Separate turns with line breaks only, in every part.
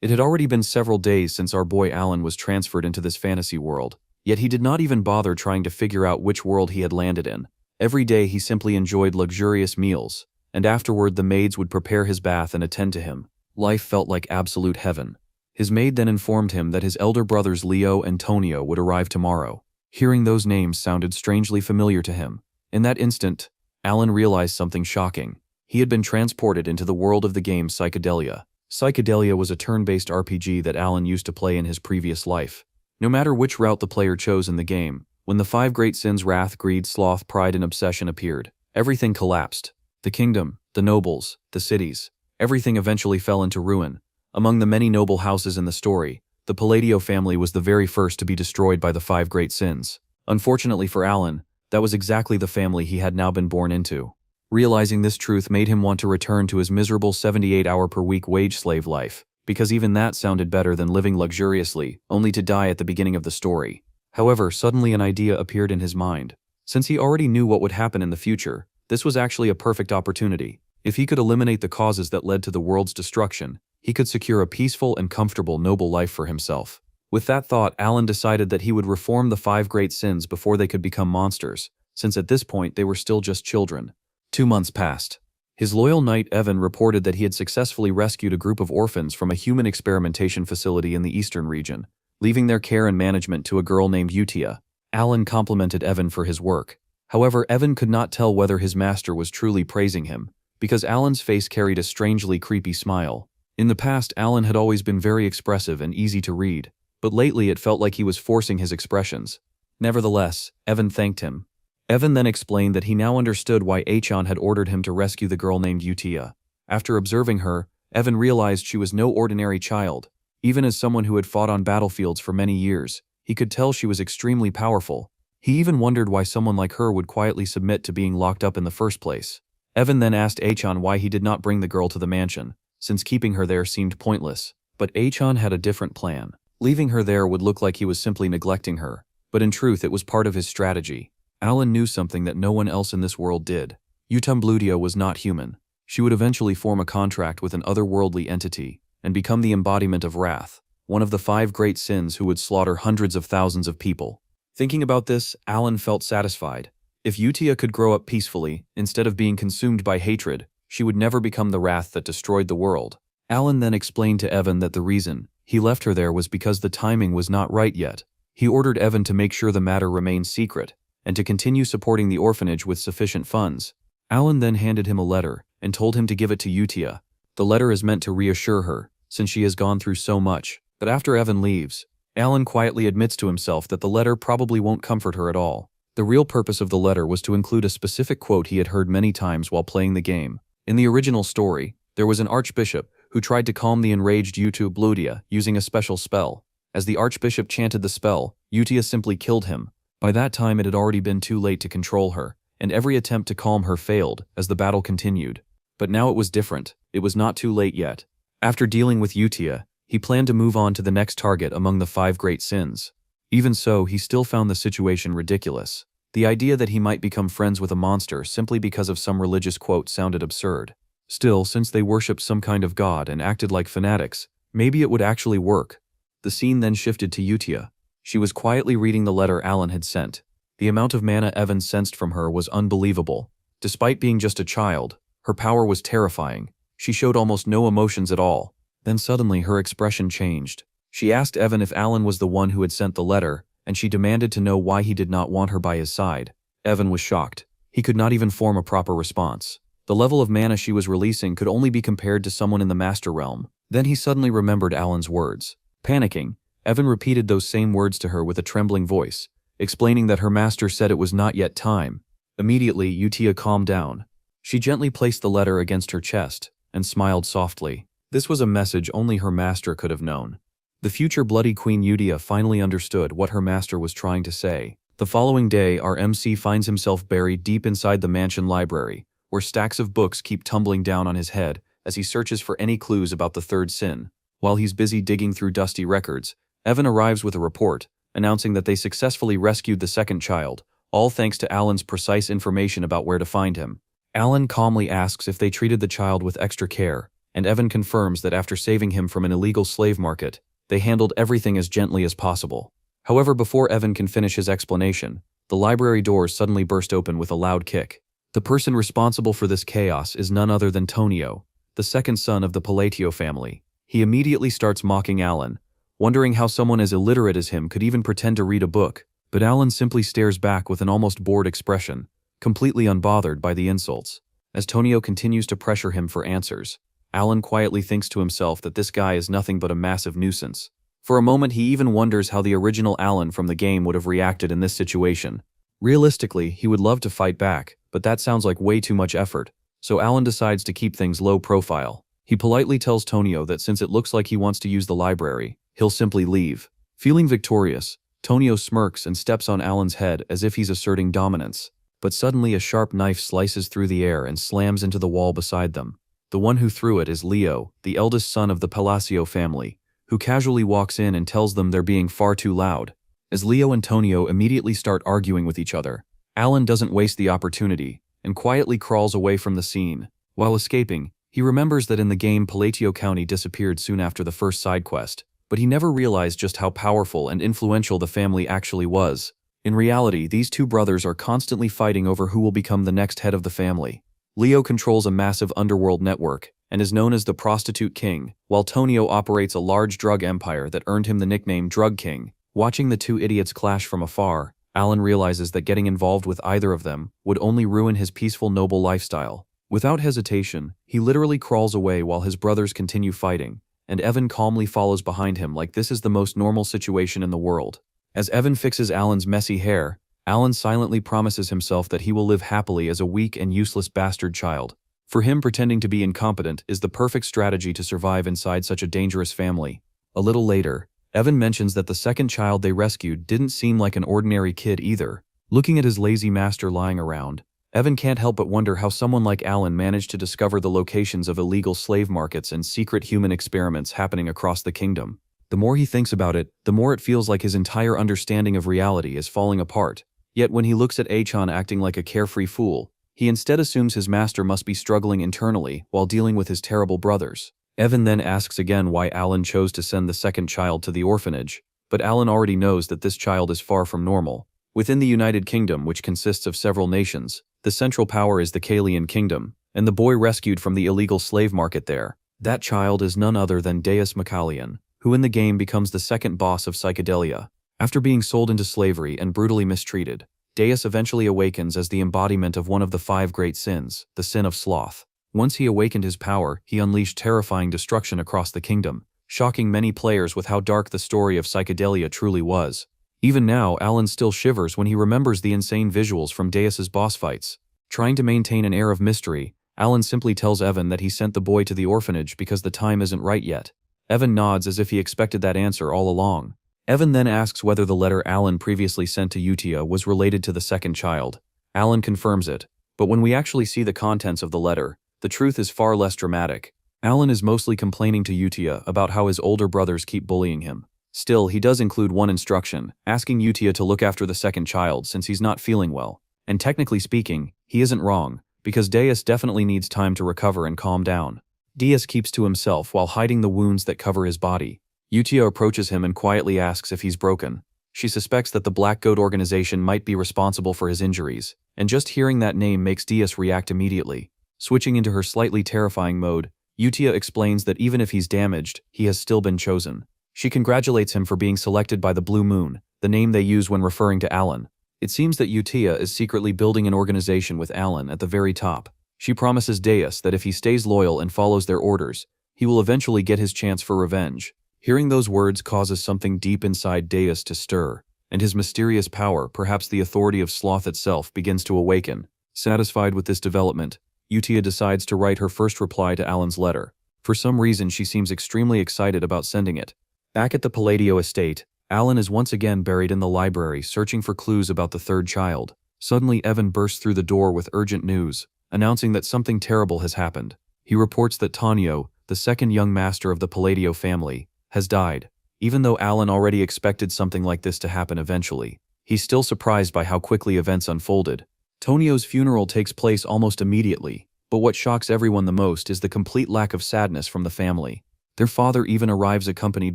It had already been several days since our boy Alan was transferred into this fantasy world, yet he did not even bother trying to figure out which world he had landed in. Every day he simply enjoyed luxurious meals, and afterward the maids would prepare his bath and attend to him. Life felt like absolute heaven. His maid then informed him that his elder brothers Leo and Tonio would arrive tomorrow. Hearing those names sounded strangely familiar to him. In that instant, Alan realized something shocking. He had been transported into the world of the game Psychedelia. Psychedelia was a turn-based RPG that Alan used to play in his previous life. No matter which route the player chose in the game, when the 5 great sins wrath, greed, sloth, pride and obsession appeared, everything collapsed. The kingdom, the nobles, the cities, everything eventually fell into ruin. Among the many noble houses in the story, the Palladio family was the very first to be destroyed by the 5 great sins. Unfortunately for Alan, that was exactly the family he had now been born into. Realizing this truth made him want to return to his miserable 78-hour-per-week wage slave life, because even that sounded better than living luxuriously, only to die at the beginning of the story. However, suddenly an idea appeared in his mind. Since he already knew what would happen in the future, this was actually a perfect opportunity. If he could eliminate the causes that led to the world's destruction, he could secure a peaceful and comfortable noble life for himself. With that thought, Alan decided that he would reform the 5 great sins before they could become monsters, since at this point they were still just children. 2 months passed. His loyal knight Evan reported that he had successfully rescued a group of orphans from a human experimentation facility in the eastern region, leaving their care and management to a girl named Utia. Alan complimented Evan for his work. However, Evan could not tell whether his master was truly praising him, because Alan's face carried a strangely creepy smile. In the past, Alan had always been very expressive and easy to read, but lately it felt like he was forcing his expressions. Nevertheless, Evan thanked him. Evan then explained that he now understood why Achan had ordered him to rescue the girl named Utia. After observing her, Evan realized she was no ordinary child. Even as someone who had fought on battlefields for many years, he could tell she was extremely powerful. He even wondered why someone like her would quietly submit to being locked up in the first place. Evan then asked Achan why he did not bring the girl to the mansion, since keeping her there seemed pointless. But Achan had a different plan. Leaving her there would look like he was simply neglecting her, but in truth it was part of his strategy. Alan knew something that no one else in this world did. Utumbludia was not human. She would eventually form a contract with an otherworldly entity and become the embodiment of wrath, one of the 5 great sins who would slaughter hundreds of thousands of people. Thinking about this, Alan felt satisfied. If Utia could grow up peacefully, instead of being consumed by hatred, she would never become the wrath that destroyed the world. Alan then explained to Evan that the reason he left her there was because the timing was not right yet. He ordered Evan to make sure the matter remained secret, and to continue supporting the orphanage with sufficient funds. Alan then handed him a letter and told him to give it to Utia. The letter is meant to reassure her, since she has gone through so much. But after Evan leaves, Alan quietly admits to himself that the letter probably won't comfort her at all. The real purpose of the letter was to include a specific quote he had heard many times while playing the game. In the original story, there was an archbishop who tried to calm the enraged Utumbludia using a special spell. As the archbishop chanted the spell, Utia simply killed him. By that time it had already been too late to control her, and every attempt to calm her failed as the battle continued. But now it was different. It was not too late yet. After dealing with Utia, he planned to move on to the next target among the 5 great sins. Even so, he still found the situation ridiculous. The idea that he might become friends with a monster simply because of some religious quote sounded absurd. Still, since they worshipped some kind of god and acted like fanatics, maybe it would actually work. The scene then shifted to Utia. She was quietly reading the letter Alan had sent. The amount of mana Evan sensed from her was unbelievable. Despite being just a child, her power was terrifying. She showed almost no emotions at all. Then suddenly her expression changed. She asked Evan if Alan was the one who had sent the letter, and she demanded to know why he did not want her by his side. Evan was shocked. He could not even form a proper response. The level of mana she was releasing could only be compared to someone in the Master Realm. Then he suddenly remembered Alan's words. Panicking, Evan repeated those same words to her with a trembling voice, explaining that her master said it was not yet time. Immediately, Utia calmed down. She gently placed the letter against her chest and smiled softly. This was a message only her master could have known. The future Bloody Queen Utia finally understood what her master was trying to say. The following day, our MC finds himself buried deep inside the mansion library, where stacks of books keep tumbling down on his head as he searches for any clues about the 3rd sin. While he's busy digging through dusty records, Evan arrives with a report, announcing that they successfully rescued the 2nd child, all thanks to Alan's precise information about where to find him. Alan calmly asks if they treated the child with extra care, and Evan confirms that after saving him from an illegal slave market, they handled everything as gently as possible. However, before Evan can finish his explanation, the library doors suddenly burst open with a loud kick. The person responsible for this chaos is none other than Tonio, the second son of the Palatio family. He immediately starts mocking Alan, wondering how someone as illiterate as him could even pretend to read a book, but Alan simply stares back with an almost bored expression, completely unbothered by the insults. As Tonio continues to pressure him for answers, Alan quietly thinks to himself that this guy is nothing but a massive nuisance. For a moment he even wonders how the original Alan from the game would have reacted in this situation. Realistically, he would love to fight back, but that sounds like way too much effort, so Alan decides to keep things low profile. He politely tells Tonio that since it looks like he wants to use the library, he'll simply leave. Feeling victorious, Tonio smirks and steps on Alan's head as if he's asserting dominance. But suddenly a sharp knife slices through the air and slams into the wall beside them. The one who threw it is Leo, the eldest son of the Palacio family, who casually walks in and tells them they're being far too loud. As Leo and Tonio immediately start arguing with each other, Alan doesn't waste the opportunity and quietly crawls away from the scene. While escaping, he remembers that in the game Palatio County disappeared soon after the first side quest, but he never realized just how powerful and influential the family actually was. In reality, these two brothers are constantly fighting over who will become the next head of the family. Leo controls a massive underworld network and is known as the Prostitute King, while Tonio operates a large drug empire that earned him the nickname Drug King. Watching the two idiots clash from afar, Alan realizes that getting involved with either of them would only ruin his peaceful, noble lifestyle. Without hesitation, he literally crawls away while his brothers continue fighting, and Evan calmly follows behind him like this is the most normal situation in the world. As Evan fixes Alan's messy hair, Alan silently promises himself that he will live happily as a weak and useless bastard child. For him, pretending to be incompetent is the perfect strategy to survive inside such a dangerous family. A little later, Evan mentions that the second child they rescued didn't seem like an ordinary kid either. Looking at his lazy master lying around, Evan can't help but wonder how someone like Alan managed to discover the locations of illegal slave markets and secret human experiments happening across the kingdom. The more he thinks about it, the more it feels like his entire understanding of reality is falling apart. Yet when he looks at Achan acting like a carefree fool, he instead assumes his master must be struggling internally while dealing with his terrible brothers. Evan then asks again why Alan chose to send the second child to the orphanage, but Alan already knows that this child is far from normal. Within the United Kingdom, which consists of several nations, the central power is the Kalian Kingdom, and the boy rescued from the illegal slave market there. That child is none other than Deus Macalian, who in the game becomes the second boss of Psychedelia. After being sold into slavery and brutally mistreated, Deus eventually awakens as the embodiment of one of the 5 great sins, the sin of sloth. Once he awakened his power, he unleashed terrifying destruction across the kingdom, shocking many players with how dark the story of Psychedelia truly was. Even now, Alan still shivers when he remembers the insane visuals from Deus's boss fights. Trying to maintain an air of mystery, Alan simply tells Evan that he sent the boy to the orphanage because the time isn't right yet. Evan nods as if he expected that answer all along. Evan then asks whether the letter Alan previously sent to Utia was related to the second child. Alan confirms it, but when we actually see the contents of the letter, the truth is far less dramatic. Alan is mostly complaining to Utia about how his older brothers keep bullying him. Still, he does include one instruction, asking Utia to look after the second child since he's not feeling well. And technically speaking, he isn't wrong, because Deus definitely needs time to recover and calm down. Deus keeps to himself while hiding the wounds that cover his body. Utia approaches him and quietly asks if he's broken. She suspects that the Black Goat organization might be responsible for his injuries, and just hearing that name makes Deus react immediately. Switching into her slightly terrifying mode, Utia explains that even if he's damaged, he has still been chosen. She congratulates him for being selected by the Blue Moon, the name they use when referring to Alan. It seems that Utia is secretly building an organization with Alan at the very top. She promises Deus that if he stays loyal and follows their orders, he will eventually get his chance for revenge. Hearing those words causes something deep inside Deus to stir, and his mysterious power, perhaps the authority of sloth itself, begins to awaken. Satisfied with this development, Utia decides to write her first reply to Alan's letter. For some reason, she seems extremely excited about sending it. Back at the Palladio estate, Alan is once again buried in the library searching for clues about the third child. Suddenly, Evan bursts through the door with urgent news, announcing that something terrible has happened. He reports that Tonio, the second young master of the Palladio family, has died. Even though Alan already expected something like this to happen eventually, he's still surprised by how quickly events unfolded. Tonio's funeral takes place almost immediately, But what shocks everyone the most is the complete lack of sadness from the family. Their father even arrives accompanied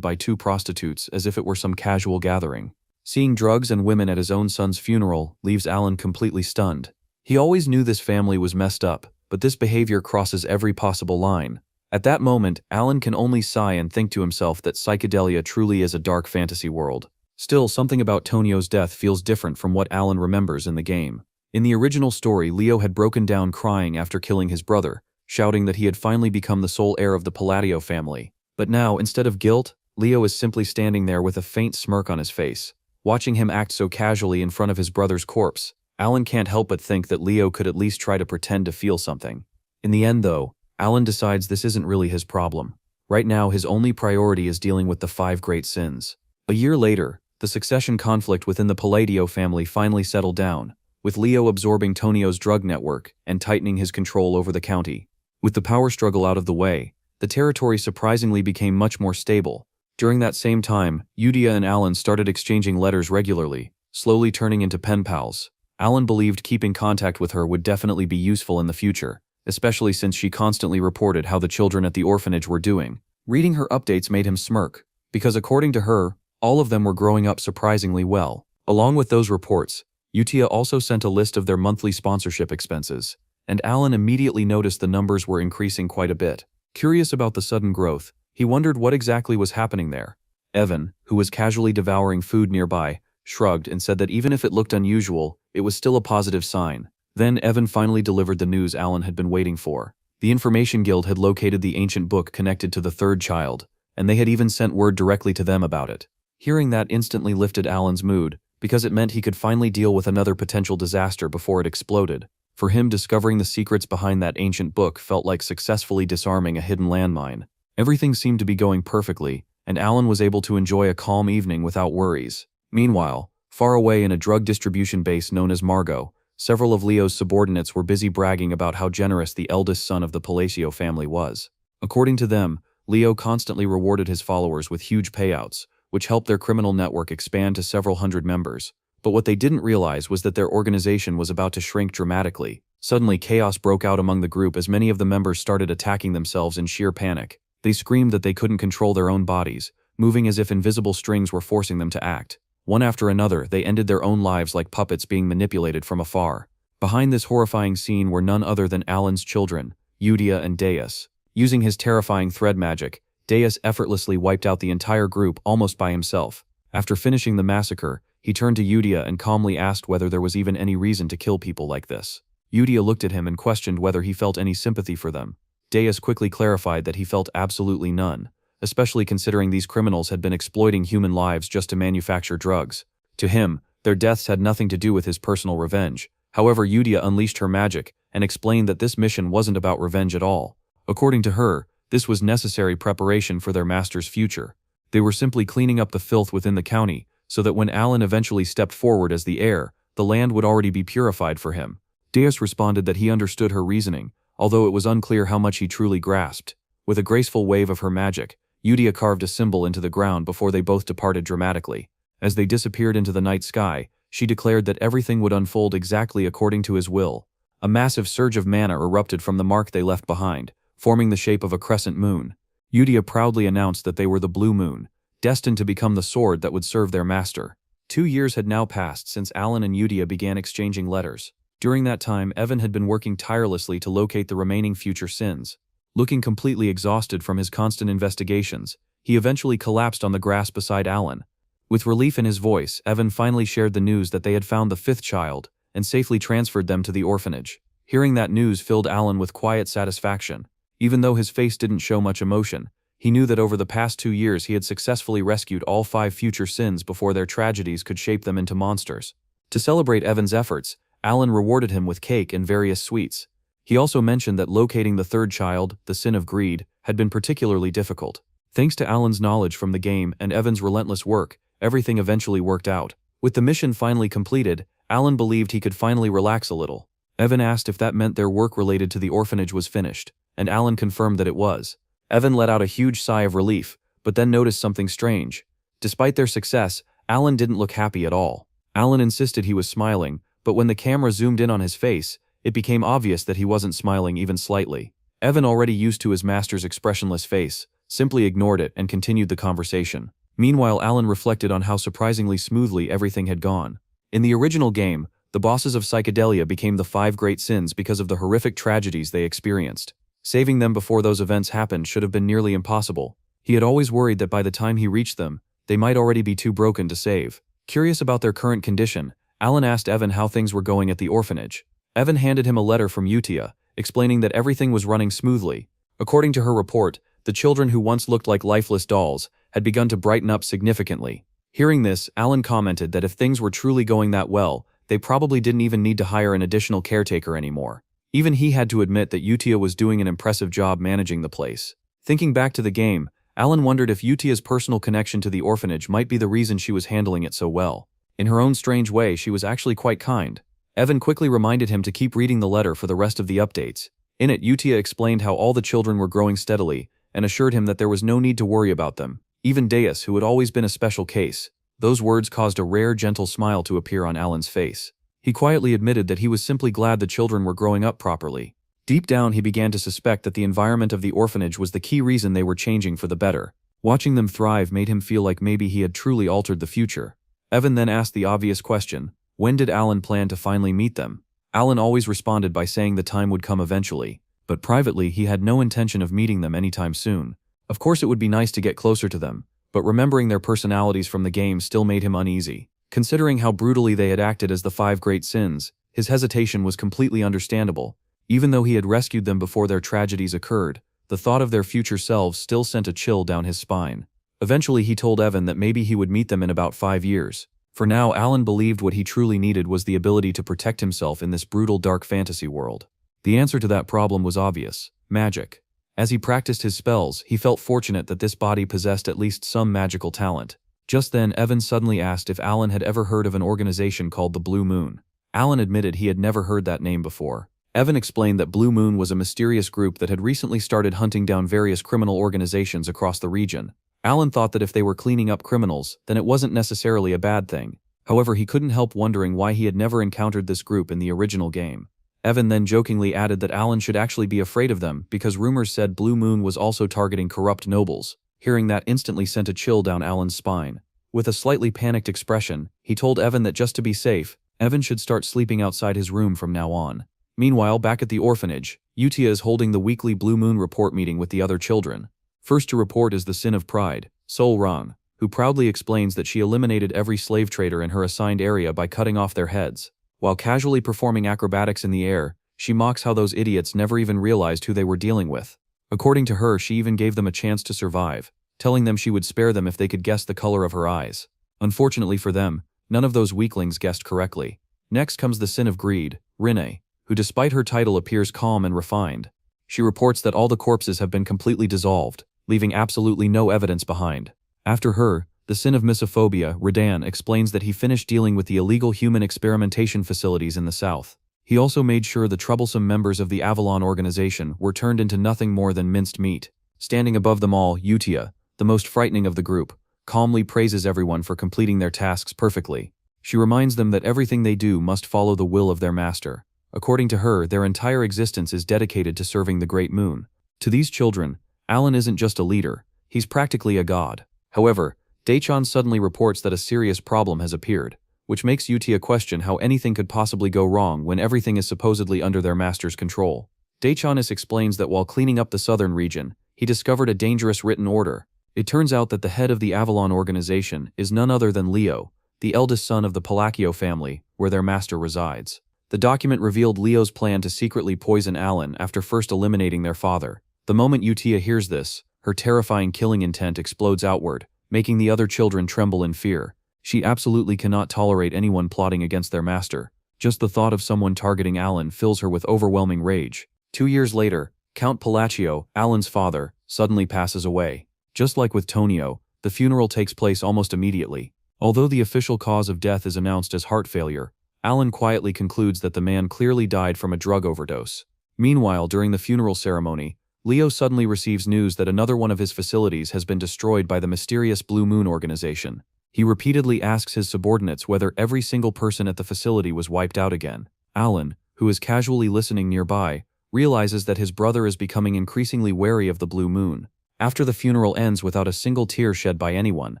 by 2 prostitutes as if it were some casual gathering. Seeing drugs and women at his own son's funeral leaves Alan completely stunned. He always knew this family was messed up, but this behavior crosses every possible line. At that moment, Alan can only sigh and think to himself that psychedelia truly is a dark fantasy world. Still, something about Tonio's death feels different from what Alan remembers in the game. In the original story, Leo had broken down crying after killing his brother, shouting that he had finally become the sole heir of the Palladio family. But now, instead of guilt, Leo is simply standing there with a faint smirk on his face. Watching him act so casually in front of his brother's corpse, Alan can't help but think that Leo could at least try to pretend to feel something. In the end, though, Alan decides this isn't really his problem. Right now, his only priority is dealing with the 5 great sins. A year later, the succession conflict within the Palladio family finally settled down, with Leo absorbing Tonio's drug network and tightening his control over the county. With the power struggle out of the way, the territory surprisingly became much more stable. During that same time, Yudia and Alan started exchanging letters regularly, slowly turning into pen pals. Alan believed keeping contact with her would definitely be useful in the future, especially since she constantly reported how the children at the orphanage were doing. Reading her updates made him smirk, because according to her, all of them were growing up surprisingly well. Along with those reports, Yutia also sent a list of their monthly sponsorship expenses, and Alan immediately noticed the numbers were increasing quite a bit. Curious about the sudden growth, he wondered what exactly was happening there. Evan, who was casually devouring food nearby, shrugged and said that even if it looked unusual, it was still a positive sign. Then Evan finally delivered the news Alan had been waiting for. The Information Guild had located the ancient book connected to the 3rd child, and they had even sent word directly to them about it. Hearing that instantly lifted Alan's mood, because it meant he could finally deal with another potential disaster before it exploded. For him, discovering the secrets behind that ancient book felt like successfully disarming a hidden landmine. Everything seemed to be going perfectly, and Alan was able to enjoy a calm evening without worries. Meanwhile, far away in a drug distribution base known as Margot, several of Leo's subordinates were busy bragging about how generous the eldest son of the Palacio family was. According to them, Leo constantly rewarded his followers with huge payouts, which helped their criminal network expand to several hundred members. But what they didn't realize was that their organization was about to shrink dramatically. Suddenly, chaos broke out among the group as many of the members started attacking themselves in sheer panic. They screamed that they couldn't control their own bodies, moving as if invisible strings were forcing them to act. One after another, they ended their own lives like puppets being manipulated from afar. Behind this horrifying scene were none other than Alan's children, Yudia and Deus. Using his terrifying thread magic, Deus effortlessly wiped out the entire group almost by himself. After finishing the massacre, he turned to Yudia and calmly asked whether there was even any reason to kill people like this. Yudia looked at him and questioned whether he felt any sympathy for them. Deus quickly clarified that he felt absolutely none, especially considering these criminals had been exploiting human lives just to manufacture drugs. To him, their deaths had nothing to do with his personal revenge. However, Yudia unleashed her magic and explained that this mission wasn't about revenge at all. According to her, this was necessary preparation for their master's future. They were simply cleaning up the filth within the county, so that when Alan eventually stepped forward as the heir, the land would already be purified for him. Deus responded that he understood her reasoning, although it was unclear how much he truly grasped. With a graceful wave of her magic, Yudia carved a symbol into the ground before they both departed dramatically. As they disappeared into the night sky, she declared that everything would unfold exactly according to his will. A massive surge of mana erupted from the mark they left behind, forming the shape of a crescent moon. Yudia proudly announced that they were the Blue Moon, destined to become the sword that would serve their master. 2 years had now passed since Alan and Yudia began exchanging letters. During that time, Evan had been working tirelessly to locate the remaining future sins. Looking completely exhausted from his constant investigations, he eventually collapsed on the grass beside Alan. With relief in his voice, Evan finally shared the news that they had found the 5th child and safely transferred them to the orphanage. Hearing that news filled Alan with quiet satisfaction. Even though his face didn't show much emotion, he knew that over the past 2 years he had successfully rescued all 5 future sins before their tragedies could shape them into monsters. To celebrate Evan's efforts, Alan rewarded him with cake and various sweets. He also mentioned that locating the 3rd child, the sin of greed, had been particularly difficult. Thanks to Alan's knowledge from the game and Evan's relentless work, everything eventually worked out. With the mission finally completed, Alan believed he could finally relax a little. Evan asked if that meant their work related to the orphanage was finished, and Alan confirmed that it was. Evan let out a huge sigh of relief, but then noticed something strange. Despite their success, Alan didn't look happy at all. Alan insisted he was smiling, but when the camera zoomed in on his face, it became obvious that he wasn't smiling even slightly. Evan, already used to his master's expressionless face, simply ignored it and continued the conversation. Meanwhile, Alan reflected on how surprisingly smoothly everything had gone. In the original game, the bosses of Psychedelia became the 5 great sins because of the horrific tragedies they experienced. Saving them before those events happened should have been nearly impossible. He had always worried that by the time he reached them, they might already be too broken to save. Curious about their current condition, Alan asked Evan how things were going at the orphanage. Evan handed him a letter from Utia, explaining that everything was running smoothly. According to her report, the children who once looked like lifeless dolls had begun to brighten up significantly. Hearing this, Alan commented that if things were truly going that well, they probably didn't even need to hire an additional caretaker anymore. Even he had to admit that Utia was doing an impressive job managing the place. Thinking back to the game, Alan wondered if Utia's personal connection to the orphanage might be the reason she was handling it so well. In her own strange way, she was actually quite kind. Evan quickly reminded him to keep reading the letter for the rest of the updates. In it, Utia explained how all the children were growing steadily, and assured him that there was no need to worry about them. Even Deus, who had always been a special case. Those words caused a rare, gentle smile to appear on Alan's face. He quietly admitted that he was simply glad the children were growing up properly. Deep down, he began to suspect that the environment of the orphanage was the key reason they were changing for the better. Watching them thrive made him feel like maybe he had truly altered the future. Evan then asked the obvious question, when did Alan plan to finally meet them? Alan always responded by saying the time would come eventually, but privately he had no intention of meeting them anytime soon. Of course it would be nice to get closer to them, but remembering their personalities from the game still made him uneasy. Considering how brutally they had acted as the 5 great sins, his hesitation was completely understandable. Even though he had rescued them before their tragedies occurred, the thought of their future selves still sent a chill down his spine. Eventually he told Evan that maybe he would meet them in about 5 years. For now, Alan believed what he truly needed was the ability to protect himself in this brutal dark fantasy world. The answer to that problem was obvious: magic. As he practiced his spells, he felt fortunate that this body possessed at least some magical talent. Just then, Evan suddenly asked if Alan had ever heard of an organization called the Blue Moon. Alan admitted he had never heard that name before. Evan explained that Blue Moon was a mysterious group that had recently started hunting down various criminal organizations across the region. Alan thought that if they were cleaning up criminals, then it wasn't necessarily a bad thing. However, he couldn't help wondering why he had never encountered this group in the original game. Evan then jokingly added that Alan should actually be afraid of them because rumors said Blue Moon was also targeting corrupt nobles. Hearing that instantly sent a chill down Alan's spine. With a slightly panicked expression, he told Evan that just to be safe, Evan should start sleeping outside his room from now on. Meanwhile, back at the orphanage, Utia is holding the weekly Blue Moon report meeting with the other children. First to report is the Sin of Pride, Sol Rang, who proudly explains that she eliminated every slave trader in her assigned area by cutting off their heads. While casually performing acrobatics in the air, she mocks how those idiots never even realized who they were dealing with. According to her, she even gave them a chance to survive, telling them she would spare them if they could guess the color of her eyes. Unfortunately for them, none of those weaklings guessed correctly. Next comes the Sin of Greed, Rinne, who despite her title appears calm and refined. She reports that all the corpses have been completely dissolved, leaving absolutely no evidence behind. After her, the Sin of Misophobia, Radan, explains that he finished dealing with the illegal human experimentation facilities in the south. He also made sure the troublesome members of the Avalon organization were turned into nothing more than minced meat. Standing above them all, Utia, the most frightening of the group, calmly praises everyone for completing their tasks perfectly. She reminds them that everything they do must follow the will of their master. According to her, their entire existence is dedicated to serving the Great Moon. To these children, Alan isn't just a leader, he's practically a god. However, Daichan suddenly reports that a serious problem has appeared, which makes Utia question how anything could possibly go wrong when everything is supposedly under their master's control. Daichanis explains that while cleaning up the southern region, he discovered a dangerous written order. It turns out that the head of the Avalon organization is none other than Leo, the eldest son of the Palacio family, where their master resides. The document revealed Leo's plan to secretly poison Alan after first eliminating their father. The moment Utia hears this, her terrifying killing intent explodes outward, making the other children tremble in fear. She absolutely cannot tolerate anyone plotting against their master. Just the thought of someone targeting Alan fills her with overwhelming rage. 2 years later, Count Palacio, Alan's father, suddenly passes away. Just like with Tonio, the funeral takes place almost immediately. Although the official cause of death is announced as heart failure, Alan quietly concludes that the man clearly died from a drug overdose. Meanwhile, during the funeral ceremony, Leo suddenly receives news that another one of his facilities has been destroyed by the mysterious Blue Moon organization. He repeatedly asks his subordinates whether every single person at the facility was wiped out again. Alan, who is casually listening nearby, realizes that his brother is becoming increasingly wary of the blue moon. After the funeral ends without a single tear shed by anyone,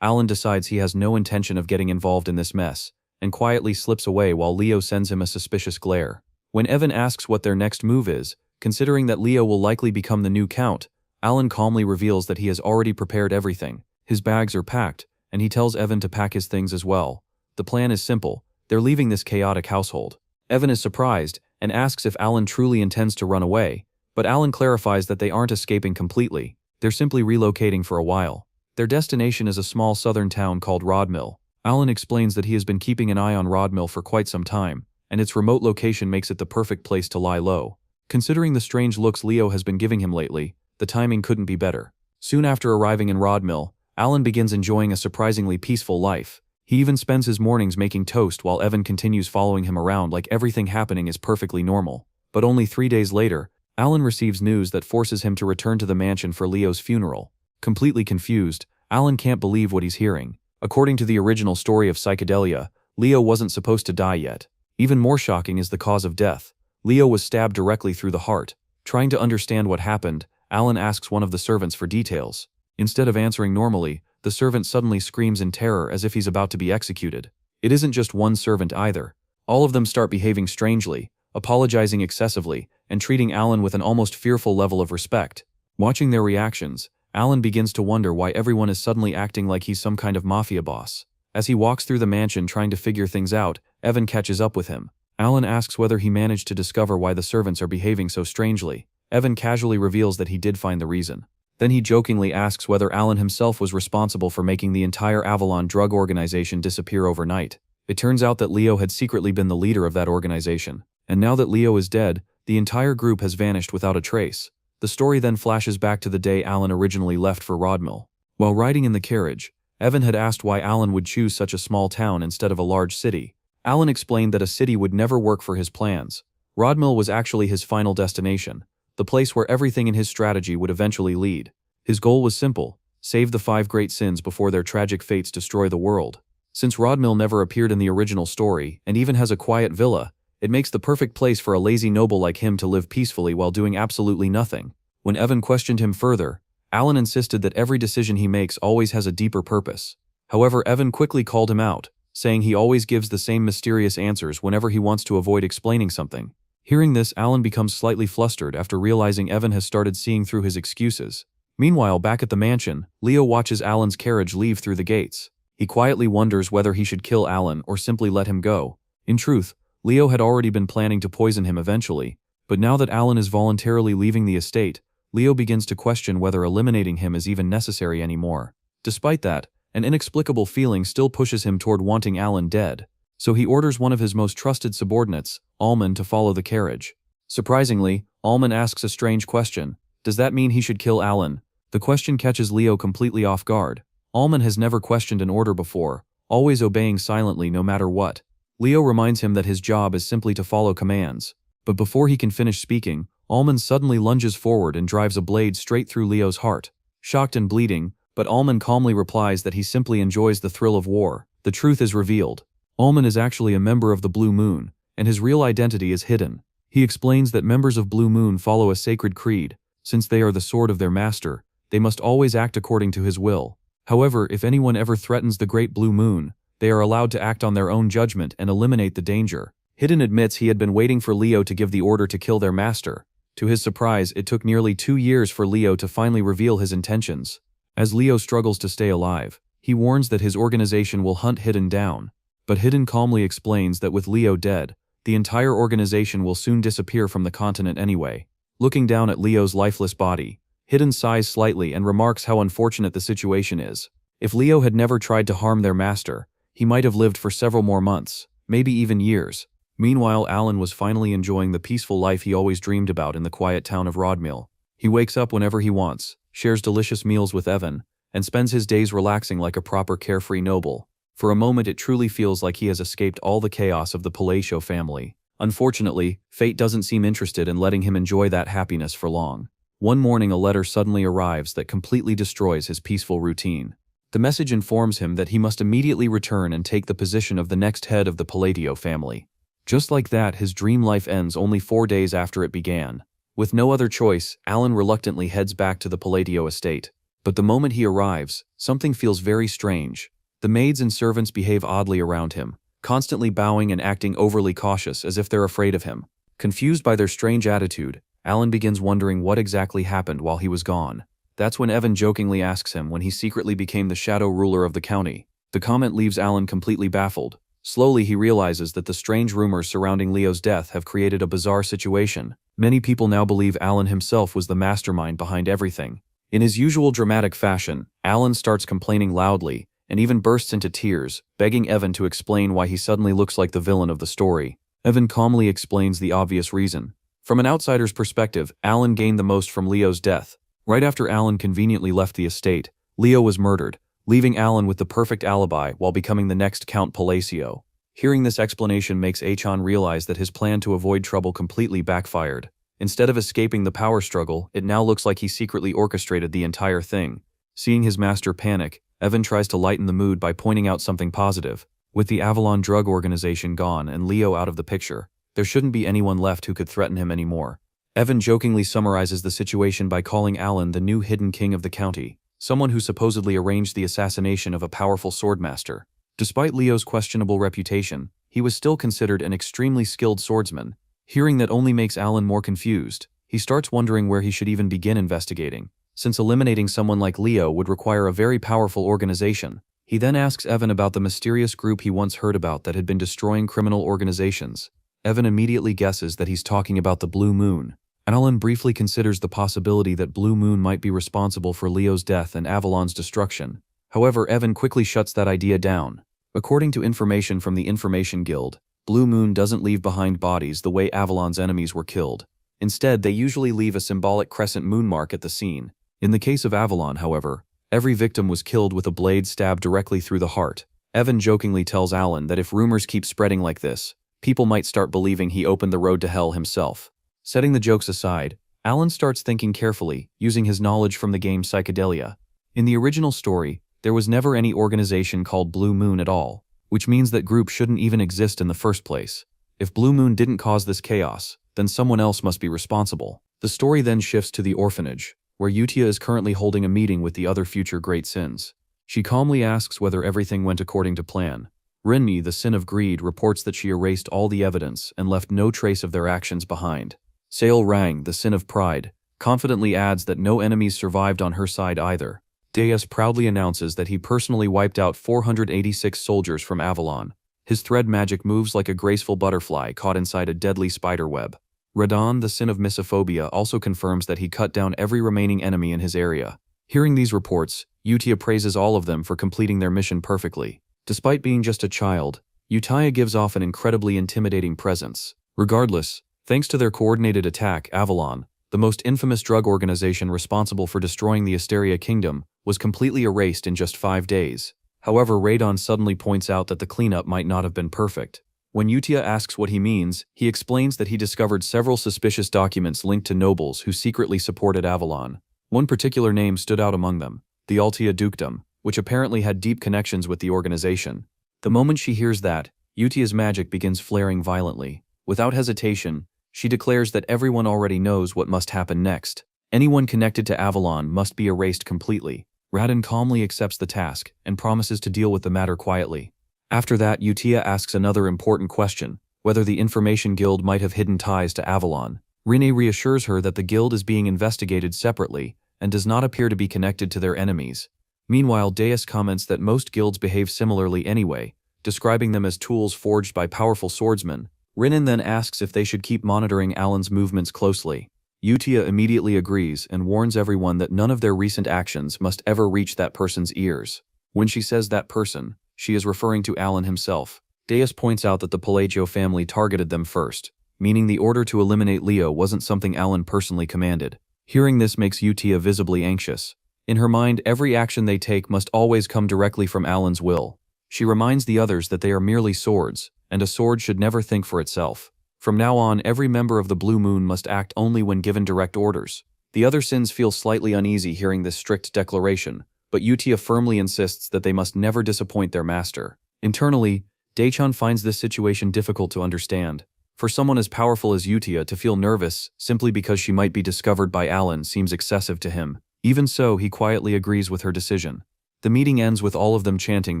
Alan decides he has no intention of getting involved in this mess, and quietly slips away while Leo sends him a suspicious glare. When Evan asks what their next move is, considering that Leo will likely become the new count, Alan calmly reveals that he has already prepared everything. His bags are packed, and he tells Evan to pack his things as well. The plan is simple: they're leaving this chaotic household. Evan is surprised and asks if Alan truly intends to run away, but Alan clarifies that they aren't escaping completely, they're simply relocating for a while. Their destination is a small southern town called Rodmill. Alan explains that he has been keeping an eye on Rodmill for quite some time, and its remote location makes it the perfect place to lie low. Considering the strange looks Leo has been giving him lately, the timing couldn't be better. Soon after arriving in Rodmill, Alan begins enjoying a surprisingly peaceful life. He even spends his mornings making toast while Evan continues following him around like everything happening is perfectly normal. But only 3 days later, Alan receives news that forces him to return to the mansion for Leo's funeral. Completely confused, Alan can't believe what he's hearing. According to the original story of Psychedelia, Leo wasn't supposed to die yet. Even more shocking is the cause of death. Leo was stabbed directly through the heart. Trying to understand what happened, Alan asks one of the servants for details. Instead of answering normally, the servant suddenly screams in terror as if he's about to be executed. It isn't just one servant either. All of them start behaving strangely, apologizing excessively, and treating Alan with an almost fearful level of respect. Watching their reactions, Alan begins to wonder why everyone is suddenly acting like he's some kind of mafia boss. As he walks through the mansion trying to figure things out, Evan catches up with him. Alan asks whether he managed to discover why the servants are behaving so strangely. Evan casually reveals that he did find the reason. Then he jokingly asks whether Alan himself was responsible for making the entire Avalon drug organization disappear overnight. It turns out that Leo had secretly been the leader of that organization. And now that Leo is dead, the entire group has vanished without a trace. The story then flashes back to the day Alan originally left for Rodmill. While riding in the carriage, Evan had asked why Alan would choose such a small town instead of a large city. Alan explained that a city would never work for his plans. Rodmill was actually his final destination, the place where everything in his strategy would eventually lead. His goal was simple: save the 5 great sins before their tragic fates destroy the world. Since Rodmill never appeared in the original story and even has a quiet villa, it makes the perfect place for a lazy noble like him to live peacefully while doing absolutely nothing. When Evan questioned him further, Alan insisted that every decision he makes always has a deeper purpose. However, Evan quickly called him out, saying he always gives the same mysterious answers whenever he wants to avoid explaining something. Hearing this, Alan becomes slightly flustered after realizing Evan has started seeing through his excuses. Meanwhile, back at the mansion, Leo watches Alan's carriage leave through the gates. He quietly wonders whether he should kill Alan or simply let him go. In truth, Leo had already been planning to poison him eventually, but now that Alan is voluntarily leaving the estate, Leo begins to question whether eliminating him is even necessary anymore. Despite that, an inexplicable feeling still pushes him toward wanting Alan dead, so he orders one of his most trusted subordinates, Alman, to follow the carriage. Surprisingly, Alman asks a strange question: does that mean he should kill Alan? The question catches Leo completely off guard. Alman has never questioned an order before, always obeying silently no matter what. Leo reminds him that his job is simply to follow commands. But before he can finish speaking, Alman suddenly lunges forward and drives a blade straight through Leo's heart. Shocked and bleeding, but Alman calmly replies that he simply enjoys the thrill of war. The truth is revealed. Alman is actually a member of the Blue Moon, and his real identity is hidden. He explains that members of Blue Moon follow a sacred creed. Since they are the sword of their master, they must always act according to his will. However, if anyone ever threatens the Great Blue Moon, they are allowed to act on their own judgment and eliminate the danger. Hidden admits he had been waiting for Leo to give the order to kill their master. To his surprise, it took nearly 2 years for Leo to finally reveal his intentions. As Leo struggles to stay alive, he warns that his organization will hunt Hidden down. But Hidden calmly explains that with Leo dead, the entire organization will soon disappear from the continent anyway. Looking down at Leo's lifeless body, Hidden sighs slightly and remarks how unfortunate the situation is. If Leo had never tried to harm their master, he might have lived for several more months, maybe even years. Meanwhile, Alan was finally enjoying the peaceful life he always dreamed about in the quiet town of Rodmill. He wakes up whenever he wants, shares delicious meals with Evan, and spends his days relaxing like a proper carefree noble. For a moment, it truly feels like he has escaped all the chaos of the Palacio family. Unfortunately, fate doesn't seem interested in letting him enjoy that happiness for long. One morning, a letter suddenly arrives that completely destroys his peaceful routine. The message informs him that he must immediately return and take the position of the next head of the Palladio family. Just like that, his dream life ends only 4 days after it began. With no other choice, Alan reluctantly heads back to the Palladio estate. But the moment he arrives, something feels very strange. The maids and servants behave oddly around him, constantly bowing and acting overly cautious as if they're afraid of him. Confused by their strange attitude, Alan begins wondering what exactly happened while he was gone. That's when Evan jokingly asks him when he secretly became the shadow ruler of the county. The comment leaves Alan completely baffled. Slowly he realizes that the strange rumors surrounding Leo's death have created a bizarre situation. Many people now believe Alan himself was the mastermind behind everything. In his usual dramatic fashion, Alan starts complaining loudly, and even bursts into tears, begging Evan to explain why he suddenly looks like the villain of the story. Evan calmly explains the obvious reason. From an outsider's perspective, Alan gained the most from Leo's death. Right after Alan conveniently left the estate, Leo was murdered, leaving Alan with the perfect alibi while becoming the next Count Palacio. Hearing this explanation makes Achan realize that his plan to avoid trouble completely backfired. Instead of escaping the power struggle, it now looks like he secretly orchestrated the entire thing. Seeing his master panic, Evan tries to lighten the mood by pointing out something positive. With the Avalon drug organization gone and Leo out of the picture, there shouldn't be anyone left who could threaten him anymore. Evan jokingly summarizes the situation by calling Alan the new hidden king of the county, someone who supposedly arranged the assassination of a powerful swordmaster. Despite Leo's questionable reputation, he was still considered an extremely skilled swordsman. Hearing that only makes Alan more confused. He starts wondering where he should even begin investigating, since eliminating someone like Leo would require a very powerful organization. He then asks Evan about the mysterious group he once heard about that had been destroying criminal organizations. Evan immediately guesses that he's talking about the Blue Moon. Alan briefly considers the possibility that Blue Moon might be responsible for Leo's death and Avalon's destruction. However, Evan quickly shuts that idea down. According to information from the Information Guild, Blue Moon doesn't leave behind bodies the way Avalon's enemies were killed. Instead, they usually leave a symbolic crescent moon mark at the scene. In the case of Avalon, however, every victim was killed with a blade stabbed directly through the heart. Evan jokingly tells Alan that if rumors keep spreading like this, people might start believing he opened the road to hell himself. Setting the jokes aside, Alan starts thinking carefully, using his knowledge from the game Psychedelia. In the original story, there was never any organization called Blue Moon at all, which means that group shouldn't even exist in the first place. If Blue Moon didn't cause this chaos, then someone else must be responsible. The story then shifts to the orphanage, where Utia is currently holding a meeting with the other future great sins. She calmly asks whether everything went according to plan. Rinmi, the sin of greed, reports that she erased all the evidence and left no trace of their actions behind. Sail Rang, the sin of pride, confidently adds that no enemies survived on her side either. Deus proudly announces that he personally wiped out 486 soldiers from Avalon. His thread magic moves like a graceful butterfly caught inside a deadly spider web. Radon, the sin of misophobia, also confirms that he cut down every remaining enemy in his area. Hearing these reports, Utia praises all of them for completing their mission perfectly. Despite being just a child, Utia gives off an incredibly intimidating presence. Regardless, thanks to their coordinated attack, Avalon, the most infamous drug organization responsible for destroying the Asteria Kingdom, was completely erased in just 5 days. However, Radon suddenly points out that the cleanup might not have been perfect. When Utia asks what he means, he explains that he discovered several suspicious documents linked to nobles who secretly supported Avalon. One particular name stood out among them, the Altia Dukedom, which apparently had deep connections with the organization. The moment she hears that, Utia's magic begins flaring violently. Without hesitation, she declares that everyone already knows what must happen next. Anyone connected to Avalon must be erased completely. Radon calmly accepts the task and promises to deal with the matter quietly. After that, Utia asks another important question, whether the Information Guild might have hidden ties to Avalon. Rene reassures her that the guild is being investigated separately and does not appear to be connected to their enemies. Meanwhile, Deus comments that most guilds behave similarly anyway, describing them as tools forged by powerful swordsmen. Renan then asks if they should keep monitoring Alan's movements closely. Utia immediately agrees and warns everyone that none of their recent actions must ever reach that person's ears. When she says that person, she is referring to Alan himself. Deus points out that the Pelagio family targeted them first, meaning the order to eliminate Leo wasn't something Alan personally commanded. Hearing this makes Utia visibly anxious. In her mind, every action they take must always come directly from Alan's will. She reminds the others that they are merely swords, and a sword should never think for itself. From now on, every member of the Blue Moon must act only when given direct orders. The other sins feel slightly uneasy hearing this strict declaration, but Utia firmly insists that they must never disappoint their master. Internally, Daechan finds this situation difficult to understand. For someone as powerful as Utia to feel nervous simply because she might be discovered by Alan seems excessive to him. Even so, he quietly agrees with her decision. The meeting ends with all of them chanting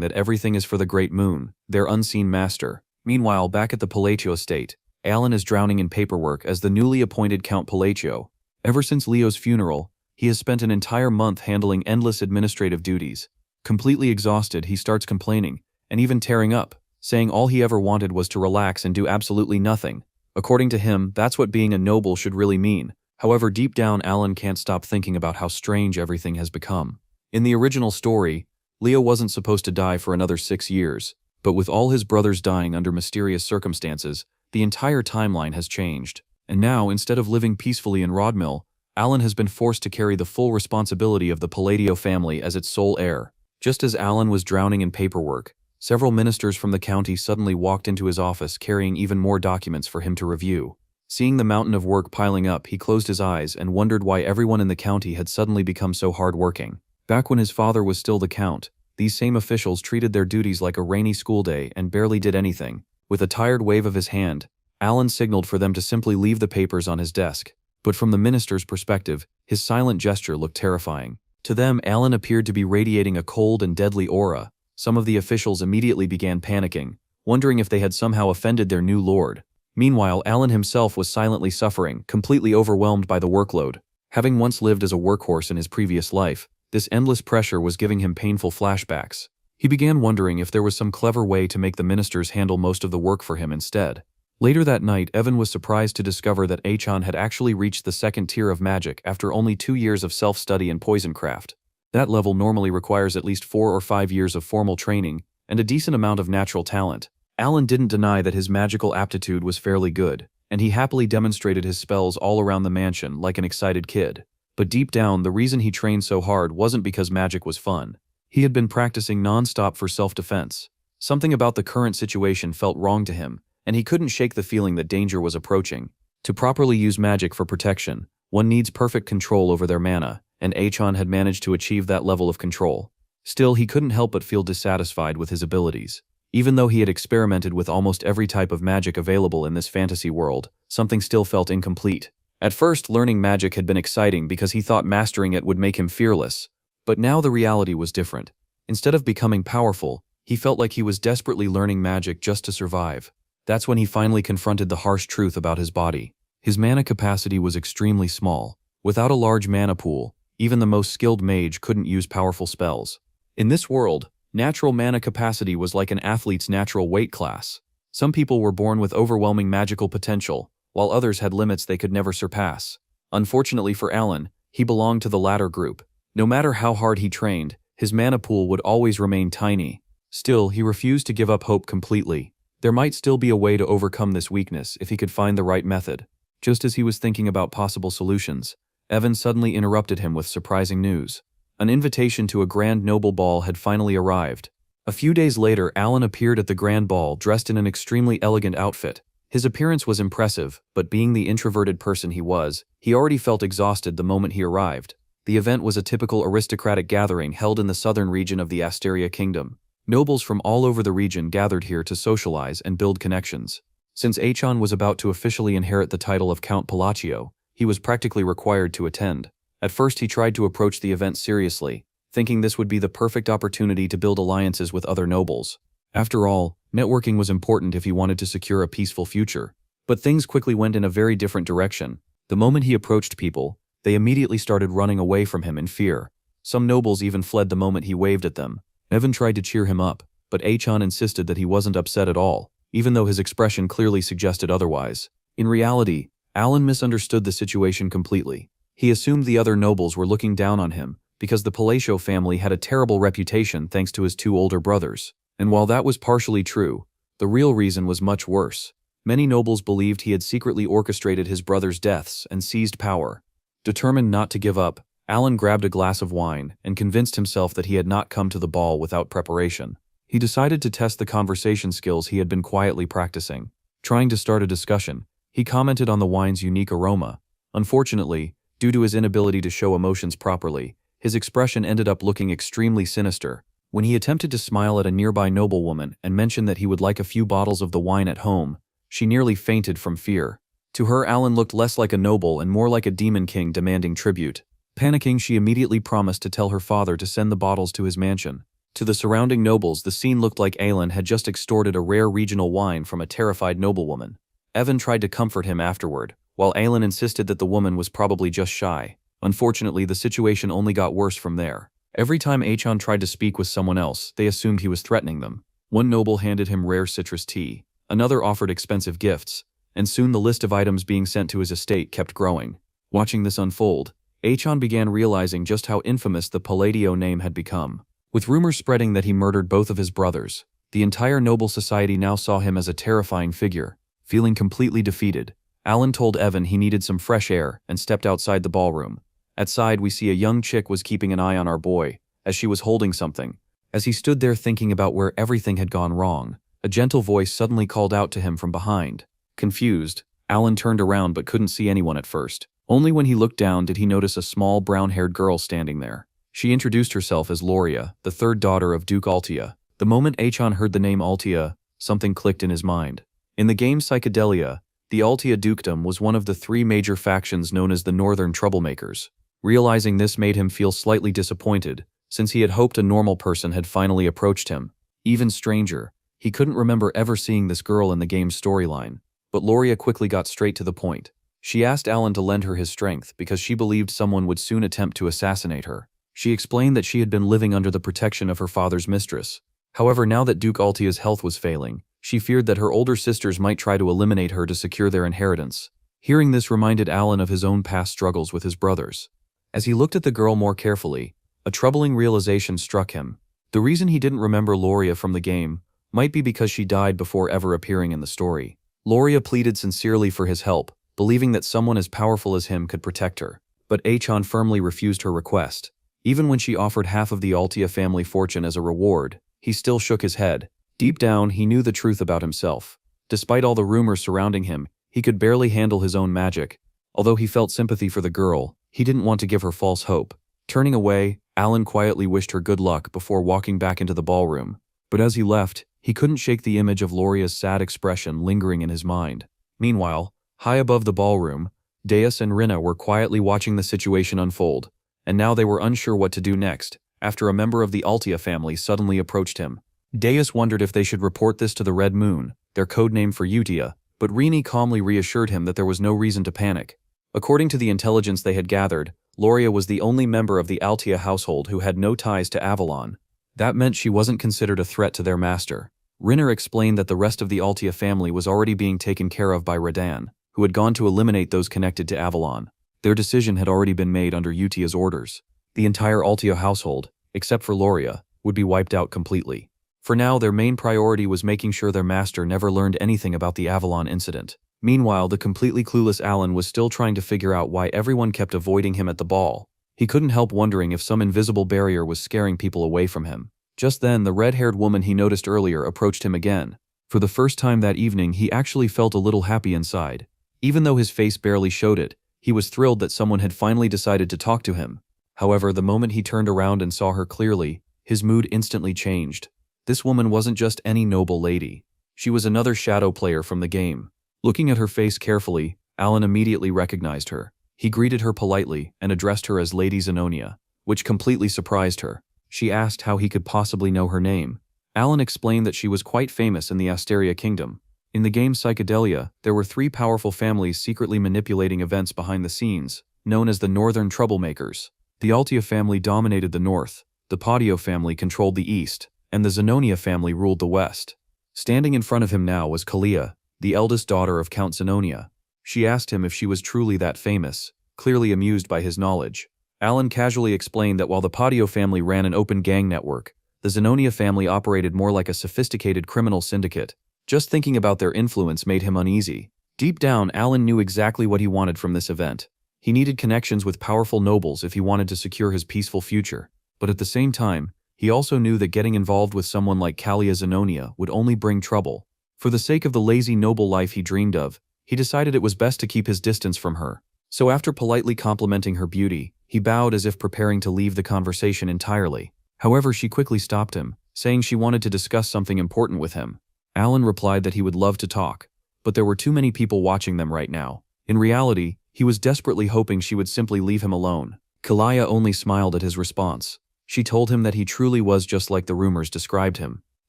that everything is for the Great Moon, their unseen master. Meanwhile, back at the Palacio estate, Alan is drowning in paperwork as the newly appointed Count Palacio. Ever since Leo's funeral, he has spent an entire month handling endless administrative duties. Completely exhausted, he starts complaining, and even tearing up, saying all he ever wanted was to relax and do absolutely nothing. According to him, that's what being a noble should really mean. However, deep down, Alan can't stop thinking about how strange everything has become. In the original story, Leo wasn't supposed to die for another 6 years, but with all his brothers dying under mysterious circumstances, the entire timeline has changed. And now, instead of living peacefully in Rodmill, Alan has been forced to carry the full responsibility of the Palladio family as its sole heir. Just as Alan was drowning in paperwork, several ministers from the county suddenly walked into his office carrying even more documents for him to review. Seeing the mountain of work piling up, he closed his eyes and wondered why everyone in the county had suddenly become so hard-working. Back when his father was still the count, these same officials treated their duties like a rainy school day and barely did anything. With a tired wave of his hand, Alan signaled for them to simply leave the papers on his desk. But from the minister's perspective, his silent gesture looked terrifying. To them, Alan appeared to be radiating a cold and deadly aura. Some of the officials immediately began panicking, wondering if they had somehow offended their new lord. Meanwhile, Alan himself was silently suffering, completely overwhelmed by the workload. Having once lived as a workhorse in his previous life, this endless pressure was giving him painful flashbacks. He began wondering if there was some clever way to make the ministers handle most of the work for him instead. Later that night, Evan was surprised to discover that Achan had actually reached the second tier of magic after only 2 years of self-study in poisoncraft. That level normally requires at least 4 or 5 years of formal training and a decent amount of natural talent. Alan didn't deny that his magical aptitude was fairly good, and he happily demonstrated his spells all around the mansion like an excited kid. But deep down, the reason he trained so hard wasn't because magic was fun. He had been practicing non-stop for self-defense. Something about the current situation felt wrong to him, and he couldn't shake the feeling that danger was approaching. To properly use magic for protection, one needs perfect control over their mana, and Achan had managed to achieve that level of control. Still, he couldn't help but feel dissatisfied with his abilities. Even though he had experimented with almost every type of magic available in this fantasy world, something still felt incomplete. At first, learning magic had been exciting because he thought mastering it would make him fearless. But now the reality was different. Instead of becoming powerful, he felt like he was desperately learning magic just to survive. That's when he finally confronted the harsh truth about his body. His mana capacity was extremely small. Without a large mana pool, even the most skilled mage couldn't use powerful spells. In this world, natural mana capacity was like an athlete's natural weight class. Some people were born with overwhelming magical potential, while others had limits they could never surpass. Unfortunately for Alan, he belonged to the latter group. No matter how hard he trained, his mana pool would always remain tiny. Still, he refused to give up hope completely. There might still be a way to overcome this weakness if he could find the right method. Just as he was thinking about possible solutions, Evan suddenly interrupted him with surprising news. An invitation to a grand noble ball had finally arrived. A few days later, Alan appeared at the grand ball dressed in an extremely elegant outfit. His appearance was impressive, but being the introverted person he was, he already felt exhausted the moment he arrived. The event was a typical aristocratic gathering held in the southern region of the Asteria Kingdom. Nobles from all over the region gathered here to socialize and build connections. Since Achan was about to officially inherit the title of Count Palacio, he was practically required to attend. At first, he tried to approach the event seriously, thinking this would be the perfect opportunity to build alliances with other nobles. After all, networking was important if he wanted to secure a peaceful future. But things quickly went in a very different direction. The moment he approached people, they immediately started running away from him in fear. Some nobles even fled the moment he waved at them. Evan tried to cheer him up, but Achan insisted that he wasn't upset at all, even though his expression clearly suggested otherwise. In reality, Alan misunderstood the situation completely. He assumed the other nobles were looking down on him because the Palacio family had a terrible reputation thanks to his 2 older brothers. And while that was partially true, the real reason was much worse. Many nobles believed he had secretly orchestrated his brothers' deaths and seized power. Determined not to give up, Alan grabbed a glass of wine and convinced himself that he had not come to the ball without preparation. He decided to test the conversation skills he had been quietly practicing. Trying to start a discussion, he commented on the wine's unique aroma. Unfortunately, due to his inability to show emotions properly, his expression ended up looking extremely sinister. When he attempted to smile at a nearby noblewoman and mentioned that he would like a few bottles of the wine at home, she nearly fainted from fear. To her, Alan looked less like a noble and more like a demon king demanding tribute. Panicking, she immediately promised to tell her father to send the bottles to his mansion. To the surrounding nobles, the scene looked like Alan had just extorted a rare regional wine from a terrified noblewoman. Evan tried to comfort him afterward, while Alan insisted that the woman was probably just shy. Unfortunately, the situation only got worse from there. Every time Achan tried to speak with someone else, they assumed he was threatening them. One noble handed him rare citrus tea, another offered expensive gifts, and soon the list of items being sent to his estate kept growing. Watching this unfold, Achan began realizing just how infamous the Palladio name had become. With rumors spreading that he murdered both of his brothers, the entire noble society now saw him as a terrifying figure. Feeling completely defeated, Alan told Evan he needed some fresh air and stepped outside the ballroom. Outside, we see a young chick was keeping an eye on our boy, as she was holding something. As he stood there thinking about where everything had gone wrong, a gentle voice suddenly called out to him from behind. Confused, Alan turned around but couldn't see anyone at first. Only when he looked down did he notice a small brown-haired girl standing there. She introduced herself as Loria, the third daughter of Duke Altia. The moment Achan heard the name Altia, something clicked in his mind. In the game Psychedelia, the Altia dukedom was one of the three major factions known as the Northern Troublemakers. Realizing this made him feel slightly disappointed, since he had hoped a normal person had finally approached him. Even stranger, he couldn't remember ever seeing this girl in the game's storyline. But Loria quickly got straight to the point. She asked Alan to lend her his strength because she believed someone would soon attempt to assassinate her. She explained that she had been living under the protection of her father's mistress. However, now that Duke Altia's health was failing, she feared that her older sisters might try to eliminate her to secure their inheritance. Hearing this reminded Alan of his own past struggles with his brothers. As he looked at the girl more carefully, a troubling realization struck him. The reason he didn't remember Loria from the game might be because she died before ever appearing in the story. Loria pleaded sincerely for his help, believing that someone as powerful as him could protect her. But Achan firmly refused her request. Even when she offered half of the Altia family fortune as a reward, he still shook his head. Deep down, he knew the truth about himself. Despite all the rumors surrounding him, he could barely handle his own magic. Although he felt sympathy for the girl, he didn't want to give her false hope. Turning away, Alan quietly wished her good luck before walking back into the ballroom. But as he left, he couldn't shake the image of Loria's sad expression lingering in his mind. Meanwhile, high above the ballroom, Deus and Rina were quietly watching the situation unfold, and now they were unsure what to do next, after a member of the Altia family suddenly approached him. Deus wondered if they should report this to the Red Moon, their codename for Utia, but Rini calmly reassured him that there was no reason to panic. According to the intelligence they had gathered, Loria was the only member of the Altia household who had no ties to Avalon. That meant she wasn't considered a threat to their master. Rinner explained that the rest of the Altia family was already being taken care of by Radan, who had gone to eliminate those connected to Avalon. Their decision had already been made under Utia's orders. The entire Altia household, except for Loria, would be wiped out completely. For now, their main priority was making sure their master never learned anything about the Avalon incident. Meanwhile, the completely clueless Alan was still trying to figure out why everyone kept avoiding him at the ball. He couldn't help wondering if some invisible barrier was scaring people away from him. Just then, the red-haired woman he noticed earlier approached him again. For the first time that evening, he actually felt a little happy inside. Even though his face barely showed it, he was thrilled that someone had finally decided to talk to him. However, the moment he turned around and saw her clearly, his mood instantly changed. This woman wasn't just any noble lady. She was another shadow player from the game. Looking at her face carefully, Alan immediately recognized her. He greeted her politely and addressed her as Lady Zenonia, which completely surprised her. She asked how he could possibly know her name. Alan explained that she was quite famous in the Asteria Kingdom. In the game Psychedelia, there were three powerful families secretly manipulating events behind the scenes, known as the Northern Troublemakers. The Altia family dominated the north, the Padio family controlled the east, and the Zenonia family ruled the west. Standing in front of him now was Kalia, the eldest daughter of Count Zenonia. She asked him if she was truly that famous, clearly amused by his knowledge. Alan casually explained that while the Padio family ran an open gang network, the Zenonia family operated more like a sophisticated criminal syndicate. Just thinking about their influence made him uneasy. Deep down, Alan knew exactly what he wanted from this event. He needed connections with powerful nobles if he wanted to secure his peaceful future. But at the same time, he also knew that getting involved with someone like Kalia Zenonia would only bring trouble. For the sake of the lazy noble life he dreamed of, he decided it was best to keep his distance from her. So after politely complimenting her beauty, he bowed as if preparing to leave the conversation entirely. However, she quickly stopped him, saying she wanted to discuss something important with him. Alan replied that he would love to talk, but there were too many people watching them right now. In reality, he was desperately hoping she would simply leave him alone. Kalaya only smiled at his response. She told him that he truly was just like the rumors described him.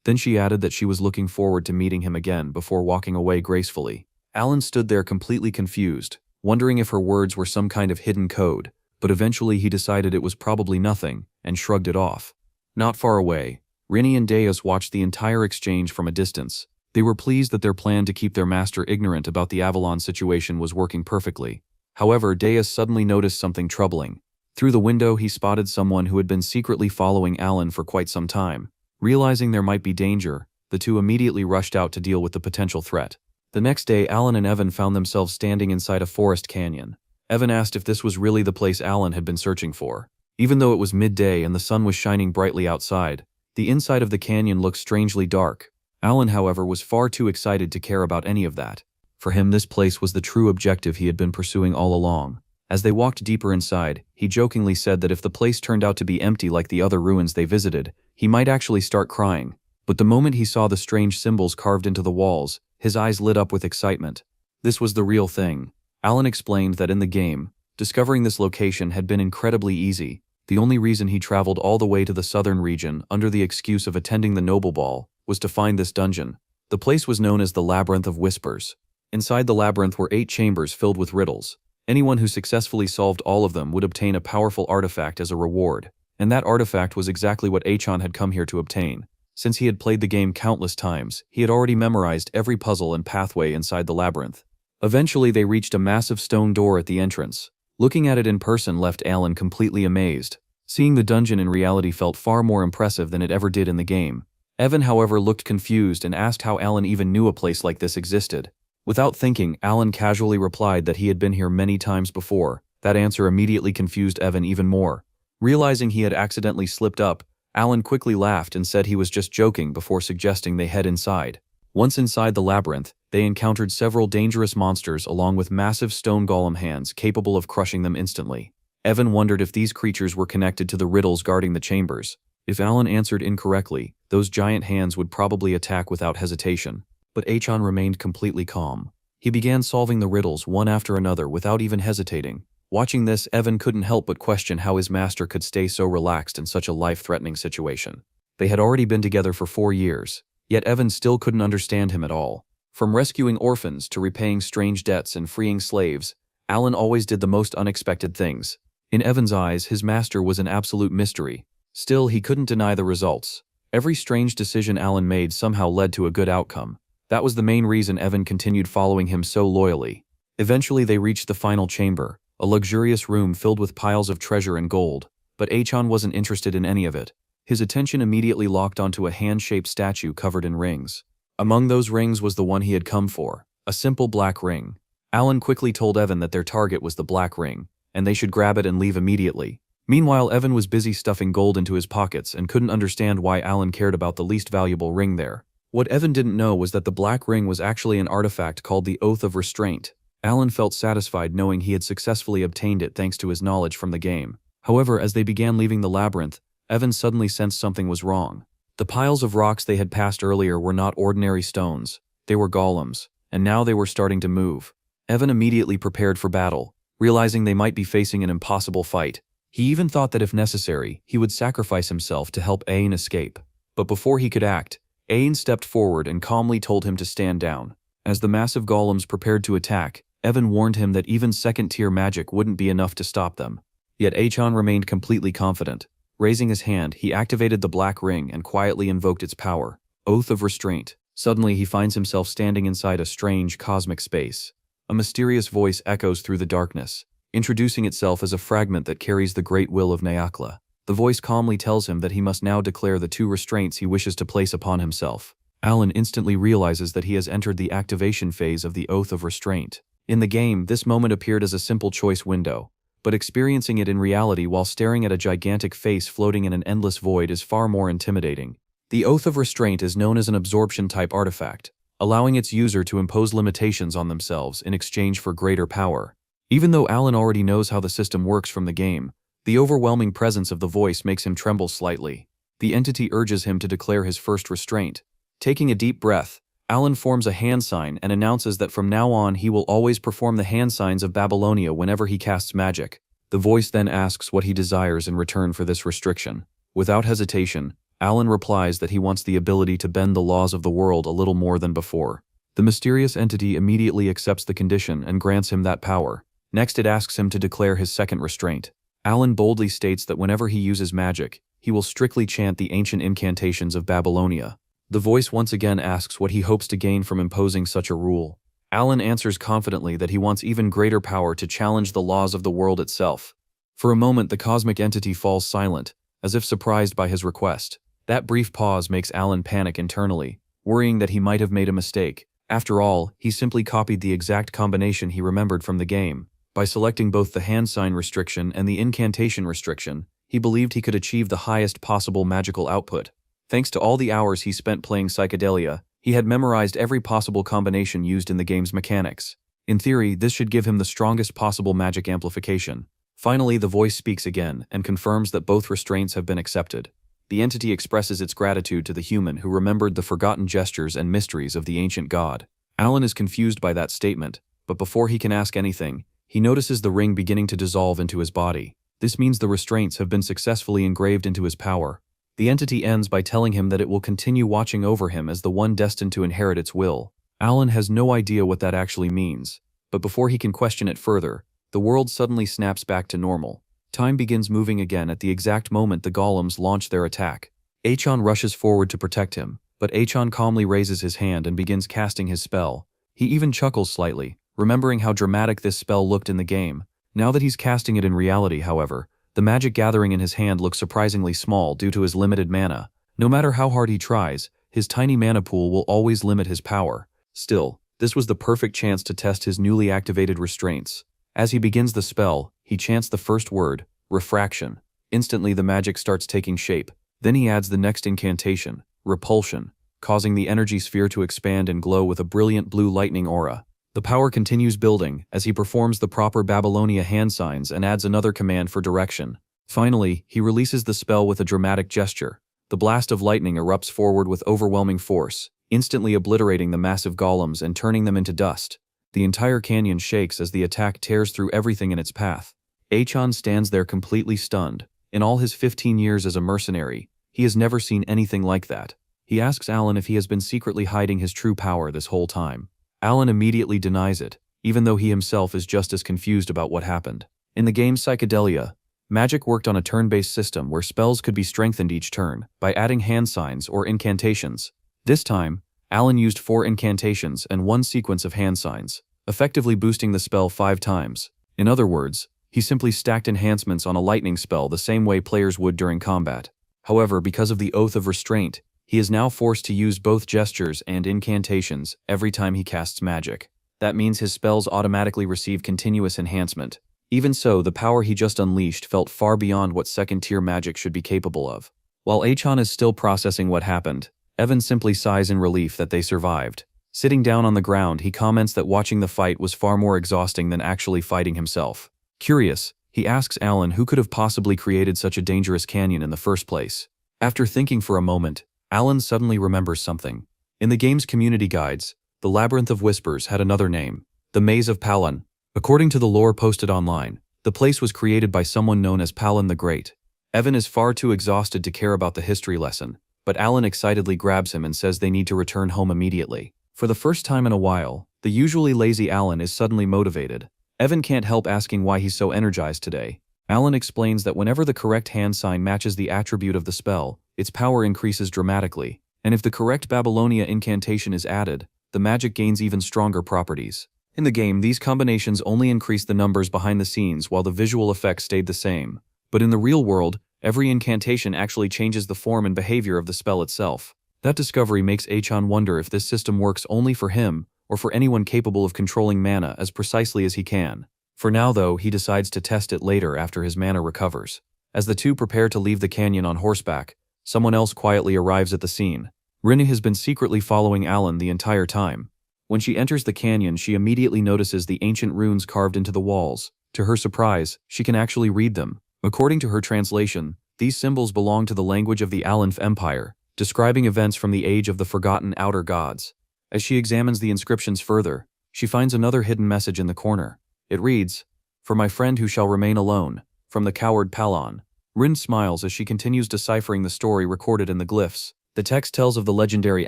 Then she added that she was looking forward to meeting him again before walking away gracefully. Alan stood there completely confused, wondering if her words were some kind of hidden code, but eventually he decided it was probably nothing and shrugged it off. Not far away, Rini and Deus watched the entire exchange from a distance. They were pleased that their plan to keep their master ignorant about the Avalon situation was working perfectly. However, Deus suddenly noticed something troubling. Through the window, he spotted someone who had been secretly following Alan for quite some time. Realizing there might be danger, the two immediately rushed out to deal with the potential threat. The next day, Alan and Evan found themselves standing inside a forest canyon. Evan asked if this was really the place Alan had been searching for. Even though it was midday and the sun was shining brightly outside, the inside of the canyon looked strangely dark. Alan, however, was far too excited to care about any of that. For him, this place was the true objective he had been pursuing all along. As they walked deeper inside, he jokingly said that if the place turned out to be empty like the other ruins they visited, he might actually start crying. But the moment he saw the strange symbols carved into the walls, his eyes lit up with excitement. This was the real thing. Alan explained that in the game, discovering this location had been incredibly easy. The only reason he traveled all the way to the southern region under the excuse of attending the Noble Ball was to find this dungeon. The place was known as the Labyrinth of Whispers. Inside the labyrinth were 8 chambers filled with riddles. Anyone who successfully solved all of them would obtain a powerful artifact as a reward, and that artifact was exactly what Achan had come here to obtain. Since he had played the game countless times, he had already memorized every puzzle and pathway inside the labyrinth. Eventually, they reached a massive stone door at the entrance. Looking at it in person left Alan completely amazed. Seeing the dungeon in reality felt far more impressive than it ever did in the game. Evan, however, looked confused and asked how Alan even knew a place like this existed. Without thinking, Alan casually replied that he had been here many times before. That answer immediately confused Evan even more. Realizing he had accidentally slipped up, Alan quickly laughed and said he was just joking before suggesting they head inside. Once inside the labyrinth, they encountered several dangerous monsters along with massive stone golem hands capable of crushing them instantly. Evan wondered if these creatures were connected to the riddles guarding the chambers. If Alan answered incorrectly, those giant hands would probably attack without hesitation. But Achan remained completely calm. He began solving the riddles one after another without even hesitating. Watching this, Evan couldn't help but question how his master could stay so relaxed in such a life-threatening situation. They had already been together for 4 years, yet Evan still couldn't understand him at all. From rescuing orphans to repaying strange debts and freeing slaves, Alan always did the most unexpected things. In Evan's eyes, his master was an absolute mystery. Still, he couldn't deny the results. Every strange decision Alan made somehow led to a good outcome. That was the main reason Evan continued following him so loyally. Eventually they reached the final chamber, a luxurious room filled with piles of treasure and gold, but Achan wasn't interested in any of it. His attention immediately locked onto a hand-shaped statue covered in rings. Among those rings was the one he had come for, a simple black ring. Alan quickly told Evan that their target was the black ring, and they should grab it and leave immediately. Meanwhile, Evan was busy stuffing gold into his pockets and couldn't understand why Alan cared about the least valuable ring there. What Evan didn't know was that the black ring was actually an artifact called the Oath of Restraint. Alan felt satisfied knowing he had successfully obtained it thanks to his knowledge from the game. However, as they began leaving the labyrinth, Evan suddenly sensed something was wrong. The piles of rocks they had passed earlier were not ordinary stones. They were golems, and now they were starting to move. Evan immediately prepared for battle, realizing they might be facing an impossible fight. He even thought that if necessary, he would sacrifice himself to help Aang escape. But before he could act, Aang stepped forward and calmly told him to stand down. As the massive golems prepared to attack, Evan warned him that even second-tier magic wouldn't be enough to stop them. Yet Achan remained completely confident. Raising his hand, he activated the black ring and quietly invoked its power. Oath of Restraint. Suddenly he finds himself standing inside a strange cosmic space. A mysterious voice echoes through the darkness, introducing itself as a fragment that carries the great will of Nyakla. The voice calmly tells him that he must now declare the 2 restraints he wishes to place upon himself. Alan instantly realizes that he has entered the activation phase of the Oath of Restraint. In the game, this moment appeared as a simple choice window, but experiencing it in reality while staring at a gigantic face floating in an endless void is far more intimidating. The Oath of Restraint is known as an absorption-type artifact, allowing its user to impose limitations on themselves in exchange for greater power. Even though Alan already knows how the system works from the game, the overwhelming presence of the voice makes him tremble slightly. The entity urges him to declare his first restraint. Taking a deep breath, Alan forms a hand sign and announces that from now on he will always perform the hand signs of Babylonia whenever he casts magic. The voice then asks what he desires in return for this restriction. Without hesitation, Alan replies that he wants the ability to bend the laws of the world a little more than before. The mysterious entity immediately accepts the condition and grants him that power. Next, it asks him to declare his second restraint. Alan boldly states that whenever he uses magic, he will strictly chant the ancient incantations of Babylonia. The voice once again asks what he hopes to gain from imposing such a rule. Alan answers confidently that he wants even greater power to challenge the laws of the world itself. For a moment, the cosmic entity falls silent, as if surprised by his request. That brief pause makes Alan panic internally, worrying that he might have made a mistake. After all, he simply copied the exact combination he remembered from the game. By selecting both the hand sign restriction and the incantation restriction, he believed he could achieve the highest possible magical output. Thanks to all the hours he spent playing Psychedelia, he had memorized every possible combination used in the game's mechanics. In theory, this should give him the strongest possible magic amplification. Finally, the voice speaks again and confirms that both restraints have been accepted. The entity expresses its gratitude to the human who remembered the forgotten gestures and mysteries of the ancient god. Alan is confused by that statement, but before he can ask anything, he notices the ring beginning to dissolve into his body. This means the restraints have been successfully engraved into his power. The entity ends by telling him that it will continue watching over him as the one destined to inherit its will. Alan has no idea what that actually means, but before he can question it further, the world suddenly snaps back to normal. Time begins moving again at the exact moment the golems launch their attack. Achan rushes forward to protect him, but Achan calmly raises his hand and begins casting his spell. He even chuckles slightly, remembering how dramatic this spell looked in the game. Now that he's casting it in reality, however, the magic gathering in his hand looks surprisingly small due to his limited mana. No matter how hard he tries, his tiny mana pool will always limit his power. Still, this was the perfect chance to test his newly activated restraints. As he begins the spell, he chants the first word, refraction. Instantly the magic starts taking shape. Then he adds the next incantation, repulsion, causing the energy sphere to expand and glow with a brilliant blue lightning aura. The power continues building as he performs the proper Babylonia hand signs and adds another command for direction. Finally, he releases the spell with a dramatic gesture. The blast of lightning erupts forward with overwhelming force, instantly obliterating the massive golems and turning them into dust. The entire canyon shakes as the attack tears through everything in its path. Achan stands there completely stunned. In all his 15 years as a mercenary, he has never seen anything like that. He asks Alan if he has been secretly hiding his true power this whole time. Alan immediately denies it, even though he himself is just as confused about what happened. In the game Psychedelia, magic worked on a turn-based system where spells could be strengthened each turn by adding hand signs or incantations. This time, Alan used 4 incantations and 1 sequence of hand signs, effectively boosting the spell 5 times. In other words, he simply stacked enhancements on a lightning spell the same way players would during combat. However, because of the Oath of Restraint, he is now forced to use both gestures and incantations every time he casts magic. That means his spells automatically receive continuous enhancement. Even so, the power he just unleashed felt far beyond what second-tier magic should be capable of. While Achan is still processing what happened, Evan simply sighs in relief that they survived. Sitting down on the ground, he comments that watching the fight was far more exhausting than actually fighting himself. Curious, he asks Alan who could have possibly created such a dangerous canyon in the first place. After thinking for a moment, Alan suddenly remembers something. In the game's community guides, the Labyrinth of Whispers had another name, the Maze of Palin. According to the lore posted online, the place was created by someone known as Palin the Great. Evan is far too exhausted to care about the history lesson, but Alan excitedly grabs him and says they need to return home immediately. For the first time in a while, the usually lazy Alan is suddenly motivated. Evan can't help asking why he's so energized today. Alan explains that whenever the correct hand sign matches the attribute of the spell, its power increases dramatically, and if the correct Babylonia incantation is added, the magic gains even stronger properties. In the game, these combinations only increased the numbers behind the scenes while the visual effects stayed the same. But in the real world, every incantation actually changes the form and behavior of the spell itself. That discovery makes Achan wonder if this system works only for him, or for anyone capable of controlling mana as precisely as he can. For now though, he decides to test it later after his mana recovers. As the two prepare to leave the canyon on horseback, someone else quietly arrives at the scene. Rinne has been secretly following Alan the entire time. When she enters the canyon, she immediately notices the ancient runes carved into the walls. To her surprise, she can actually read them. According to her translation, These symbols belong to the language of the Aleph Empire, describing events from the age of the forgotten outer gods. As she examines the inscriptions further, she finds another hidden message in the corner. It reads, "For my friend who shall remain alone, from the coward Palon." Rin smiles as she continues deciphering the story recorded in the glyphs. The text tells of the legendary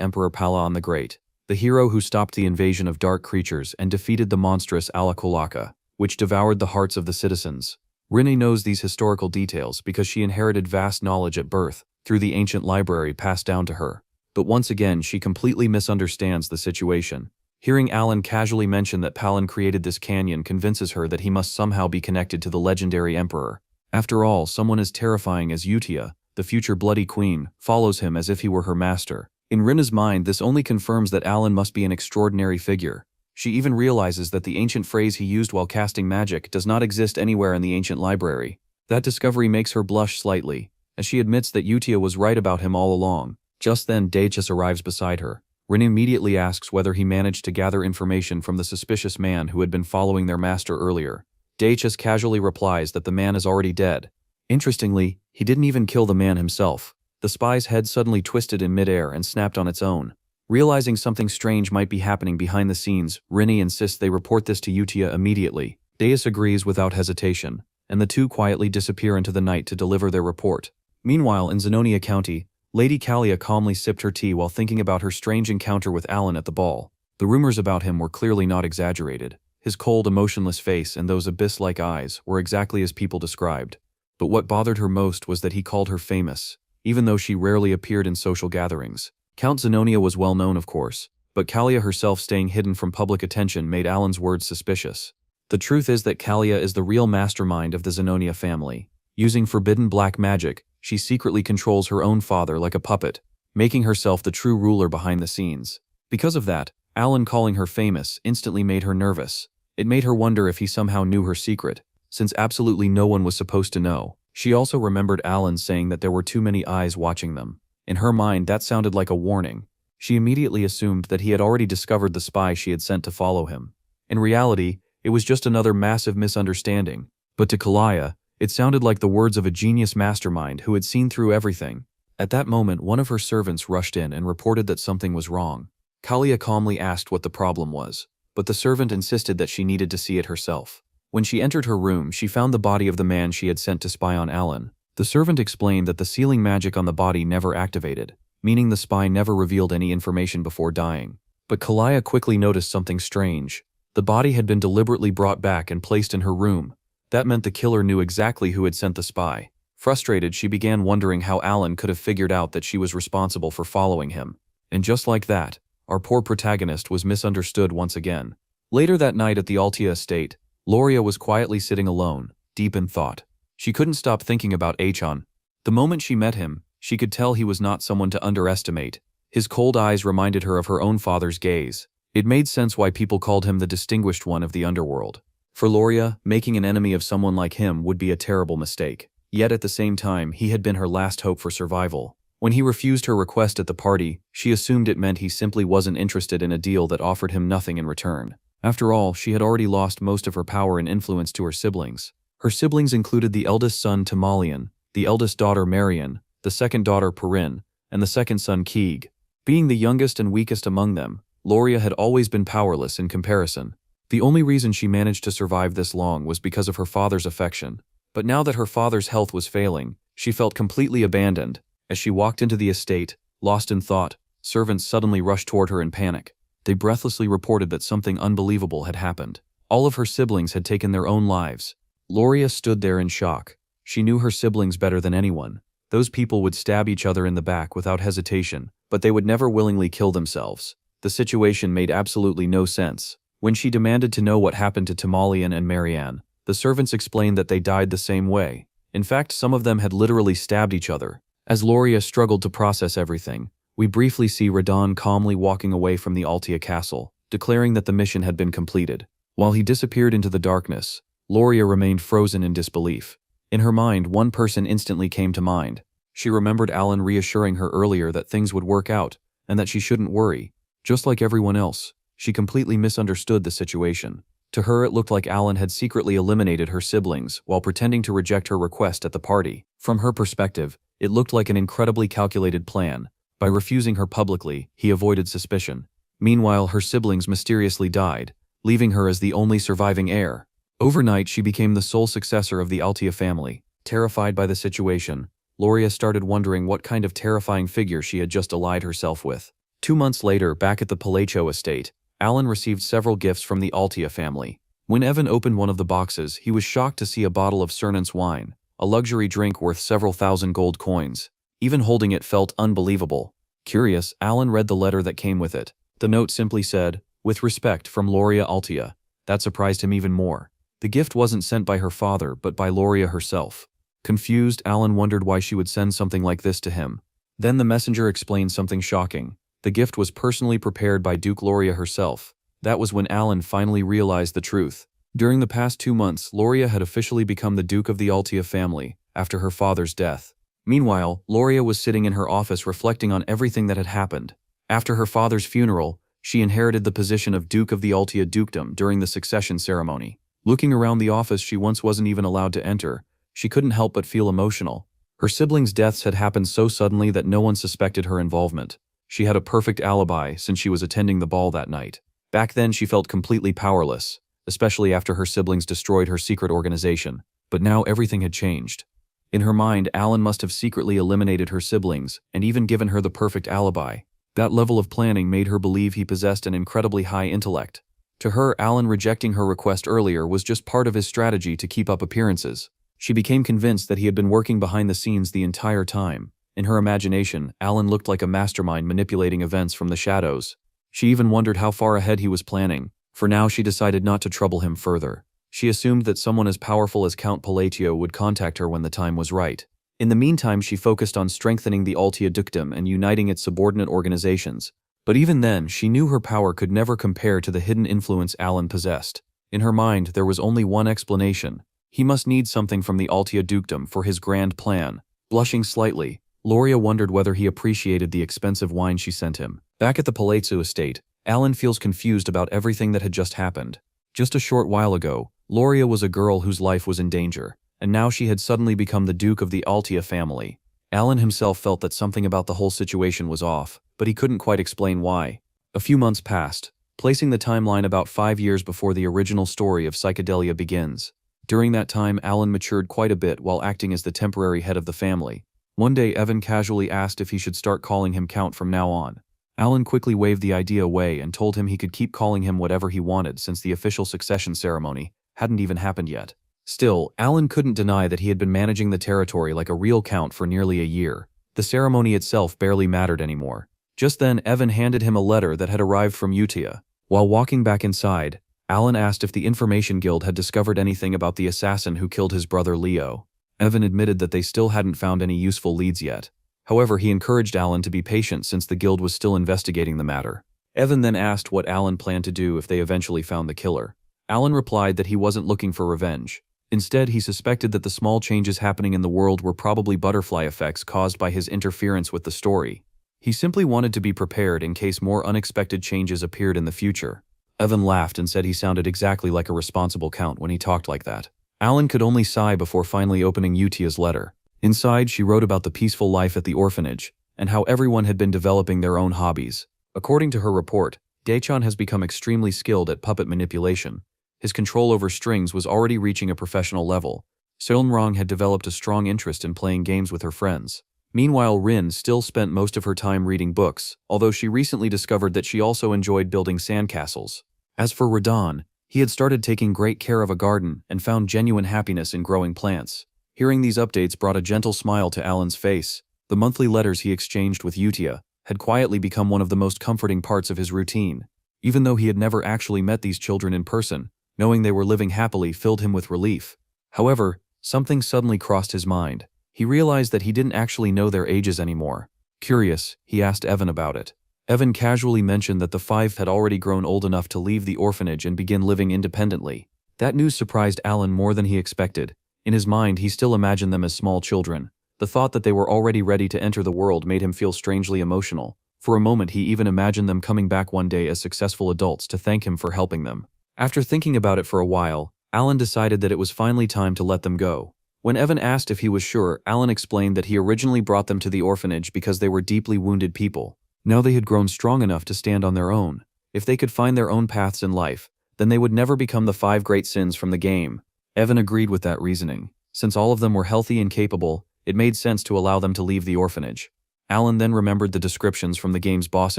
Emperor Palon the Great, the hero who stopped the invasion of dark creatures and defeated the monstrous Alakolaka, which devoured the hearts of the citizens. Rinne knows these historical details because she inherited vast knowledge at birth through the ancient library passed down to her. But once again, she completely misunderstands the situation. Hearing Alan casually mention that Palon created this canyon convinces her that he must somehow be connected to the legendary emperor. After all, someone as terrifying as Utia, the future Bloody Queen, follows him as if he were her master. In Rinne's mind, this only confirms that Alan must be an extraordinary figure. She even realizes that the ancient phrase he used while casting magic does not exist anywhere in the ancient library. That discovery makes her blush slightly, as she admits that Utia was right about him all along. Just then, Dachis arrives beside her. Rinne immediately asks whether he managed to gather information from the suspicious man who had been following their master earlier. Dachis casually replies that the man is already dead. Interestingly, he didn't even kill the man himself. The spy's head suddenly twisted in midair and snapped on its own. Realizing something strange might be happening behind the scenes, Rinne insists they report this to Utia immediately. Dais agrees without hesitation, and the two quietly disappear into the night to deliver their report. Meanwhile, in Zenonia County, Lady Kalia calmly sipped her tea while thinking about her strange encounter with Alan at the ball. The rumors about him were clearly not exaggerated. His cold, emotionless face and those abyss-like eyes were exactly as people described. But what bothered her most was that he called her famous, even though she rarely appeared in social gatherings. Count Zenonia was well known, of course, but Kalia herself staying hidden from public attention made Alan's words suspicious. The truth is that Kalia is the real mastermind of the Zenonia family. Using forbidden black magic, she secretly controls her own father like a puppet, making herself the true ruler behind the scenes. Because of that, Alan calling her famous instantly made her nervous. It made her wonder if he somehow knew her secret, since absolutely no one was supposed to know. She also remembered Alan saying that there were too many eyes watching them. In her mind, that sounded like a warning. She immediately assumed that he had already discovered the spy she had sent to follow him. In reality, it was just another massive misunderstanding. But to Kalia, it sounded like the words of a genius mastermind who had seen through everything. At that moment, one of her servants rushed in and reported that something was wrong. Kalia calmly asked what the problem was, but the servant insisted that she needed to see it herself. When she entered her room, she found the body of the man she had sent to spy on Alan. The servant explained that the sealing magic on the body never activated, meaning the spy never revealed any information before dying. But Kalia quickly noticed something strange. The body had been deliberately brought back and placed in her room. That meant the killer knew exactly who had sent the spy. Frustrated, she began wondering how Alan could have figured out that she was responsible for following him. And just like that, our poor protagonist was misunderstood once again. Later that night at the Altia estate, Loria was quietly sitting alone, deep in thought. She couldn't stop thinking about Achan. The moment she met him, she could tell he was not someone to underestimate. His cold eyes reminded her of her own father's gaze. It made sense why people called him the distinguished one of the underworld. For Loria, making an enemy of someone like him would be a terrible mistake. Yet at the same time, he had been her last hope for survival. When he refused her request at the party, she assumed it meant he simply wasn't interested in a deal that offered him nothing in return. After all, she had already lost most of her power and influence to her siblings. Her siblings included the eldest son Timalian, the eldest daughter Marian, the second daughter Perrin, and the second son Keeg. Being the youngest and weakest among them, Loria had always been powerless in comparison. The only reason she managed to survive this long was because of her father's affection. But now that her father's health was failing, she felt completely abandoned. As she walked into the estate, lost in thought, servants suddenly rushed toward her in panic. They breathlessly reported that something unbelievable had happened. All of her siblings had taken their own lives. Loria stood there in shock. She knew her siblings better than anyone. Those people would stab each other in the back without hesitation, but they would never willingly kill themselves. The situation made absolutely no sense. When she demanded to know what happened to Timalian and Marianne, the servants explained that they died the same way. In fact, some of them had literally stabbed each other. As Loria struggled to process everything, we briefly see Radon calmly walking away from the Altia castle, declaring that the mission had been completed. While he disappeared into the darkness, Loria remained frozen in disbelief. In her mind, one person instantly came to mind. She remembered Alan reassuring her earlier that things would work out, and that she shouldn't worry. Just like everyone else, she completely misunderstood the situation. To her, it looked like Alan had secretly eliminated her siblings while pretending to reject her request at the party. From her perspective, it looked like an incredibly calculated plan. By refusing her publicly, he avoided suspicion. Meanwhile, her siblings mysteriously died, leaving her as the only surviving heir. Overnight, she became the sole successor of the Altia family. Terrified by the situation, Loria started wondering what kind of terrifying figure she had just allied herself with. 2 months later, back at the Palacio estate, Alan received several gifts from the Altia family. When Evan opened one of the boxes, he was shocked to see a bottle of Cernant's wine, a luxury drink worth several thousand gold coins. Even holding it felt unbelievable. Curious, Alan read the letter that came with it. The note simply said, "With respect from Loria Altia." That surprised him even more. The gift wasn't sent by her father, but by Loria herself. Confused, Alan wondered why she would send something like this to him. Then the messenger explained something shocking. The gift was personally prepared by Duke Loria herself. That was when Alan finally realized the truth. During the past 2 months, Loria had officially become the Duke of the Altia family, after her father's death. Meanwhile, Loria was sitting in her office reflecting on everything that had happened. After her father's funeral, she inherited the position of Duke of the Altia Dukedom during the succession ceremony. Looking around the office she once wasn't even allowed to enter, she couldn't help but feel emotional. Her siblings' deaths had happened so suddenly that no one suspected her involvement. She had a perfect alibi since she was attending the ball that night. Back then she felt completely powerless, especially after her siblings destroyed her secret organization. But now everything had changed. In her mind, Alan must have secretly eliminated her siblings and even given her the perfect alibi. That level of planning made her believe he possessed an incredibly high intellect. To her, Alan rejecting her request earlier was just part of his strategy to keep up appearances. She became convinced that he had been working behind the scenes the entire time. In her imagination, Alan looked like a mastermind manipulating events from the shadows. She even wondered how far ahead he was planning. For now, she decided not to trouble him further. She assumed that someone as powerful as Count Palacio would contact her when the time was right. In the meantime, she focused on strengthening the Altia Dukedom and uniting its subordinate organizations. But even then, she knew her power could never compare to the hidden influence Alan possessed. In her mind, there was only one explanation. He must need something from the Altia Dukedom for his grand plan. Blushing slightly, Loria wondered whether he appreciated the expensive wine she sent him. Back at the Palazzo estate, Alan feels confused about everything that had just happened. Just a short while ago, Loria was a girl whose life was in danger, and now she had suddenly become the Duke of the Altia family. Alan himself felt that something about the whole situation was off, but he couldn't quite explain why. A few months passed, placing the timeline about 5 years before the original story of Psychedelia begins. During that time, Alan matured quite a bit while acting as the temporary head of the family. One day, Evan casually asked if he should start calling him Count from now on. Alan quickly waved the idea away and told him he could keep calling him whatever he wanted since the official succession ceremony hadn't even happened yet. Still, Alan couldn't deny that he had been managing the territory like a real count for nearly a year. The ceremony itself barely mattered anymore. Just then, Evan handed him a letter that had arrived from Utia. While walking back inside, Alan asked if the Information Guild had discovered anything about the assassin who killed his brother Leo. Evan admitted that they still hadn't found any useful leads yet. However, he encouraged Alan to be patient since the guild was still investigating the matter. Evan then asked what Alan planned to do if they eventually found the killer. Alan replied that he wasn't looking for revenge. Instead, he suspected that the small changes happening in the world were probably butterfly effects caused by his interference with the story. He simply wanted to be prepared in case more unexpected changes appeared in the future. Evan laughed and said he sounded exactly like a responsible count when he talked like that. Alan could only sigh before finally opening Utia's letter. Inside, she wrote about the peaceful life at the orphanage, and how everyone had been developing their own hobbies. According to her report, Daechan has become extremely skilled at puppet manipulation. His control over strings was already reaching a professional level. Seolmrong had developed a strong interest in playing games with her friends. Meanwhile, Rin still spent most of her time reading books, although she recently discovered that she also enjoyed building sandcastles. As for Radon, he had started taking great care of a garden and found genuine happiness in growing plants. Hearing these updates brought a gentle smile to Alan's face. The monthly letters he exchanged with Utia had quietly become one of the most comforting parts of his routine. Even though he had never actually met these children in person, knowing they were living happily filled him with relief. However, something suddenly crossed his mind. He realized that he didn't actually know their ages anymore. Curious, he asked Evan about it. Evan casually mentioned that the 5 had already grown old enough to leave the orphanage and begin living independently. That news surprised Alan more than he expected. In his mind, he still imagined them as small children. The thought that they were already ready to enter the world made him feel strangely emotional. For a moment, he even imagined them coming back one day as successful adults to thank him for helping them. After thinking about it for a while, Alan decided that it was finally time to let them go. When Evan asked if he was sure, Alan explained that he originally brought them to the orphanage because they were deeply wounded people. Now they had grown strong enough to stand on their own. If they could find their own paths in life, then they would never become the 5 great sins from the game. Evan agreed with that reasoning. Since all of them were healthy and capable, it made sense to allow them to leave the orphanage. Alan then remembered the descriptions from the game's boss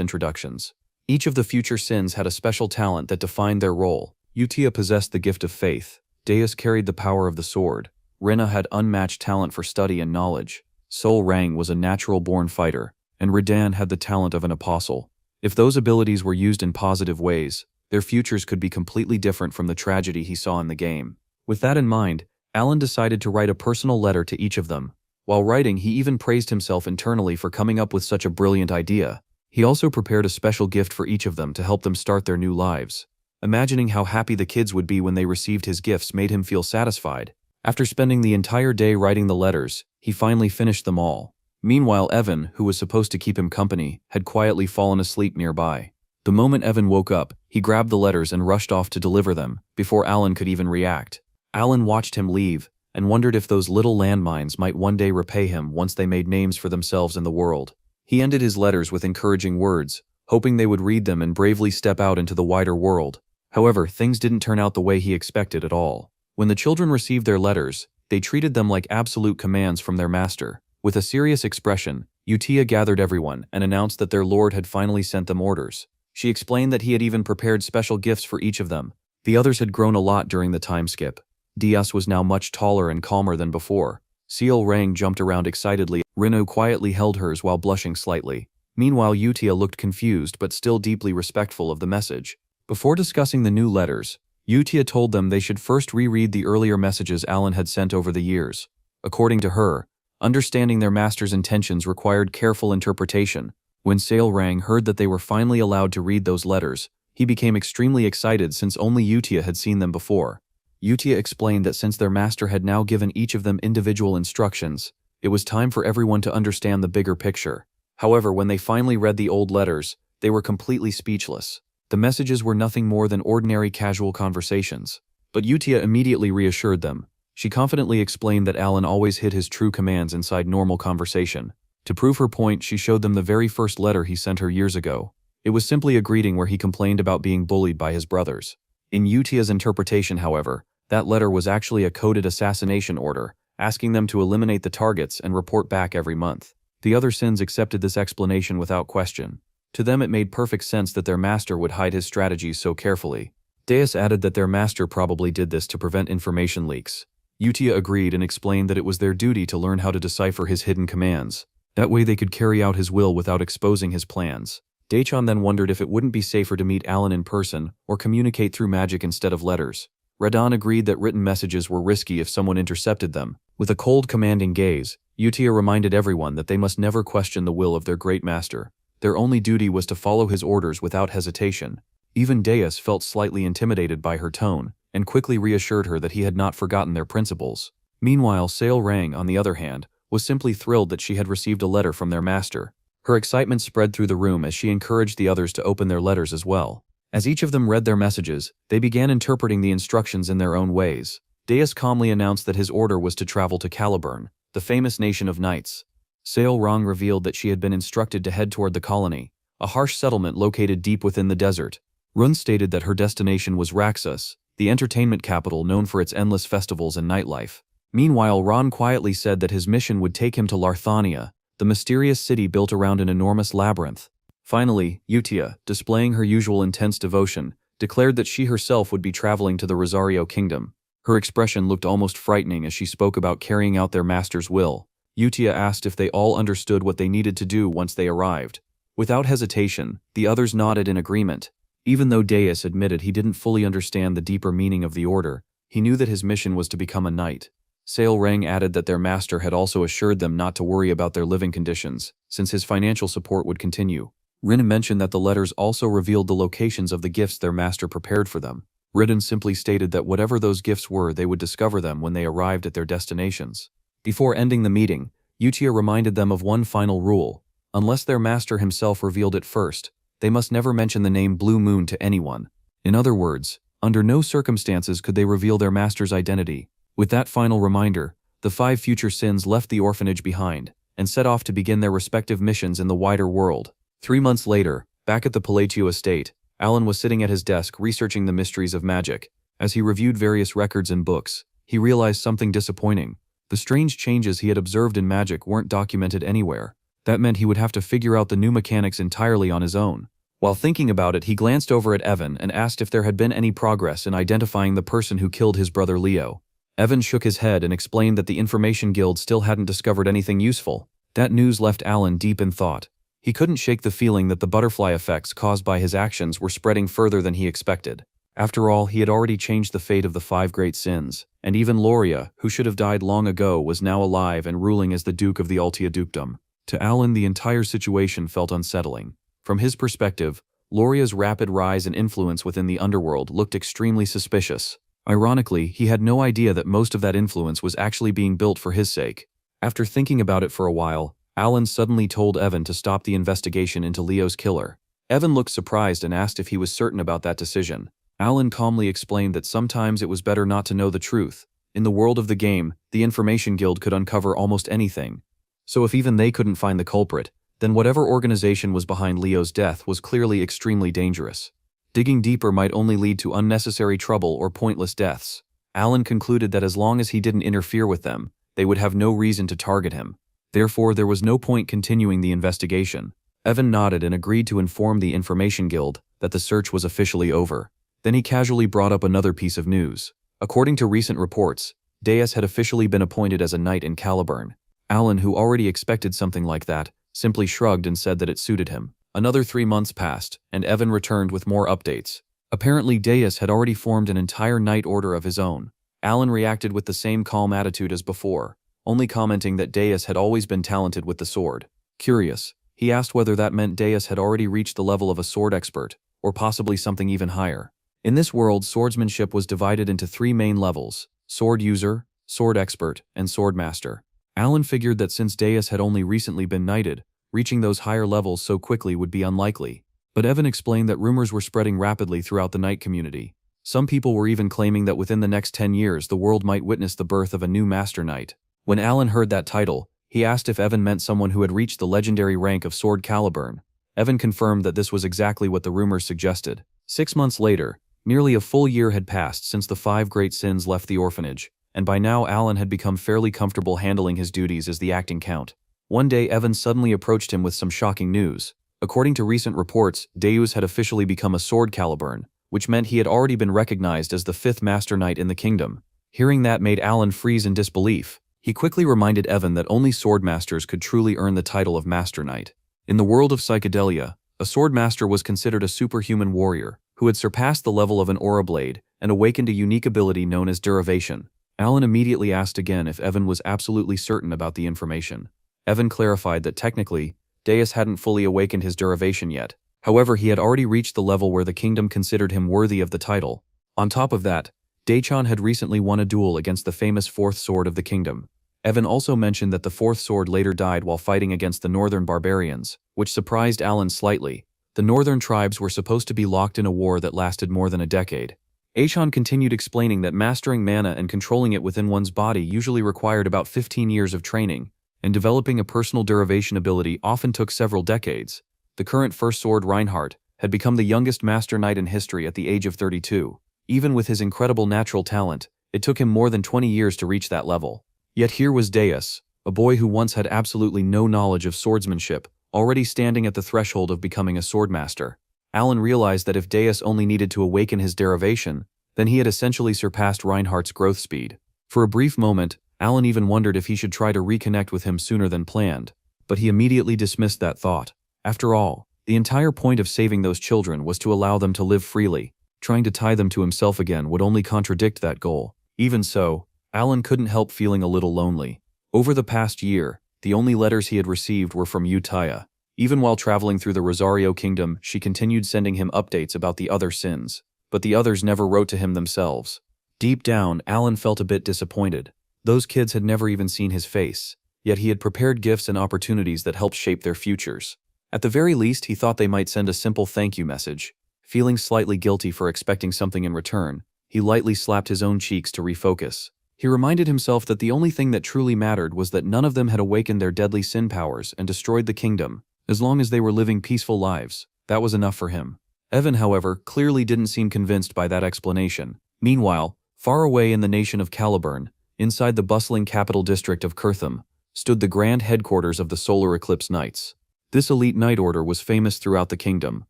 introductions. Each of the future sins had a special talent that defined their role. Utia possessed the gift of faith. Deus carried the power of the sword. Rina had unmatched talent for study and knowledge. Sol Rang was a natural-born fighter, and Ridan had the talent of an apostle. If those abilities were used in positive ways, their futures could be completely different from the tragedy he saw in the game. With that in mind, Alan decided to write a personal letter to each of them. While writing, he even praised himself internally for coming up with such a brilliant idea. He also prepared a special gift for each of them to help them start their new lives. Imagining how happy the kids would be when they received his gifts made him feel satisfied. After spending the entire day writing the letters, he finally finished them all. Meanwhile, Evan, who was supposed to keep him company, had quietly fallen asleep nearby. The moment Evan woke up, he grabbed the letters and rushed off to deliver them, before Alan could even react. Alan watched him leave, and wondered if those little landmines might one day repay him once they made names for themselves in the world. He ended his letters with encouraging words, hoping they would read them and bravely step out into the wider world. However, things didn't turn out the way he expected at all. When the children received their letters, they treated them like absolute commands from their master. With a serious expression, Utia gathered everyone and announced that their lord had finally sent them orders. She explained that he had even prepared special gifts for each of them. The others had grown a lot during the time skip. Diaz was now much taller and calmer than before. Seal Rang jumped around excitedly. Rino quietly held hers while blushing slightly. Meanwhile, Utia looked confused but still deeply respectful of the message. Before discussing the new letters, Utia told them they should first reread the earlier messages Alan had sent over the years. According to her, understanding their master's intentions required careful interpretation. When Sail Rang heard that they were finally allowed to read those letters, he became extremely excited since only Utia had seen them before. Utia explained that since their master had now given each of them individual instructions, it was time for everyone to understand the bigger picture. However, when they finally read the old letters, they were completely speechless. The messages were nothing more than ordinary casual conversations. But Utia immediately reassured them. She confidently explained that Alan always hid his true commands inside normal conversation. To prove her point, she showed them the very first letter he sent her years ago. It was simply a greeting where he complained about being bullied by his brothers. In Utia's interpretation, however, that letter was actually a coded assassination order, asking them to eliminate the targets and report back every month. The other sins accepted this explanation without question. To them it made perfect sense that their master would hide his strategies so carefully. Deus added that their master probably did this to prevent information leaks. Utia agreed and explained that it was their duty to learn how to decipher his hidden commands. That way they could carry out his will without exposing his plans. Daichan then wondered if it wouldn't be safer to meet Alan in person or communicate through magic instead of letters. Radan agreed that written messages were risky if someone intercepted them. With a cold, commanding gaze, Utia reminded everyone that they must never question the will of their great master. Their only duty was to follow his orders without hesitation. Even Deus felt slightly intimidated by her tone, and quickly reassured her that he had not forgotten their principles. Meanwhile, Sail Rang, on the other hand, was simply thrilled that she had received a letter from their master. Her excitement spread through the room as she encouraged the others to open their letters as well. As each of them read their messages, they began interpreting the instructions in their own ways. Deus calmly announced that his order was to travel to Caliburn, the famous nation of knights. Sail Rang revealed that she had been instructed to head toward the colony, a harsh settlement located deep within the desert. Run stated that her destination was Raxus, the entertainment capital known for its endless festivals and nightlife. Meanwhile, Ron quietly said that his mission would take him to Larthania, the mysterious city built around an enormous labyrinth. Finally, Utia, displaying her usual intense devotion, declared that she herself would be traveling to the Rosario Kingdom. Her expression looked almost frightening as she spoke about carrying out their master's will. Utia asked if they all understood what they needed to do once they arrived. Without hesitation, the others nodded in agreement. Even though Deus admitted he didn't fully understand the deeper meaning of the order, he knew that his mission was to become a knight. Sail Rang added that their master had also assured them not to worry about their living conditions, since his financial support would continue. Rin mentioned that the letters also revealed the locations of the gifts their master prepared for them. Ridden simply stated that whatever those gifts were, they would discover them when they arrived at their destinations. Before ending the meeting, Utia reminded them of one final rule. Unless their master himself revealed it first, they must never mention the name Blue Moon to anyone. In other words, Under no circumstances could they reveal their master's identity. With that final reminder, the 5 future sins left the orphanage behind and set off to begin their respective missions in the wider world. 3 months later, back at the Palacio estate, Alan was sitting at his desk researching the mysteries of magic. As he reviewed various records and books, he realized something disappointing. The strange changes he had observed in magic weren't documented anywhere. That meant he would have to figure out the new mechanics entirely on his own. While thinking about it, he glanced over at Evan and asked if there had been any progress in identifying the person who killed his brother Leo. Evan shook his head and explained that the Information Guild still hadn't discovered anything useful. That news left Alan deep in thought. He couldn't shake the feeling that the butterfly effects caused by his actions were spreading further than he expected. After all, he had already changed the fate of the 5 great sins, and even Loria, who should have died long ago, was now alive and ruling as the Duke of the Altia Dukedom. To Alan, the entire situation felt unsettling. From his perspective, Loria's rapid rise and influence within the underworld looked extremely suspicious. Ironically, he had no idea that most of that influence was actually being built for his sake. After thinking about it for a while, Alan suddenly told Evan to stop the investigation into Leo's killer. Evan looked surprised and asked if he was certain about that decision. Alan calmly explained that sometimes it was better not to know the truth. In the world of the game, the Information Guild could uncover almost anything. So if even they couldn't find the culprit, then whatever organization was behind Leo's death was clearly extremely dangerous. Digging deeper might only lead to unnecessary trouble or pointless deaths. Alan concluded that as long as he didn't interfere with them, they would have no reason to target him. Therefore, there was no point continuing the investigation. Evan nodded and agreed to inform the Information Guild that the search was officially over. Then he casually brought up another piece of news. According to recent reports, Deus had officially been appointed as a knight in Caliburn. Alan, who already expected something like that, simply shrugged and said that it suited him. Another 3 months passed, and Evan returned with more updates. Apparently, Deus had already formed an entire knight order of his own. Alan reacted with the same calm attitude as before, only commenting that Deus had always been talented with the sword. Curious, he asked whether that meant Deus had already reached the level of a sword expert, or possibly something even higher. In this world, swordsmanship was divided into 3 main levels: sword user, sword expert, and sword master. Alan figured that since Deus had only recently been knighted, reaching those higher levels so quickly would be unlikely. But Evan explained that rumors were spreading rapidly throughout the knight community. Some people were even claiming that within the next 10 years the world might witness the birth of a new master knight. When Alan heard that title, he asked if Evan meant someone who had reached the legendary rank of Sword Caliburn. Evan confirmed that this was exactly what the rumors suggested. 6 months later, nearly a full year had passed since the 5 great sins left the orphanage, and by now Alan had become fairly comfortable handling his duties as the acting count. One day, Evan suddenly approached him with some shocking news. According to recent reports, Deus had officially become a Sword Caliburn, which meant he had already been recognized as the 5th Master Knight in the kingdom. Hearing that made Alan freeze in disbelief. He quickly reminded Evan that only sword masters could truly earn the title of Master Knight. In the world of psychedelia, a sword master was considered a superhuman warrior who had surpassed the level of an aura blade and awakened a unique ability known as derivation. Alan immediately asked again if Evan was absolutely certain about the information. Evan clarified that technically, Deus hadn't fully awakened his derivation yet. However, he had already reached the level where the kingdom considered him worthy of the title. On top of that, Daichan had recently won a duel against the famous 4th sword of the kingdom. Evan also mentioned that the 4th sword later died while fighting against the northern barbarians, which surprised Alan slightly. The northern tribes were supposed to be locked in a war that lasted more than a decade. Daichan continued explaining that mastering mana and controlling it within one's body usually required about 15 years of training, and developing a personal derivation ability often took several decades. The current First Sword Reinhardt had become the youngest Master Knight in history at the age of 32. Even with his incredible natural talent, it took him more than 20 years to reach that level. Yet here was Deus, a boy who once had absolutely no knowledge of swordsmanship, already standing at the threshold of becoming a swordmaster. Alan realized that if Deus only needed to awaken his derivation, then he had essentially surpassed Reinhardt's growth speed. For a brief moment, Alan even wondered if he should try to reconnect with him sooner than planned, but he immediately dismissed that thought. After all, the entire point of saving those children was to allow them to live freely. Trying to tie them to himself again would only contradict that goal. Even so, Alan couldn't help feeling a little lonely. Over the past year, the only letters he had received were from Utaya. Even while traveling through the Rosario Kingdom, she continued sending him updates about the other sins, but the others never wrote to him themselves. Deep down, Alan felt a bit disappointed. Those kids had never even seen his face, yet he had prepared gifts and opportunities that helped shape their futures. At the very least, he thought they might send a simple thank you message. Feeling slightly guilty for expecting something in return, he lightly slapped his own cheeks to refocus. He reminded himself that the only thing that truly mattered was that none of them had awakened their deadly sin powers and destroyed the kingdom. As long as they were living peaceful lives, that was enough for him. Evan, however, clearly didn't seem convinced by that explanation. Meanwhile, far away in the nation of Caliburn, inside the bustling capital district of Kirtham, stood the grand headquarters of the Solar Eclipse Knights. This elite knight order was famous throughout the kingdom.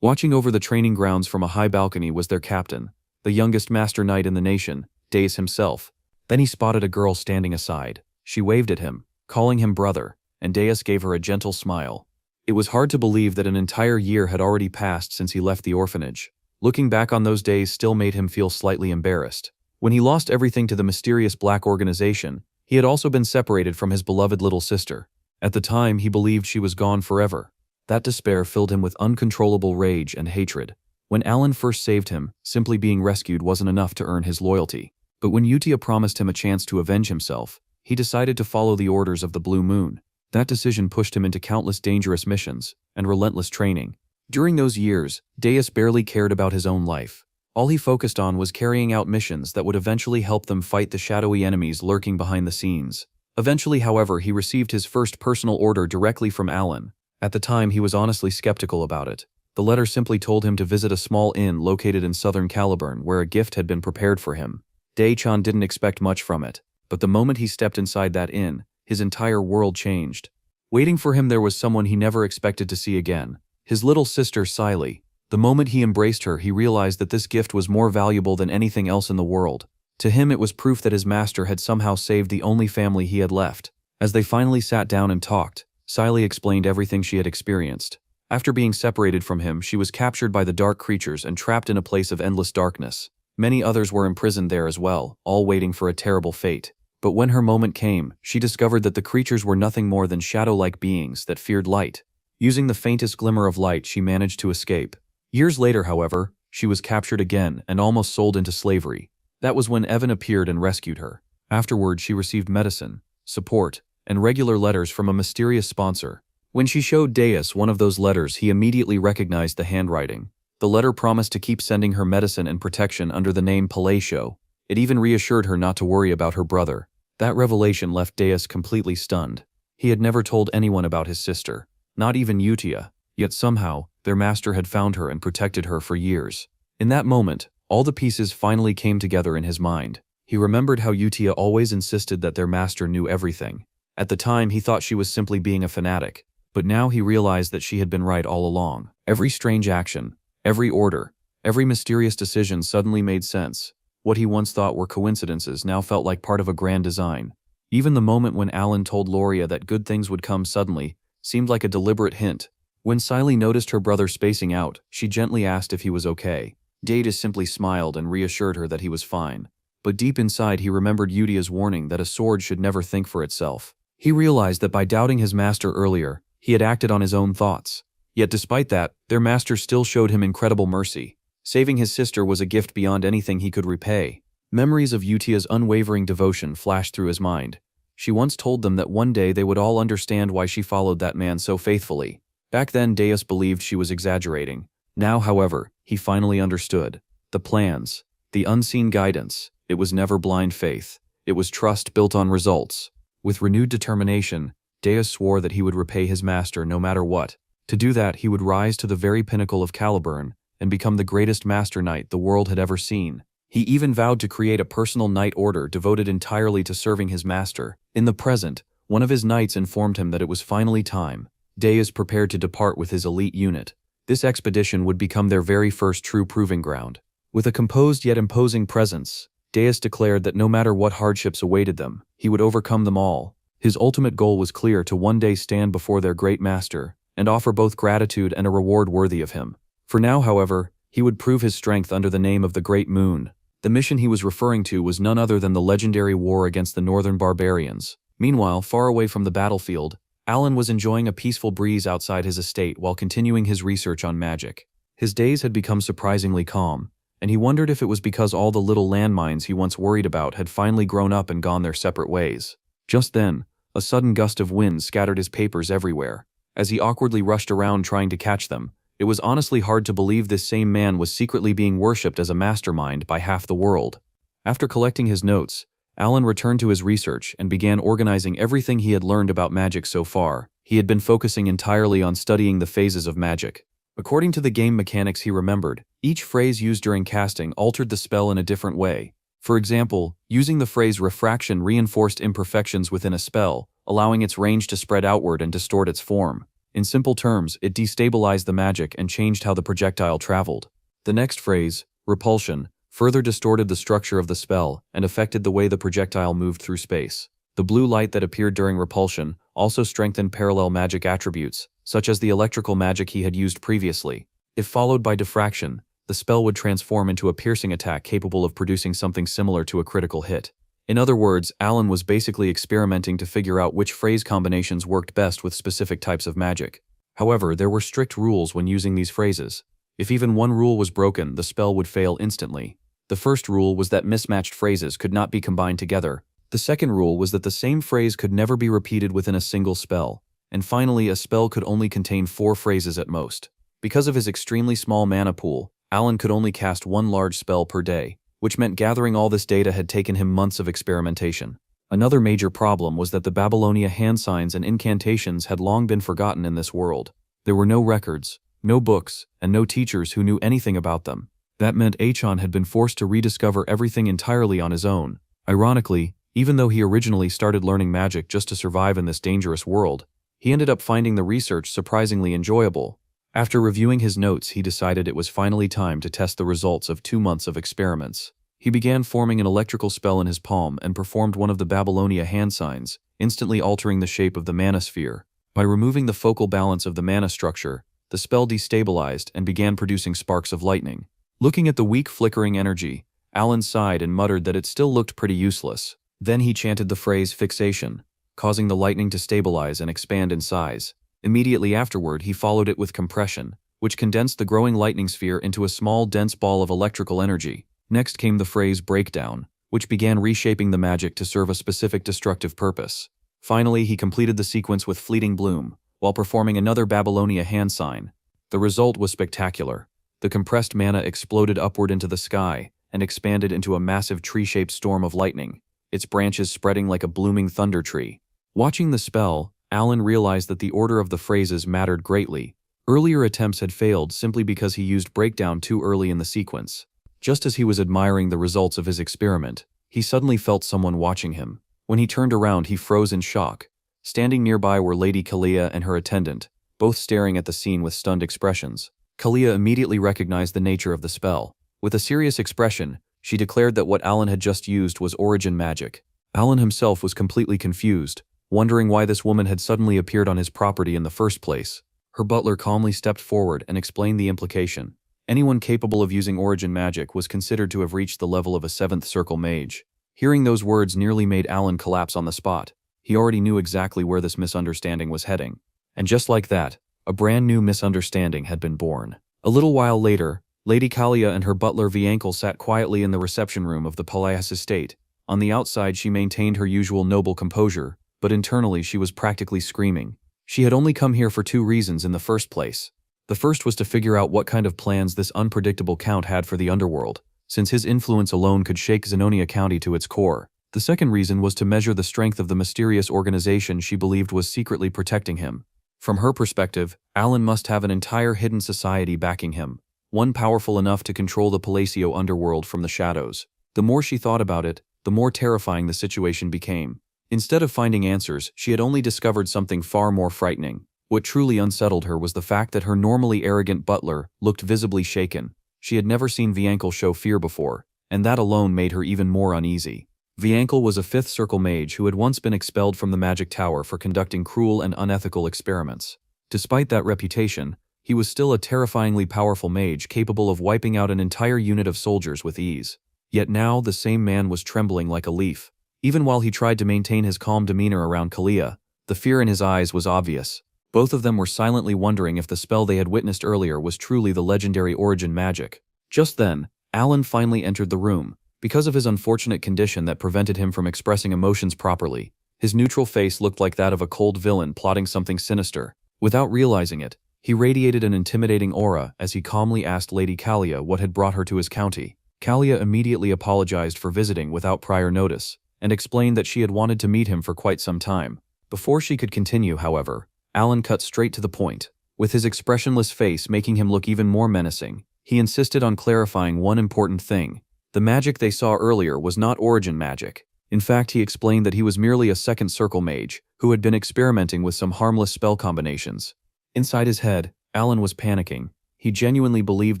Watching over the training grounds from a high balcony was their captain, the youngest master knight in the nation, Deus himself. Then he spotted a girl standing aside. She waved at him, calling him brother, and Deus gave her a gentle smile. It was hard to believe that an entire year had already passed since he left the orphanage. Looking back on those days still made him feel slightly embarrassed. When he lost everything to the mysterious black organization, he had also been separated from his beloved little sister. At the time, he believed she was gone forever. That despair filled him with uncontrollable rage and hatred. When Alan first saved him, simply being rescued wasn't enough to earn his loyalty. But when Utia promised him a chance to avenge himself, he decided to follow the orders of the Blue Moon. That decision pushed him into countless dangerous missions and relentless training. During those years, Deus barely cared about his own life. All he focused on was carrying out missions that would eventually help them fight the shadowy enemies lurking behind the scenes. Eventually, however, he received his first personal order directly from Alan. At the time, he was honestly skeptical about it. The letter simply told him to visit a small inn located in southern Caliburn where a gift had been prepared for him. Dae-chan didn't expect much from it, but the moment he stepped inside that inn, his entire world changed. Waiting for him there was someone he never expected to see again, his little sister Siley. The moment he embraced her, he realized that this gift was more valuable than anything else in the world. To him it was proof that his master had somehow saved the only family he had left. As they finally sat down and talked, Siley explained everything she had experienced. After being separated from him, she was captured by the dark creatures and trapped in a place of endless darkness. Many others were imprisoned there as well, all waiting for a terrible fate. But when her moment came, she discovered that the creatures were nothing more than shadow-like beings that feared light. Using the faintest glimmer of light, she managed to escape. Years later, however, she was captured again and almost sold into slavery. That was when Evan appeared and rescued her. Afterward, she received medicine, support, and regular letters from a mysterious sponsor. When she showed Deus one of those letters, he immediately recognized the handwriting. The letter promised to keep sending her medicine and protection under the name Palacio. It even reassured her not to worry about her brother. That revelation left Deus completely stunned. He had never told anyone about his sister, not even Utia, yet somehow, their master had found her and protected her for years. In that moment, all the pieces finally came together in his mind. He remembered how Utia always insisted that their master knew everything. At the time, he thought she was simply being a fanatic, but now he realized that she had been right all along. Every strange action, every order, every mysterious decision suddenly made sense. What he once thought were coincidences now felt like part of a grand design. Even the moment when Alan told Loria that good things would come suddenly seemed like a deliberate hint. When Siley noticed her brother spacing out, she gently asked if he was okay. Deus simply smiled and reassured her that he was fine. But deep inside he remembered Utia's warning that a sword should never think for itself. He realized that by doubting his master earlier, he had acted on his own thoughts. Yet despite that, their master still showed him incredible mercy. Saving his sister was a gift beyond anything he could repay. Memories of Utia's unwavering devotion flashed through his mind. She once told them that one day they would all understand why she followed that man so faithfully. Back then Deus believed she was exaggerating. Now, however, he finally understood. The plans, the unseen guidance, it was never blind faith. It was trust built on results. With renewed determination, Deus swore that he would repay his master no matter what. To do that, he would rise to the very pinnacle of Caliburn and become the greatest master knight the world had ever seen. He even vowed to create a personal knight order devoted entirely to serving his master. In the present, one of his knights informed him that it was finally time. Deus prepared to depart with his elite unit. This expedition would become their very first true proving ground. With a composed yet imposing presence, Deus declared that no matter what hardships awaited them, he would overcome them all. His ultimate goal was clear: to one day stand before their great master and offer both gratitude and a reward worthy of him. For now, however, he would prove his strength under the name of the Great Moon. The mission he was referring to was none other than the legendary war against the northern barbarians. Meanwhile, far away from the battlefield, Alan was enjoying a peaceful breeze outside his estate while continuing his research on magic. His days had become surprisingly calm, and he wondered if it was because all the little landmines he once worried about had finally grown up and gone their separate ways. Just then, a sudden gust of wind scattered his papers everywhere. As he awkwardly rushed around trying to catch them, It was honestly hard to believe this same man was secretly being worshipped as a mastermind by half the world. After collecting his notes, Alan returned to his research and began organizing everything he had learned about magic so far. He had been focusing entirely on studying the phases of magic. According to the game mechanics he remembered, each phrase used during casting altered the spell in a different way. For example, using the phrase refraction reinforced imperfections within a spell, allowing its range to spread outward and distort its form. In simple terms, it destabilized the magic and changed how the projectile traveled. The next phrase, repulsion, further distorted the structure of the spell and affected the way the projectile moved through space. The blue light that appeared during repulsion also strengthened parallel magic attributes, such as the electrical magic he had used previously. If followed by diffraction, the spell would transform into a piercing attack capable of producing something similar to a critical hit. In other words, Alan was basically experimenting to figure out which phrase combinations worked best with specific types of magic. However, there were strict rules when using these phrases. If even one rule was broken, the spell would fail instantly. The first rule was that mismatched phrases could not be combined together. The second rule was that the same phrase could never be repeated within a single spell. And finally, a spell could only contain 4 phrases at most. Because of his extremely small mana pool, Alan could only cast one large spell per day, which meant gathering all this data had taken him months of experimentation. Another major problem was that the Babylonia hand signs and incantations had long been forgotten in this world. There were no records, no books, and no teachers who knew anything about them. That meant Achan had been forced to rediscover everything entirely on his own. Ironically, even though he originally started learning magic just to survive in this dangerous world, he ended up finding the research surprisingly enjoyable. After reviewing his notes, he decided it was finally time to test the results of 2 months of experiments. He began forming an electrical spell in his palm and performed one of the Babylonia hand signs, instantly altering the shape of the mana sphere. By removing the focal balance of the mana structure, the spell destabilized and began producing sparks of lightning. Looking at the weak flickering energy, Alan sighed and muttered that it still looked pretty useless. Then he chanted the phrase fixation, causing the lightning to stabilize and expand in size. Immediately afterward, he followed it with compression, which condensed the growing lightning sphere into a small, dense ball of electrical energy. Next came the phrase breakdown, which began reshaping the magic to serve a specific destructive purpose. Finally, he completed the sequence with fleeting bloom, while performing another Babylonia hand sign. The result was spectacular. The compressed mana exploded upward into the sky and expanded into a massive tree-shaped storm of lightning, its branches spreading like a blooming thunder tree. Watching the spell, Alan realized that the order of the phrases mattered greatly. Earlier attempts had failed simply because he used breakdown too early in the sequence. Just as he was admiring the results of his experiment, he suddenly felt someone watching him. When he turned around, he froze in shock. Standing nearby were Lady Kalia and her attendant, both staring at the scene with stunned expressions. Kalia immediately recognized the nature of the spell. With a serious expression, she declared that what Alan had just used was origin magic. Alan himself was completely confused, wondering why this woman had suddenly appeared on his property in the first place. Her butler calmly stepped forward and explained the implication. Anyone capable of using origin magic was considered to have reached the level of a 7th circle mage. Hearing those words nearly made Alan collapse on the spot. He already knew exactly where this misunderstanding was heading. And just like that, a brand new misunderstanding had been born. A little while later, Lady Kalia and her butler Viankel sat quietly in the reception room of the Palace estate. On the outside, she maintained her usual noble composure, but internally she was practically screaming. She had only come here for 2 reasons in the first place. The first was to figure out what kind of plans this unpredictable count had for the underworld, since his influence alone could shake Xenonia County to its core. The second reason was to measure the strength of the mysterious organization she believed was secretly protecting him. From her perspective, Alan must have an entire hidden society backing him, one powerful enough to control the Palacio underworld from the shadows. The more she thought about it, the more terrifying the situation became. Instead of finding answers, she had only discovered something far more frightening. What truly unsettled her was the fact that her normally arrogant butler looked visibly shaken. She had never seen Viankel show fear before, and that alone made her even more uneasy. Viankel was a 5th circle mage who had once been expelled from the magic tower for conducting cruel and unethical experiments. Despite that reputation, he was still a terrifyingly powerful mage capable of wiping out an entire unit of soldiers with ease. Yet now the same man was trembling like a leaf. Even while he tried to maintain his calm demeanor around Kalia, the fear in his eyes was obvious. Both of them were silently wondering if the spell they had witnessed earlier was truly the legendary origin magic. Just then, Alan finally entered the room. Because of his unfortunate condition that prevented him from expressing emotions properly, his neutral face looked like that of a cold villain plotting something sinister. Without realizing it, He radiated an intimidating aura as he calmly asked Lady Kalia what had brought her to his county. Kalia immediately apologized for visiting without prior notice, and explained that she had wanted to meet him for quite some time. Before she could continue, however, Alan cut straight to the point. With his expressionless face making him look even more menacing, he insisted on clarifying one important thing. The magic they saw earlier was not origin magic. In fact, he explained that he was merely a second circle mage, who had been experimenting with some harmless spell combinations. Inside his head, Alan was panicking. He genuinely believed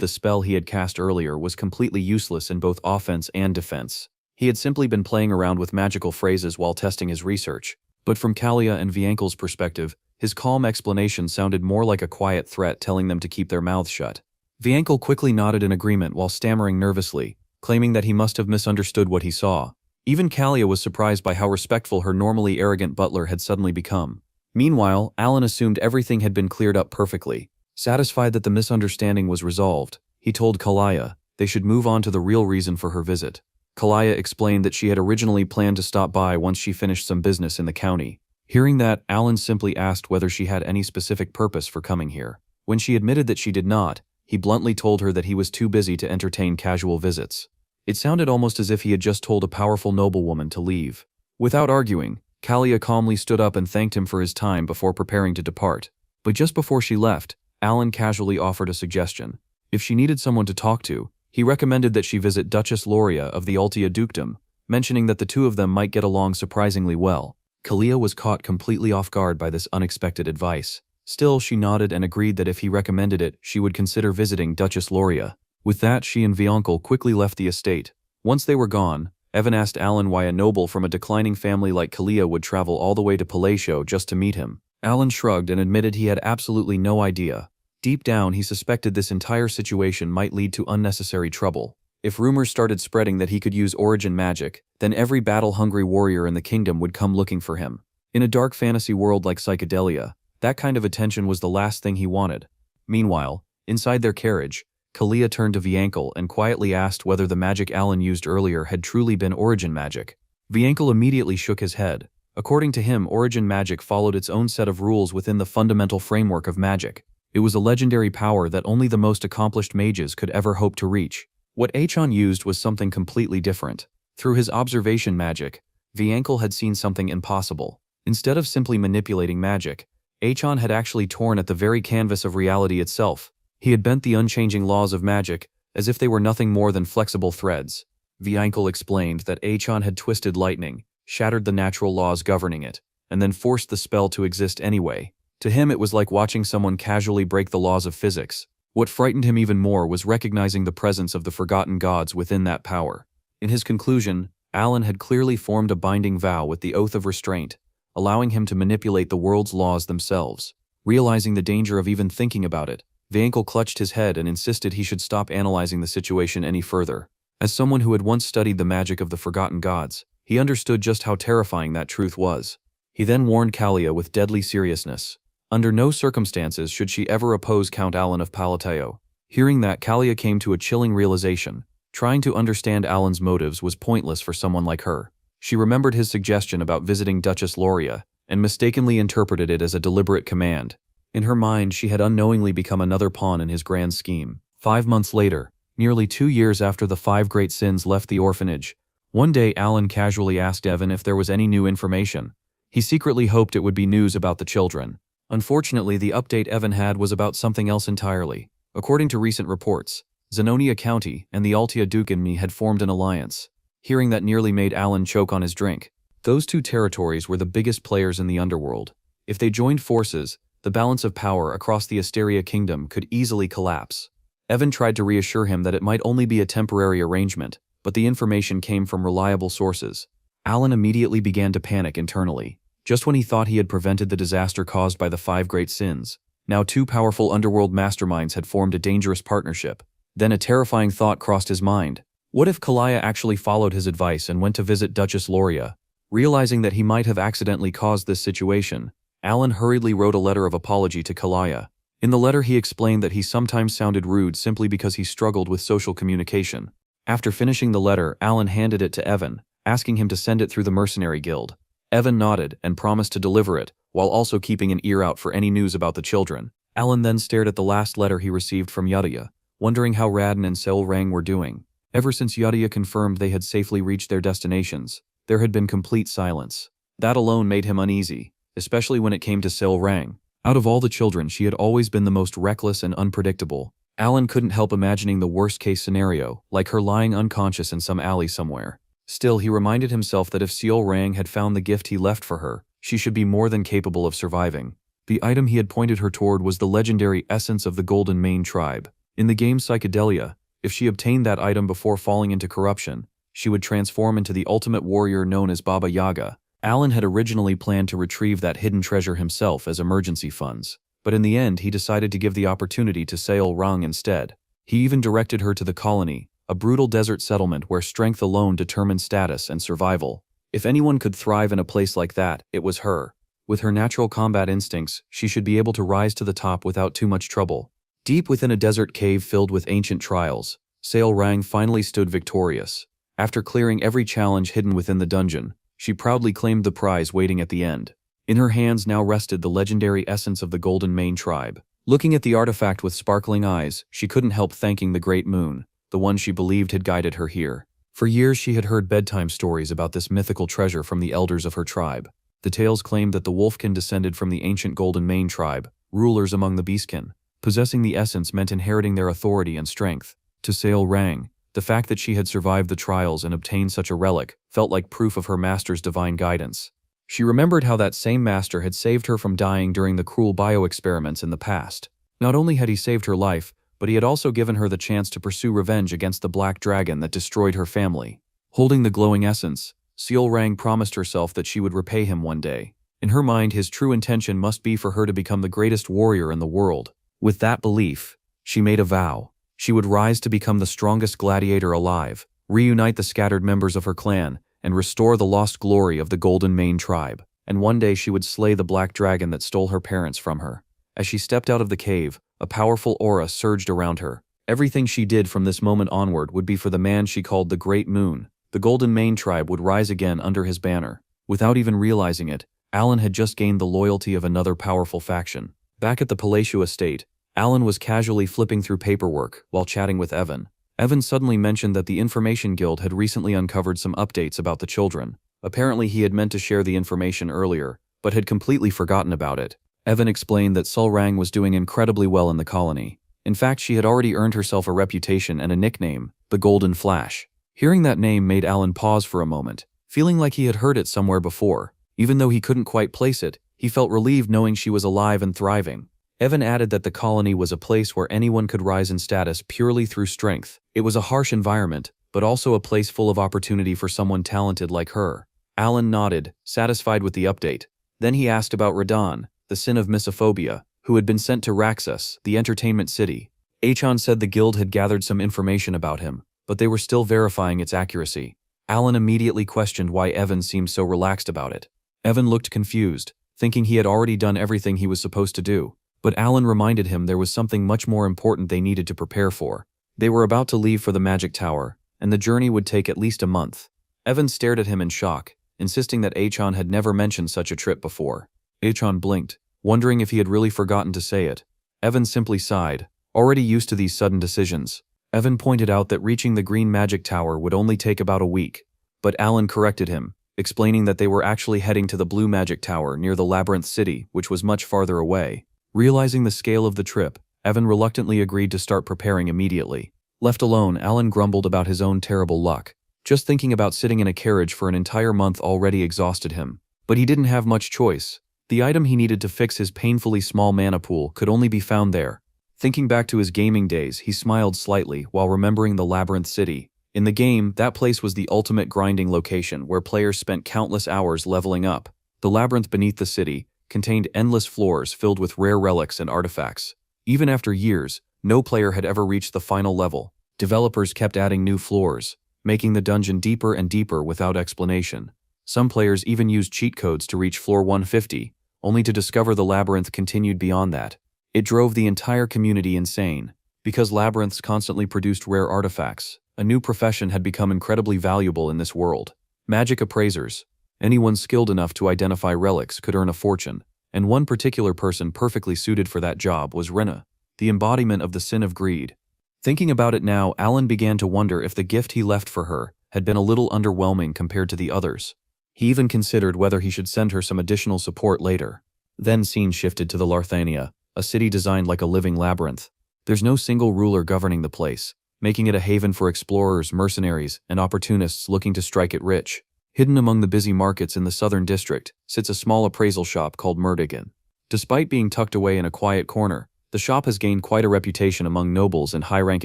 the spell he had cast earlier was completely useless in both offense and defense. He had simply been playing around with magical phrases while testing his research. But from Kalia and Viankel's perspective, his calm explanation sounded more like a quiet threat telling them to keep their mouths shut. Viankel quickly nodded in agreement while stammering nervously, claiming that he must have misunderstood what he saw. Even Kalia was surprised by how respectful her normally arrogant butler had suddenly become. Meanwhile, Alan assumed everything had been cleared up perfectly. Satisfied that the misunderstanding was resolved, he told Kalia they should move on to the real reason for her visit. Kalia explained that she had originally planned to stop by once she finished some business in the county. Hearing that, Alan simply asked whether she had any specific purpose for coming here. When she admitted that she did not, he bluntly told her that he was too busy to entertain casual visits. It sounded almost as if he had just told a powerful noblewoman to leave. Without arguing, Kalia calmly stood up and thanked him for his time before preparing to depart. But just before she left, Alan casually offered a suggestion. If she needed someone to talk to, he recommended that she visit Duchess Loria of the Altia Dukedom, mentioning that the two of them might get along surprisingly well. Kalia was caught completely off guard by this unexpected advice. Still, she nodded and agreed that if he recommended it, she would consider visiting Duchess Loria. With that, she and Viankel quickly left the estate. Once they were gone, Evan asked Alan why a noble from a declining family like Kalia would travel all the way to Palatio just to meet him. Alan shrugged and admitted he had absolutely no idea. Deep down, he suspected this entire situation might lead to unnecessary trouble. If rumors started spreading that he could use origin magic, then every battle-hungry warrior in the kingdom would come looking for him. In a dark fantasy world like Psychedelia, that kind of attention was the last thing he wanted. Meanwhile, inside their carriage, Kalia turned to Viankel and quietly asked whether the magic Alan used earlier had truly been origin magic. Viankel immediately shook his head. According to him, origin magic followed its own set of rules within the fundamental framework of magic. It was a legendary power that only the most accomplished mages could ever hope to reach. What Achan used was something completely different. Through his observation magic, Viankel had seen something impossible. Instead of simply manipulating magic, Achan had actually torn at the very canvas of reality itself. He had bent the unchanging laws of magic, as if they were nothing more than flexible threads. Viankel explained that Achan had twisted lightning, shattered the natural laws governing it, and then forced the spell to exist anyway. To him, it was like watching someone casually break the laws of physics. What frightened him even more was recognizing the presence of the forgotten gods within that power. In his conclusion, Alan had clearly formed a binding vow with the oath of restraint, allowing him to manipulate the world's laws themselves. Realizing the danger of even thinking about it, Viankel clutched his head and insisted he should stop analyzing the situation any further. As someone who had once studied the magic of the forgotten gods, he understood just how terrifying that truth was. He then warned Kalia with deadly seriousness. Under no circumstances should she ever oppose Count Alan of Palateo. Hearing that, Kalia came to a chilling realization. Trying to understand Alan's motives was pointless for someone like her. She remembered his suggestion about visiting Duchess Loria, and mistakenly interpreted it as a deliberate command. In her mind, she had unknowingly become another pawn in his grand scheme. 5 months later, nearly 2 years after the 5 great sins left the orphanage, one day Alan casually asked Evan if there was any new information. He secretly hoped it would be news about the children. Unfortunately, the update Evan had was about something else entirely. According to recent reports, Zenonia County and the Altia Dukedom had formed an alliance. Hearing that nearly made Alan choke on his drink. Those two territories were the biggest players in the underworld. If they joined forces, the balance of power across the Asteria Kingdom could easily collapse. Evan tried to reassure him that it might only be a temporary arrangement, but the information came from reliable sources. Alan immediately began to panic internally. Just when he thought he had prevented the disaster caused by the 5 great sins, now 2 powerful underworld masterminds had formed a dangerous partnership. Then a terrifying thought crossed his mind. What if Kalia actually followed his advice and went to visit Duchess Loria? Realizing that he might have accidentally caused this situation, Alan hurriedly wrote a letter of apology to Kalia. In the letter, he explained that he sometimes sounded rude simply because he struggled with social communication. After finishing the letter, Alan handed it to Evan, asking him to send it through the mercenary guild. Evan nodded and promised to deliver it, while also keeping an ear out for any news about the children. Alan then stared at the last letter he received from Yadaya, wondering how Radin and Seol Rang were doing. Ever since Yadaya confirmed they had safely reached their destinations, there had been complete silence. That alone made him uneasy, especially when it came to Seol Rang. Out of all the children, she had always been the most reckless and unpredictable. Alan couldn't help imagining the worst-case scenario, like her lying unconscious in some alley somewhere. Still, he reminded himself that if Seol Rang had found the gift he left for her, she should be more than capable of surviving. The item he had pointed her toward was the legendary essence of the Golden Mane tribe. In the game Psychedelia, if she obtained that item before falling into corruption, she would transform into the ultimate warrior known as Baba Yaga. Alan had originally planned to retrieve that hidden treasure himself as emergency funds, but in the end he decided to give the opportunity to Seol Rang instead. He even directed her to the colony, a brutal desert settlement where strength alone determined status and survival. If anyone could thrive in a place like that, it was her. With her natural combat instincts, she should be able to rise to the top without too much trouble. Deep within a desert cave filled with ancient trials, Seol Rang finally stood victorious. After clearing every challenge hidden within the dungeon, she proudly claimed the prize waiting at the end. In her hands now rested the legendary essence of the Golden Mane tribe. Looking at the artifact with sparkling eyes, she couldn't help thanking the Great Moon, the one she believed had guided her here. For years she had heard bedtime stories about this mythical treasure from the elders of her tribe. The tales claimed that the Wolfkin descended from the ancient Golden Mane tribe, rulers among the Beastkin. Possessing the essence meant inheriting their authority and strength. To Seol Rang, the fact that she had survived the trials and obtained such a relic felt like proof of her master's divine guidance. She remembered how that same master had saved her from dying during the cruel bioexperiments in the past. Not only had he saved her life, but he had also given her the chance to pursue revenge against the black dragon that destroyed her family. Holding the glowing essence, Seol Rang promised herself that she would repay him one day. In her mind, his true intention must be for her to become the greatest warrior in the world. With that belief, she made a vow. She would rise to become the strongest gladiator alive, reunite the scattered members of her clan, and restore the lost glory of the Golden Mane tribe. And one day she would slay the black dragon that stole her parents from her. As she stepped out of the cave, a powerful aura surged around her. Everything she did from this moment onward would be for the man she called the Great Moon. The Golden Mane tribe would rise again under his banner. Without even realizing it, Alan had just gained the loyalty of another powerful faction. Back at the Palacio estate, Alan was casually flipping through paperwork while chatting with Evan. Evan suddenly mentioned that the Information Guild had recently uncovered some updates about the children. Apparently he had meant to share the information earlier, but had completely forgotten about it. Evan explained that Seol Rang was doing incredibly well in the colony. In fact, she had already earned herself a reputation and a nickname, the Golden Flash. Hearing that name made Alan pause for a moment, feeling like he had heard it somewhere before. Even though he couldn't quite place it, he felt relieved knowing she was alive and thriving. Evan added that the colony was a place where anyone could rise in status purely through strength. It was a harsh environment, but also a place full of opportunity for someone talented like her. Alan nodded, satisfied with the update. Then he asked about Radon, the sin of misophobia, who had been sent to Raxus, the entertainment city. Achan said the guild had gathered some information about him, but they were still verifying its accuracy. Alan immediately questioned why Evan seemed so relaxed about it. Evan looked confused, thinking he had already done everything he was supposed to do. But Alan reminded him there was something much more important they needed to prepare for. They were about to leave for the Magic Tower, and the journey would take at least a month. Evan stared at him in shock, insisting that Achan had never mentioned such a trip before. Achan blinked, wondering if he had really forgotten to say it. Evan simply sighed, already used to these sudden decisions. Evan pointed out that reaching the Green Magic Tower would only take about a week, but Alan corrected him, explaining that they were actually heading to the Blue Magic Tower near the Labyrinth City, which was much farther away. Realizing the scale of the trip, Evan reluctantly agreed to start preparing immediately. Left alone, Alan grumbled about his own terrible luck. Just thinking about sitting in a carriage for an entire month already exhausted him. But he didn't have much choice. The item he needed to fix his painfully small mana pool could only be found there. Thinking back to his gaming days, he smiled slightly while remembering the Labyrinth City. In the game, that place was the ultimate grinding location where players spent countless hours leveling up. The labyrinth beneath the city contained endless floors filled with rare relics and artifacts. Even after years, no player had ever reached the final level. Developers kept adding new floors, making the dungeon deeper and deeper without explanation. Some players even used cheat codes to reach floor 150, only to discover the labyrinth continued beyond that. It drove the entire community insane. Because labyrinths constantly produced rare artifacts, a new profession had become incredibly valuable in this world. Magic appraisers. Anyone skilled enough to identify relics could earn a fortune. and one particular person perfectly suited for that job was Rena, the embodiment of the sin of greed. Thinking about it now, Alan began to wonder if the gift he left for her had been a little underwhelming compared to the others. He even considered whether he should send her some additional support later. Then scene shifted to the Larthania, a city designed like a living labyrinth. There's no single ruler governing the place, making it a haven for explorers, mercenaries, and opportunists looking to strike it rich. Hidden among the busy markets in the southern district sits a small appraisal shop called Murdigan. Despite being tucked away in a quiet corner, the shop has gained quite a reputation among nobles and high-rank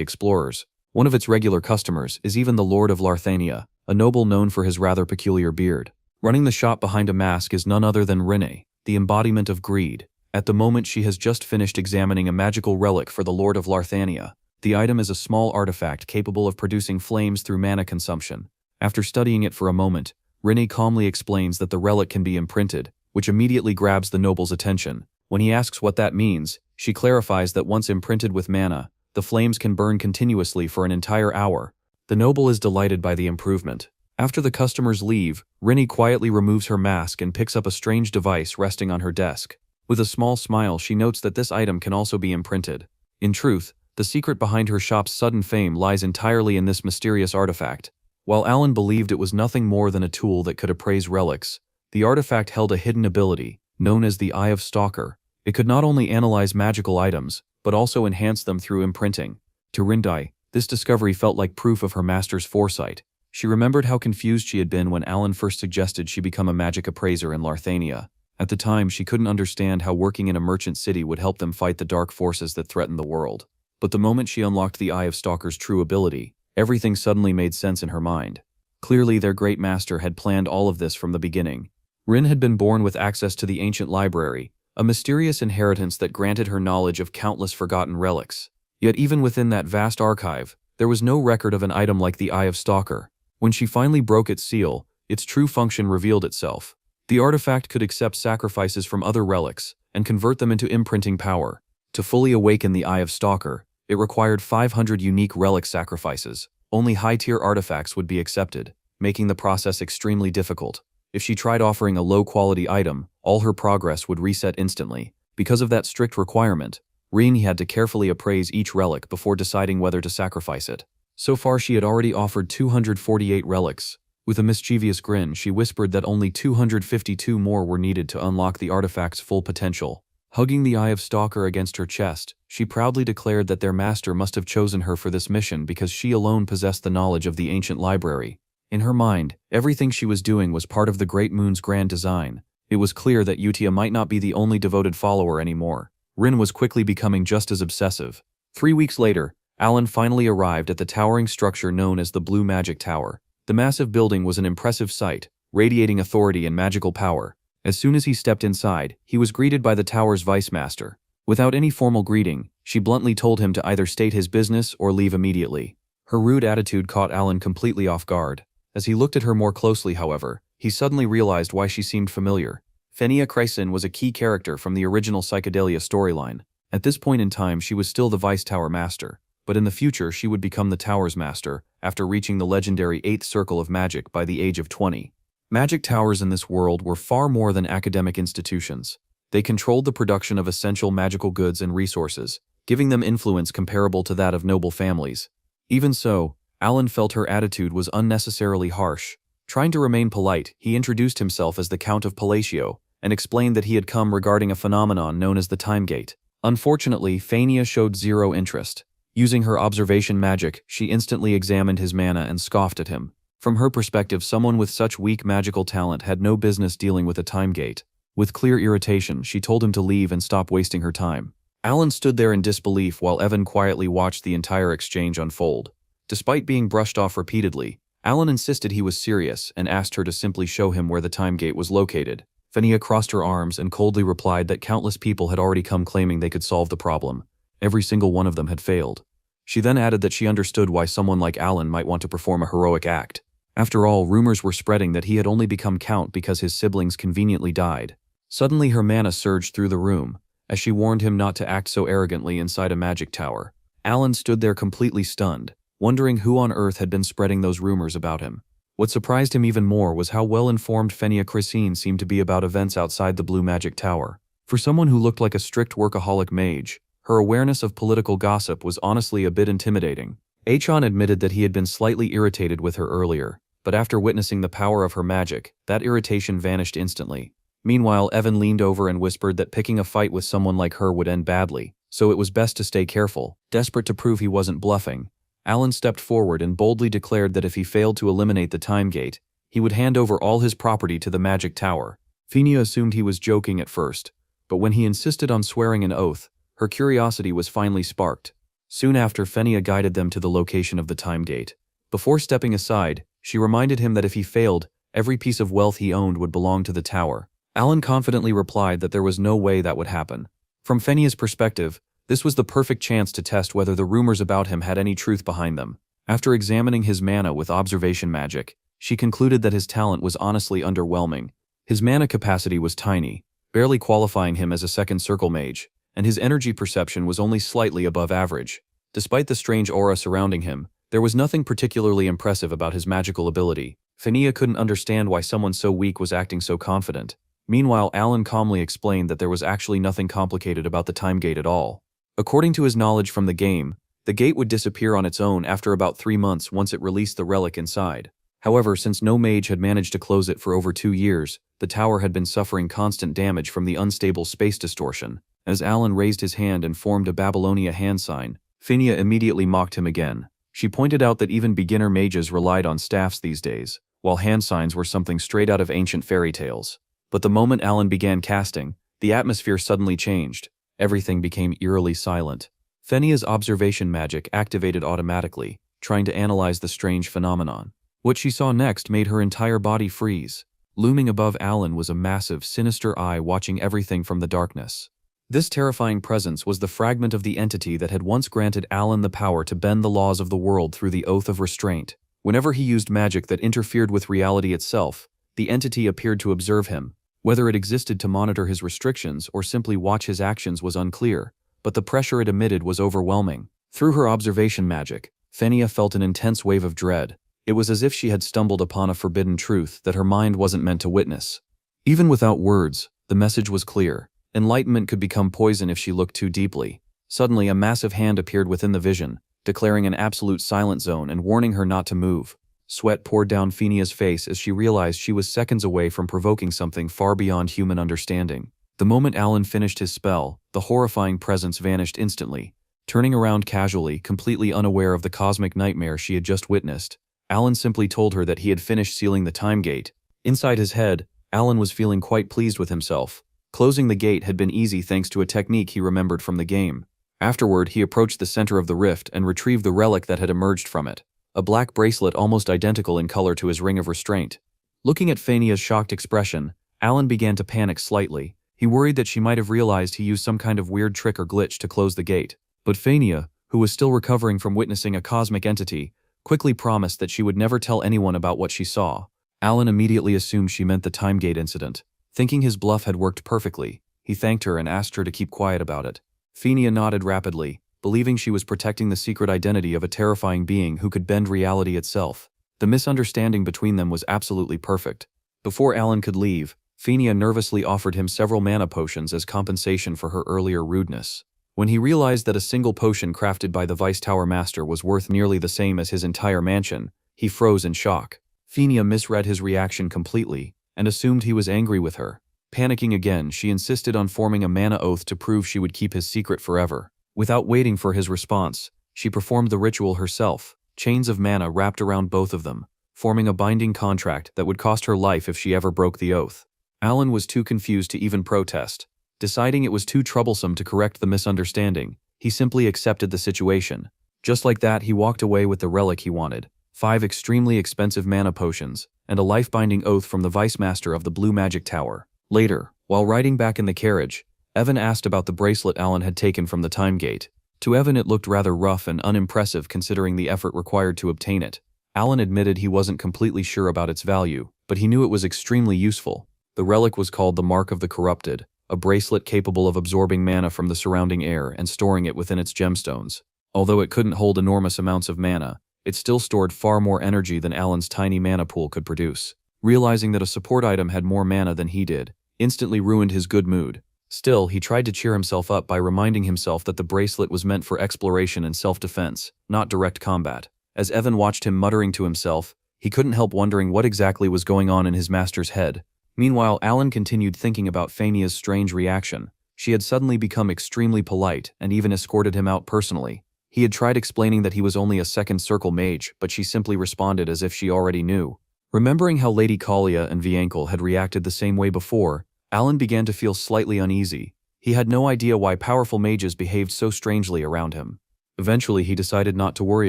explorers. One of its regular customers is even the Lord of Larthania, a noble known for his rather peculiar beard. Running the shop behind a mask is none other than Rene, the embodiment of greed. At the moment she has just finished examining a magical relic for the Lord of Larthania. The item is a small artifact capable of producing flames through mana consumption. After studying it for a moment, Rene calmly explains that the relic can be imprinted, which immediately grabs the noble's attention. When he asks what that means, she clarifies that once imprinted with mana, the flames can burn continuously for an entire hour. The noble is delighted by the improvement. After the customers leave, Rene quietly removes her mask and picks up a strange device resting on her desk. With a small smile, she notes that this item can also be imprinted. In truth, the secret behind her shop's sudden fame lies entirely in this mysterious artifact. While Alan believed it was nothing more than a tool that could appraise relics, the artifact held a hidden ability, known as the Eye of Stalker. It could not only analyze magical items, but also enhance them through imprinting. To Rindai, this discovery felt like proof of her master's foresight. She remembered how confused she had been when Alan first suggested she become a magic appraiser in Larthania. At the time, she couldn't understand how working in a merchant city would help them fight the dark forces that threaten the world. But the moment she unlocked the Eye of Stalker's true ability, everything suddenly made sense in her mind. Clearly, their great master had planned all of this from the beginning. Rin had been born with access to the ancient library, a mysterious inheritance that granted her knowledge of countless forgotten relics. Yet even within that vast archive, there was no record of an item like the Eye of Stalker. When she finally broke its seal, its true function revealed itself. The artifact could accept sacrifices from other relics and convert them into imprinting power. To fully awaken the Eye of Stalker, it required 500 unique relic sacrifices. Only high-tier artifacts would be accepted, making the process extremely difficult. If she tried offering a low-quality item, all her progress would reset instantly. Because of that strict requirement, Rini had to carefully appraise each relic before deciding whether to sacrifice it. So far she had already offered 248 relics. With a mischievous grin, she whispered that only 252 more were needed to unlock the artifact's full potential. Hugging the Eye of Stalker against her chest, she proudly declared that their master must have chosen her for this mission because she alone possessed the knowledge of the ancient library. In her mind, everything she was doing was part of the Great Moon's grand design. It was clear that Utia might not be the only devoted follower anymore. Rin was quickly becoming just as obsessive. 3 weeks later, Alan finally arrived at the towering structure known as the Blue Magic Tower. The massive building was an impressive sight, radiating authority and magical power. As soon as he stepped inside, he was greeted by the tower's vice master. Without any formal greeting, she bluntly told him to either state his business or leave immediately. Her rude attitude caught Alan completely off guard. As he looked at her more closely, however, he suddenly realized why she seemed familiar. Fenia Chrysin was a key character from the original Psychedelia storyline. At this point in time, she was still the Vice Tower Master, but in the future she would become the Tower's Master after reaching the legendary 8th Circle of Magic by the age of 20. Magic towers in this world were far more than academic institutions. They controlled the production of essential magical goods and resources, giving them influence comparable to that of noble families. Even so, Alan felt her attitude was unnecessarily harsh. Trying to remain polite, he introduced himself as the Count of Palatio and explained that he had come regarding a phenomenon known as the Time Gate. Unfortunately, Fania showed zero interest. Using her observation magic, she instantly examined his mana and scoffed at him. From her perspective, someone with such weak magical talent had no business dealing with a time gate. With clear irritation, she told him to leave and stop wasting her time. Alan stood there in disbelief while Evan quietly watched the entire exchange unfold. Despite being brushed off repeatedly, Alan insisted he was serious and asked her to simply show him where the time gate was located. Fenia crossed her arms and coldly replied that countless people had already come claiming they could solve the problem. Every single one of them had failed. She then added that she understood why someone like Alan might want to perform a heroic act. After all, rumors were spreading that he had only become Count because his siblings conveniently died. Suddenly her mana surged through the room, as she warned him not to act so arrogantly inside a magic tower. Alan stood there completely stunned, wondering who on earth had been spreading those rumors about him. What surprised him even more was how well-informed Fenia Chrysin seemed to be about events outside the Blue Magic Tower. For someone who looked like a strict workaholic mage, her awareness of political gossip was honestly a bit intimidating. Achan admitted that he had been slightly irritated with her earlier, but after witnessing the power of her magic, that irritation vanished instantly. Meanwhile, Evan leaned over and whispered that picking a fight with someone like her would end badly, so it was best to stay careful. Desperate to prove he wasn't bluffing, Alan stepped forward and boldly declared that if he failed to eliminate the time gate, he would hand over all his property to the magic tower. Fenia assumed he was joking at first, but when he insisted on swearing an oath, her curiosity was finally sparked. Soon after, Fenia guided them to the location of the time gate. Before stepping aside, she reminded him that if he failed, every piece of wealth he owned would belong to the tower. Alan confidently replied that there was no way that would happen. From Fenia's perspective, this was the perfect chance to test whether the rumors about him had any truth behind them. After examining his mana with observation magic, she concluded that his talent was honestly underwhelming. His mana capacity was tiny, barely qualifying him as a second circle mage, and his energy perception was only slightly above average. Despite the strange aura surrounding him, there was nothing particularly impressive about his magical ability. Fenia couldn't understand why someone so weak was acting so confident. Meanwhile, Alan calmly explained that there was actually nothing complicated about the time gate at all. According to his knowledge from the game, the gate would disappear on its own after about 3 months once it released the relic inside. However, since no mage had managed to close it for over 2 years, the tower had been suffering constant damage from the unstable space distortion. As Alan raised his hand and formed a Babylonia hand sign, Fenia immediately mocked him again. She pointed out that even beginner mages relied on staffs these days, while hand signs were something straight out of ancient fairy tales. But the moment Alan began casting, the atmosphere suddenly changed. Everything became eerily silent. Fenia's observation magic activated automatically, trying to analyze the strange phenomenon. What she saw next made her entire body freeze. Looming above Alan was a massive, sinister eye watching everything from the darkness. This terrifying presence was the fragment of the entity that had once granted Alan the power to bend the laws of the world through the Oath of Restraint. Whenever he used magic that interfered with reality itself, the entity appeared to observe him. Whether it existed to monitor his restrictions or simply watch his actions was unclear, but the pressure it emitted was overwhelming. Through her observation magic, Fenia felt an intense wave of dread. It was as if she had stumbled upon a forbidden truth that her mind wasn't meant to witness. Even without words, the message was clear. Enlightenment could become poison if she looked too deeply. Suddenly, a massive hand appeared within the vision, declaring an absolute silent zone and warning her not to move. Sweat poured down Fenia's face as she realized she was seconds away from provoking something far beyond human understanding. The moment Alan finished his spell, the horrifying presence vanished instantly. Turning around casually, completely unaware of the cosmic nightmare she had just witnessed, Alan simply told her that he had finished sealing the time gate. Inside his head, Alan was feeling quite pleased with himself. Closing the gate had been easy thanks to a technique he remembered from the game. Afterward, he approached the center of the rift and retrieved the relic that had emerged from it. A black bracelet almost identical in color to his ring of restraint. Looking at Fenia's shocked expression, Alan began to panic slightly. He worried that she might have realized he used some kind of weird trick or glitch to close the gate. But Fenia, who was still recovering from witnessing a cosmic entity, quickly promised that she would never tell anyone about what she saw. Alan immediately assumed she meant the time gate incident. Thinking his bluff had worked perfectly, he thanked her and asked her to keep quiet about it. Fenia nodded rapidly, believing she was protecting the secret identity of a terrifying being who could bend reality itself. The misunderstanding between them was absolutely perfect. Before Alan could leave, Fenia nervously offered him several mana potions as compensation for her earlier rudeness. When he realized that a single potion crafted by the Vice Tower Master was worth nearly the same as his entire mansion, he froze in shock. Fenia misread his reaction completely and assumed he was angry with her. Panicking again, she insisted on forming a mana oath to prove she would keep his secret forever. Without waiting for his response, she performed the ritual herself. Chains of mana wrapped around both of them, forming a binding contract that would cost her life if she ever broke the oath. Alan was too confused to even protest. Deciding it was too troublesome to correct the misunderstanding, he simply accepted the situation. Just like that, he walked away with the relic he wanted, 5 extremely expensive mana potions, and a life-binding oath from the Vice Master of the Blue Magic Tower. Later, while riding back in the carriage, Evan asked about the bracelet Alan had taken from the time gate. To Evan it looked rather rough and unimpressive considering the effort required to obtain it. Alan admitted he wasn't completely sure about its value, but he knew it was extremely useful. The relic was called the Mark of the Corrupted, a bracelet capable of absorbing mana from the surrounding air and storing it within its gemstones. Although it couldn't hold enormous amounts of mana, it still stored far more energy than Alan's tiny mana pool could produce. Realizing that a support item had more mana than he did, instantly ruined his good mood. Still, he tried to cheer himself up by reminding himself that the bracelet was meant for exploration and self-defense, not direct combat. As Evan watched him muttering to himself, he couldn't help wondering what exactly was going on in his master's head. Meanwhile, Alan continued thinking about Fania's strange reaction. She had suddenly become extremely polite and even escorted him out personally. He had tried explaining that he was only a second circle mage, but she simply responded as if she already knew. Remembering how Lady Kalia and Viankle had reacted the same way before, Alan began to feel slightly uneasy. He had no idea why powerful mages behaved so strangely around him. Eventually, he decided not to worry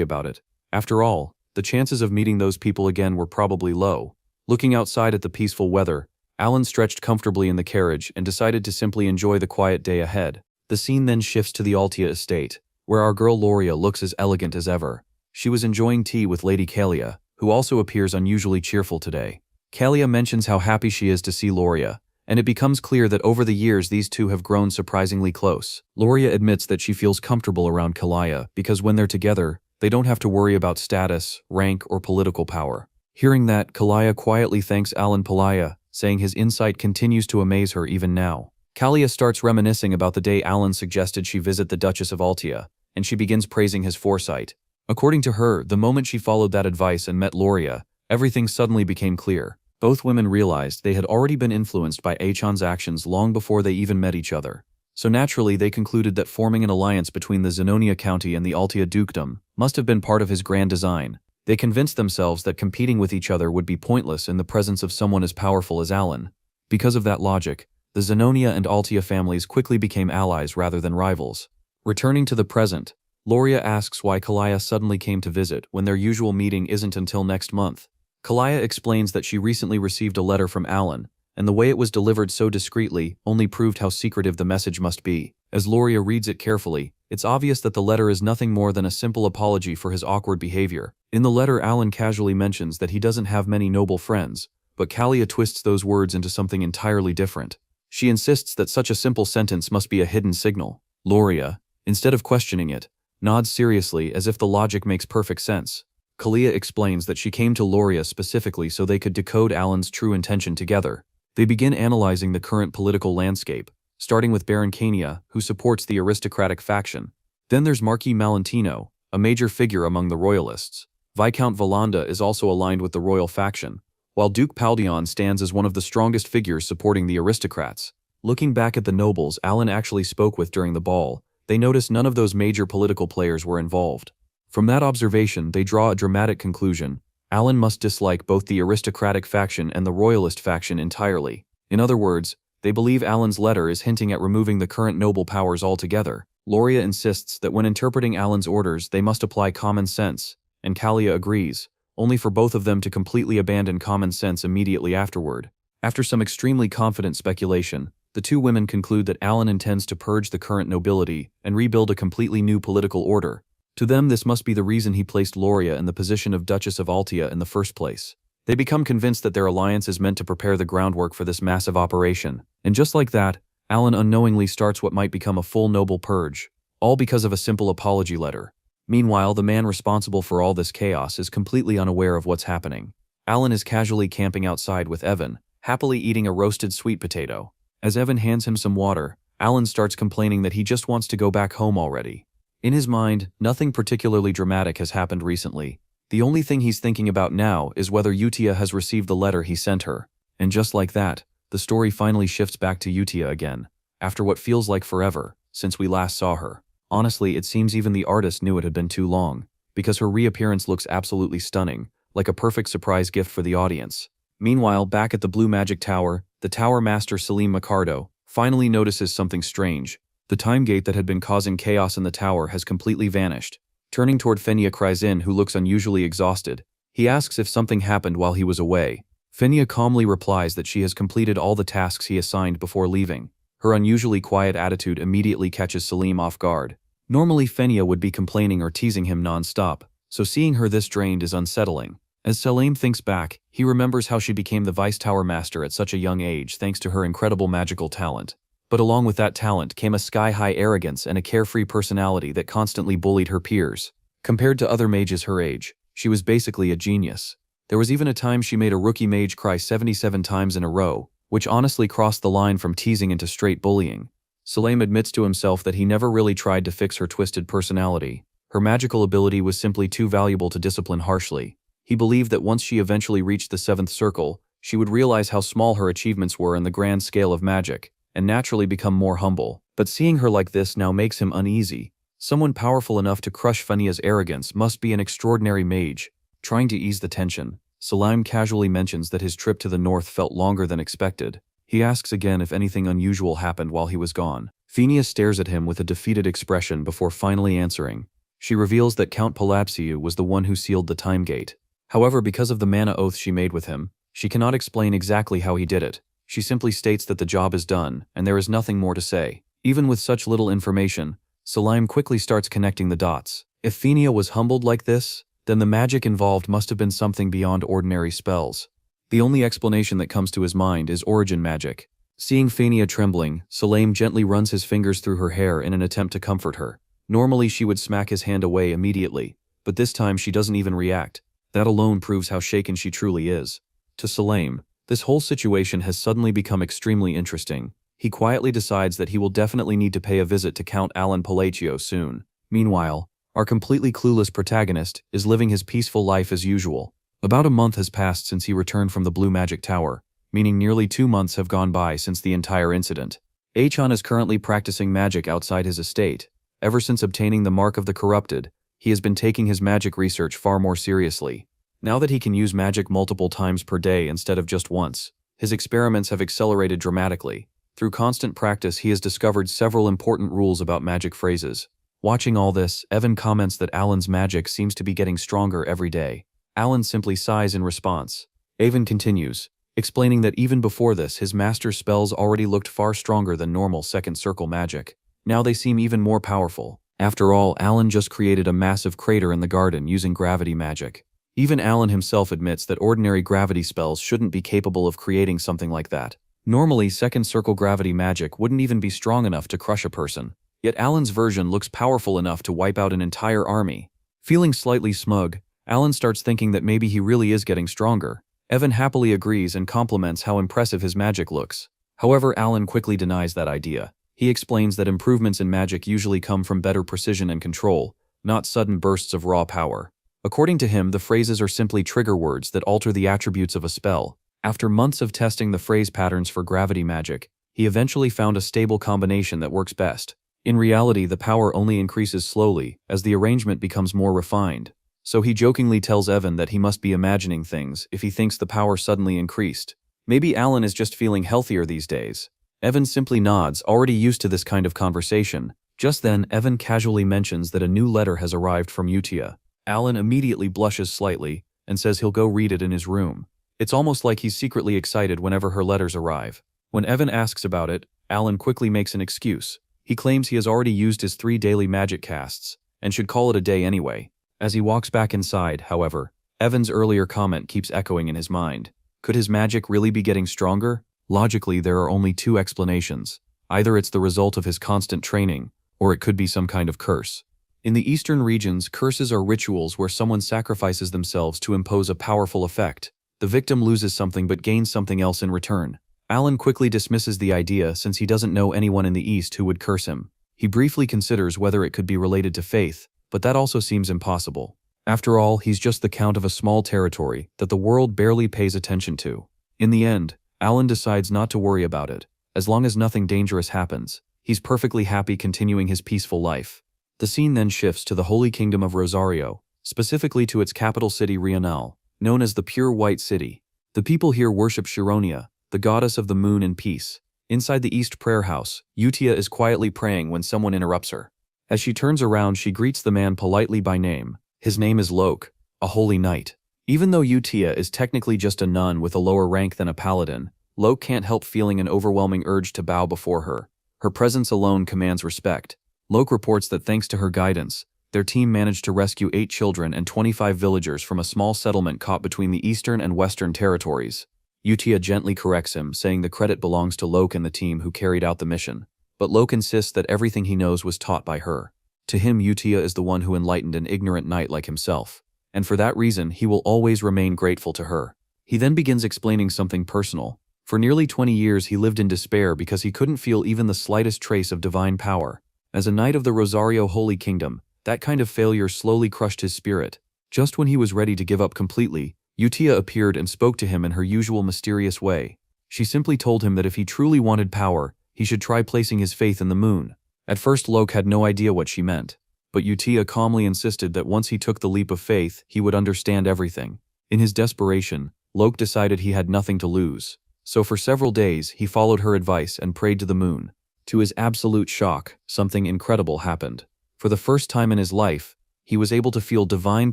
about it. After all, the chances of meeting those people again were probably low. Looking outside at the peaceful weather, Alan stretched comfortably in the carriage and decided to simply enjoy the quiet day ahead. The scene then shifts to the Altia estate, where our girl Loria looks as elegant as ever. She was enjoying tea with Lady Kalia, who also appears unusually cheerful today. Kalia mentions how happy she is to see Loria, and it becomes clear that over the years these two have grown surprisingly close. Loria admits that she feels comfortable around Kalia because when they're together, they don't have to worry about status, rank, or political power. Hearing that, Kalia quietly thanks Alan Palaya, saying his insight continues to amaze her even now. Kalia starts reminiscing about the day Alan suggested she visit the Duchess of Altia, and she begins praising his foresight. According to her, the moment she followed that advice and met Loria, everything suddenly became clear. Both women realized they had already been influenced by Achan's actions long before they even met each other. So naturally, they concluded that forming an alliance between the Zenonia County and the Altia Dukedom must have been part of his grand design. They convinced themselves that competing with each other would be pointless in the presence of someone as powerful as Alan. Because of that logic, the Zenonia and Altia families quickly became allies rather than rivals. Returning to the present, Loria asks why Kalia suddenly came to visit when their usual meeting isn't until next month. Kalia explains that she recently received a letter from Alan, and the way it was delivered so discreetly only proved how secretive the message must be. As Loria reads it carefully, it's obvious that the letter is nothing more than a simple apology for his awkward behavior. In the letter, Alan casually mentions that he doesn't have many noble friends, but Kalia twists those words into something entirely different. She insists that such a simple sentence must be a hidden signal. Loria, instead of questioning it, nods seriously as if the logic makes perfect sense. Kalia explains that she came to Loria specifically so they could decode Alan's true intention together. They begin analyzing the current political landscape, starting with Baron Kania, who supports the aristocratic faction. Then there's Marquis Malentino, a major figure among the royalists. Viscount Valanda is also aligned with the royal faction, while Duke Paldeon stands as one of the strongest figures supporting the aristocrats. Looking back at the nobles Alan actually spoke with during the ball, they notice none of those major political players were involved. From that observation, they draw a dramatic conclusion. Alan must dislike both the aristocratic faction and the royalist faction entirely. In other words, they believe Alan's letter is hinting at removing the current noble powers altogether. Loria insists that when interpreting Alan's orders, they must apply common sense, and Kalia agrees, only for both of them to completely abandon common sense immediately afterward. After some extremely confident speculation, the two women conclude that Alan intends to purge the current nobility and rebuild a completely new political order. To them, this must be the reason he placed Loria in the position of Duchess of Altia in the first place. They become convinced that their alliance is meant to prepare the groundwork for this massive operation. And just like that, Alan unknowingly starts what might become a full noble purge, all because of a simple apology letter. Meanwhile, the man responsible for all this chaos is completely unaware of what's happening. Alan is casually camping outside with Evan, happily eating a roasted sweet potato. As Evan hands him some water, Alan starts complaining that he just wants to go back home already. In his mind, nothing particularly dramatic has happened recently. The only thing he's thinking about now is whether Utia has received the letter he sent her. And just like that, the story finally shifts back to Utia again, after what feels like forever, since we last saw her. Honestly, it seems even the artist knew it had been too long, because her reappearance looks absolutely stunning, like a perfect surprise gift for the audience. Meanwhile, back at the Blue Magic Tower, the Tower Master Salim Macardo finally notices something strange. The time gate that had been causing chaos in the tower has completely vanished. Turning toward Fenia Kryzin, who looks unusually exhausted, he asks if something happened while he was away. Fenia calmly replies that she has completed all the tasks he assigned before leaving. Her unusually quiet attitude immediately catches Salim off guard. Normally Fenia would be complaining or teasing him non-stop, so seeing her this drained is unsettling. As Salim thinks back, he remembers how she became the Vice Tower Master at such a young age thanks to her incredible magical talent. But along with that talent came a sky-high arrogance and a carefree personality that constantly bullied her peers. Compared to other mages her age, she was basically a genius. There was even a time she made a rookie mage cry 77 times in a row, which honestly crossed the line from teasing into straight bullying. Salim admits to himself that he never really tried to fix her twisted personality. Her magical ability was simply too valuable to discipline harshly. He believed that once she eventually reached the 7th circle, she would realize how small her achievements were in the grand scale of magic, and naturally become more humble. But seeing her like this now makes him uneasy. Someone powerful enough to crush Fania's arrogance must be an extraordinary mage. Trying to ease the tension, Salim casually mentions that his trip to the north felt longer than expected. He asks again if anything unusual happened while he was gone. Fania stares at him with a defeated expression before finally answering. She reveals that Count Palapsiu was the one who sealed the time gate. However, because of the mana oath she made with him, she cannot explain exactly how he did it. She simply states that the job is done, and there is nothing more to say. Even with such little information, Salim quickly starts connecting the dots. If Fania was humbled like this, then the magic involved must have been something beyond ordinary spells. The only explanation that comes to his mind is origin magic. Seeing Fania trembling, Salim gently runs his fingers through her hair in an attempt to comfort her. Normally she would smack his hand away immediately, but this time she doesn't even react. That alone proves how shaken she truly is. To Salim, this whole situation has suddenly become extremely interesting. He quietly decides that he will definitely need to pay a visit to Count Alan Palacio soon. Meanwhile, our completely clueless protagonist is living his peaceful life as usual. About a month has passed since he returned from the Blue Magic Tower, meaning nearly 2 months have gone by since the entire incident. Achan is currently practicing magic outside his estate. Ever since obtaining the Mark of the Corrupted, he has been taking his magic research far more seriously. Now that he can use magic multiple times per day instead of just once, his experiments have accelerated dramatically. Through constant practice, he has discovered several important rules about magic phrases. Watching all this, Evan comments that Alan's magic seems to be getting stronger every day. Alan simply sighs in response. Evan continues, explaining that even before this, his master's spells already looked far stronger than normal second circle magic. Now they seem even more powerful. After all, Alan just created a massive crater in the garden using gravity magic. Even Alan himself admits that ordinary gravity spells shouldn't be capable of creating something like that. Normally, second circle gravity magic wouldn't even be strong enough to crush a person. Yet Alan's version looks powerful enough to wipe out an entire army. Feeling slightly smug, Alan starts thinking that maybe he really is getting stronger. Evan happily agrees and compliments how impressive his magic looks. However, Alan quickly denies that idea. He explains that improvements in magic usually come from better precision and control, not sudden bursts of raw power. According to him, the phrases are simply trigger words that alter the attributes of a spell. After months of testing the phrase patterns for gravity magic, he eventually found a stable combination that works best. In reality, the power only increases slowly as the arrangement becomes more refined. So he jokingly tells Evan that he must be imagining things if he thinks the power suddenly increased. Maybe Alan is just feeling healthier these days. Evan simply nods, already used to this kind of conversation. Just then, Evan casually mentions that a new letter has arrived from Utia. Alan immediately blushes slightly and says he'll go read it in his room. It's almost like he's secretly excited whenever her letters arrive. When Evan asks about it, Alan quickly makes an excuse. He claims he has already used his 3 daily magic casts and should call it a day anyway. As he walks back inside, however, Evan's earlier comment keeps echoing in his mind. Could his magic really be getting stronger? Logically, there are only 2 explanations. Either it's the result of his constant training, or it could be some kind of curse. In the eastern regions, curses are rituals where someone sacrifices themselves to impose a powerful effect. The victim loses something but gains something else in return. Alan quickly dismisses the idea since he doesn't know anyone in the East who would curse him. He briefly considers whether it could be related to faith, but that also seems impossible. After all, he's just the count of a small territory that the world barely pays attention to. In the end, Alan decides not to worry about it. As long as nothing dangerous happens, he's perfectly happy continuing his peaceful life. The scene then shifts to the Holy Kingdom of Rosario, specifically to its capital city Rional, known as the Pure White City. The people here worship Chironia, the goddess of the moon and peace. Inside the East Prayer House, Utia is quietly praying when someone interrupts her. As she turns around, she greets the man politely by name. His name is Lok, a holy knight. Even though Utia is technically just a nun with a lower rank than a paladin, Lok can't help feeling an overwhelming urge to bow before her. Her presence alone commands respect. Lok reports that thanks to her guidance, their team managed to rescue 8 children and 25 villagers from a small settlement caught between the eastern and western territories. Utia gently corrects him, saying the credit belongs to Lok and the team who carried out the mission. But Lok insists that everything he knows was taught by her. To him, Utia is the one who enlightened an ignorant knight like himself. And for that reason, he will always remain grateful to her. He then begins explaining something personal. For nearly 20 years he lived in despair because he couldn't feel even the slightest trace of divine power. As a knight of the Rosario Holy Kingdom, that kind of failure slowly crushed his spirit. Just when he was ready to give up completely, Utia appeared and spoke to him in her usual mysterious way. She simply told him that if he truly wanted power, he should try placing his faith in the moon. At first Lok had no idea what she meant, but Utia calmly insisted that once he took the leap of faith, he would understand everything. In his desperation, Lok decided he had nothing to lose. So for several days, he followed her advice and prayed to the moon. To his absolute shock, something incredible happened. For the first time in his life, he was able to feel divine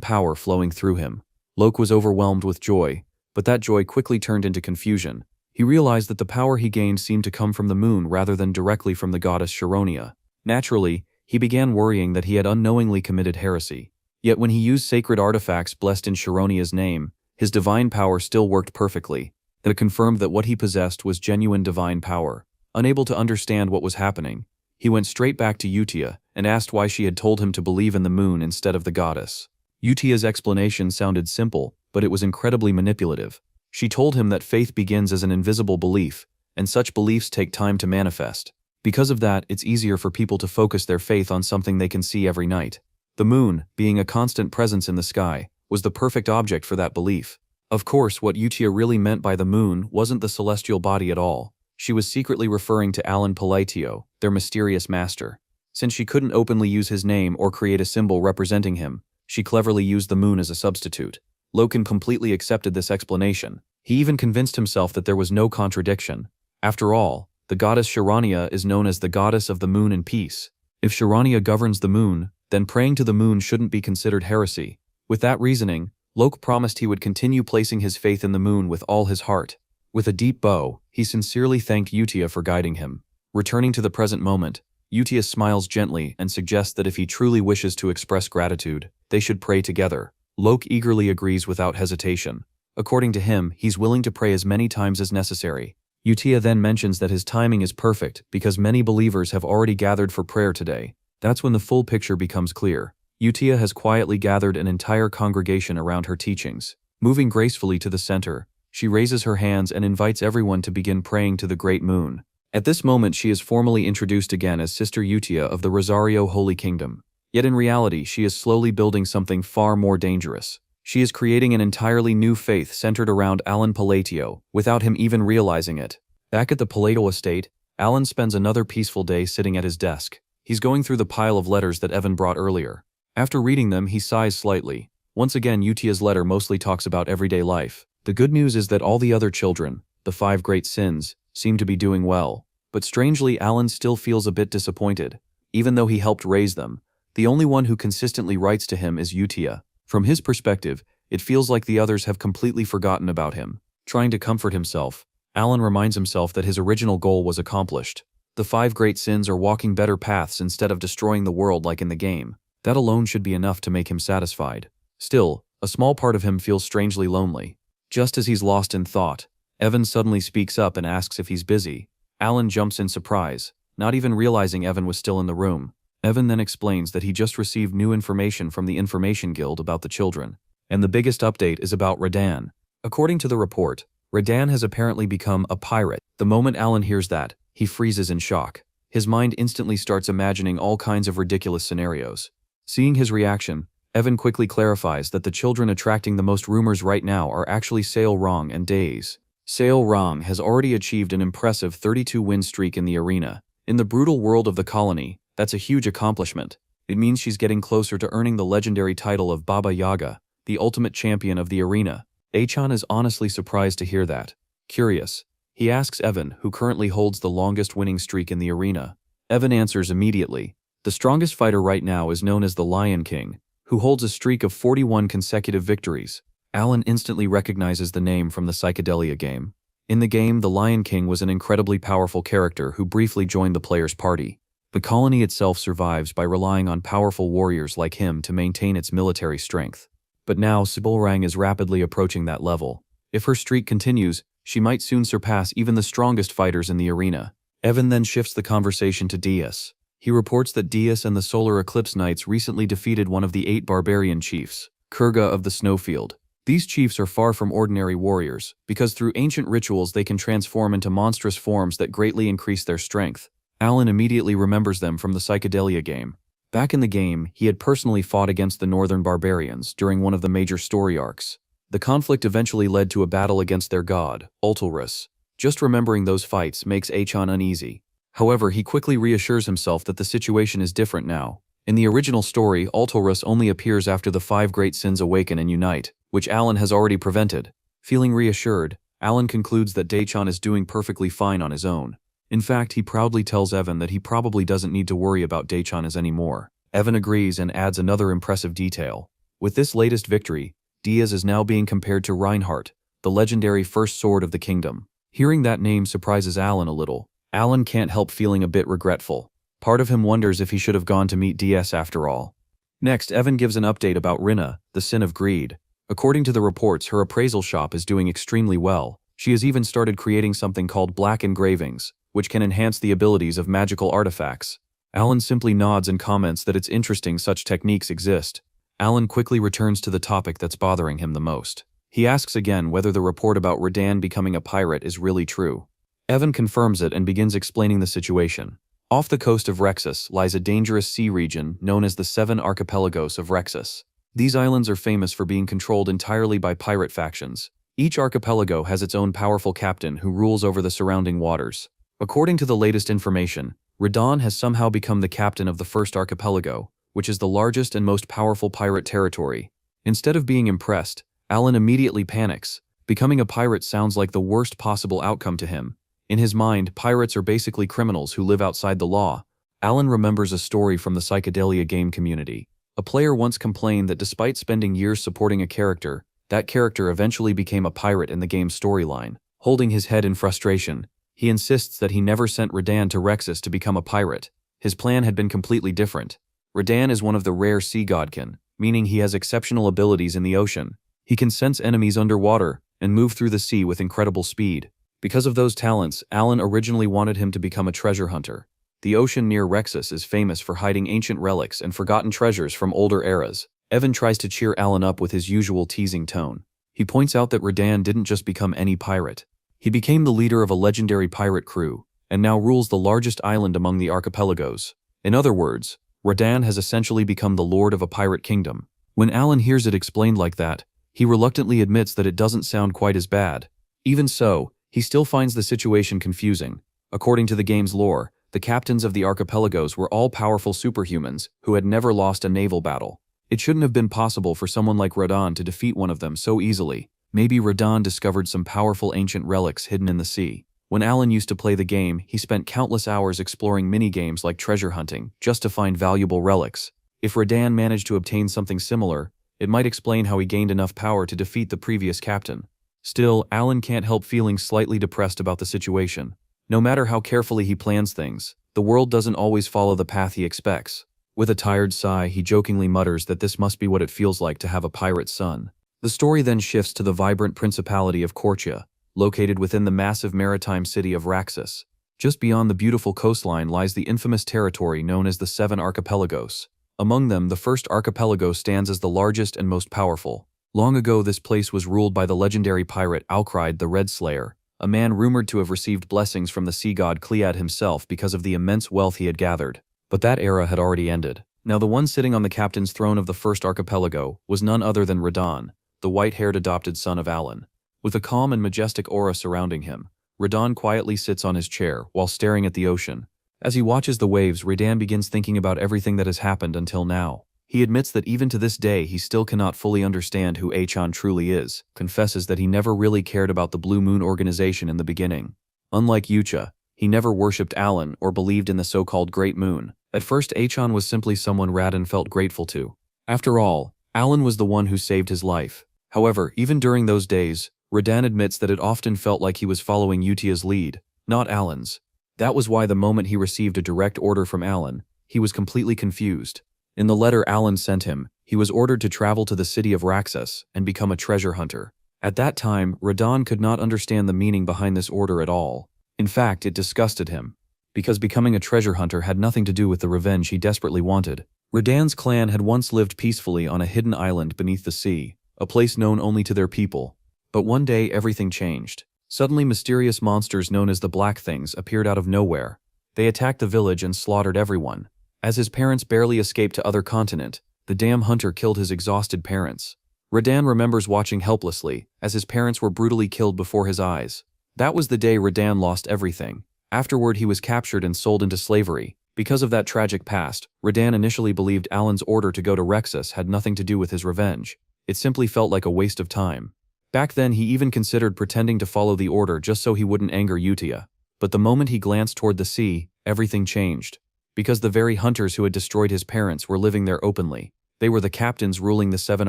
power flowing through him. Lok was overwhelmed with joy, but that joy quickly turned into confusion. He realized that the power he gained seemed to come from the moon rather than directly from the goddess Sharonia. Naturally, he began worrying that he had unknowingly committed heresy. Yet when he used sacred artifacts blessed in Sharonia's name, his divine power still worked perfectly. That confirmed that what he possessed was genuine divine power. Unable to understand what was happening, he went straight back to Utia and asked why she had told him to believe in the moon instead of the goddess. Utia's explanation sounded simple, but it was incredibly manipulative. She told him that faith begins as an invisible belief, and such beliefs take time to manifest. Because of that, it's easier for people to focus their faith on something they can see every night. The moon, being a constant presence in the sky, was the perfect object for that belief. Of course, what Utia really meant by the moon wasn't the celestial body at all. She was secretly referring to Alan Palatio, their mysterious master. Since she couldn't openly use his name or create a symbol representing him, she cleverly used the moon as a substitute. Loken completely accepted this explanation. He even convinced himself that there was no contradiction. After all, the goddess Sharonia is known as the goddess of the moon and peace. If Sharonia governs the moon, then praying to the moon shouldn't be considered heresy. With that reasoning, Lok promised he would continue placing his faith in the moon with all his heart. With a deep bow, he sincerely thanked Utia for guiding him. Returning to the present moment, Utia smiles gently and suggests that if he truly wishes to express gratitude, they should pray together. Lok eagerly agrees without hesitation. According to him, he's willing to pray as many times as necessary. Utia then mentions that his timing is perfect because many believers have already gathered for prayer today. That's when the full picture becomes clear. Utia has quietly gathered an entire congregation around her teachings. Moving gracefully to the center, she raises her hands and invites everyone to begin praying to the great moon. At this moment she is formally introduced again as Sister Utia of the Rosario Holy Kingdom. Yet in reality she is slowly building something far more dangerous. She is creating an entirely new faith centered around Alan Palatio, without him even realizing it. Back at the Palato estate, Alan spends another peaceful day sitting at his desk. He's going through the pile of letters that Evan brought earlier. After reading them, he sighs slightly. Once again, Utia's letter mostly talks about everyday life. The good news is that all the other children, the 5 great sins, seem to be doing well. But strangely, Alan still feels a bit disappointed. Even though he helped raise them, the only one who consistently writes to him is Utia. From his perspective, it feels like the others have completely forgotten about him. Trying to comfort himself, Alan reminds himself that his original goal was accomplished. The 5 great sins are walking better paths instead of destroying the world like in the game. That alone should be enough to make him satisfied. Still, a small part of him feels strangely lonely. Just as he's lost in thought, Evan suddenly speaks up and asks if he's busy. Alan jumps in surprise, not even realizing Evan was still in the room. Evan then explains that he just received new information from the Information Guild about the children, and the biggest update is about Radan. According to the report, Radan has apparently become a pirate. The moment Alan hears that, he freezes in shock. His mind instantly starts imagining all kinds of ridiculous scenarios. Seeing his reaction, Evan quickly clarifies that the children attracting the most rumors right now are actually Sail Rong and Days. Sail Rong has already achieved an impressive 32-win streak in the arena. In the brutal world of the colony, that's a huge accomplishment. It means she's getting closer to earning the legendary title of Baba Yaga, the ultimate champion of the arena. Achan is honestly surprised to hear that. Curious, he asks Evan, who currently holds the longest winning streak in the arena. Evan answers immediately. The strongest fighter right now is known as the Lion King, who holds a streak of 41 consecutive victories. Alan instantly recognizes the name from the Psychedelia game. In the game, the Lion King was an incredibly powerful character who briefly joined the player's party. The colony itself survives by relying on powerful warriors like him to maintain its military strength. But now Sibolrang is rapidly approaching that level. If her streak continues, she might soon surpass even the strongest fighters in the arena. Evan then shifts the conversation to Diaz. He reports that Diaz and the Solar Eclipse Knights recently defeated one of the 8 barbarian chiefs, Kurga of the Snowfield. These chiefs are far from ordinary warriors, because through ancient rituals they can transform into monstrous forms that greatly increase their strength. Alan immediately remembers them from the Psychedelia game. Back in the game, he had personally fought against the Northern Barbarians during one of the major story arcs. The conflict eventually led to a battle against their god, Ultulrus. Just remembering those fights makes Achan uneasy. However, he quickly reassures himself that the situation is different now. In the original story, Ultulrus only appears after the 5 great sins awaken and unite, which Alan has already prevented. Feeling reassured, Alan concludes that Dachan is doing perfectly fine on his own. In fact, he proudly tells Evan that he probably doesn't need to worry about Dachan anymore. Evan agrees and adds another impressive detail. With this latest victory, Diaz is now being compared to Reinhardt, the legendary first sword of the kingdom. Hearing that name surprises Alan a little. Alan can't help feeling a bit regretful. Part of him wonders if he should have gone to meet DS after all. Next, Evan gives an update about Rinna, the sin of greed. According to the reports, her appraisal shop is doing extremely well. She has even started creating something called black engravings, which can enhance the abilities of magical artifacts. Alan simply nods and comments that it's interesting such techniques exist. Alan quickly returns to the topic that's bothering him the most. He asks again whether the report about Radan becoming a pirate is really true. Evan confirms it and begins explaining the situation. Off the coast of Rexus lies a dangerous sea region known as the 7 Archipelagos of Rexus. These islands are famous for being controlled entirely by pirate factions. Each archipelago has its own powerful captain who rules over the surrounding waters. According to the latest information, Radan has somehow become the captain of the first archipelago, which is the largest and most powerful pirate territory. Instead of being impressed, Alan immediately panics. Becoming a pirate sounds like the worst possible outcome to him. In his mind, pirates are basically criminals who live outside the law. Alan remembers a story from the Psychedelia game community. A player once complained that despite spending years supporting a character, that character eventually became a pirate in the game's storyline. Holding his head in frustration, he insists that he never sent Radan to Rexus to become a pirate. His plan had been completely different. Radan is one of the rare sea godkin, meaning he has exceptional abilities in the ocean. He can sense enemies underwater and move through the sea with incredible speed. Because of those talents, Alan originally wanted him to become a treasure hunter. The ocean near Rexus is famous for hiding ancient relics and forgotten treasures from older eras. Evan tries to cheer Alan up with his usual teasing tone. He points out that Radan didn't just become any pirate. He became the leader of a legendary pirate crew, and now rules the largest island among the archipelagos. In other words, Radan has essentially become the lord of a pirate kingdom. When Alan hears it explained like that, he reluctantly admits that it doesn't sound quite as bad. Even so, he still finds the situation confusing. According to the game's lore, the captains of the archipelagos were all powerful superhumans who had never lost a naval battle. It shouldn't have been possible for someone like Radan to defeat one of them so easily. Maybe Radan discovered some powerful ancient relics hidden in the sea. When Alan used to play the game, he spent countless hours exploring mini-games like treasure hunting just to find valuable relics. If Radan managed to obtain something similar, it might explain how he gained enough power to defeat the previous captain. Still, Alan can't help feeling slightly depressed about the situation. No matter how carefully he plans things, the world doesn't always follow the path he expects. With a tired sigh, he jokingly mutters that this must be what it feels like to have a pirate son. The story then shifts to the vibrant principality of Kortia, located within the massive maritime city of Raxus. Just beyond the beautiful coastline lies the infamous territory known as the 7 Archipelagos. Among them, the first archipelago stands as the largest and most powerful. Long ago, this place was ruled by the legendary pirate Alcride the Red Slayer, a man rumored to have received blessings from the sea god Clead himself because of the immense wealth he had gathered. But that era had already ended. Now the one sitting on the captain's throne of the first archipelago was none other than Radan, the white-haired adopted son of Alan. With a calm and majestic aura surrounding him, Radan quietly sits on his chair while staring at the ocean. As he watches the waves, Radan begins thinking about everything that has happened until now. He admits that even to this day he still cannot fully understand who Achan truly is, confesses that he never really cared about the Blue Moon organization in the beginning. Unlike Yucha, he never worshipped Alan or believed in the so-called Great Moon. At first, Achan was simply someone Radan felt grateful to. After all, Alan was the one who saved his life. However, even during those days, Radan admits that it often felt like he was following Utia's lead, not Alan's. That was why the moment he received a direct order from Alan, he was completely confused. In the letter Alan sent him, he was ordered to travel to the city of Raxus and become a treasure hunter. At that time, Radan could not understand the meaning behind this order at all. In fact, it disgusted him, because becoming a treasure hunter had nothing to do with the revenge he desperately wanted. Radan's clan had once lived peacefully on a hidden island beneath the sea. a place known only to their people. But one day everything changed. Suddenly mysterious monsters known as the Black Things appeared out of nowhere. They attacked the village and slaughtered everyone. As his parents barely escaped to other continent, the damn hunter killed his exhausted parents. Radan remembers watching helplessly as his parents were brutally killed before his eyes. That was the day Radan lost everything. Afterward he was captured and sold into slavery. Because of that tragic past, Radan initially believed Alan's order to go to Rexus had nothing to do with his revenge. It simply felt like a waste of time. Back then he even considered pretending to follow the order just so he wouldn't anger Utia. But the moment he glanced toward the sea, everything changed. Because the very hunters who had destroyed his parents were living there openly. They were the captains ruling the 7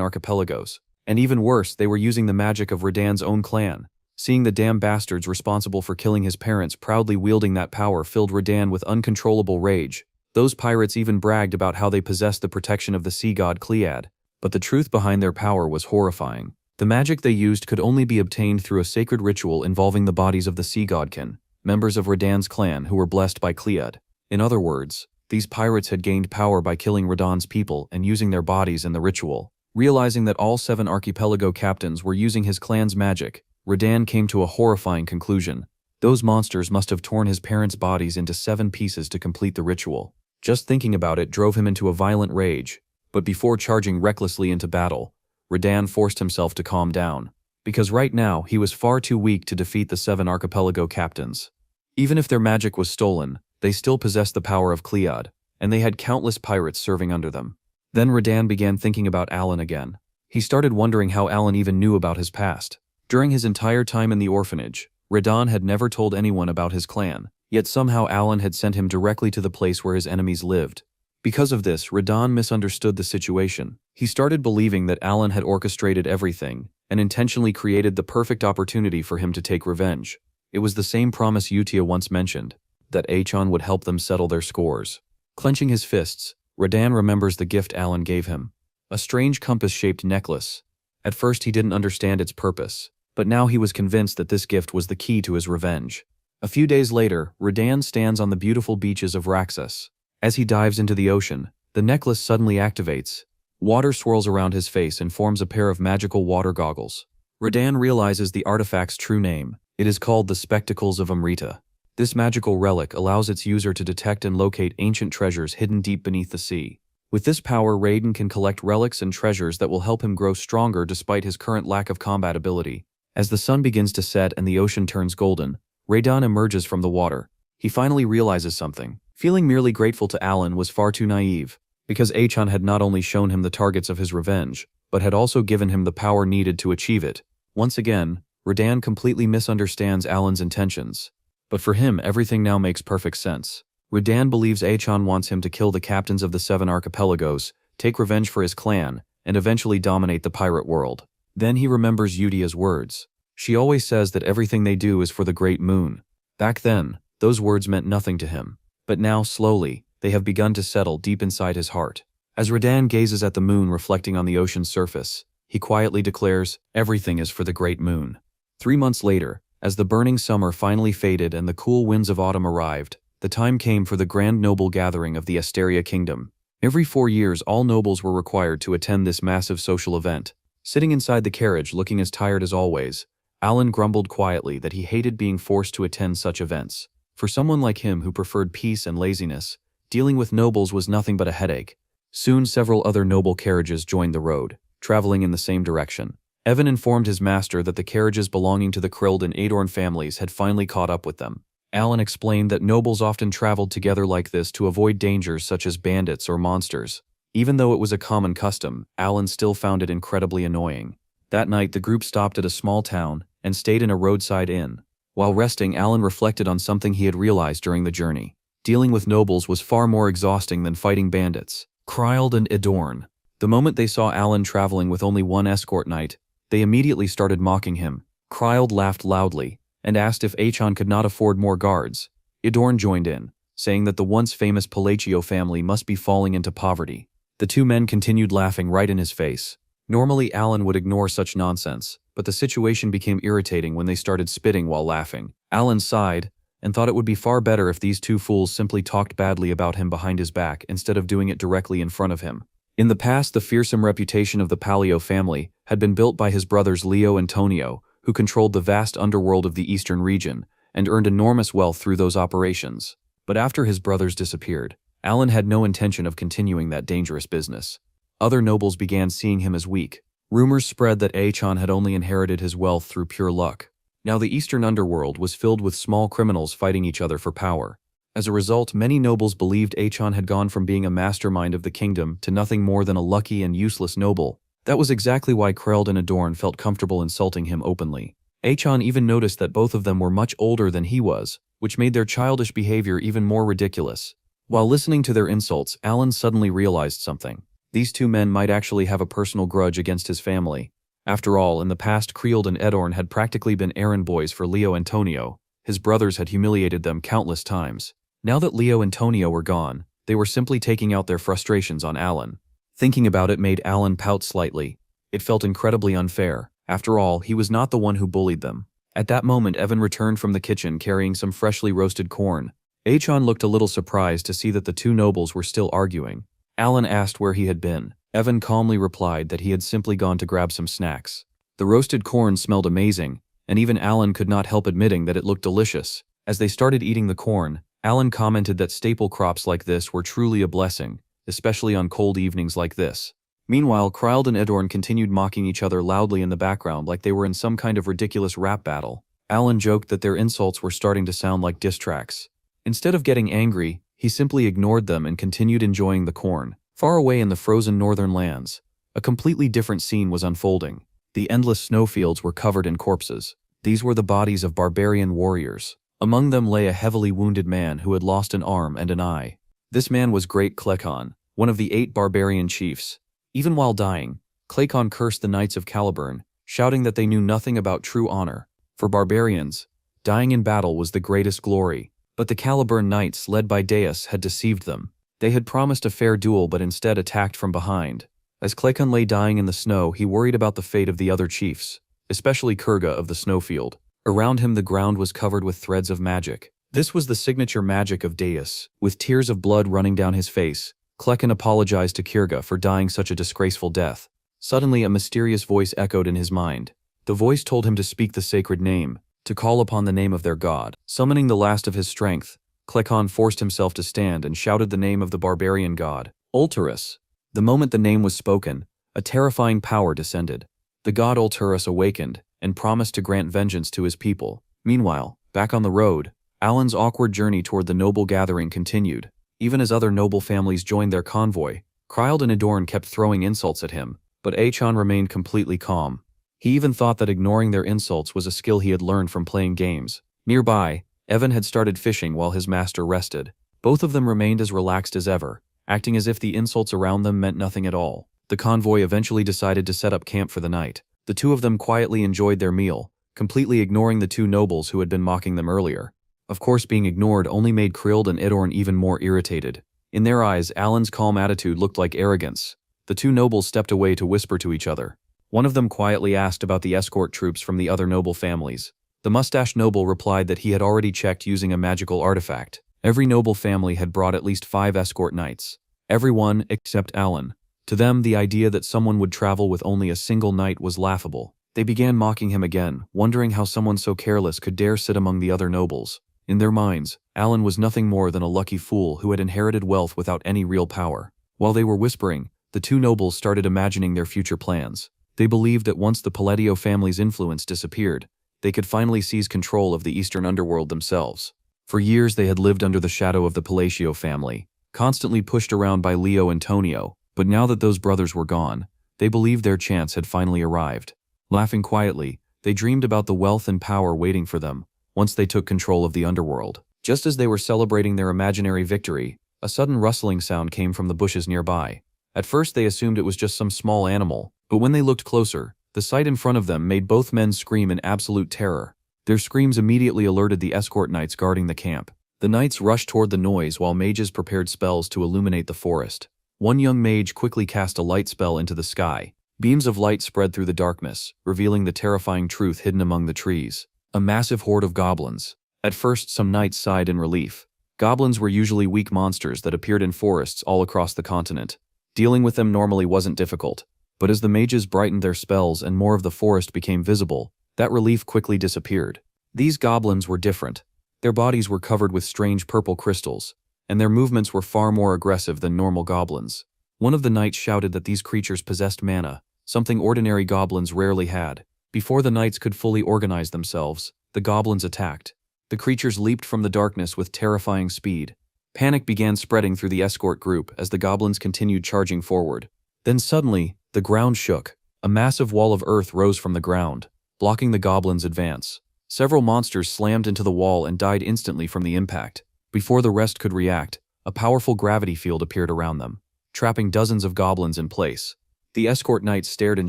archipelagos. And even worse, they were using the magic of Radan's own clan. Seeing the damn bastards responsible for killing his parents proudly wielding that power filled Radan with uncontrollable rage. Those pirates even bragged about how they possessed the protection of the sea god Clead. But the truth behind their power was horrifying. The magic they used could only be obtained through a sacred ritual involving the bodies of the sea godkin, members of Radan's clan who were blessed by Clead. In other words, these pirates had gained power by killing Radan's people and using their bodies in the ritual. Realizing that all 7 archipelago captains were using his clan's magic, Radan came to a horrifying conclusion. Those monsters must have torn his parents' bodies into 7 pieces to complete the ritual. Just thinking about it drove him into a violent rage. But before charging recklessly into battle, Radan forced himself to calm down. Because right now, he was far too weak to defeat the 7 archipelago captains. Even if their magic was stolen, they still possessed the power of Clead, and they had countless pirates serving under them. Then Radan began thinking about Alan again. He started wondering how Alan even knew about his past. During his entire time in the orphanage, Radan had never told anyone about his clan, yet somehow Alan had sent him directly to the place where his enemies lived. Because of this, Radan misunderstood the situation. He started believing that Alan had orchestrated everything and intentionally created the perfect opportunity for him to take revenge. It was the same promise Utia once mentioned, that Achan would help them settle their scores. Clenching his fists, Radan remembers the gift Alan gave him. A strange compass-shaped necklace. At first he didn't understand its purpose, but now he was convinced that this gift was the key to his revenge. A few days later, Radan stands on the beautiful beaches of Raxus. As he dives into the ocean, the necklace suddenly activates. Water swirls around his face and forms a pair of magical water goggles. Radan realizes the artifact's true name. It is called the Spectacles of Amrita. This magical relic allows its user to detect and locate ancient treasures hidden deep beneath the sea. With this power, Radan can collect relics and treasures that will help him grow stronger despite his current lack of combat ability. As the sun begins to set and the ocean turns golden, Radan emerges from the water. He finally realizes something. Feeling merely grateful to Alan was far too naive, because Achan had not only shown him the targets of his revenge, but had also given him the power needed to achieve it. Once again, Radan completely misunderstands Alan's intentions. But for him, everything now makes perfect sense. Radan believes Achan wants him to kill the captains of the 7 archipelagos, take revenge for his clan, and eventually dominate the pirate world. Then he remembers Utia's words. She always says that everything they do is for the great moon. Back then, those words meant nothing to him. But now, slowly, they have begun to settle deep inside his heart. As Radan gazes at the moon reflecting on the ocean's surface, he quietly declares, "Everything is for the great moon." 3 months later, as the burning summer finally faded and the cool winds of autumn arrived, the time came for the grand noble gathering of the Asteria Kingdom. Every 4 years, all nobles were required to attend this massive social event. Sitting inside the carriage looking as tired as always, Alan grumbled quietly that he hated being forced to attend such events. For someone like him who preferred peace and laziness, dealing with nobles was nothing but a headache. Soon several other noble carriages joined the road, traveling in the same direction. Evan informed his master that the carriages belonging to the Krild and Adorn families had finally caught up with them. Alan explained that nobles often traveled together like this to avoid dangers such as bandits or monsters. Even though it was a common custom, Alan still found it incredibly annoying. That night, the group stopped at a small town and stayed in a roadside inn. While resting, Alan reflected on something he had realized during the journey. Dealing with nobles was far more exhausting than fighting bandits. Krild and Adorn. The moment they saw Alan traveling with only one escort knight, they immediately started mocking him. Krild laughed loudly and asked if Achan could not afford more guards. Adorn joined in, saying that the once famous Palacio family must be falling into poverty. The two men continued laughing right in his face. Normally Alan would ignore such nonsense, but the situation became irritating when they started spitting while laughing. Alan sighed and thought it would be far better if these two fools simply talked badly about him behind his back instead of doing it directly in front of him. In the past, the fearsome reputation of the Paleo family had been built by his brothers Leo and Tonio, who controlled the vast underworld of the eastern region and earned enormous wealth through those operations. But after his brothers disappeared, Alan had no intention of continuing that dangerous business. Other nobles began seeing him as weak. Rumors spread that Achan had only inherited his wealth through pure luck. Now the eastern underworld was filled with small criminals fighting each other for power. As a result, many nobles believed Achan had gone from being a mastermind of the kingdom to nothing more than a lucky and useless noble. That was exactly why Kreld and Adorn felt comfortable insulting him openly. Achan even noticed that both of them were much older than he was, which made their childish behavior even more ridiculous. While listening to their insults, Alan suddenly realized something. These two men might actually have a personal grudge against his family. After all, in the past, Kreld and Edorn had practically been errand boys for Leo and Tonio. His brothers had humiliated them countless times. Now that Leo and Tonio were gone, they were simply taking out their frustrations on Alan. Thinking about it made Alan pout slightly. It felt incredibly unfair. After all, he was not the one who bullied them. At that moment, Evan returned from the kitchen carrying some freshly roasted corn. Achan looked a little surprised to see that the two nobles were still arguing. Alan asked where he had been. Evan calmly replied that he had simply gone to grab some snacks. The roasted corn smelled amazing, and even Alan could not help admitting that it looked delicious. As they started eating the corn, Alan commented that staple crops like this were truly a blessing, especially on cold evenings like this. Meanwhile, Kreld and Edorn continued mocking each other loudly in the background like they were in some kind of ridiculous rap battle. Alan joked that their insults were starting to sound like diss tracks. Instead of getting angry, he simply ignored them and continued enjoying the corn. Far away in the frozen northern lands, a completely different scene was unfolding. The endless snowfields were covered in corpses. These were the bodies of barbarian warriors. Among them lay a heavily wounded man who had lost an arm and an eye. This man was Great Klekon, one of the 8 barbarian chiefs. Even while dying, Klekon cursed the Knights of Caliburn, shouting that they knew nothing about true honor. For barbarians, dying in battle was the greatest glory. But the Caliburn Knights, led by Deus, had deceived them. They had promised a fair duel but instead attacked from behind. As Klekon lay dying in the snow, he worried about the fate of the other chiefs, especially Kurga of the snowfield. Around him the ground was covered with threads of magic. This was the signature magic of Deus. With tears of blood running down his face, Klekon apologized to Kurga for dying such a disgraceful death. Suddenly a mysterious voice echoed in his mind. The voice told him to speak the sacred name, to call upon the name of their god. Summoning the last of his strength, Klekon forced himself to stand and shouted the name of the barbarian god, Ulturus. The moment the name was spoken, a terrifying power descended. The god Ulturus awakened and promised to grant vengeance to his people. Meanwhile, back on the road, Alan's awkward journey toward the noble gathering continued. Even as other noble families joined their convoy, Kreld and Adorn kept throwing insults at him, but Achan remained completely calm. He even thought that ignoring their insults was a skill he had learned from playing games. Nearby, Evan had started fishing while his master rested. Both of them remained as relaxed as ever, acting as if the insults around them meant nothing at all. The convoy eventually decided to set up camp for the night. The two of them quietly enjoyed their meal, completely ignoring the two nobles who had been mocking them earlier. Of course, being ignored only made Kreld and Edorn even more irritated. In their eyes, Alan's calm attitude looked like arrogance. The two nobles stepped away to whisper to each other. One of them quietly asked about the escort troops from the other noble families. The mustached noble replied that he had already checked using a magical artifact. Every noble family had brought at least 5 escort knights. Everyone except Alan. To them, the idea that someone would travel with only a single knight was laughable. They began mocking him again, wondering how someone so careless could dare sit among the other nobles. In their minds, Alan was nothing more than a lucky fool who had inherited wealth without any real power. While they were whispering, the two nobles started imagining their future plans. They believed that once the Palladio family's influence disappeared, they could finally seize control of the eastern underworld themselves. For years they had lived under the shadow of the Pallatio family, constantly pushed around by Leo and Tonio, but now that those brothers were gone, they believed their chance had finally arrived. Laughing quietly, they dreamed about the wealth and power waiting for them once they took control of the underworld. Just as they were celebrating their imaginary victory, a sudden rustling sound came from the bushes nearby. At first they assumed it was just some small animal, but when they looked closer, the sight in front of them made both men scream in absolute terror. Their screams immediately alerted the escort knights guarding the camp. The knights rushed toward the noise while mages prepared spells to illuminate the forest. One young mage quickly cast a light spell into the sky. Beams of light spread through the darkness, revealing the terrifying truth hidden among the trees. A massive horde of goblins. At first, some knights sighed in relief. Goblins were usually weak monsters that appeared in forests all across the continent. Dealing with them normally wasn't difficult, but as the mages brightened their spells and more of the forest became visible, that relief quickly disappeared. These goblins were different. Their bodies were covered with strange purple crystals, and their movements were far more aggressive than normal goblins. One of the knights shouted that these creatures possessed mana, something ordinary goblins rarely had. Before the knights could fully organize themselves, the goblins attacked. The creatures leaped from the darkness with terrifying speed. Panic began spreading through the escort group as the goblins continued charging forward. Then suddenly, the ground shook. A massive wall of earth rose from the ground, blocking the goblins' advance. Several monsters slammed into the wall and died instantly from the impact. Before the rest could react, a powerful gravity field appeared around them, trapping dozens of goblins in place. The escort knights stared in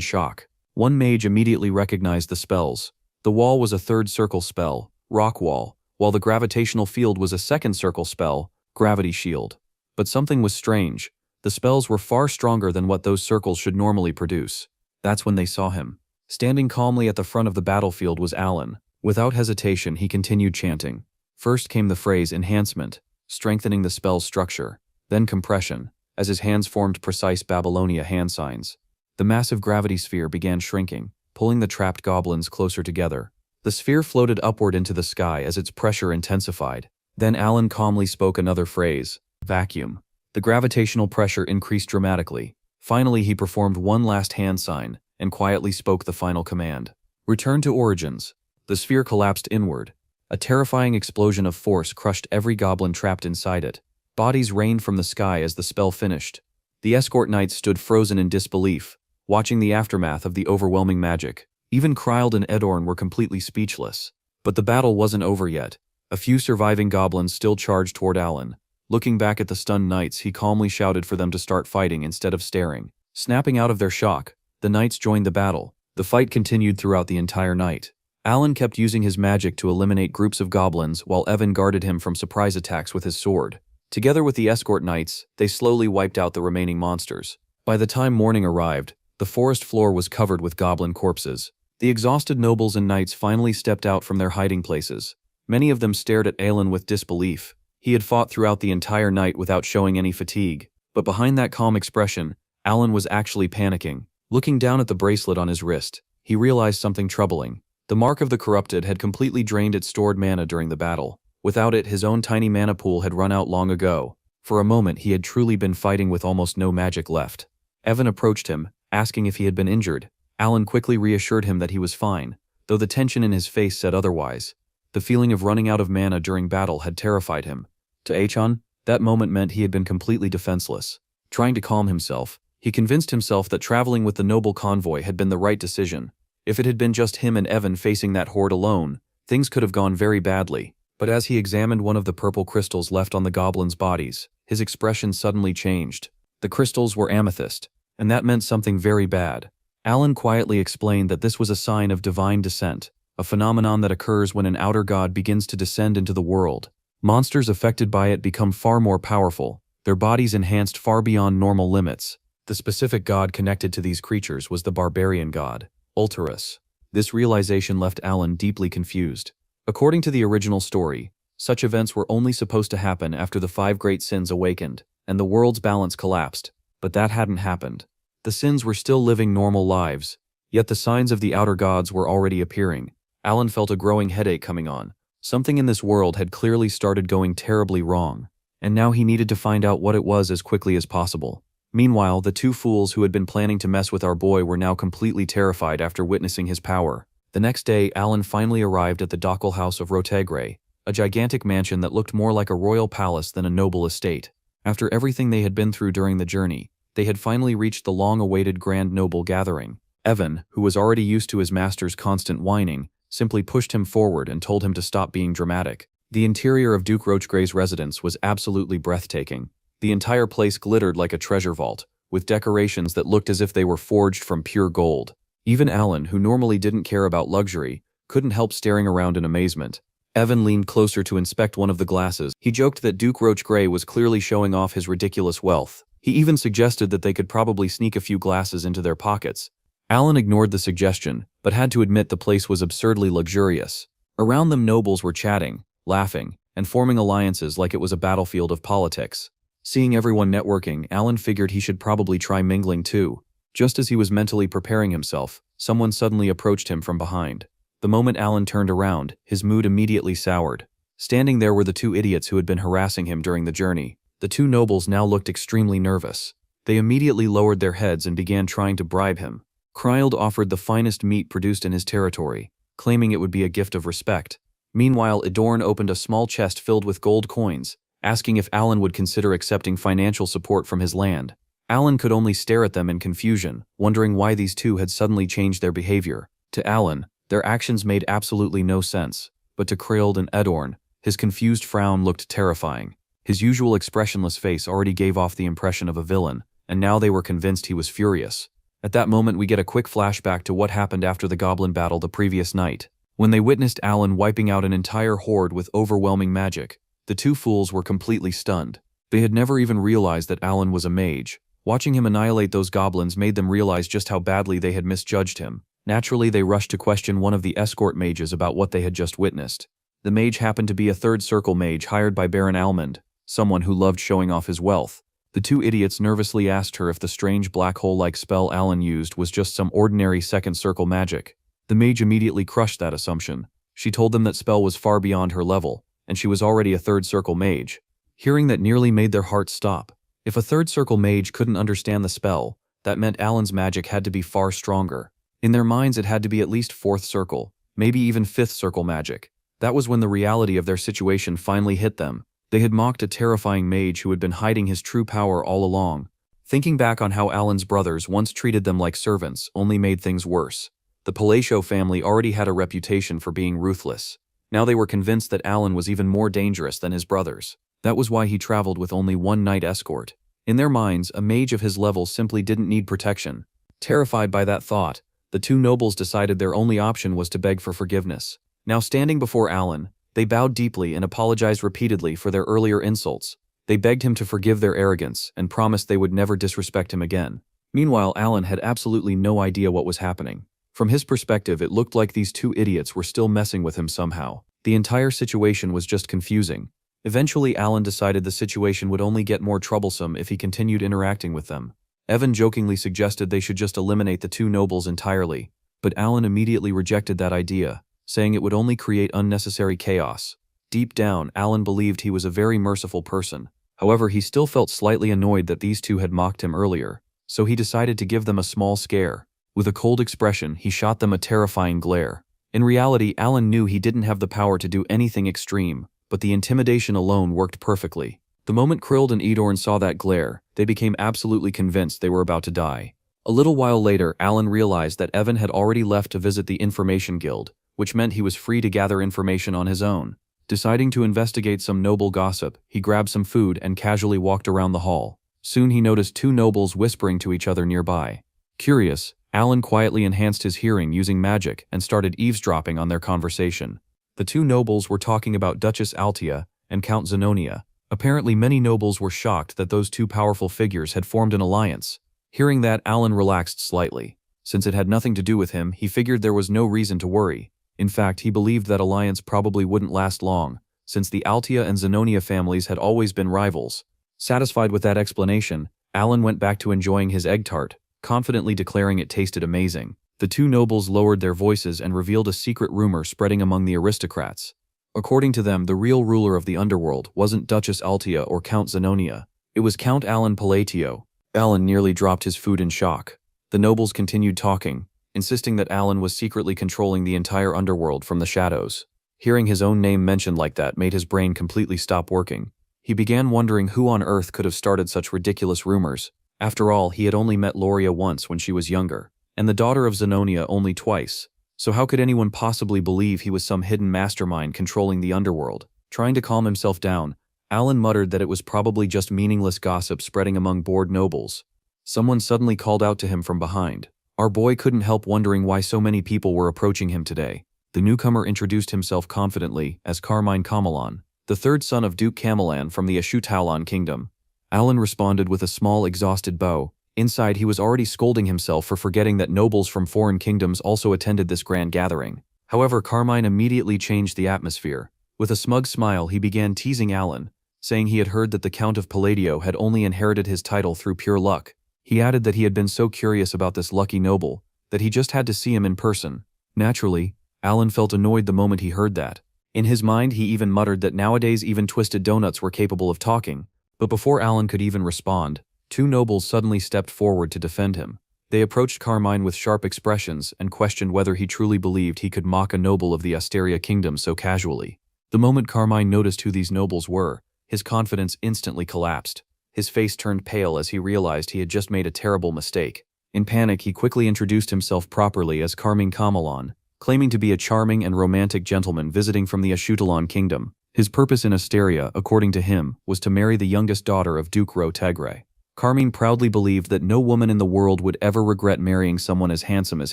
shock. One mage immediately recognized the spells. The wall was a third circle spell, Rock Wall, while the gravitational field was a second circle spell, Gravity Shield. But something was strange. The spells were far stronger than what those circles should normally produce. That's when they saw him. Standing calmly at the front of the battlefield was Alan. Without hesitation, he continued chanting. First came the phrase enhancement, strengthening the spell's structure, then compression, as his hands formed precise Babylonia hand signs. The massive gravity sphere began shrinking, pulling the trapped goblins closer together. The sphere floated upward into the sky as its pressure intensified. Then Alan calmly spoke another phrase, vacuum. The gravitational pressure increased dramatically. Finally, he performed one last hand sign and quietly spoke the final command. Return to origins. The sphere collapsed inward. A terrifying explosion of force crushed every goblin trapped inside it. Bodies rained from the sky as the spell finished. The escort knights stood frozen in disbelief, watching the aftermath of the overwhelming magic. Even Kryld and Edorn were completely speechless. But the battle wasn't over yet. A few surviving goblins still charged toward Alan. Looking back at the stunned knights, he calmly shouted for them to start fighting instead of staring. Snapping out of their shock, the knights joined the battle. The fight continued throughout the entire night. Alan kept using his magic to eliminate groups of goblins while Evan guarded him from surprise attacks with his sword. Together with the escort knights, they slowly wiped out the remaining monsters. By the time morning arrived, the forest floor was covered with goblin corpses. The exhausted nobles and knights finally stepped out from their hiding places. Many of them stared at Alan with disbelief. He had fought throughout the entire night without showing any fatigue. But behind that calm expression, Alan was actually panicking. Looking down at the bracelet on his wrist, he realized something troubling. The Mark of the Corrupted had completely drained its stored mana during the battle. Without it, his own tiny mana pool had run out long ago. For a moment, he had truly been fighting with almost no magic left. Evan approached him, asking if he had been injured. Alan quickly reassured him that he was fine, though the tension in his face said otherwise. The feeling of running out of mana during battle had terrified him. To Achan, that moment meant he had been completely defenseless. Trying to calm himself, he convinced himself that traveling with the noble convoy had been the right decision. If it had been just him and Evan facing that horde alone, things could have gone very badly. But as he examined one of the purple crystals left on the goblins' bodies, his expression suddenly changed. The crystals were amethyst, and that meant something very bad. Alan quietly explained that this was a sign of divine descent, a phenomenon that occurs when an outer god begins to descend into the world. Monsters affected by it become far more powerful, their bodies enhanced far beyond normal limits. The specific god connected to these creatures was the barbarian god, Ulterus. This realization left Alan deeply confused. According to the original story, such events were only supposed to happen after the 5 great sins awakened, and the world's balance collapsed. But that hadn't happened. The sins were still living normal lives, yet the signs of the outer gods were already appearing. Alan felt a growing headache coming on. Something in this world had clearly started going terribly wrong, and now he needed to find out what it was as quickly as possible. Meanwhile, the 2 fools who had been planning to mess with our boy were now completely terrified after witnessing his power. The next day, Alan finally arrived at the Dockal House of Rotegre, a gigantic mansion that looked more like a royal palace than a noble estate. After everything they had been through during the journey, they had finally reached the long-awaited grand noble gathering. Evan, who was already used to his master's constant whining, simply pushed him forward and told him to stop being dramatic. The interior of Duke Roachgray's residence was absolutely breathtaking. The entire place glittered like a treasure vault, with decorations that looked as if they were forged from pure gold. Even Alan, who normally didn't care about luxury, couldn't help staring around in amazement. Evan leaned closer to inspect one of the glasses. He joked that Duke Roachgray was clearly showing off his ridiculous wealth. He even suggested that they could probably sneak a few glasses into their pockets. Alan ignored the suggestion, but had to admit the place was absurdly luxurious. Around them, nobles were chatting, laughing, and forming alliances like it was a battlefield of politics. Seeing everyone networking, Alan figured he should probably try mingling too. Just as he was mentally preparing himself, someone suddenly approached him from behind. The moment Alan turned around, his mood immediately soured. Standing there were the two idiots who had been harassing him during the journey. The two nobles now looked extremely nervous. They immediately lowered their heads and began trying to bribe him. Kryld offered the finest meat produced in his territory, claiming it would be a gift of respect. Meanwhile, Adorn opened a small chest filled with gold coins, asking if Alan would consider accepting financial support from his land. Alan could only stare at them in confusion, wondering why these two had suddenly changed their behavior. To Alan, their actions made absolutely no sense, but to Kryld and Adorn, his confused frown looked terrifying. His usual expressionless face already gave off the impression of a villain, and now they were convinced he was furious. At that moment we get a quick flashback to what happened after the goblin battle the previous night. When they witnessed Alan wiping out an entire horde with overwhelming magic, the two fools were completely stunned. They had never even realized that Alan was a mage. Watching him annihilate those goblins made them realize just how badly they had misjudged him. Naturally, they rushed to question one of the escort mages about what they had just witnessed. The mage happened to be a third circle mage hired by Baron Almond, someone who loved showing off his wealth. The two idiots nervously asked her if the strange black hole-like spell Alan used was just some ordinary second circle magic. The mage immediately crushed that assumption. She told them that spell was far beyond her level, and she was already a third circle mage. Hearing that nearly made their hearts stop. If a third circle mage couldn't understand the spell, that meant Alan's magic had to be far stronger. In their minds it had to be at least fourth circle, maybe even fifth circle magic. That was when the reality of their situation finally hit them. They had mocked a terrifying mage who had been hiding his true power all along. Thinking back on how Alan's brothers once treated them like servants only made things worse. The Palacio family already had a reputation for being ruthless. Now they were convinced that Alan was even more dangerous than his brothers. That was why he traveled with only one knight escort. In their minds, a mage of his level simply didn't need protection. Terrified by that thought, the two nobles decided their only option was to beg for forgiveness. Now standing before Alan, they bowed deeply and apologized repeatedly for their earlier insults. They begged him to forgive their arrogance and promised they would never disrespect him again. Meanwhile, Alan had absolutely no idea what was happening. From his perspective, it looked like these two idiots were still messing with him somehow. The entire situation was just confusing. Eventually, Alan decided the situation would only get more troublesome if he continued interacting with them. Evan jokingly suggested they should just eliminate the two nobles entirely, but Alan immediately rejected that idea, saying it would only create unnecessary chaos. Deep down, Alan believed he was a very merciful person. However, he still felt slightly annoyed that these two had mocked him earlier, so he decided to give them a small scare. With a cold expression, he shot them a terrifying glare. In reality, Alan knew he didn't have the power to do anything extreme, but the intimidation alone worked perfectly. The moment Kryld and Adorn saw that glare, they became absolutely convinced they were about to die. A little while later, Alan realized that Evan had already left to visit the Information Guild, which meant he was free to gather information on his own. Deciding to investigate some noble gossip, he grabbed some food and casually walked around the hall. Soon he noticed two nobles whispering to each other nearby. Curious, Alan quietly enhanced his hearing using magic and started eavesdropping on their conversation. The two nobles were talking about Duchess Altia and Count Zenonia. Apparently many nobles were shocked that those two powerful figures had formed an alliance. Hearing that, Alan relaxed slightly. Since it had nothing to do with him, he figured there was no reason to worry. In fact, he believed that alliance probably wouldn't last long, since the Altia and Zenonia families had always been rivals. Satisfied with that explanation, Alan went back to enjoying his egg tart, confidently declaring it tasted amazing. The two nobles lowered their voices and revealed a secret rumor spreading among the aristocrats. According to them, the real ruler of the underworld wasn't Duchess Altia or Count Zenonia. It was Count Alan Palatio. Alan nearly dropped his food in shock. The nobles continued talking, insisting that Alan was secretly controlling the entire underworld from the shadows. Hearing his own name mentioned like that made his brain completely stop working. He began wondering who on earth could have started such ridiculous rumors. After all, he had only met Loria once when she was younger, and the daughter of Zenonia only twice. So how could anyone possibly believe he was some hidden mastermind controlling the underworld? Trying to calm himself down, Alan muttered that it was probably just meaningless gossip spreading among bored nobles. Someone suddenly called out to him from behind. Our boy couldn't help wondering why so many people were approaching him today. The newcomer introduced himself confidently as Carmine Camelan, the third son of Duke Camelan from the Ashutalan kingdom. Alan responded with a small, exhausted bow. Inside, he was already scolding himself for forgetting that nobles from foreign kingdoms also attended this grand gathering. However, Carmine immediately changed the atmosphere. With a smug smile, he began teasing Alan, saying he had heard that the Count of Palladio had only inherited his title through pure luck. He added that he had been so curious about this lucky noble that he just had to see him in person. Naturally, Alan felt annoyed the moment he heard that. In his mind, he even muttered that nowadays even twisted donuts were capable of talking. But before Alan could even respond, two nobles suddenly stepped forward to defend him. They approached Carmine with sharp expressions and questioned whether he truly believed he could mock a noble of the Asteria kingdom so casually. The moment Carmine noticed who these nobles were, his confidence instantly collapsed. His face turned pale as he realized he had just made a terrible mistake. In panic, he quickly introduced himself properly as Carmine Camelon, claiming to be a charming and romantic gentleman visiting from the Ashutalon kingdom. His purpose in Asteria, according to him, was to marry the youngest daughter of Duke Rotegre. Carmine proudly believed that no woman in the world would ever regret marrying someone as handsome as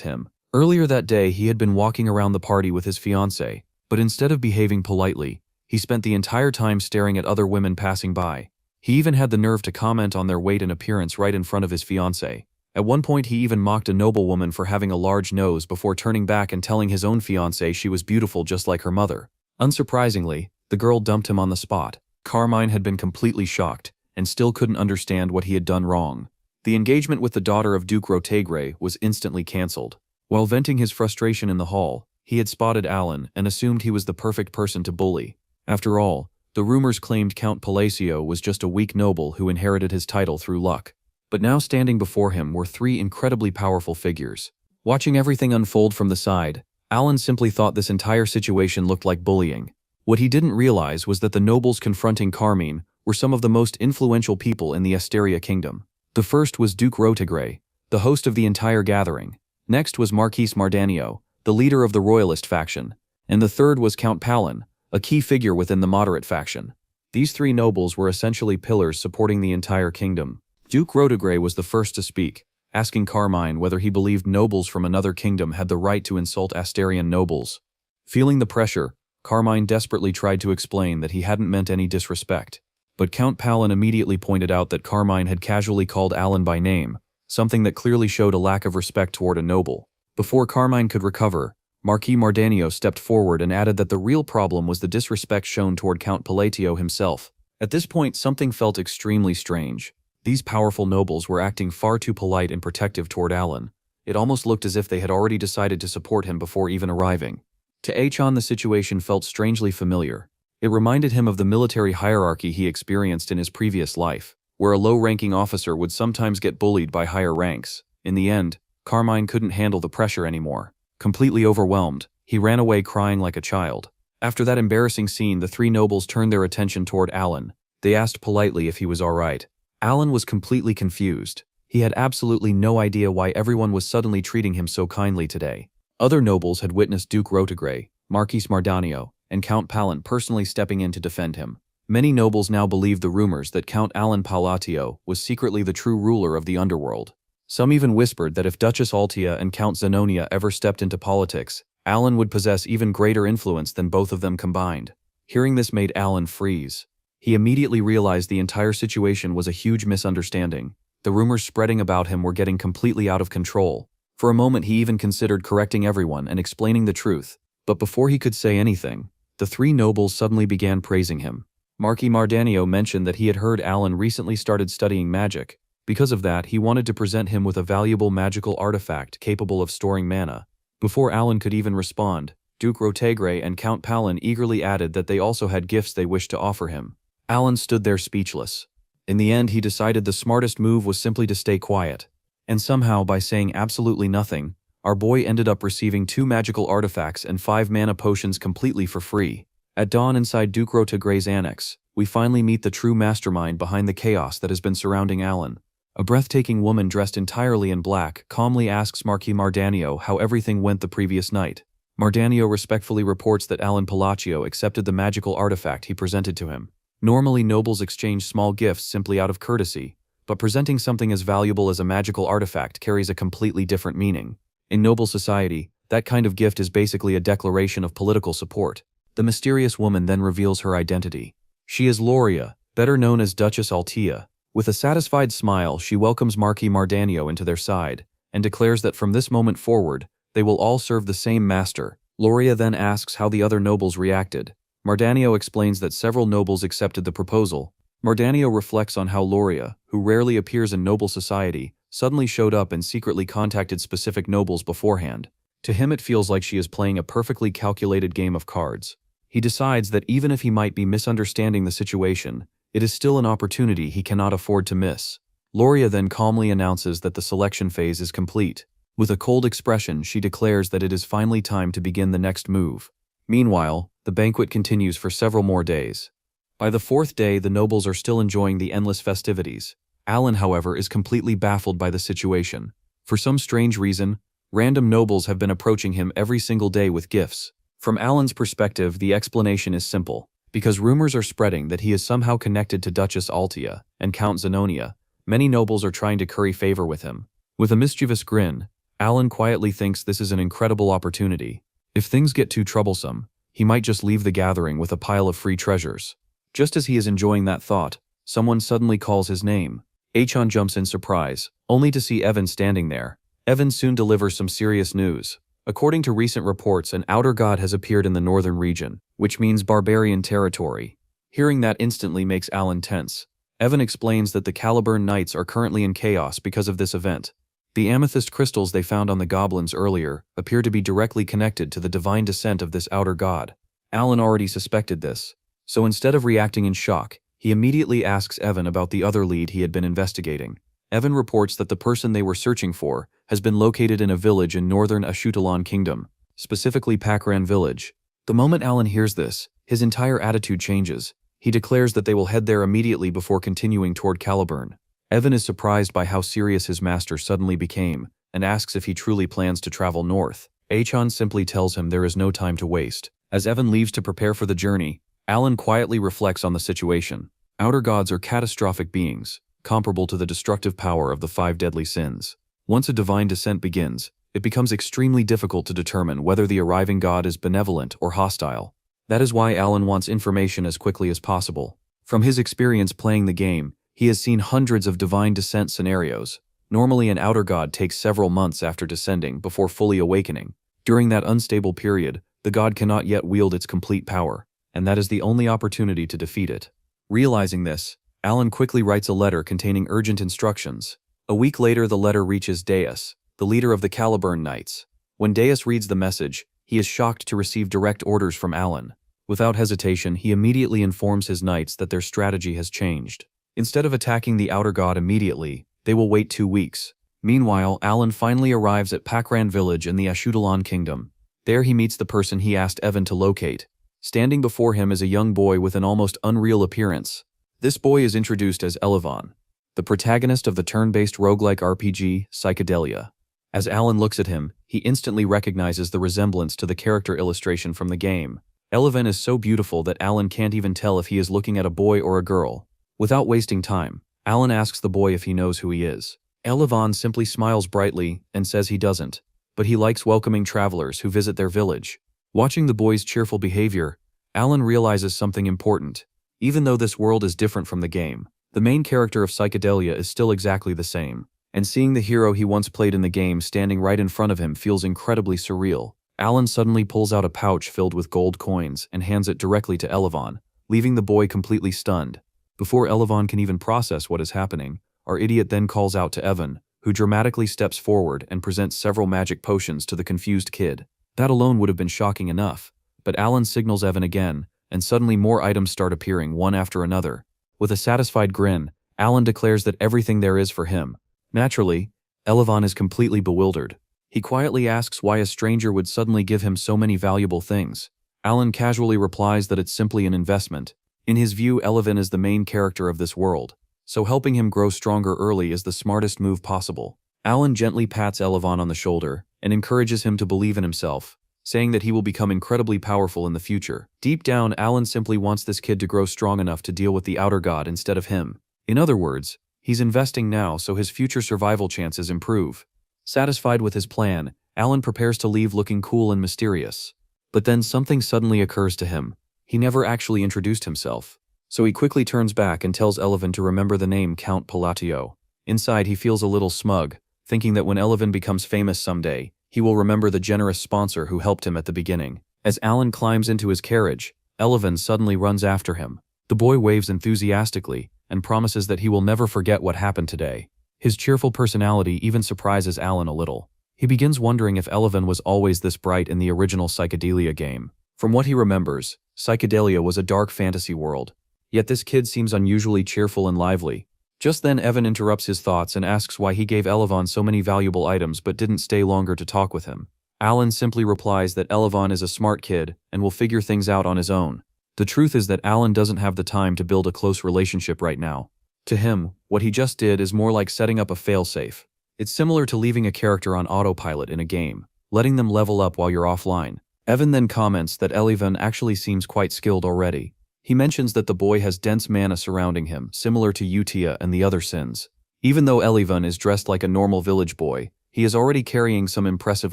him. Earlier that day, he had been walking around the party with his fiancée, but instead of behaving politely, he spent the entire time staring at other women passing by. He even had the nerve to comment on their weight and appearance right in front of his fiancée. At one point, he even mocked a noblewoman for having a large nose before turning back and telling his own fiancée she was beautiful just like her mother. Unsurprisingly, the girl dumped him on the spot. Carmine had been completely shocked and still couldn't understand what he had done wrong. The engagement with the daughter of Duke Rotegre was instantly cancelled. While venting his frustration in the hall, he had spotted Alan and assumed he was the perfect person to bully. After all, the rumors claimed Count Palacio was just a weak noble who inherited his title through luck. But now standing before him were three incredibly powerful figures. Watching everything unfold from the side, Alan simply thought this entire situation looked like bullying. What he didn't realize was that the nobles confronting Carmine were some of the most influential people in the Asteria kingdom. The first was Duke Rotegre, the host of the entire gathering. Next was Marquis Mardanio, the leader of the royalist faction. And the third was Count Palin, a key figure within the moderate faction. These three nobles were essentially pillars supporting the entire kingdom. Duke Rotegre was the first to speak, asking Carmine whether he believed nobles from another kingdom had the right to insult Asterian nobles. Feeling the pressure, Carmine desperately tried to explain that he hadn't meant any disrespect. But Count Palin immediately pointed out that Carmine had casually called Alan by name, something that clearly showed a lack of respect toward a noble. Before Carmine could recover, Marquis Mardanio stepped forward and added that the real problem was the disrespect shown toward Count Palatio himself. At this point, something felt extremely strange. These powerful nobles were acting far too polite and protective toward Alan. It almost looked as if they had already decided to support him before even arriving. To Achan, the situation felt strangely familiar. It reminded him of the military hierarchy he experienced in his previous life, where a low-ranking officer would sometimes get bullied by higher ranks. In the end, Carmine couldn't handle the pressure anymore. Completely overwhelmed, he ran away crying like a child. After that embarrassing scene, the three nobles turned their attention toward Alan. They asked politely if he was all right. Alan was completely confused. He had absolutely no idea why everyone was suddenly treating him so kindly today. Other nobles had witnessed Duke Rotegre, Marquis Mardanio, and Count Palin personally stepping in to defend him. Many nobles now believed the rumors that Count Alan Palatio was secretly the true ruler of the underworld. Some even whispered that if Duchess Altia and Count Zenonia ever stepped into politics, Alan would possess even greater influence than both of them combined. Hearing this made Alan freeze. He immediately realized the entire situation was a huge misunderstanding. The rumors spreading about him were getting completely out of control. For a moment, he even considered correcting everyone and explaining the truth. But before he could say anything, the three nobles suddenly began praising him. Marquis Mardanio mentioned that he had heard Alan recently started studying magic. Because of that, he wanted to present him with a valuable magical artifact capable of storing mana. Before Alan could even respond, Duke Rotegre and Count Palin eagerly added that they also had gifts they wished to offer him. Alan stood there speechless. In the end, he decided the smartest move was simply to stay quiet. And somehow, by saying absolutely nothing, our boy ended up receiving 2 magical artifacts and 5 mana potions completely for free. At dawn inside Duke Rotegre's annex, we finally meet the true mastermind behind the chaos that has been surrounding Alan. A breathtaking woman dressed entirely in black calmly asks Marquis Mardanio how everything went the previous night. Mardanio respectfully reports that Alan Palacio accepted the magical artifact he presented to him. Normally, nobles exchange small gifts simply out of courtesy, but presenting something as valuable as a magical artifact carries a completely different meaning. In noble society, that kind of gift is basically a declaration of political support. The mysterious woman then reveals her identity. She is Loria, better known as Duchess Altia. With a satisfied smile, she welcomes Marquis Mardanio into their side, and declares that from this moment forward, they will all serve the same master. Loria then asks how the other nobles reacted. Mardanio explains that several nobles accepted the proposal. Mardanio reflects on how Loria, who rarely appears in noble society, suddenly showed up and secretly contacted specific nobles beforehand. To him it feels like she is playing a perfectly calculated game of cards. He decides that even if he might be misunderstanding the situation, it is still an opportunity he cannot afford to miss. Loria then calmly announces that the selection phase is complete. With a cold expression, she declares that it is finally time to begin the next move. Meanwhile, the banquet continues for several more days. By the fourth day, the nobles are still enjoying the endless festivities. Alan, however, is completely baffled by the situation. For some strange reason, random nobles have been approaching him every single day with gifts. From Alan's perspective, the explanation is simple. Because rumors are spreading that he is somehow connected to Duchess Altia and Count Zenonia, many nobles are trying to curry favor with him. With a mischievous grin, Alan quietly thinks this is an incredible opportunity. If things get too troublesome, he might just leave the gathering with a pile of free treasures. Just as he is enjoying that thought, someone suddenly calls his name. Achan jumps in surprise, only to see Evan standing there. Evan soon delivers some serious news. According to recent reports, an outer god has appeared in the northern region, which means barbarian territory. Hearing that instantly makes Alan tense. Evan explains that the Caliburn Knights are currently in chaos because of this event. The amethyst crystals they found on the goblins earlier appear to be directly connected to the divine descent of this outer god. Alan already suspected this, so instead of reacting in shock, he immediately asks Evan about the other lead he had been investigating. Evan reports that the person they were searching for has been located in a village in northern Ashutalon Kingdom, specifically Pakran village. The moment Alan hears this, his entire attitude changes. He declares that they will head there immediately before continuing toward Caliburn. Evan is surprised by how serious his master suddenly became and asks if he truly plans to travel north. Achan simply tells him there is no time to waste. As Evan leaves to prepare for the journey, Alan quietly reflects on the situation. Outer gods are catastrophic beings, comparable to the destructive power of the 5 deadly sins. Once a divine descent begins, it becomes extremely difficult to determine whether the arriving god is benevolent or hostile. That is why Alan wants information as quickly as possible. From his experience playing the game, he has seen hundreds of divine descent scenarios. Normally, an outer god takes several months after descending before fully awakening. During that unstable period, the god cannot yet wield its complete power, and that is the only opportunity to defeat it. Realizing this, Alan quickly writes a letter containing urgent instructions. A week later, the letter reaches Deus, the leader of the Caliburn Knights. When Deus reads the message, he is shocked to receive direct orders from Alan. Without hesitation, he immediately informs his knights that their strategy has changed. Instead of attacking the outer god immediately, they will wait 2 weeks. Meanwhile, Alan finally arrives at Pakran village in the Ashutalon Kingdom. There he meets the person he asked Evan to locate. Standing before him is a young boy with an almost unreal appearance. This boy is introduced as Elevan, the protagonist of the turn-based roguelike RPG, Psychedelia. As Alan looks at him, he instantly recognizes the resemblance to the character illustration from the game. Elevan is so beautiful that Alan can't even tell if he is looking at a boy or a girl. Without wasting time, Alan asks the boy if he knows who he is. Elevan simply smiles brightly and says he doesn't, but he likes welcoming travelers who visit their village. Watching the boy's cheerful behavior, Alan realizes something important. Even though this world is different from the game, the main character of Psychedelia is still exactly the same, and seeing the hero he once played in the game standing right in front of him feels incredibly surreal. Alan suddenly pulls out a pouch filled with gold coins and hands it directly to Elevan, leaving the boy completely stunned. Before Elevan can even process what is happening, our idiot then calls out to Evan, who dramatically steps forward and presents several magic potions to the confused kid. That alone would have been shocking enough, but Alan signals Evan again, and suddenly more items start appearing one after another. With a satisfied grin, Alan declares that everything there is for him. Naturally, Elevan is completely bewildered. He quietly asks why a stranger would suddenly give him so many valuable things. Alan casually replies that it's simply an investment. In his view, Elevan is the main character of this world, so helping him grow stronger early is the smartest move possible. Alan gently pats Elevan on the shoulder and encourages him to believe in himself, saying that he will become incredibly powerful in the future. Deep down, Alan simply wants this kid to grow strong enough to deal with the outer god instead of him. In other words, he's investing now so his future survival chances improve. Satisfied with his plan, Alan prepares to leave looking cool and mysterious. But then something suddenly occurs to him. He never actually introduced himself, so he quickly turns back and tells Elevan to remember the name Count Palatio. Inside, he feels a little smug, thinking that when Elevan becomes famous someday, he will remember the generous sponsor who helped him at the beginning. As Alan climbs into his carriage, Eleven suddenly runs after him. The boy waves enthusiastically and promises that he will never forget what happened today. His cheerful personality even surprises Alan a little. He begins wondering if Eleven was always this bright in the original Psychedelia game. From what he remembers, Psychedelia was a dark fantasy world. Yet this kid seems unusually cheerful and lively. Just then Evan interrupts his thoughts and asks why he gave Elevon so many valuable items but didn't stay longer to talk with him. Alan simply replies that Elevon is a smart kid and will figure things out on his own. The truth is that Alan doesn't have the time to build a close relationship right now. To him, what he just did is more like setting up a failsafe. It's similar to leaving a character on autopilot in a game, letting them level up while you're offline. Evan then comments that Eleven actually seems quite skilled already. He mentions that the boy has dense mana surrounding him, similar to Utia and the other sins. Even though Eleven is dressed like a normal village boy, he is already carrying some impressive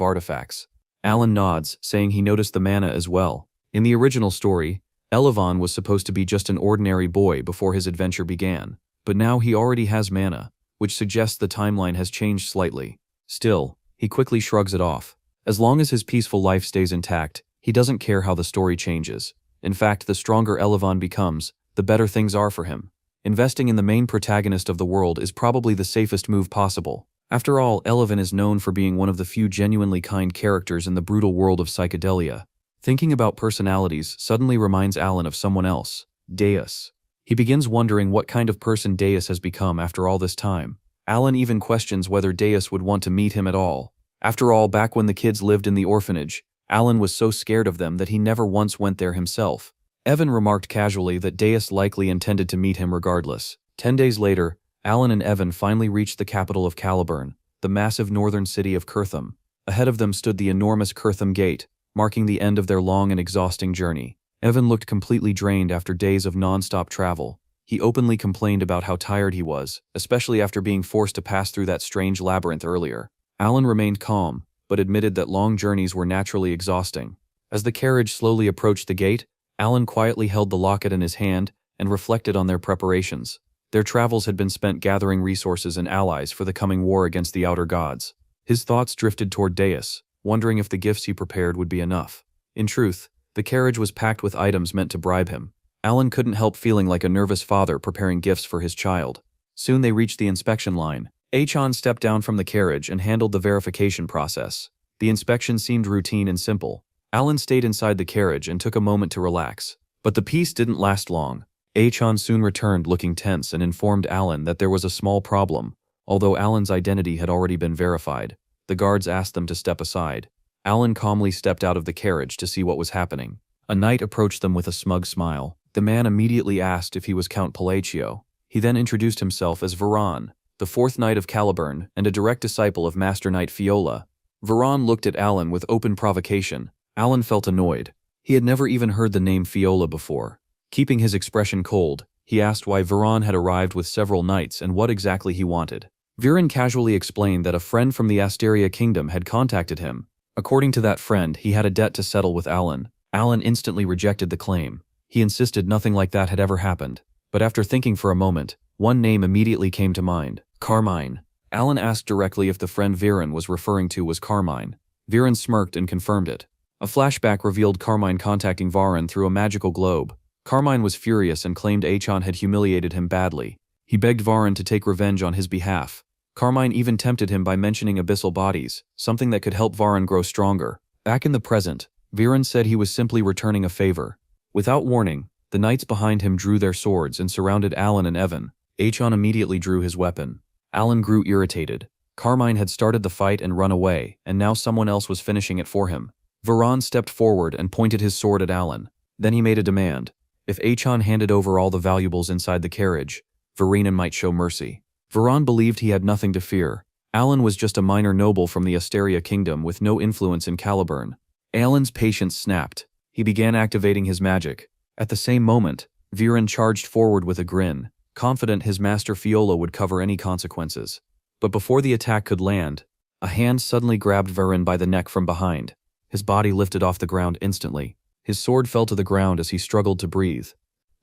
artifacts. Alan nods, saying he noticed the mana as well. In the original story, Eleven was supposed to be just an ordinary boy before his adventure began, but now he already has mana, which suggests the timeline has changed slightly. Still, he quickly shrugs it off. As long as his peaceful life stays intact, he doesn't care how the story changes. In fact, the stronger Eleven becomes, the better things are for him. Investing in the main protagonist of the world is probably the safest move possible. After all, Eleven is known for being one of the few genuinely kind characters in the brutal world of Psychedelia. Thinking about personalities suddenly reminds Alan of someone else, Deus. He begins wondering what kind of person Deus has become after all this time. Alan even questions whether Deus would want to meet him at all. After all, back when the kids lived in the orphanage, Alan was so scared of them that he never once went there himself. Evan remarked casually that Deus likely intended to meet him regardless. 10 days later, Alan and Evan finally reached the capital of Caliburn, the massive northern city of Kirtham. Ahead of them stood the enormous Kirtham Gate, marking the end of their long and exhausting journey. Evan looked completely drained after days of non-stop travel. He openly complained about how tired he was, especially after being forced to pass through that strange labyrinth earlier. Alan remained calm, but admitted that long journeys were naturally exhausting. As the carriage slowly approached the gate, Alan quietly held the locket in his hand and reflected on their preparations. Their travels had been spent gathering resources and allies for the coming war against the outer gods. His thoughts drifted toward Deus, wondering if the gifts he prepared would be enough. In truth, the carriage was packed with items meant to bribe him. Alan couldn't help feeling like a nervous father preparing gifts for his child. Soon they reached the inspection line. Achan stepped down from the carriage and handled the verification process. The inspection seemed routine and simple. Alan stayed inside the carriage and took a moment to relax. But the peace didn't last long. Achan soon returned looking tense and informed Alan that there was a small problem. Although Alan's identity had already been verified, the guards asked them to step aside. Alan calmly stepped out of the carriage to see what was happening. A knight approached them with a smug smile. The man immediately asked if he was Count Palacio. He then introduced himself as Varan, the fourth knight of Caliburn and a direct disciple of Master Knight Fiola. Varan looked at Alan with open provocation. Alan felt annoyed. He had never even heard the name Fiola before. Keeping his expression cold, he asked why Varan had arrived with several knights and what exactly he wanted. Viren casually explained that a friend from the Asteria Kingdom had contacted him. According to that friend, he had a debt to settle with Alan. Alan instantly rejected the claim. He insisted nothing like that had ever happened. But after thinking for a moment, one name immediately came to mind. Carmine. Alan asked directly if the friend Viren was referring to was Carmine. Viren smirked and confirmed it. A flashback revealed Carmine contacting Varan through a magical globe. Carmine was furious and claimed Achan had humiliated him badly. He begged Varan to take revenge on his behalf. Carmine even tempted him by mentioning abyssal bodies, something that could help Varan grow stronger. Back in the present, Viren said he was simply returning a favor. Without warning, the knights behind him drew their swords and surrounded Alan and Evan. Achan immediately drew his weapon. Alan grew irritated. Carmine had started the fight and run away, and now someone else was finishing it for him. Varan stepped forward and pointed his sword at Alan. Then he made a demand. If Achan handed over all the valuables inside the carriage, Varina might show mercy. Varan believed he had nothing to fear. Alan was just a minor noble from the Asteria Kingdom with no influence in Caliburn. Alan's patience snapped. He began activating his magic. At the same moment, Viren charged forward with a grin, confident his master Fiola would cover any consequences. But before the attack could land, a hand suddenly grabbed Viren by the neck from behind. His body lifted off the ground instantly. His sword fell to the ground as he struggled to breathe.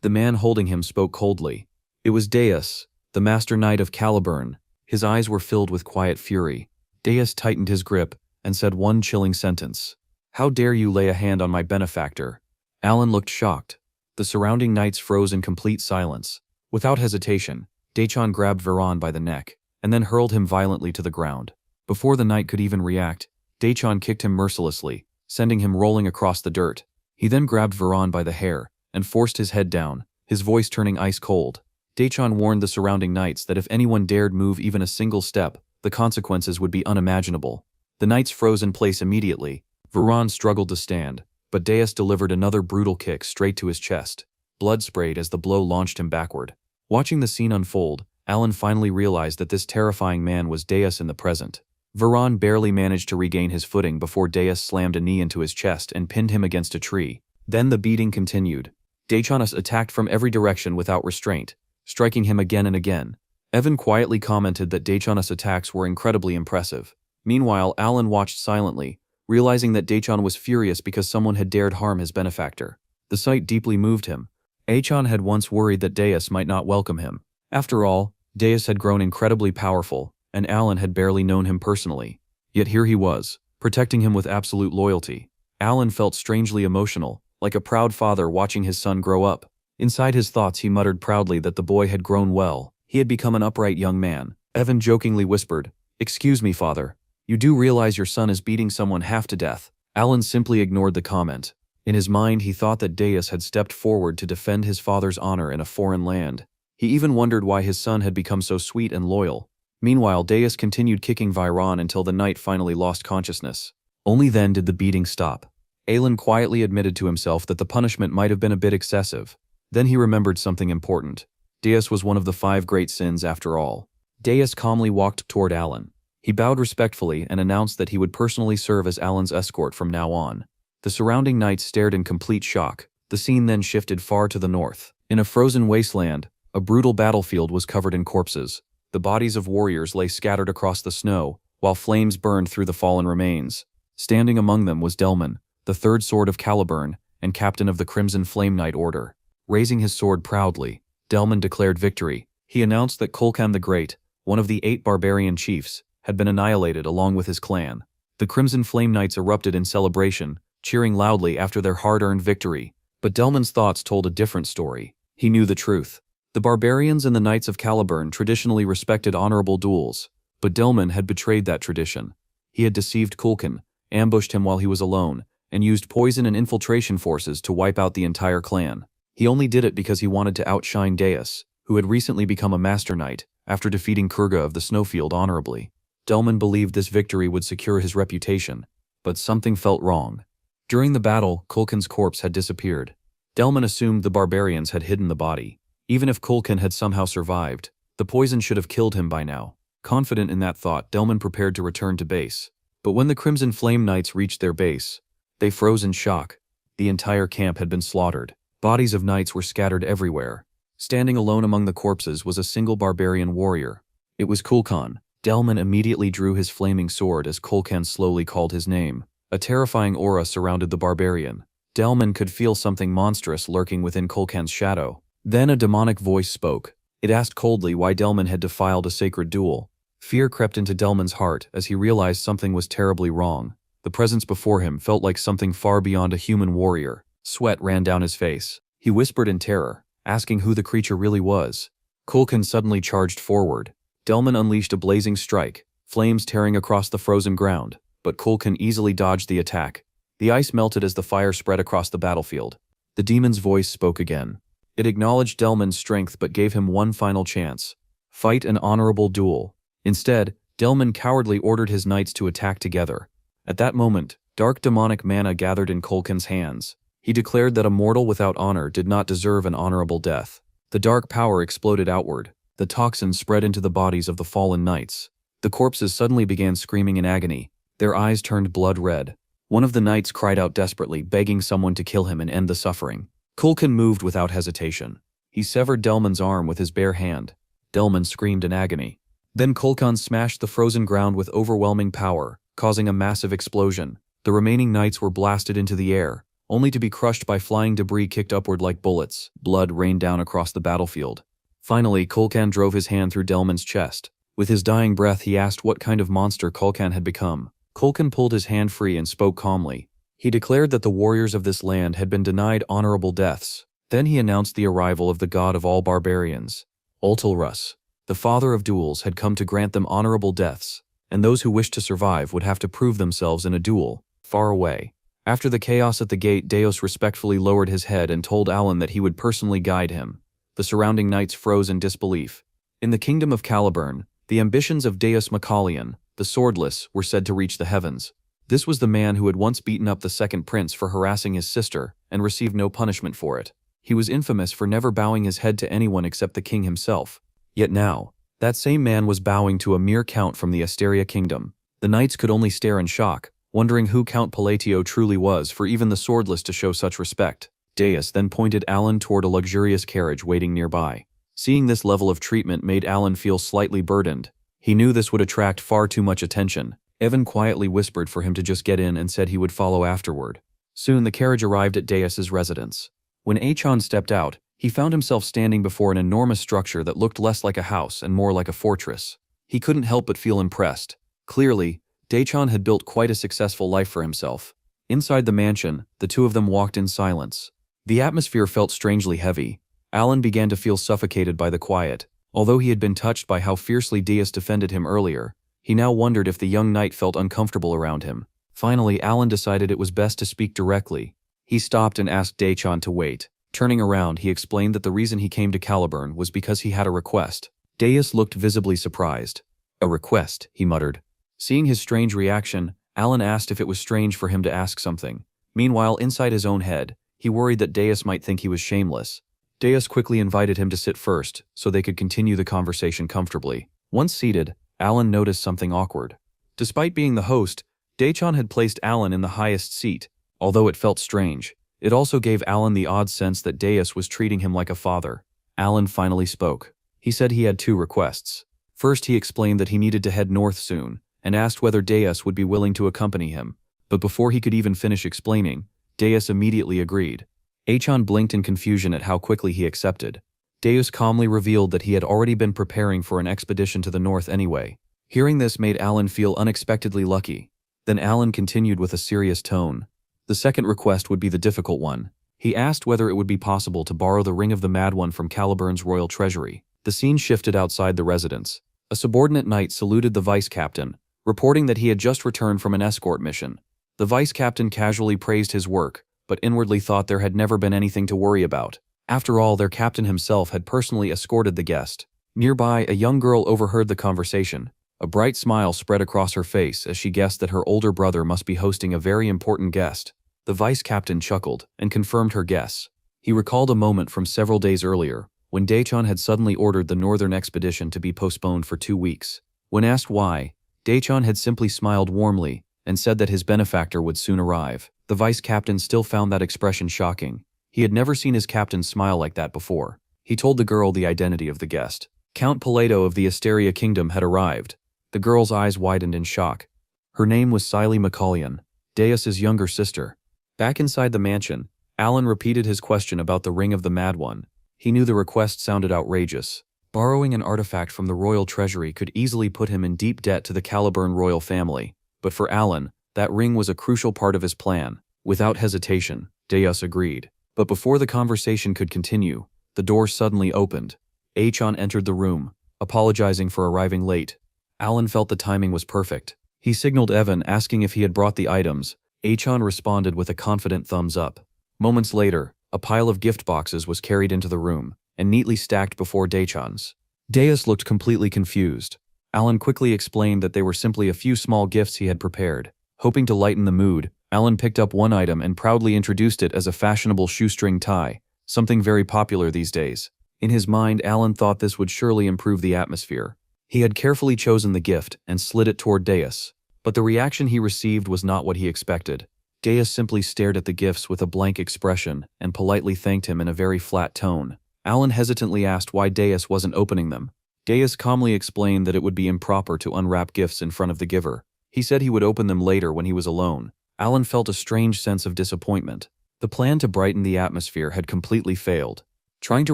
The man holding him spoke coldly. It was Deus, the Master Knight of Caliburn. His eyes were filled with quiet fury. Deus tightened his grip and said one chilling sentence. "How dare you lay a hand on my benefactor?" Alan looked shocked. The surrounding knights froze in complete silence. Without hesitation, Daechon grabbed Varan by the neck, and then hurled him violently to the ground. Before the knight could even react, Daechon kicked him mercilessly, sending him rolling across the dirt. He then grabbed Varan by the hair, and forced his head down, his voice turning ice cold. Daechon warned the surrounding knights that if anyone dared move even a single step, the consequences would be unimaginable. The knights froze in place immediately. Varan struggled to stand, but Deus delivered another brutal kick straight to his chest. Blood sprayed as the blow launched him backward. Watching the scene unfold, Alan finally realized that this terrifying man was Deus in the present. Varan barely managed to regain his footing before Deus slammed a knee into his chest and pinned him against a tree. Then the beating continued. Daechon attacked from every direction without restraint, striking him again and again. Evan quietly commented that Daechon's attacks were incredibly impressive. Meanwhile, Alan watched silently, realizing that Daechon was furious because someone had dared harm his benefactor. The sight deeply moved him. Daechon had once worried that Deus might not welcome him. After all, Deus had grown incredibly powerful, and Alan had barely known him personally. Yet here he was, protecting him with absolute loyalty. Alan felt strangely emotional, like a proud father watching his son grow up. Inside his thoughts he muttered proudly that the boy had grown well. He had become an upright young man. Evan jokingly whispered, "Excuse me, father. You do realize your son is beating someone half to death?" Alan simply ignored the comment. In his mind he thought that Deus had stepped forward to defend his father's honor in a foreign land. He even wondered why his son had become so sweet and loyal. Meanwhile, Deus continued kicking Varan until the knight finally lost consciousness. Only then did the beating stop. Alan quietly admitted to himself that the punishment might have been a bit excessive. Then he remembered something important. Deus was one of the 5 great sins after all. Deus calmly walked toward Alan. He bowed respectfully and announced that he would personally serve as Alan's escort from now on. The surrounding knights stared in complete shock. The scene then shifted far to the north. In a frozen wasteland, a brutal battlefield was covered in corpses. The bodies of warriors lay scattered across the snow, while flames burned through the fallen remains. Standing among them was Delman, the third sword of Caliburn, and captain of the Crimson Flame Knight Order. Raising his sword proudly, Delman declared victory. He announced that Kulkan the Great, one of the 8 barbarian chiefs, had been annihilated along with his clan. The Crimson Flame Knights erupted in celebration, cheering loudly after their hard-earned victory. But Delman's thoughts told a different story. He knew the truth. The barbarians and the Knights of Caliburn traditionally respected honorable duels, but Delman had betrayed that tradition. He had deceived Kulkan, ambushed him while he was alone, and used poison and infiltration forces to wipe out the entire clan. He only did it because he wanted to outshine Deus, who had recently become a Master Knight after defeating Kurga of the Snowfield honorably. Delman believed this victory would secure his reputation, but something felt wrong. During the battle, Kulkan's corpse had disappeared. Delman assumed the barbarians had hidden the body. Even if Kulkan had somehow survived, the poison should have killed him by now. Confident in that thought, Delman prepared to return to base. But when the Crimson Flame Knights reached their base, they froze in shock. The entire camp had been slaughtered. Bodies of knights were scattered everywhere. Standing alone among the corpses was a single barbarian warrior. It was Kulkan. Delman immediately drew his flaming sword as Kulkan slowly called his name. A terrifying aura surrounded the barbarian. Delman could feel something monstrous lurking within Kulkan's shadow. Then a demonic voice spoke. It asked coldly why Delman had defiled a sacred duel. Fear crept into Delman's heart as he realized something was terribly wrong. The presence before him felt like something far beyond a human warrior. Sweat ran down his face. He whispered in terror, asking who the creature really was. Kulkan suddenly charged forward. Delman unleashed a blazing strike, flames tearing across the frozen ground, but Kulkan easily dodged the attack. The ice melted as the fire spread across the battlefield. The demon's voice spoke again. It acknowledged Delman's strength but gave him one final chance. Fight an honorable duel. Instead, Delman cowardly ordered his knights to attack together. At that moment, dark demonic mana gathered in Kulkan's hands. He declared that a mortal without honor did not deserve an honorable death. The dark power exploded outward. The toxins spread into the bodies of the fallen knights. The corpses suddenly began screaming in agony. Their eyes turned blood red. One of the knights cried out desperately, begging someone to kill him and end the suffering. Kulkan moved without hesitation. He severed Delman's arm with his bare hand. Delman screamed in agony. Then Kulkan smashed the frozen ground with overwhelming power, causing a massive explosion. The remaining knights were blasted into the air, only to be crushed by flying debris kicked upward like bullets. Blood rained down across the battlefield. Finally, Kulkan drove his hand through Delman's chest. With his dying breath, he asked what kind of monster Kulkan had become. Kulkan pulled his hand free and spoke calmly. He declared that the warriors of this land had been denied honorable deaths. Then he announced the arrival of the god of all barbarians, Ultilrus. The father of duels had come to grant them honorable deaths, and those who wished to survive would have to prove themselves in a duel, far away. After the chaos at the gate, Deus respectfully lowered his head and told Alan that he would personally guide him. The surrounding knights froze in disbelief. In the kingdom of Caliburn, the ambitions of Deus Macalion, the swordless, were said to reach the heavens. This was the man who had once beaten up the second prince for harassing his sister and received no punishment for it. He was infamous for never bowing his head to anyone except the king himself. Yet now, that same man was bowing to a mere count from the Asteria kingdom. The knights could only stare in shock, wondering who Count Palatio truly was for even the swordless to show such respect. Deus then pointed Alan toward a luxurious carriage waiting nearby. Seeing this level of treatment made Alan feel slightly burdened. He knew this would attract far too much attention. Evan quietly whispered for him to just get in and said he would follow afterward. Soon the carriage arrived at Deus's residence. When Achan stepped out, he found himself standing before an enormous structure that looked less like a house and more like a fortress. He couldn't help but feel impressed. Clearly, Dachan had built quite a successful life for himself. Inside the mansion, the two of them walked in silence. The atmosphere felt strangely heavy. Alan began to feel suffocated by the quiet. Although he had been touched by how fiercely Deus defended him earlier, he now wondered if the young knight felt uncomfortable around him. Finally, Alan decided it was best to speak directly. He stopped and asked Dachan to wait. Turning around, he explained that the reason he came to Caliburn was because he had a request. Deus looked visibly surprised. "A request," he muttered. Seeing his strange reaction, Alan asked if it was strange for him to ask something. Meanwhile, inside his own head, he worried that Deus might think he was shameless. Deus quickly invited him to sit first, so they could continue the conversation comfortably. Once seated, Alan noticed something awkward. Despite being the host, Dachan had placed Alan in the highest seat. Although it felt strange, it also gave Alan the odd sense that Deus was treating him like a father. Alan finally spoke. He said he had two requests. First, he explained that he needed to head north soon, and asked whether Deus would be willing to accompany him. But before he could even finish explaining, Deus immediately agreed. Achan blinked in confusion at how quickly he accepted. Deus calmly revealed that he had already been preparing for an expedition to the north anyway. Hearing this made Alan feel unexpectedly lucky. Then Alan continued with a serious tone. The second request would be the difficult one. He asked whether it would be possible to borrow the Ring of the Mad One from Caliburn's royal treasury. The scene shifted outside the residence. A subordinate knight saluted the vice captain, reporting that he had just returned from an escort mission. The vice captain casually praised his work, but inwardly thought there had never been anything to worry about. After all, their captain himself had personally escorted the guest. Nearby, a young girl overheard the conversation. A bright smile spread across her face as she guessed that her older brother must be hosting a very important guest. The vice captain chuckled and confirmed her guess. He recalled a moment from several days earlier, when Dachan had suddenly ordered the northern expedition to be postponed for 2 weeks. When asked why, Dachan had simply smiled warmly and said that his benefactor would soon arrive. The vice captain still found that expression shocking. He had never seen his captain smile like that before. He told the girl the identity of the guest. Count Palato of the Asteria kingdom had arrived. The girl's eyes widened in shock. Her name was Siley Macalion, Deus's younger sister. Back inside the mansion, Alan repeated his question about the Ring of the Mad One. He knew the request sounded outrageous. Borrowing an artifact from the royal treasury could easily put him in deep debt to the Caliburn royal family. But for Alan, that ring was a crucial part of his plan. Without hesitation, Deus agreed. But before the conversation could continue, the door suddenly opened. Achan entered the room, apologizing for arriving late. Alan felt the timing was perfect. He signaled Evan, asking if he had brought the items. Achan responded with a confident thumbs up. Moments later, a pile of gift boxes was carried into the room and neatly stacked before Dachan's. Deus looked completely confused. Alan quickly explained that they were simply a few small gifts he had prepared. Hoping to lighten the mood, Alan picked up one item and proudly introduced it as a fashionable shoestring tie, something very popular these days. In his mind, Alan thought this would surely improve the atmosphere. He had carefully chosen the gift and slid it toward Deus. But the reaction he received was not what he expected. Deus simply stared at the gifts with a blank expression and politely thanked him in a very flat tone. Alan hesitantly asked why Deus wasn't opening them. Deus calmly explained that it would be improper to unwrap gifts in front of the giver. He said he would open them later when he was alone. Alan felt a strange sense of disappointment. The plan to brighten the atmosphere had completely failed. Trying to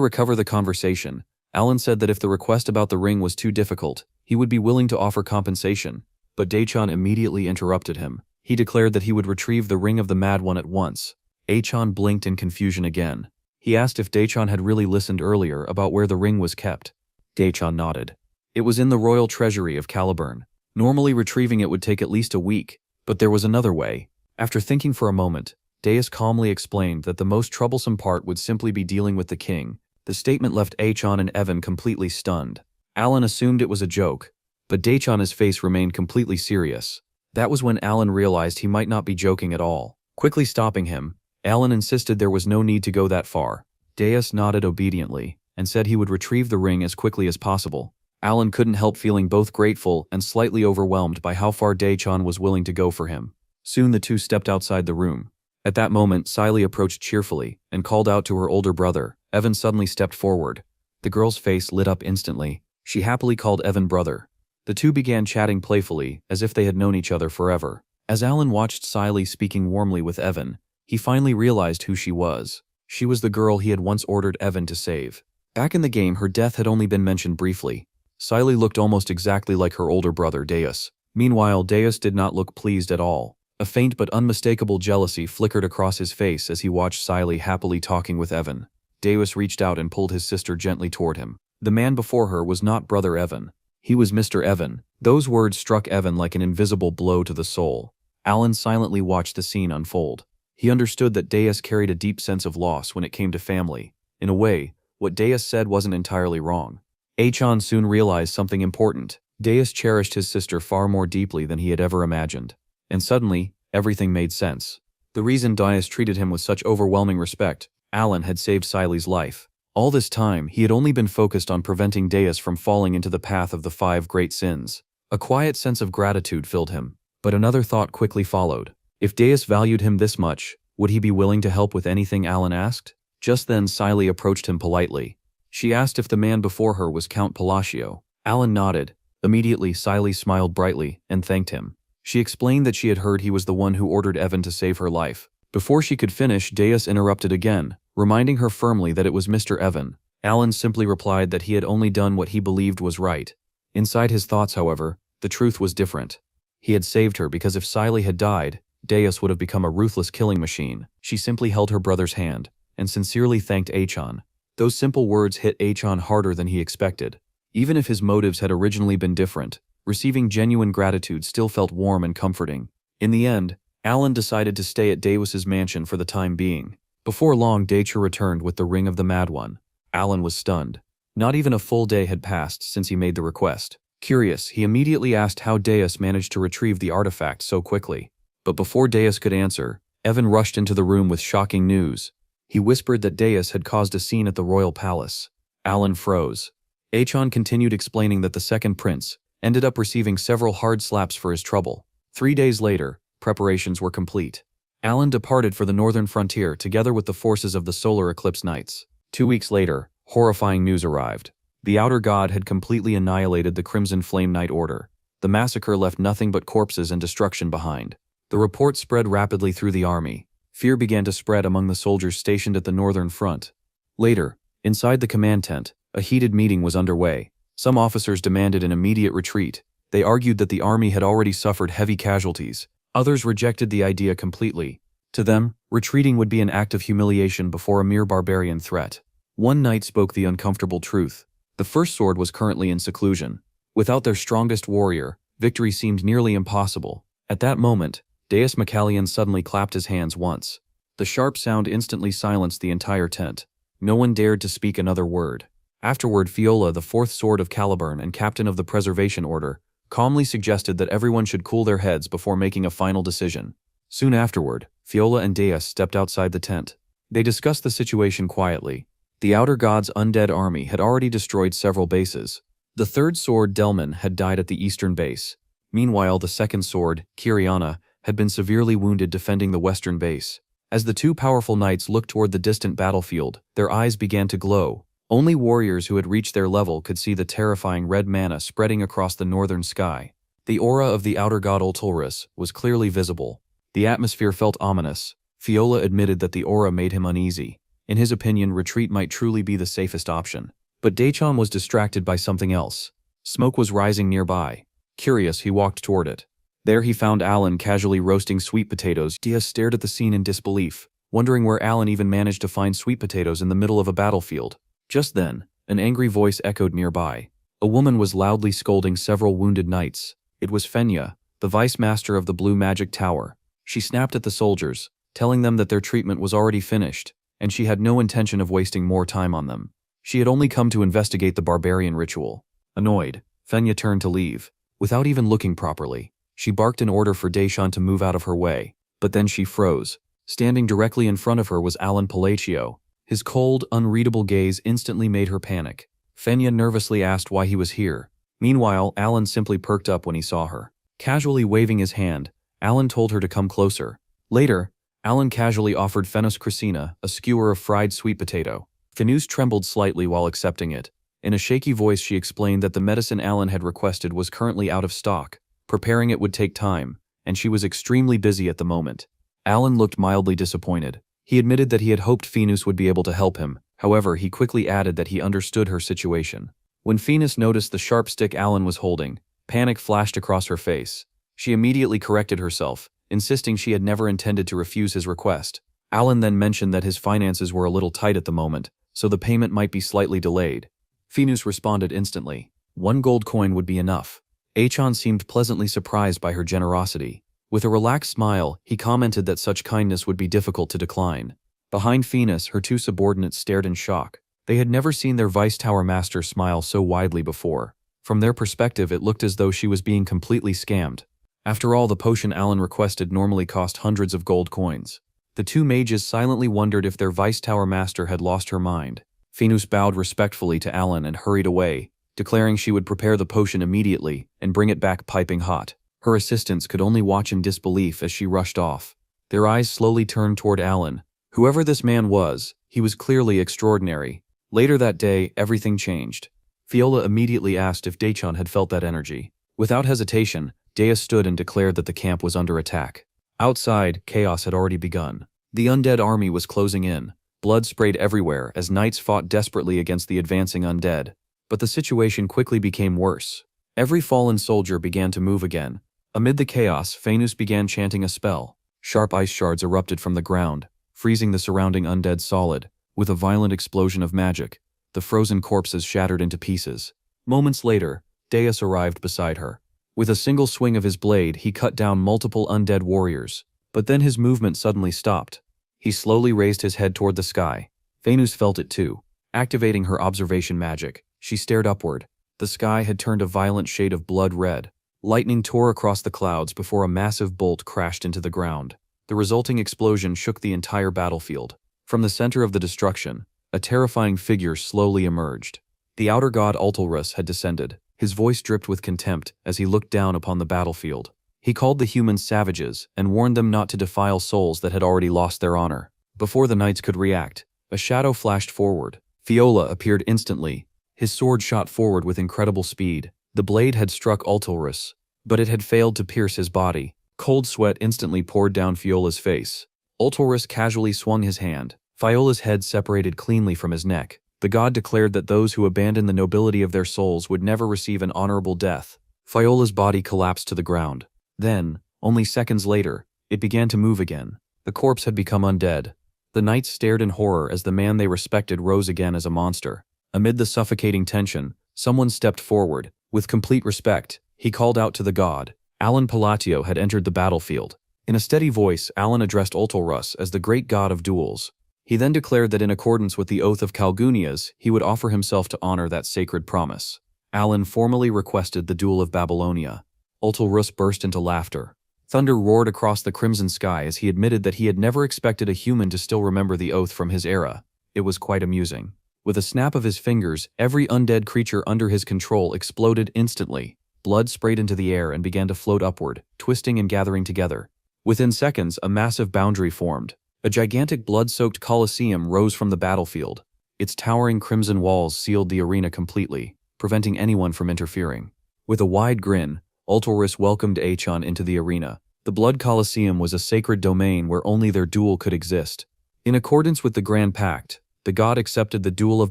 recover the conversation, Alan said that if the request about the ring was too difficult, he would be willing to offer compensation. But Dachan immediately interrupted him. He declared that he would retrieve the ring of the Mad One at once. Achan blinked in confusion again. He asked if Daechan had really listened earlier about where the ring was kept. Daechan nodded. It was in the royal treasury of Caliburn. Normally retrieving it would take at least a week, but there was another way. After thinking for a moment, Daeus calmly explained that the most troublesome part would simply be dealing with the king. The statement left Achan and Evan completely stunned. Alan assumed it was a joke, but Daechan's face remained completely serious. That was when Alan realized he might not be joking at all. Quickly stopping him, Alan insisted there was no need to go that far. Daeus nodded obediently and said he would retrieve the ring as quickly as possible. Alan couldn't help feeling both grateful and slightly overwhelmed by how far Daechan was willing to go for him. Soon the two stepped outside the room. At that moment, Siley approached cheerfully and called out to her older brother. Evan suddenly stepped forward. The girl's face lit up instantly. She happily called Evan brother. The two began chatting playfully, as if they had known each other forever. As Alan watched Siley speaking warmly with Evan, he finally realized who she was. She was the girl he had once ordered Evan to save. Back in the game, her death had only been mentioned briefly. Siley looked almost exactly like her older brother, Daeus. Meanwhile, Daeus did not look pleased at all. A faint but unmistakable jealousy flickered across his face as he watched Siley happily talking with Evan. Daeus reached out and pulled his sister gently toward him. The man before her was not Brother Evan. He was Mr. Evan. Those words struck Evan like an invisible blow to the soul. Alan silently watched the scene unfold. He understood that Daeus carried a deep sense of loss when it came to family. In a way, what Daeus said wasn't entirely wrong. Achan soon realized something important. Daeus cherished his sister far more deeply than he had ever imagined. And suddenly, everything made sense. The reason Daeus treated him with such overwhelming respect, Alan had saved Siley's life. All this time, he had only been focused on preventing Daeus from falling into the path of the 5 great sins. A quiet sense of gratitude filled him, but another thought quickly followed. If Daeus valued him this much, would he be willing to help with anything Alan asked? Just then, Siley approached him politely. She asked if the man before her was Count Palacio. Alan nodded. Immediately, Siley smiled brightly and thanked him. She explained that she had heard he was the one who ordered Evan to save her life. Before she could finish, Daeus interrupted again, reminding her firmly that it was Mr. Evan. Alan simply replied that he had only done what he believed was right. Inside his thoughts, however, the truth was different. He had saved her because if Siley had died, Daeus would have become a ruthless killing machine. She simply held her brother's hand and sincerely thanked Achan. Those simple words hit Achan harder than he expected. Even if his motives had originally been different, receiving genuine gratitude still felt warm and comforting. In the end, Alan decided to stay at Daeus's mansion for the time being. Before long, Daecher returned with the Ring of the Mad One. Alan was stunned. Not even a full day had passed since he made the request. Curious, he immediately asked how Daeus managed to retrieve the artifact so quickly. But before Daeus could answer, Evan rushed into the room with shocking news. He whispered that Daeus had caused a scene at the royal palace. Alan froze. Achan continued explaining that the second prince ended up receiving several hard slaps for his trouble. 3 days later, preparations were complete. Alan departed for the northern frontier together with the forces of the Solar Eclipse Knights. 2 weeks later, horrifying news arrived. The Outer God had completely annihilated the Crimson Flame Knight Order. The massacre left nothing but corpses and destruction behind. The report spread rapidly through the army. Fear began to spread among the soldiers stationed at the northern front. Later, inside the command tent, a heated meeting was underway. Some officers demanded an immediate retreat. They argued that the army had already suffered heavy casualties. Others rejected the idea completely. To them, retreating would be an act of humiliation before a mere barbarian threat. One knight spoke the uncomfortable truth. The First Sword was currently in seclusion. Without their strongest warrior, victory seemed nearly impossible. At that moment, Daeus Macallion suddenly clapped his hands once. The sharp sound instantly silenced the entire tent. No one dared to speak another word. Afterward, Fiola, the 4th Sword of Caliburn and captain of the Preservation Order, calmly suggested that everyone should cool their heads before making a final decision. Soon afterward, Fiola and Daeus stepped outside the tent. They discussed the situation quietly. The Outer God's undead army had already destroyed several bases. The 3rd Sword, Delman, had died at the eastern base. Meanwhile, the 2nd Sword, Kiriana, had been severely wounded defending the western base. As the two powerful knights looked toward the distant battlefield, their eyes began to glow. Only warriors who had reached their level could see the terrifying red mana spreading across the northern sky. The aura of the Outer God Ultulrus was clearly visible. The atmosphere felt ominous. Fiola admitted that the aura made him uneasy. In his opinion, retreat might truly be the safest option. But Daechan was distracted by something else. Smoke was rising nearby. Curious, he walked toward it. There he found Alan casually roasting sweet potatoes. Diaz stared at the scene in disbelief, wondering where Alan even managed to find sweet potatoes in the middle of a battlefield. Just then, an angry voice echoed nearby. A woman was loudly scolding several wounded knights. It was Fenya, the vice master of the Blue Magic Tower. She snapped at the soldiers, telling them that their treatment was already finished, and she had no intention of wasting more time on them. She had only come to investigate the barbarian ritual. Annoyed, Fenya turned to leave. Without even looking properly, she barked an order for Deshawn to move out of her way, but then she froze. Standing directly in front of her was Alan Palacio. His cold, unreadable gaze instantly made her panic. Fenya nervously asked why he was here. Meanwhile, Alan simply perked up when he saw her. Casually waving his hand, Alan told her to come closer. Later, Alan casually offered Fenus Crisina a skewer of fried sweet potato. Fenus trembled slightly while accepting it. In a shaky voice she explained that the medicine Alan had requested was currently out of stock. Preparing it would take time, and she was extremely busy at the moment. Alan looked mildly disappointed. He admitted that he had hoped Fenus would be able to help him. However, he quickly added that he understood her situation. When Fenus noticed the sharp stick Alan was holding, panic flashed across her face. She immediately corrected herself, insisting she had never intended to refuse his request. Alan then mentioned that his finances were a little tight at the moment, so the payment might be slightly delayed. Fenus responded instantly. 1 gold coin would be enough. Achan seemed pleasantly surprised by her generosity. With a relaxed smile, he commented that such kindness would be difficult to decline. Behind Fenus, her 2 subordinates stared in shock. They had never seen their Vice Tower Master smile so widely before. From their perspective, it looked as though she was being completely scammed. After all, the potion Alan requested normally cost hundreds of gold coins. The 2 mages silently wondered if their Vice Tower Master had lost her mind. Fenus bowed respectfully to Alan and hurried away, declaring she would prepare the potion immediately and bring it back piping hot. Her assistants could only watch in disbelief as she rushed off. Their eyes slowly turned toward Alan. Whoever this man was, he was clearly extraordinary. Later that day, everything changed. Fiola immediately asked if Dachon had felt that energy. Without hesitation, Dea stood and declared that the camp was under attack. Outside, chaos had already begun. The undead army was closing in. Blood sprayed everywhere as knights fought desperately against the advancing undead. But the situation quickly became worse. Every fallen soldier began to move again. Amid the chaos, Fenus began chanting a spell. Sharp ice shards erupted from the ground, freezing the surrounding undead solid. With a violent explosion of magic, the frozen corpses shattered into pieces. Moments later, Deus arrived beside her. With a single swing of his blade, he cut down multiple undead warriors. But then his movement suddenly stopped. He slowly raised his head toward the sky. Fenus felt it too. Activating her observation magic, she stared upward. The sky had turned a violent shade of blood red. Lightning tore across the clouds before a massive bolt crashed into the ground. The resulting explosion shook the entire battlefield. From the center of the destruction, a terrifying figure slowly emerged. The outer god Ultalrus had descended. His voice dripped with contempt as he looked down upon the battlefield. He called the humans savages and warned them not to defile souls that had already lost their honor. Before the knights could react, a shadow flashed forward. Fiola appeared instantly. His sword shot forward with incredible speed. The blade had struck Ultalrus, but it had failed to pierce his body. Cold sweat instantly poured down Fiola's face. Ultalrus casually swung his hand. Fiola's head separated cleanly from his neck. The god declared that those who abandoned the nobility of their souls would never receive an honorable death. Fiola's body collapsed to the ground. Then, only seconds later, it began to move again. The corpse had become undead. The knights stared in horror as the man they respected rose again as a monster. Amid the suffocating tension, someone stepped forward. With complete respect, he called out to the god. Alan Palatio had entered the battlefield. In a steady voice, Alan addressed Ultalrus as the great god of duels. He then declared that in accordance with the oath of Calgunias, he would offer himself to honor that sacred promise. Alan formally requested the duel of Babylonia. Ultalrus burst into laughter. Thunder roared across the crimson sky as he admitted that he had never expected a human to still remember the oath from his era. It was quite amusing. With a snap of his fingers, every undead creature under his control exploded instantly. Blood sprayed into the air and began to float upward, twisting and gathering together. Within seconds, a massive boundary formed. A gigantic blood-soaked coliseum rose from the battlefield. Its towering crimson walls sealed the arena completely, preventing anyone from interfering. With a wide grin, Ultalrus welcomed Achan into the arena. The Blood Coliseum was a sacred domain where only their duel could exist. In accordance with the Grand Pact, the god accepted the duel of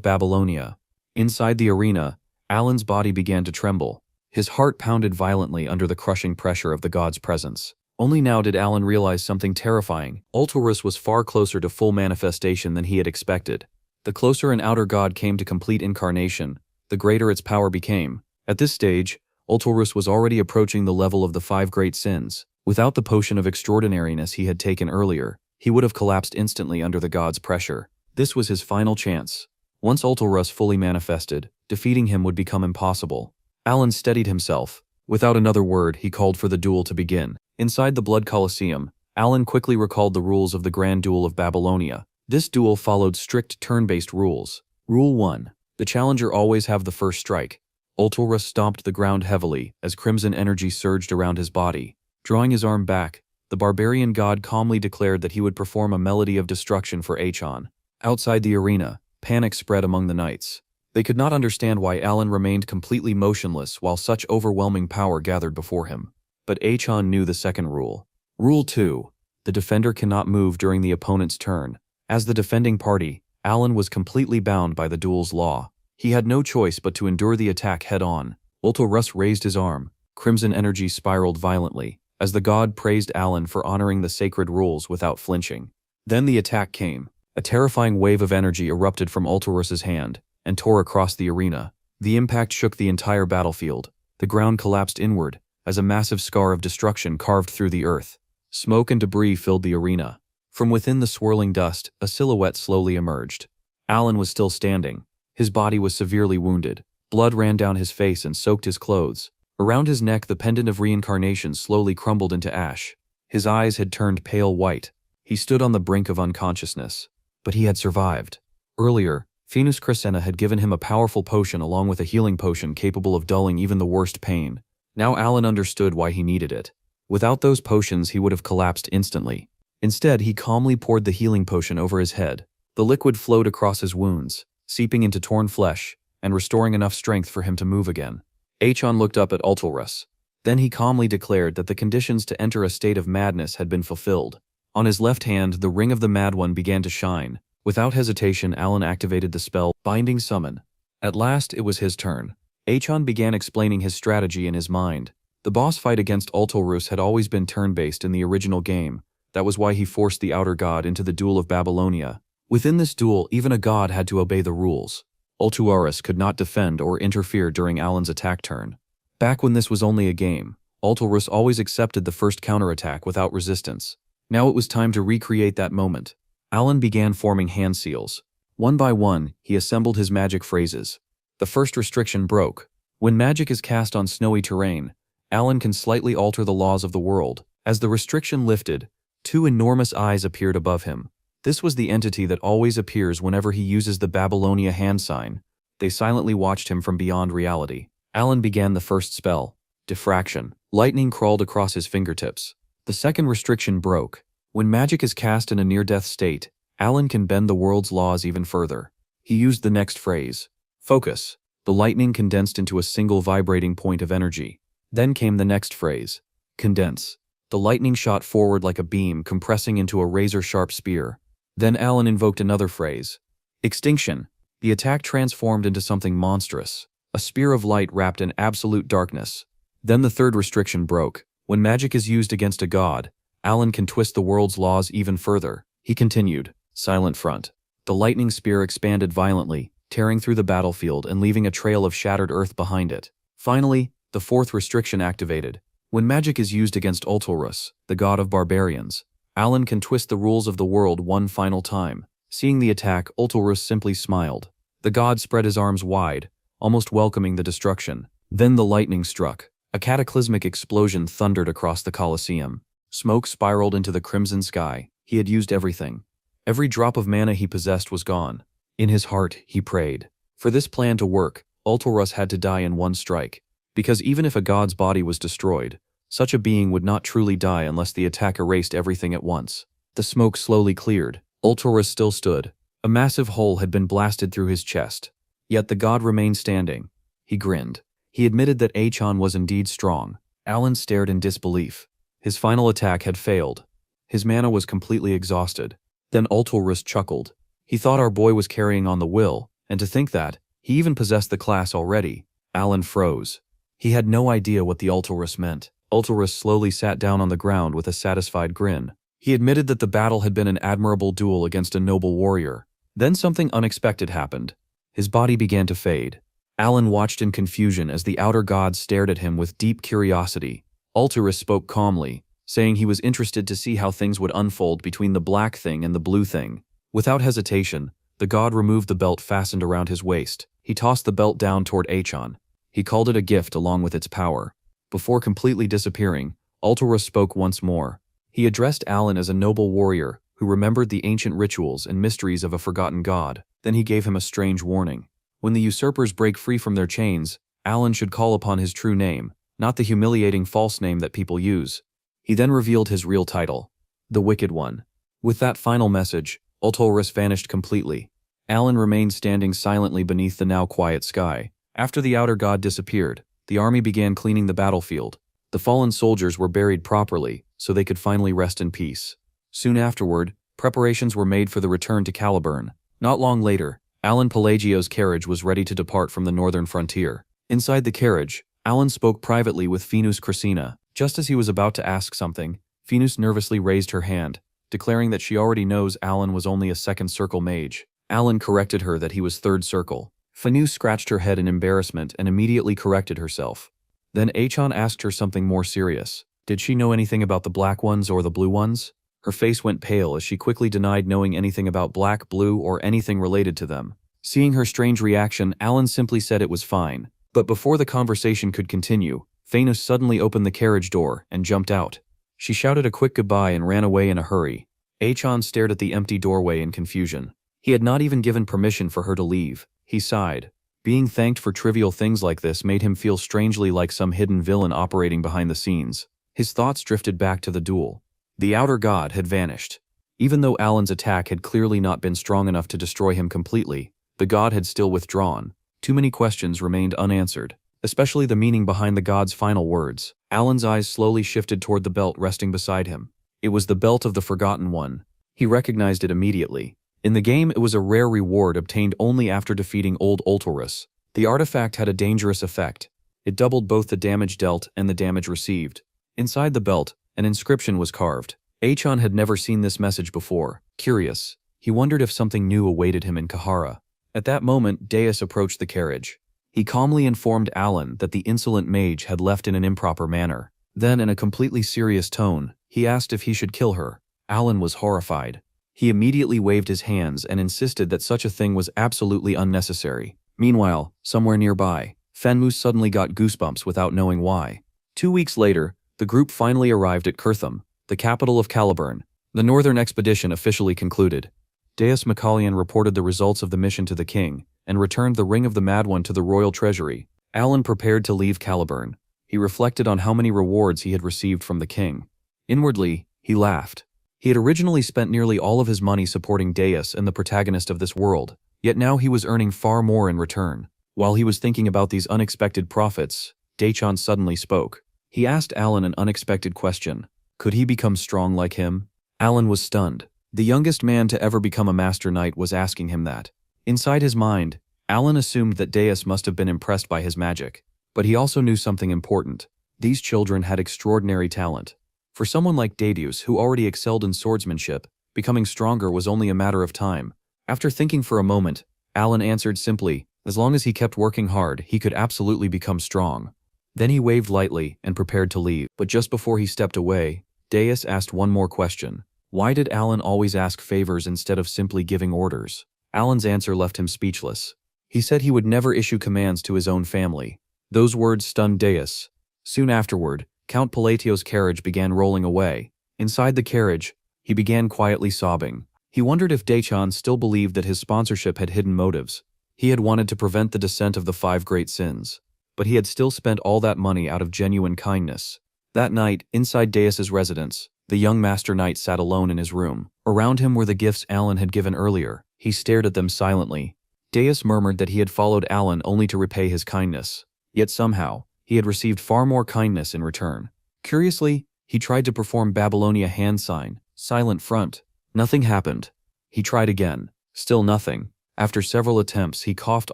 Babylonia. Inside the arena, Alan's body began to tremble. His heart pounded violently under the crushing pressure of the god's presence. Only now did Alan realize something terrifying. Ultorus was far closer to full manifestation than he had expected. The closer an outer god came to complete incarnation, the greater its power became. At this stage, Ultorus was already approaching the level of the 5 great sins. Without the potion of extraordinariness he had taken earlier, he would have collapsed instantly under the god's pressure. This was his final chance. Once Ultorus fully manifested, defeating him would become impossible. Alan steadied himself. Without another word, he called for the duel to begin. Inside the Blood Colosseum, Alan quickly recalled the rules of the Grand Duel of Babylonia. This duel followed strict turn-based rules. Rule 1. The challenger always have the first strike. Ultorus stomped the ground heavily as crimson energy surged around his body. Drawing his arm back, the barbarian god calmly declared that he would perform a melody of destruction for Achon. Outside the arena, panic spread among the knights. They could not understand why Alan remained completely motionless while such overwhelming power gathered before him. But Achon knew the second rule. Rule 2. The defender cannot move during the opponent's turn. As the defending party, Alan was completely bound by the duel's law. He had no choice but to endure the attack head-on. Ultorus raised his arm. Crimson energy spiraled violently, as the god praised Alan for honoring the sacred rules without flinching. Then the attack came. A terrifying wave of energy erupted from Ultorus's hand and tore across the arena. The impact shook the entire battlefield. The ground collapsed inward, as a massive scar of destruction carved through the earth. Smoke and debris filled the arena. From within the swirling dust, a silhouette slowly emerged. Alan was still standing. His body was severely wounded. Blood ran down his face and soaked his clothes. Around his neck, the pendant of reincarnation slowly crumbled into ash. His eyes had turned pale white. He stood on the brink of unconsciousness. But he had survived. Earlier, Venus Crescenta had given him a powerful potion along with a healing potion capable of dulling even the worst pain. Now Alan understood why he needed it. Without those potions, he would have collapsed instantly. Instead, he calmly poured the healing potion over his head. The liquid flowed across his wounds, seeping into torn flesh and restoring enough strength for him to move again. Achon looked up at Ultorus. Then he calmly declared that the conditions to enter a state of madness had been fulfilled. On his left hand, the ring of the Mad One began to shine. Without hesitation, Alan activated the spell, Binding Summon. At last, it was his turn. Achon began explaining his strategy in his mind. The boss fight against Ultorus had always been turn-based in the original game. That was why he forced the outer god into the Duel of Babylonia. Within this duel, even a god had to obey the rules. Ultorus could not defend or interfere during Alan's attack turn. Back when this was only a game, Ultorus always accepted the first counterattack without resistance. Now it was time to recreate that moment. Alan began forming hand seals. One by one, he assembled his magic phrases. The first restriction broke. When magic is cast on snowy terrain, Alan can slightly alter the laws of the world. As the restriction lifted, 2 enormous eyes appeared above him. This was the entity that always appears whenever he uses the Babylonia hand sign. They silently watched him from beyond reality. Alan began the first spell, Diffraction. Lightning crawled across his fingertips. The second restriction broke. When magic is cast in a near-death state, Alan can bend the world's laws even further. He used the next phrase, Focus. The lightning condensed into a single vibrating point of energy. Then came the next phrase, Condense. The lightning shot forward like a beam, compressing into a razor-sharp spear. Then Alan invoked another phrase, Extinction. The attack transformed into something monstrous, a spear of light wrapped in absolute darkness. Then the third restriction broke. When magic is used against a god, Alan can twist the world's laws even further. He continued, Silent Front. The lightning spear expanded violently, tearing through the battlefield and leaving a trail of shattered earth behind it. Finally, the fourth restriction activated. When magic is used against Ultorus, the god of barbarians, Alan can twist the rules of the world one final time. Seeing the attack, Ultorus simply smiled. The god spread his arms wide, almost welcoming the destruction. Then the lightning struck. A cataclysmic explosion thundered across the Colosseum. Smoke spiraled into the crimson sky. He had used everything. Every drop of mana he possessed was gone. In his heart, he prayed. For this plan to work, Ultorus had to die in one strike. Because even if a god's body was destroyed, such a being would not truly die unless the attack erased everything at once. The smoke slowly cleared. Ultorus still stood. A massive hole had been blasted through his chest. Yet the god remained standing. He grinned. He admitted that Achon was indeed strong. Alan stared in disbelief. His final attack had failed. His mana was completely exhausted. Then Ultorus chuckled. He thought our boy was carrying on the will, and to think that, he even possessed the class already. Alan froze. He had no idea what the Ultorus meant. Ultorus slowly sat down on the ground with a satisfied grin. He admitted that the battle had been an admirable duel against a noble warrior. Then something unexpected happened. His body began to fade. Alan watched in confusion as the outer god stared at him with deep curiosity. Ultorus spoke calmly, saying he was interested to see how things would unfold between the black thing and the blue thing. Without hesitation, the god removed the belt fastened around his waist. He tossed the belt down toward Achon. He called it a gift along with its power. Before completely disappearing, Ultorus spoke once more. He addressed Alan as a noble warrior who remembered the ancient rituals and mysteries of a forgotten god. Then he gave him a strange warning. When the usurpers break free from their chains, Alan should call upon his true name, not the humiliating false name that people use. He then revealed his real title, the Wicked One. With that final message, Ultorus vanished completely. Alan remained standing silently beneath the now quiet sky. After the outer god disappeared, the army began cleaning the battlefield. The fallen soldiers were buried properly, so they could finally rest in peace. Soon afterward, preparations were made for the return to Caliburn. Not long later, Alan Pelagio's carriage was ready to depart from the northern frontier. Inside the carriage, Alan spoke privately with Venus Crisina. Just as he was about to ask something, Venus nervously raised her hand, declaring that she already knows Alan was only a second circle mage. Alan corrected her that he was third circle. Venus scratched her head in embarrassment and immediately corrected herself. Then Achon asked her something more serious. Did she know anything about the black ones or the blue ones? Her face went pale as she quickly denied knowing anything about black, blue, or anything related to them. Seeing her strange reaction, Alan simply said it was fine. But before the conversation could continue, Venus suddenly opened the carriage door and jumped out. She shouted a quick goodbye and ran away in a hurry. Achon stared at the empty doorway in confusion. He had not even given permission for her to leave. He sighed. Being thanked for trivial things like this made him feel strangely like some hidden villain operating behind the scenes. His thoughts drifted back to the duel. The outer god had vanished. Even though Alan's attack had clearly not been strong enough to destroy him completely, the god had still withdrawn. Too many questions remained unanswered, especially the meaning behind the god's final words. Alan's eyes slowly shifted toward the belt resting beside him. It was the belt of the Forgotten One. He recognized it immediately. In the game, it was a rare reward obtained only after defeating old Ultorus. The artifact had a dangerous effect. It doubled both the damage dealt and the damage received. Inside the belt, an inscription was carved. Achon had never seen this message before. Curious, he wondered if something new awaited him in Kahara. At that moment, Deus approached the carriage. He calmly informed Alan that the insolent mage had left in an improper manner. Then, in a completely serious tone, he asked if he should kill her. Alan was horrified. He immediately waved his hands and insisted that such a thing was absolutely unnecessary. Meanwhile, somewhere nearby, Fenmus suddenly got goosebumps without knowing why. 2 weeks later, the group finally arrived at Kirtham, the capital of Caliburn. The northern expedition officially concluded. Deus Macallion reported the results of the mission to the king, and returned the Ring of the Mad One to the royal treasury. Alan prepared to leave Caliburn. He reflected on how many rewards he had received from the king. Inwardly, he laughed. He had originally spent nearly all of his money supporting Deus and the protagonist of this world, yet now he was earning far more in return. While he was thinking about these unexpected profits, Dachon suddenly spoke. He asked Alan an unexpected question. Could he become strong like him? Alan was stunned. The youngest man to ever become a Master Knight was asking him that. Inside his mind, Alan assumed that Deus must have been impressed by his magic. But he also knew something important. These children had extraordinary talent. For someone like Deus, who already excelled in swordsmanship, becoming stronger was only a matter of time. After thinking for a moment, Alan answered simply, as long as he kept working hard, he could absolutely become strong. Then he waved lightly and prepared to leave. But just before he stepped away, Deus asked one more question. Why did Alan always ask favors instead of simply giving orders? Alan's answer left him speechless. He said he would never issue commands to his own family. Those words stunned Deus. Soon afterward, Count Palatio's carriage began rolling away. Inside the carriage, he began quietly sobbing. He wondered if Dachon still believed that his sponsorship had hidden motives. He had wanted to prevent the descent of the 5 great sins, but he had still spent all that money out of genuine kindness. That night, inside Deus's residence, the young Master Knight sat alone in his room. Around him were the gifts Alan had given earlier. He stared at them silently. Deus murmured that he had followed Alan only to repay his kindness. Yet somehow, he had received far more kindness in return. Curiously, he tried to perform Babylonia hand sign, silent front. Nothing happened. He tried again. Still nothing. After several attempts, he coughed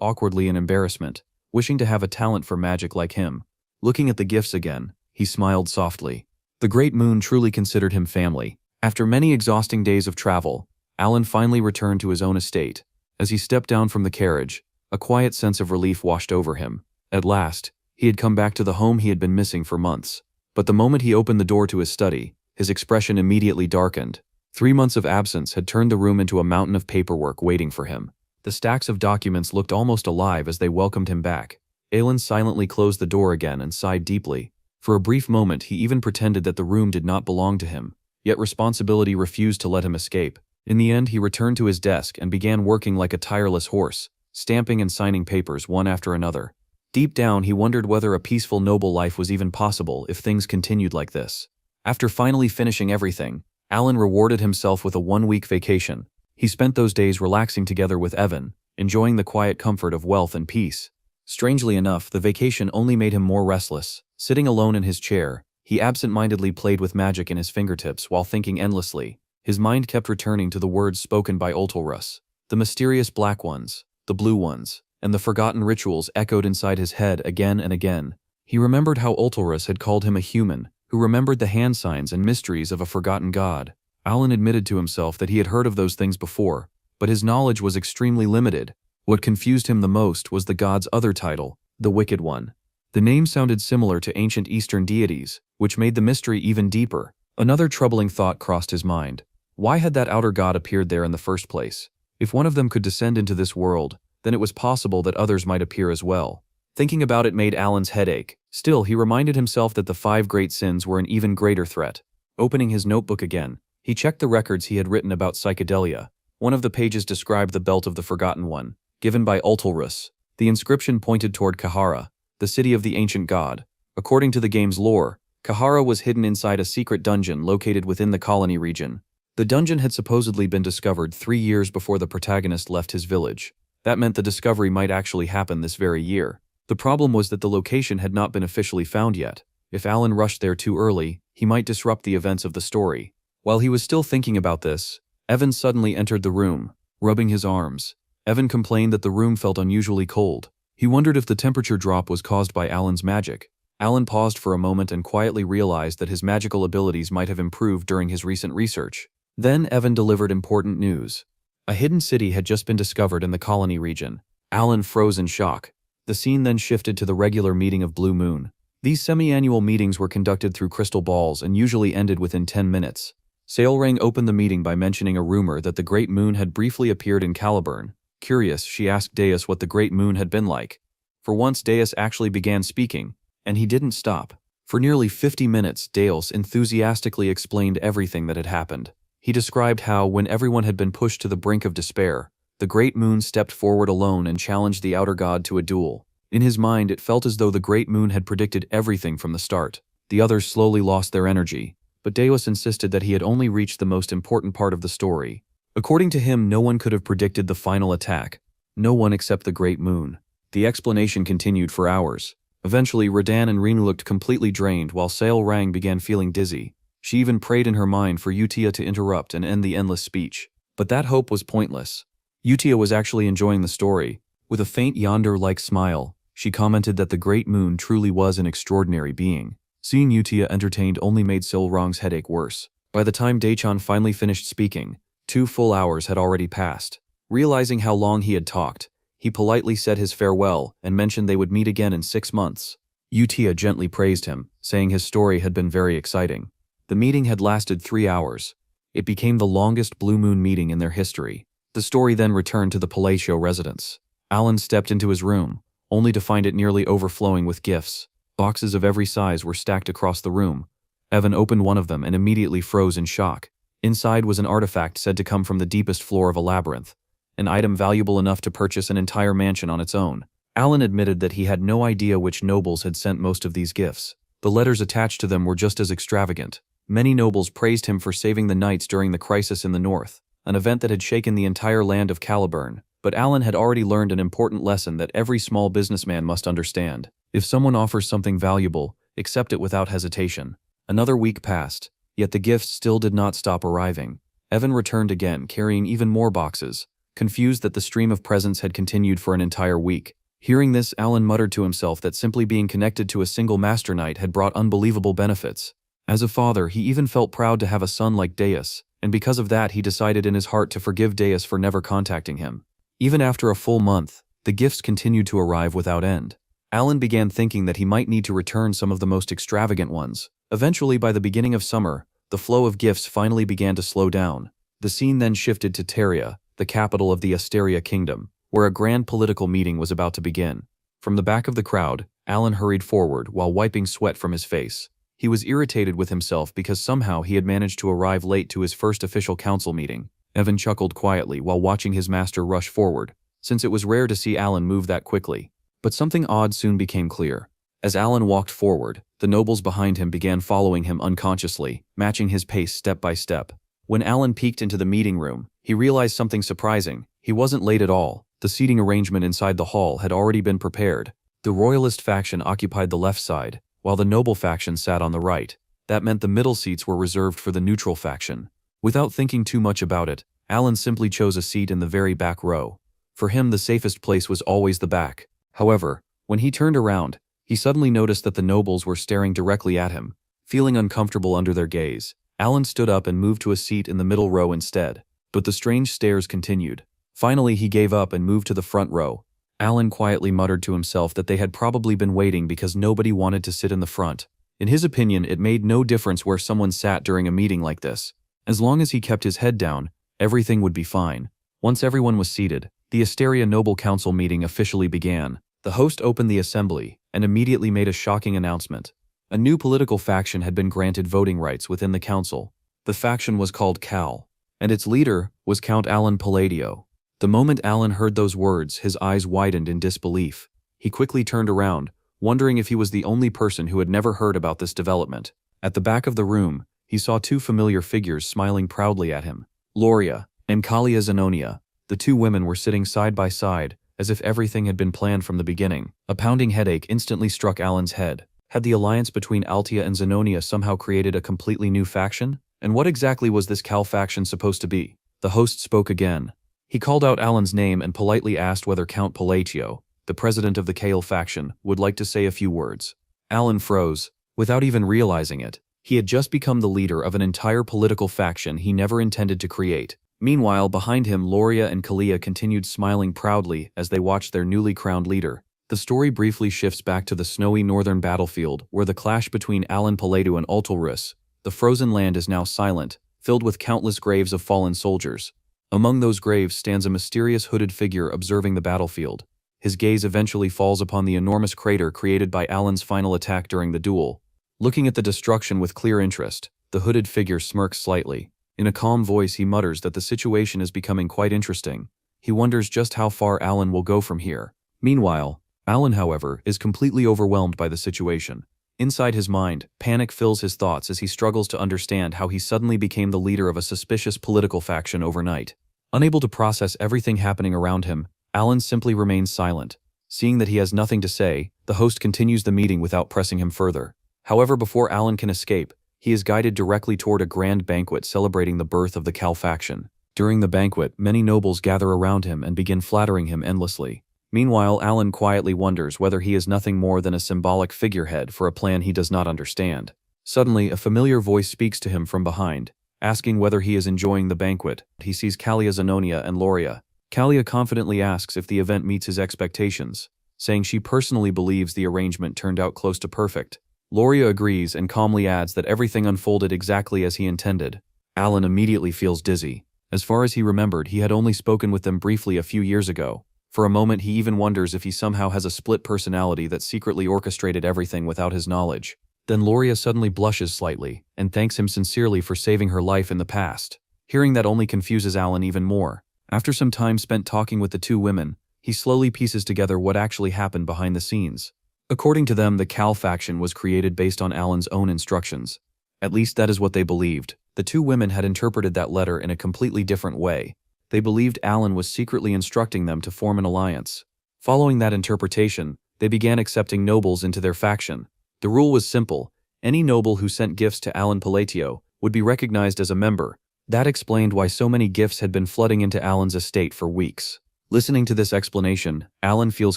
awkwardly in embarrassment, wishing to have a talent for magic like him. Looking at the gifts again, he smiled softly. The great moon truly considered him family. After many exhausting days of travel, Alan finally returned to his own estate. As he stepped down from the carriage, a quiet sense of relief washed over him. At last, he had come back to the home he had been missing for months. But the moment he opened the door to his study, his expression immediately darkened. 3 months of absence had turned the room into a mountain of paperwork waiting for him. The stacks of documents looked almost alive as they welcomed him back. Alan silently closed the door again and sighed deeply. For a brief moment he even pretended that the room did not belong to him. Yet responsibility refused to let him escape. In the end he returned to his desk and began working like a tireless horse, stamping and signing papers one after another. Deep down he wondered whether a peaceful noble life was even possible if things continued like this. After finally finishing everything, Alan rewarded himself with a 1-week vacation. He spent those days relaxing together with Evan, enjoying the quiet comfort of wealth and peace. Strangely enough, the vacation only made him more restless. Sitting alone in his chair, he absent-mindedly played with magic in his fingertips while thinking endlessly. His mind kept returning to the words spoken by Ultulrus. The mysterious black ones, the blue ones, and the forgotten rituals echoed inside his head again and again. He remembered how Ultulrus had called him a human, who remembered the hand signs and mysteries of a forgotten god. Alan admitted to himself that he had heard of those things before, but his knowledge was extremely limited. What confused him the most was the god's other title, the Wicked One. The name sounded similar to ancient Eastern deities, which made the mystery even deeper. Another troubling thought crossed his mind. Why had that outer god appeared there in the first place? If one of them could descend into this world, then it was possible that others might appear as well. Thinking about it made Alan's head ache. Still, he reminded himself that the 5 great sins were an even greater threat. Opening his notebook again, he checked the records he had written about psychedelia. One of the pages described the Belt of the Forgotten One, given by Ultulrus. The inscription pointed toward Kahara, the city of the ancient god. According to the game's lore, Kahara was hidden inside a secret dungeon located within the colony region. The dungeon had supposedly been discovered 3 years before the protagonist left his village. That meant the discovery might actually happen this very year. The problem was that the location had not been officially found yet. If Alan rushed there too early, he might disrupt the events of the story. While he was still thinking about this, Evan suddenly entered the room, rubbing his arms. Evan complained that the room felt unusually cold. He wondered if the temperature drop was caused by Alan's magic. Alan paused for a moment and quietly realized that his magical abilities might have improved during his recent research. Then Evan delivered important news. A hidden city had just been discovered in the colony region. Alan froze in shock. The scene then shifted to the regular meeting of Blue Moon. These semi-annual meetings were conducted through crystal balls and usually ended within 10 minutes. Sailrang opened the meeting by mentioning a rumor that the Great Moon had briefly appeared in Caliburn. Curious, she asked Deus what the Great Moon had been like. For once Deus actually began speaking, and he didn't stop. For nearly 50 minutes, Deus enthusiastically explained everything that had happened. He described how, when everyone had been pushed to the brink of despair, the Great Moon stepped forward alone and challenged the outer god to a duel. In his mind, it felt as though the Great Moon had predicted everything from the start. The others slowly lost their energy, but Deus insisted that he had only reached the most important part of the story. According to him, no one could have predicted the final attack. No one except the Great Moon. The explanation continued for hours. Eventually, Radan and Renu looked completely drained while Sailrang began feeling dizzy. She even prayed in her mind for Utia to interrupt and end the endless speech. But that hope was pointless. Utia was actually enjoying the story. With a faint yonder-like smile, she commented that the Great Moon truly was an extraordinary being. Seeing Utia entertained only made Sailrang's headache worse. By the time Daichan finally finished speaking, 2 full hours had already passed. Realizing how long he had talked, he politely said his farewell and mentioned they would meet again in 6 months. Utia gently praised him, saying his story had been very exciting. The meeting had lasted 3 hours. It became the longest Blue Moon meeting in their history. The story then returned to the Palacio residence. Alan stepped into his room, only to find it nearly overflowing with gifts. Boxes of every size were stacked across the room. Evan opened one of them and immediately froze in shock. Inside was an artifact said to come from the deepest floor of a labyrinth, an item valuable enough to purchase an entire mansion on its own. Alan admitted that he had no idea which nobles had sent most of these gifts. The letters attached to them were just as extravagant. Many nobles praised him for saving the knights during the crisis in the north, an event that had shaken the entire land of Caliburn. But Alan had already learned an important lesson that every small businessman must understand. If someone offers something valuable, accept it without hesitation. Another week passed, yet the gifts still did not stop arriving. Evan returned again, carrying even more boxes, confused that the stream of presents had continued for an entire week. Hearing this, Alan muttered to himself that simply being connected to a single Master Knight had brought unbelievable benefits. As a father, he even felt proud to have a son like Deus, and because of that he decided in his heart to forgive Deus for never contacting him. Even after a full month, the gifts continued to arrive without end. Alan began thinking that he might need to return some of the most extravagant ones. Eventually, by the beginning of summer, the flow of gifts finally began to slow down. The scene then shifted to Teria, the capital of the Asteria Kingdom, where a grand political meeting was about to begin. From the back of the crowd, Alan hurried forward while wiping sweat from his face. He was irritated with himself because somehow he had managed to arrive late to his first official council meeting. Evan chuckled quietly while watching his master rush forward, since it was rare to see Alan move that quickly. But something odd soon became clear. As Alan walked forward, the nobles behind him began following him unconsciously, matching his pace step by step. When Alan peeked into the meeting room, he realized something surprising. He wasn't late at all. The seating arrangement inside the hall had already been prepared. The royalist faction occupied the left side, while the noble faction sat on the right. That meant the middle seats were reserved for the neutral faction. Without thinking too much about it, Alan simply chose a seat in the very back row. For him, the safest place was always the back. However, when he turned around, he suddenly noticed that the nobles were staring directly at him. Feeling uncomfortable under their gaze, Alan stood up and moved to a seat in the middle row instead. But the strange stares continued. Finally, he gave up and moved to the front row. Alan quietly muttered to himself that they had probably been waiting because nobody wanted to sit in the front. In his opinion, it made no difference where someone sat during a meeting like this. As long as he kept his head down, everything would be fine. Once everyone was seated, the Asteria Noble Council meeting officially began. The host opened the assembly and immediately made a shocking announcement. A new political faction had been granted voting rights within the council. The faction was called Cal, and its leader was Count Alan Palladio. The moment Alan heard those words, his eyes widened in disbelief. He quickly turned around, wondering if he was the only person who had never heard about this development. At the back of the room, he saw two familiar figures smiling proudly at him. Loria and Kalia Zenonia. The two women were sitting side by side, as if everything had been planned from the beginning. A pounding headache instantly struck Alan's head. Had the alliance between Altia and Zenonia somehow created a completely new faction? And what exactly was this Cal faction supposed to be? The host spoke again. He called out Alan's name and politely asked whether Count Palladio, the president of the Kale faction, would like to say a few words. Alan froze. Without even realizing it, he had just become the leader of an entire political faction he never intended to create. Meanwhile, behind him, Loria and Kalia continued smiling proudly as they watched their newly crowned leader. The story briefly shifts back to the snowy northern battlefield, where the clash between Alan Palladio and Ultalris. The frozen land is now silent, filled with countless graves of fallen soldiers. Among those graves stands a mysterious hooded figure observing the battlefield. His gaze eventually falls upon the enormous crater created by Alan's final attack during the duel. Looking at the destruction with clear interest, the hooded figure smirks slightly. In a calm voice, he mutters that the situation is becoming quite interesting. He wonders just how far Alan will go from here. Meanwhile, Alan, however, is completely overwhelmed by the situation. Inside his mind, panic fills his thoughts as he struggles to understand how he suddenly became the leader of a suspicious political faction overnight. Unable to process everything happening around him, Alan simply remains silent. Seeing that he has nothing to say, the host continues the meeting without pressing him further. However, before Alan can escape, he is guided directly toward a grand banquet celebrating the birth of the Cal faction. During the banquet, many nobles gather around him and begin flattering him endlessly. Meanwhile, Alan quietly wonders whether he is nothing more than a symbolic figurehead for a plan he does not understand. Suddenly, a familiar voice speaks to him from behind, asking whether he is enjoying the banquet. He sees Kalia Zenonia and Loria. Kalia confidently asks if the event meets his expectations, saying she personally believes the arrangement turned out close to perfect. Loria agrees and calmly adds that everything unfolded exactly as he intended. Alan immediately feels dizzy. As far as he remembered, he had only spoken with them briefly a few years ago. For a moment, he even wonders if he somehow has a split personality that secretly orchestrated everything without his knowledge. Then Loria suddenly blushes slightly and thanks him sincerely for saving her life in the past. Hearing that only confuses Alan even more. After some time spent talking with the two women, he slowly pieces together what actually happened behind the scenes. According to them, the Cal faction was created based on Alan's own instructions. At least that is what they believed. The two women had interpreted that letter in a completely different way. They believed Alan was secretly instructing them to form an alliance. Following that interpretation, they began accepting nobles into their faction. The rule was simple. Any noble who sent gifts to Alan Palladio would be recognized as a member. That explained why so many gifts had been flooding into Alan's estate for weeks. Listening to this explanation, Alan feels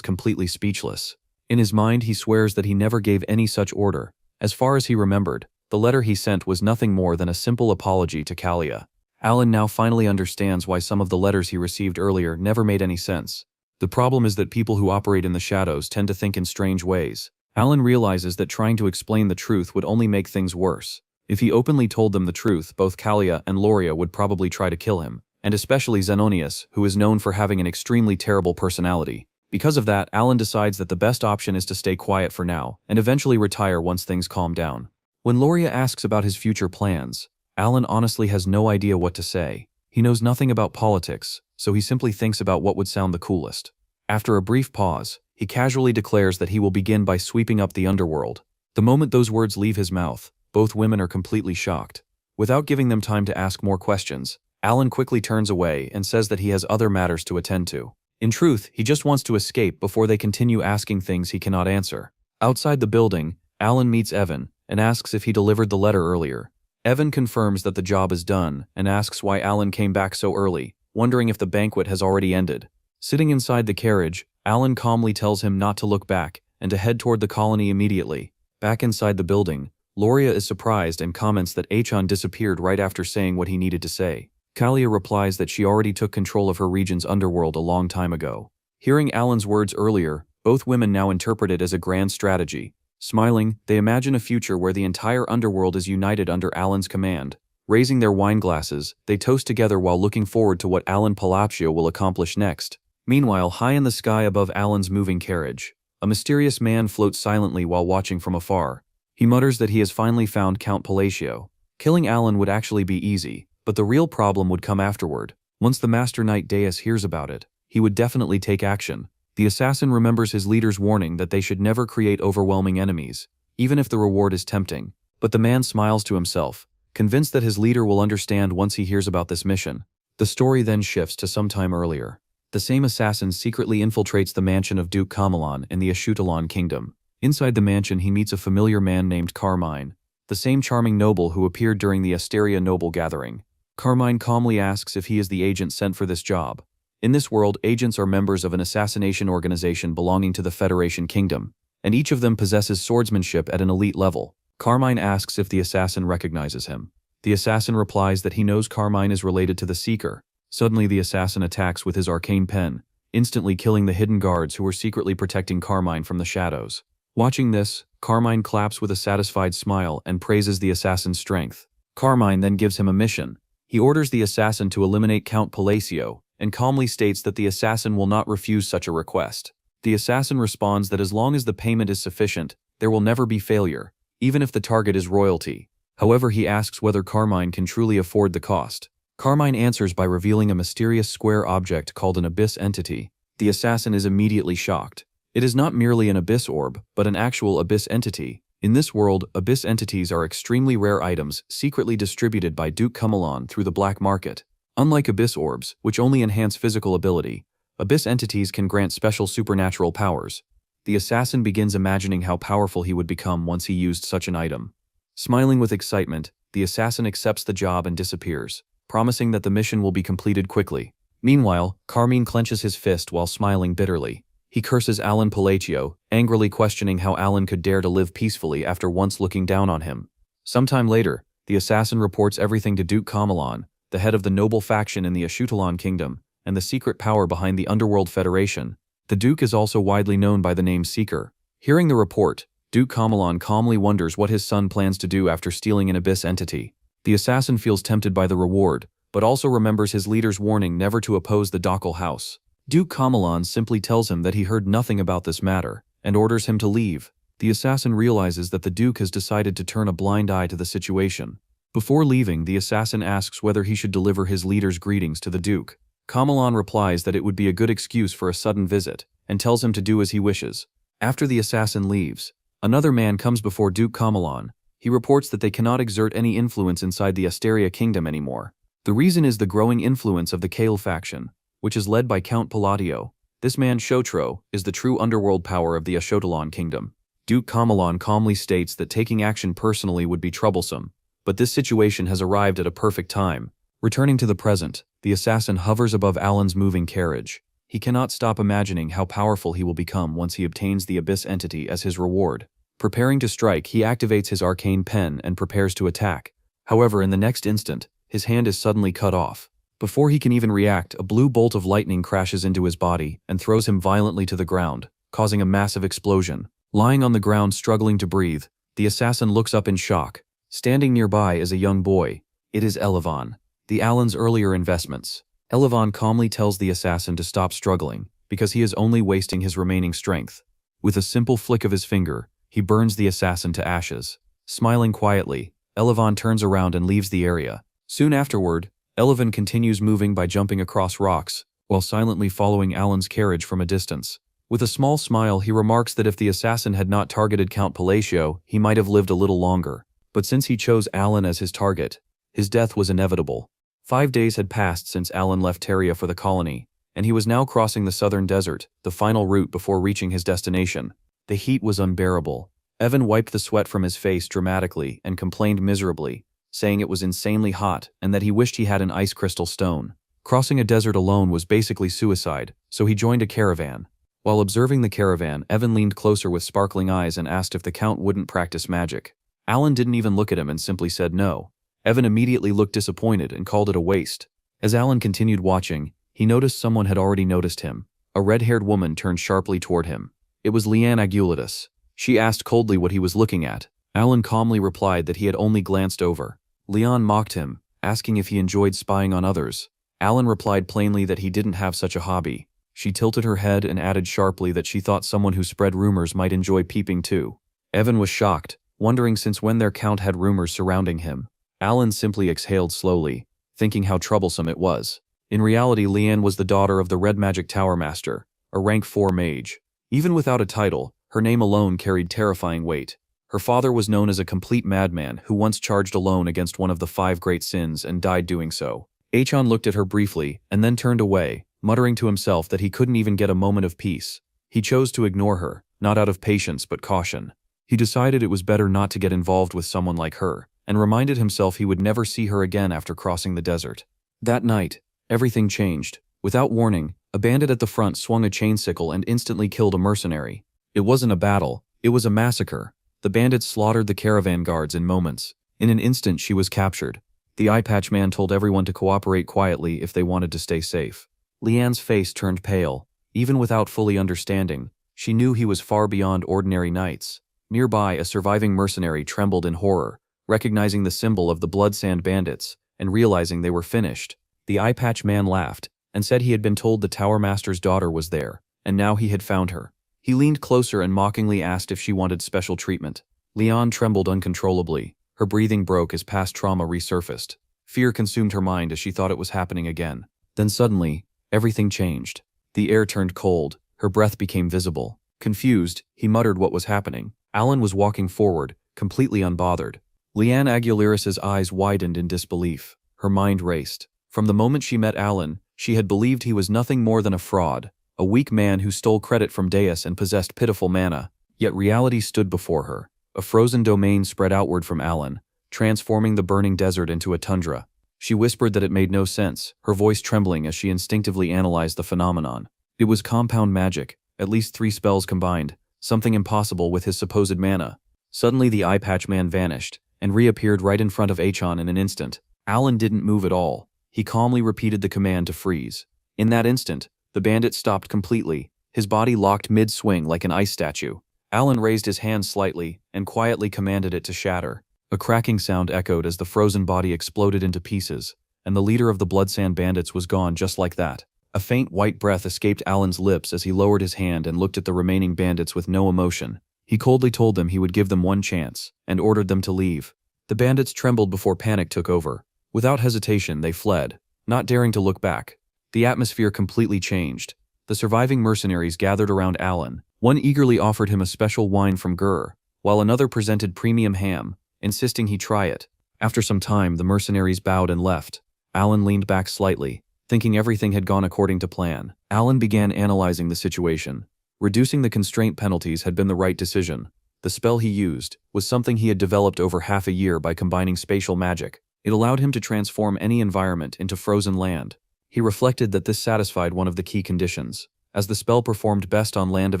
completely speechless. In his mind, he swears that he never gave any such order. As far as he remembered, the letter he sent was nothing more than a simple apology to Kalia. Alan now finally understands why some of the letters he received earlier never made any sense. The problem is that people who operate in the shadows tend to think in strange ways. Alan realizes that trying to explain the truth would only make things worse. If he openly told them the truth, both Kalia and Loria would probably try to kill him, and especially Zenonius, who is known for having an extremely terrible personality. Because of that, Alan decides that the best option is to stay quiet for now, and eventually retire once things calm down. When Loria asks about his future plans, Alan honestly has no idea what to say. He knows nothing about politics, so he simply thinks about what would sound the coolest. After a brief pause, he casually declares that he will begin by sweeping up the underworld. The moment those words leave his mouth, both women are completely shocked. Without giving them time to ask more questions, Alan quickly turns away and says that he has other matters to attend to. In truth, he just wants to escape before they continue asking things he cannot answer. Outside the building, Alan meets Evan and asks if he delivered the letter earlier. Evan confirms that the job is done and asks why Alan came back so early, wondering if the banquet has already ended. Sitting inside the carriage, Alan calmly tells him not to look back and to head toward the colony immediately. Back inside the building, Loria is surprised and comments that Achan disappeared right after saying what he needed to say. Kalia replies that she already took control of her region's underworld a long time ago. Hearing Alan's words earlier, both women now interpret it as a grand strategy. Smiling, they imagine a future where the entire underworld is united under Alan's command. Raising their wine glasses, they toast together while looking forward to what Alan Palacio will accomplish next. Meanwhile, high in the sky above Alan's moving carriage, a mysterious man floats silently while watching from afar. He mutters that he has finally found Count Palacio. Killing Alan would actually be easy, but the real problem would come afterward. Once the Master Knight Deus hears about it, he would definitely take action. The assassin remembers his leader's warning that they should never create overwhelming enemies, even if the reward is tempting. But the man smiles to himself, convinced that his leader will understand once he hears about this mission. The story then shifts to some time earlier. The same assassin secretly infiltrates the mansion of Duke Kamalan in the Ashutalon kingdom. Inside the mansion, he meets a familiar man named Carmine, the same charming noble who appeared during the Asteria noble gathering. Carmine calmly asks if he is the agent sent for this job. In this world, agents are members of an assassination organization belonging to the Federation Kingdom, and each of them possesses swordsmanship at an elite level. Carmine asks if the assassin recognizes him. The assassin replies that he knows Carmine is related to the Seeker. Suddenly, the assassin attacks with his arcane pen, instantly killing the hidden guards who were secretly protecting Carmine from the shadows. Watching this, Carmine claps with a satisfied smile and praises the assassin's strength. Carmine then gives him a mission. He orders the assassin to eliminate Count Palacio, and calmly states that the assassin will not refuse such a request. The assassin responds that as long as the payment is sufficient, there will never be failure, even if the target is royalty. However, he asks whether Carmine can truly afford the cost. Carmine answers by revealing a mysterious square object called an abyss entity. The assassin is immediately shocked. It is not merely an abyss orb, but an actual abyss entity. In this world, abyss entities are extremely rare items secretly distributed by Duke Kamalan through the black market. Unlike abyss orbs, which only enhance physical ability, abyss entities can grant special supernatural powers. The assassin begins imagining how powerful he would become once he used such an item. Smiling with excitement, the assassin accepts the job and disappears, promising that the mission will be completed quickly. Meanwhile, Carmine clenches his fist while smiling bitterly. He curses Alan Palacio, angrily questioning how Alan could dare to live peacefully after once looking down on him. Sometime later, the assassin reports everything to Duke Kamalan, the head of the noble faction in the Ashutalon kingdom, and the secret power behind the Underworld Federation. The Duke is also widely known by the name Seeker. Hearing the report, Duke Kamalan calmly wonders what his son plans to do after stealing an abyss entity. The assassin feels tempted by the reward, but also remembers his leader's warning never to oppose the Dakhel house. Duke Kamalan simply tells him that he heard nothing about this matter, and orders him to leave. The assassin realizes that the Duke has decided to turn a blind eye to the situation. Before leaving, the assassin asks whether he should deliver his leader's greetings to the Duke. Kamalan replies that it would be a good excuse for a sudden visit, and tells him to do as he wishes. After the assassin leaves, another man comes before Duke Kamalan. He reports that they cannot exert any influence inside the Asteria kingdom anymore. The reason is the growing influence of the Kale faction, which is led by Count Palladio. This man, Shotro, is the true underworld power of the Ashotalon kingdom. Duke Kamalan calmly states that taking action personally would be troublesome, but this situation has arrived at a perfect time. Returning to the present, the assassin hovers above Alan's moving carriage. He cannot stop imagining how powerful he will become once he obtains the Abyss entity as his reward. Preparing to strike, he activates his arcane pen and prepares to attack. However, in the next instant, his hand is suddenly cut off. Before he can even react, a blue bolt of lightning crashes into his body and throws him violently to the ground, causing a massive explosion. Lying on the ground struggling to breathe, the assassin looks up in shock. Standing nearby is a young boy. It is Elavan, the Alan's earlier investments. Elavan calmly tells the assassin to stop struggling, because he is only wasting his remaining strength. With a simple flick of his finger, he burns the assassin to ashes. Smiling quietly, Elavan turns around and leaves the area. Soon afterward, Elavan continues moving by jumping across rocks, while silently following Alan's carriage from a distance. With a small smile, he remarks that if the assassin had not targeted Count Palacio, he might have lived a little longer. But since he chose Alan as his target, his death was inevitable. 5 days had passed since Alan left Teria for the colony, and he was now crossing the southern desert, the final route before reaching his destination. The heat was unbearable. Evan wiped the sweat from his face dramatically and complained miserably, saying it was insanely hot and that he wished he had an ice crystal stone. Crossing a desert alone was basically suicide, so he joined a caravan. While observing the caravan, Evan leaned closer with sparkling eyes and asked if the Count wouldn't practice magic. Alan didn't even look at him and simply said no. Evan immediately looked disappointed and called it a waste. As Alan continued watching, he noticed someone had already noticed him. A red-haired woman turned sharply toward him. It was Leanne Agulidis. She asked coldly what he was looking at. Alan calmly replied that he had only glanced over. Leon mocked him, asking if he enjoyed spying on others. Alan replied plainly that he didn't have such a hobby. She tilted her head and added sharply that she thought someone who spread rumors might enjoy peeping too. Evan was shocked, wondering since when their Count had rumors surrounding him. Alan simply exhaled slowly, thinking how troublesome it was. In reality, Leanne was the daughter of the Red Magic Tower Master, a rank 4 mage. Even without a title, her name alone carried terrifying weight. Her father was known as a complete madman who once charged alone against one of the 5 great sins and died doing so. Achan looked at her briefly and then turned away, muttering to himself that he couldn't even get a moment of peace. He chose to ignore her, not out of patience but caution. He decided it was better not to get involved with someone like her, and reminded himself he would never see her again after crossing the desert. That night, everything changed. Without warning, a bandit at the front swung a chain sickle and instantly killed a mercenary. It wasn't a battle, it was a massacre. The bandits slaughtered the caravan guards in moments. In an instant, she was captured. The eye patch man told everyone to cooperate quietly if they wanted to stay safe. Leanne's face turned pale. Even without fully understanding, she knew he was far beyond ordinary knights. Nearby, a surviving mercenary trembled in horror, recognizing the symbol of the Bloodsand bandits, and realizing they were finished. The eye patch man laughed, and said he had been told the Tower Master's daughter was there, and now he had found her. He leaned closer and mockingly asked if she wanted special treatment. Leanne trembled uncontrollably. Her breathing broke as past trauma resurfaced. Fear consumed her mind as she thought it was happening again. Then suddenly, everything changed. The air turned cold. Her breath became visible. Confused, he muttered what was happening. Alan was walking forward, completely unbothered. Leanne Aguilera's eyes widened in disbelief. Her mind raced. From the moment she met Alan, she had believed he was nothing more than a fraud, a weak man who stole credit from Deus and possessed pitiful mana. Yet reality stood before her. A frozen domain spread outward from Alan, transforming the burning desert into a tundra. She whispered that it made no sense, her voice trembling as she instinctively analyzed the phenomenon. It was compound magic, at least 3 spells combined, something impossible with his supposed mana. Suddenly the eye patch man vanished, and reappeared right in front of Achan in an instant. Alan didn't move at all. He calmly repeated the command to freeze. In that instant, the bandit stopped completely, his body locked mid-swing like an ice statue. Alan raised his hand slightly and quietly commanded it to shatter. A cracking sound echoed as the frozen body exploded into pieces, and the leader of the Bloodsand bandits was gone just like that. A faint white breath escaped Alan's lips as he lowered his hand and looked at the remaining bandits with no emotion. He coldly told them he would give them one chance, and ordered them to leave. The bandits trembled before panic took over. Without hesitation, they fled, not daring to look back. The atmosphere completely changed. The surviving mercenaries gathered around Alan. One eagerly offered him a special wine from Gur, while another presented premium ham, insisting he try it. After some time, the mercenaries bowed and left. Alan leaned back slightly, thinking everything had gone according to plan. Alan began analyzing the situation. Reducing the constraint penalties had been the right decision. The spell he used was something he had developed over half a year by combining spatial magic. It allowed him to transform any environment into frozen land. He reflected that this satisfied one of the key conditions, as the spell performed best on land of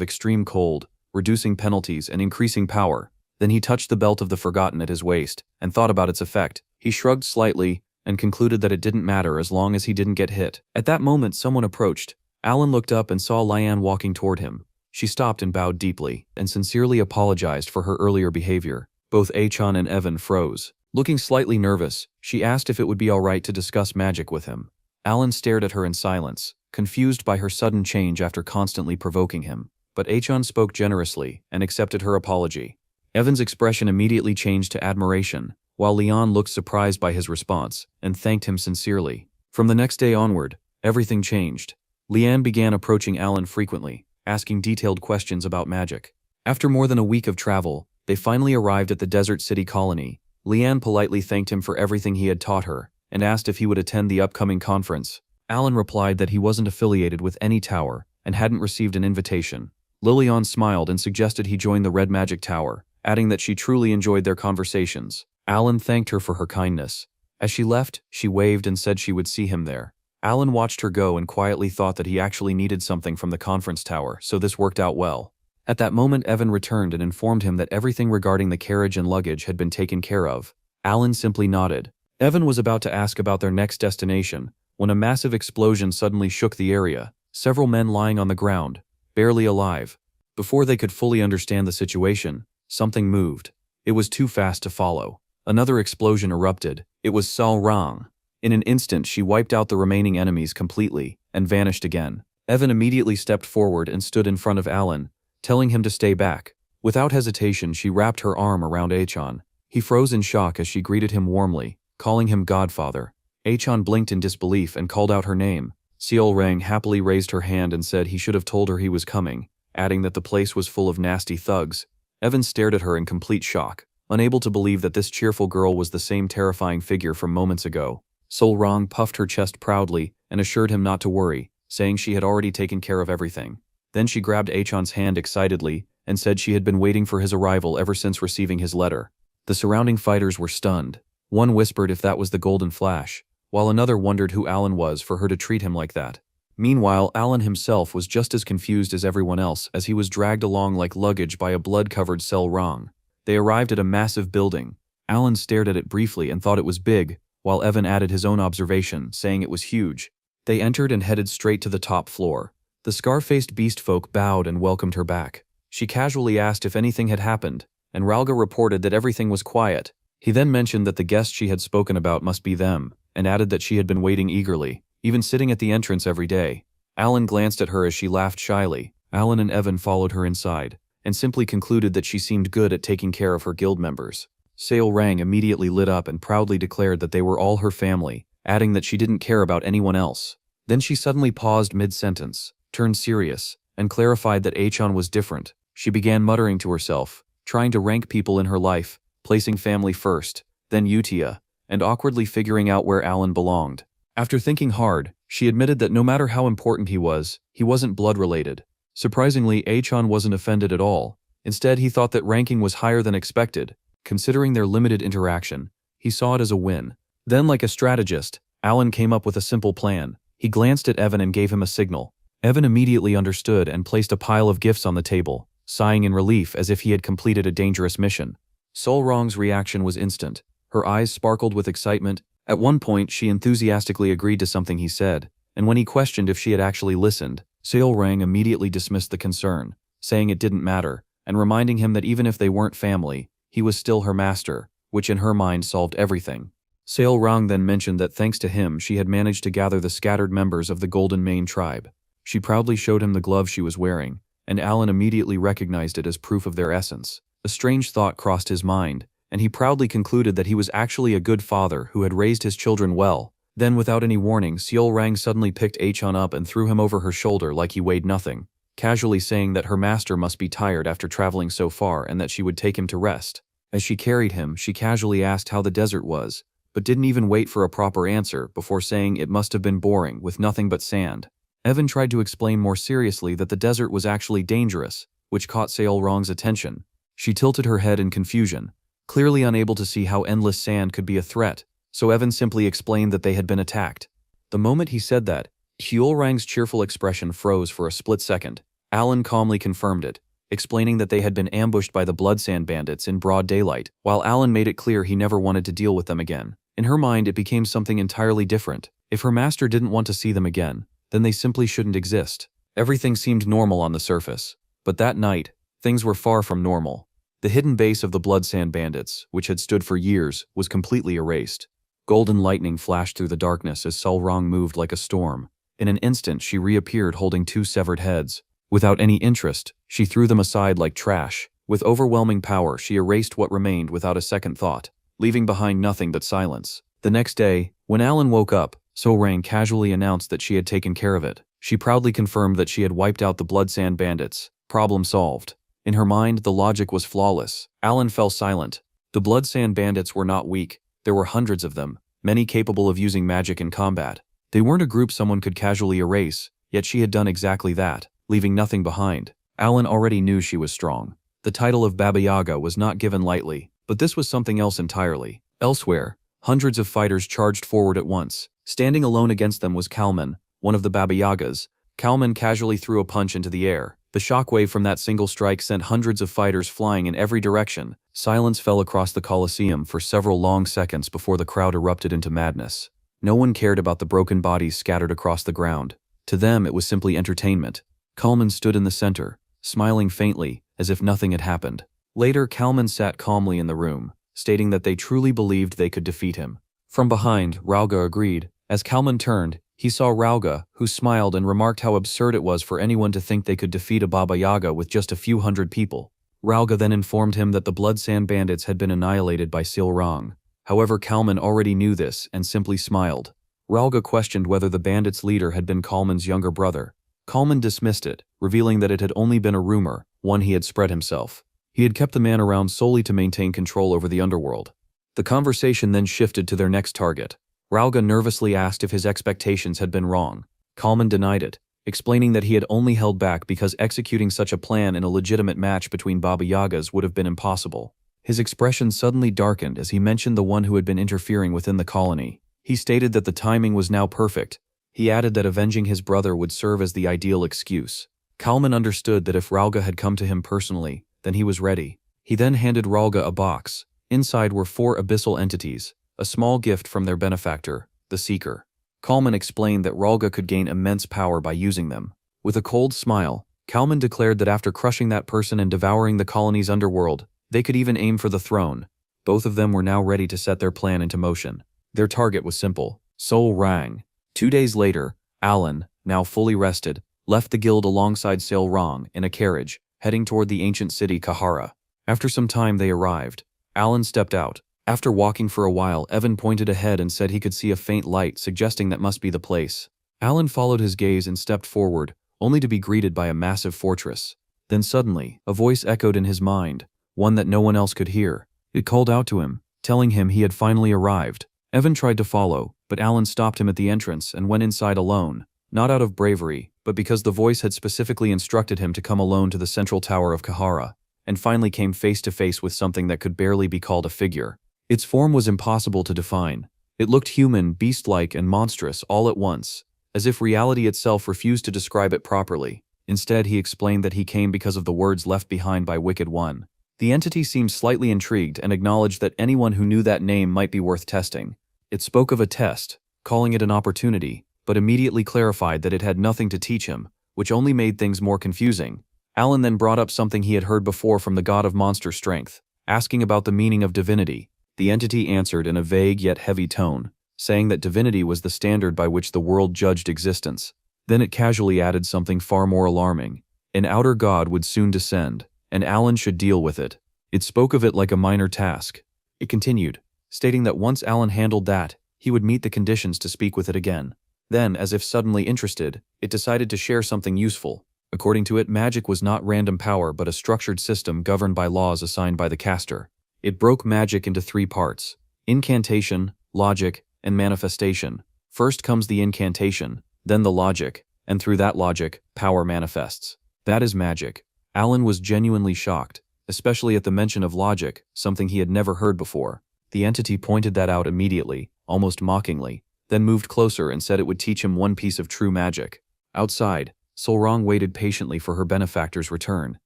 extreme cold, reducing penalties and increasing power. Then he touched the belt of the Forgotten at his waist and thought about its effect. He shrugged slightly and concluded that it didn't matter as long as he didn't get hit. At that moment, someone approached. Alan looked up and saw Lian walking toward him. She stopped and bowed deeply and sincerely apologized for her earlier behavior. Both Achan and Evan froze. Looking slightly nervous, she asked if it would be all right to discuss magic with him. Alan stared at her in silence, confused by her sudden change after constantly provoking him. But Achan spoke generously and accepted her apology. Evan's expression immediately changed to admiration, while Leon looked surprised by his response and thanked him sincerely. From the next day onward, everything changed. Leanne began approaching Alan frequently, asking detailed questions about magic. After more than a week of travel, they finally arrived at the desert city colony. Leanne politely thanked him for everything he had taught her and asked if he would attend the upcoming conference. Alan replied that he wasn't affiliated with any tower and hadn't received an invitation. Lilian smiled and suggested he join the Red Magic Tower, adding that she truly enjoyed their conversations. Alan thanked her for her kindness. As she left, she waved and said she would see him there. Alan watched her go and quietly thought that he actually needed something from the conference tower, so this worked out well. At that moment, Evan returned and informed him that everything regarding the carriage and luggage had been taken care of. Alan simply nodded. Evan was about to ask about their next destination when a massive explosion suddenly shook the area, several men lying on the ground, barely alive. Before they could fully understand the situation, something moved. It was too fast to follow. Another explosion erupted. It was Sao Rang. In an instant, she wiped out the remaining enemies completely and vanished again. Evan immediately stepped forward and stood in front of Alan, telling him to stay back. Without hesitation, she wrapped her arm around Achan. He froze in shock as she greeted him warmly, calling him Godfather. Achan blinked in disbelief and called out her name. Seol Rang happily raised her hand and said he should have told her he was coming, adding that the place was full of nasty thugs. Evan stared at her in complete shock, unable to believe that this cheerful girl was the same terrifying figure from moments ago. Sol Rang puffed her chest proudly and assured him not to worry, saying she had already taken care of everything. Then she grabbed Achan's hand excitedly and said she had been waiting for his arrival ever since receiving his letter. The surrounding fighters were stunned. One whispered if that was the Golden Flash, while another wondered who Alan was for her to treat him like that. Meanwhile, Alan himself was just as confused as everyone else as he was dragged along like luggage by a blood-covered Sel Rang. They arrived at a massive building. Alan stared at it briefly and thought it was big, while Evan added his own observation, saying it was huge. They entered and headed straight to the top floor. The scar-faced beast folk bowed and welcomed her back. She casually asked if anything had happened, and Ralga reported that everything was quiet. He then mentioned that the guests she had spoken about must be them, and added that she had been waiting eagerly, even sitting at the entrance every day. Alan glanced at her as she laughed shyly. Alan and Evan followed her inside, and simply concluded that she seemed good at taking care of her guild members. Seol Rang immediately lit up and proudly declared that they were all her family, adding that she didn't care about anyone else. Then she suddenly paused mid-sentence, turned serious, and clarified that Achan was different. She began muttering to herself, trying to rank people in her life, placing family first, then Utia, and awkwardly figuring out where Alan belonged. After thinking hard, she admitted that no matter how important he wasn't blood-related. Surprisingly, Achan wasn't offended at all. Instead, he thought that ranking was higher than expected. Considering their limited interaction, he saw it as a win. Then, like a strategist, Alan came up with a simple plan. He glanced at Evan and gave him a signal. Evan immediately understood and placed a pile of gifts on the table, sighing in relief as if he had completed a dangerous mission. Sol Rang's reaction was instant. Her eyes sparkled with excitement. At one point, she enthusiastically agreed to something he said, and when he questioned if she had actually listened, Seol Rang immediately dismissed the concern, saying it didn't matter, and reminding him that even if they weren't family, he was still her master, which in her mind solved everything. Seol Rang then mentioned that thanks to him she had managed to gather the scattered members of the Golden Mane tribe. She proudly showed him the glove she was wearing, and Alan immediately recognized it as proof of their essence. A strange thought crossed his mind, and he proudly concluded that he was actually a good father who had raised his children well. Then, without any warning, Seol Rang suddenly picked Achan up and threw him over her shoulder like he weighed nothing, casually saying that her master must be tired after traveling so far and that she would take him to rest. As she carried him, she casually asked how the desert was, but didn't even wait for a proper answer before saying it must have been boring with nothing but sand. Evan tried to explain more seriously that the desert was actually dangerous, which caught Seol Rang's attention. She tilted her head in confusion, clearly unable to see how endless sand could be a threat, so Evan simply explained that they had been attacked. The moment he said that, Hyulrang's cheerful expression froze for a split second. Alan calmly confirmed it, explaining that they had been ambushed by the Bloodsand bandits in broad daylight, while Alan made it clear he never wanted to deal with them again. In her mind, it became something entirely different. If her master didn't want to see them again, then they simply shouldn't exist. Everything seemed normal on the surface, but that night, things were far from normal. The hidden base of the Bloodsand bandits, which had stood for years, was completely erased. Golden lightning flashed through the darkness as Sulrong moved like a storm. In an instant, she reappeared holding 2 severed heads. Without any interest, she threw them aside like trash. With overwhelming power, she erased what remained without a second thought, leaving behind nothing but silence. The next day, when Alan woke up, Sulrang casually announced that she had taken care of it. She proudly confirmed that she had wiped out the Bloodsand bandits. Problem solved. In her mind, the logic was flawless. Alan fell silent. The Bloodsand bandits were not weak. There were hundreds of them, many capable of using magic in combat. They weren't a group someone could casually erase, yet she had done exactly that, leaving nothing behind. Alan already knew she was strong. The title of Baba Yaga was not given lightly, but this was something else entirely. Elsewhere, hundreds of fighters charged forward at once. Standing alone against them was Kalman, one of the Baba Yagas. Kalman casually threw a punch into the air. The shockwave from that single strike sent hundreds of fighters flying in every direction. Silence fell across the Colosseum for several long seconds before the crowd erupted into madness. No one cared about the broken bodies scattered across the ground. To them, it was simply entertainment. Kalman stood in the center, smiling faintly, as if nothing had happened. Later, Kalman sat calmly in the room, stating that they truly believed they could defeat him. From behind, Rauga agreed. As Kalman turned, he saw Rauga, who smiled and remarked how absurd it was for anyone to think they could defeat a Baba Yaga with just a few hundred people. Rauga then informed him that the Bloodsand bandits had been annihilated by Sulrang. However, Kalman already knew this and simply smiled. Rauga questioned whether the bandits' leader had been Kalman's younger brother. Kalman dismissed it, revealing that it had only been a rumor, one he had spread himself. He had kept the man around solely to maintain control over the underworld. The conversation then shifted to their next target. Rauga nervously asked if his expectations had been wrong. Kalman denied it, explaining that he had only held back because executing such a plan in a legitimate match between Baba Yagas would have been impossible. His expression suddenly darkened as he mentioned the one who had been interfering within the colony. He stated that the timing was now perfect. He added that avenging his brother would serve as the ideal excuse. Kalman understood that if Rauga had come to him personally, then he was ready. He then handed Rauga a box. Inside were 4 abyssal entities, a small gift from their benefactor, the Seeker. Kalman explained that Rauga could gain immense power by using them. With a cold smile, Kalman declared that after crushing that person and devouring the colony's underworld, they could even aim for the throne. Both of them were now ready to set their plan into motion. Their target was simple: Sulrang. 2 days later, Alan, now fully rested, left the guild alongside Sulrang in a carriage, heading toward the ancient city Kahara. After some time they arrived. Alan stepped out. After walking for a while, Evan pointed ahead and said he could see a faint light, suggesting that must be the place. Alan followed his gaze and stepped forward, only to be greeted by a massive fortress. Then suddenly, a voice echoed in his mind, one that no one else could hear. It called out to him, telling him he had finally arrived. Evan tried to follow, but Alan stopped him at the entrance and went inside alone, not out of bravery, but because the voice had specifically instructed him to come alone to the central tower of Kahara, and finally came face to face with something that could barely be called a figure. Its form was impossible to define. It looked human, beast-like, and monstrous all at once, as if reality itself refused to describe it properly. Instead, he explained that he came because of the words left behind by Wicked One. The entity seemed slightly intrigued and acknowledged that anyone who knew that name might be worth testing. It spoke of a test, calling it an opportunity, but immediately clarified that it had nothing to teach him, which only made things more confusing. Alan then brought up something he had heard before from the god of monster strength, asking about the meaning of divinity. The entity answered in a vague yet heavy tone, saying that divinity was the standard by which the world judged existence. Then it casually added something far more alarming. An outer god would soon descend, and Alan should deal with it. It spoke of it like a minor task. It continued, stating that once Alan handled that, he would meet the conditions to speak with it again. Then, as if suddenly interested, it decided to share something useful. According to it, magic was not random power but a structured system governed by laws assigned by the caster. It broke magic into 3 parts: incantation, logic, and manifestation. First comes the incantation, then the logic, and through that logic, power manifests. That is magic. Alan was genuinely shocked, especially at the mention of logic, something he had never heard before. The entity pointed that out immediately, almost mockingly. then moved closer and said it would teach him one piece of true magic. Outside, Solrong waited patiently for her benefactor's return.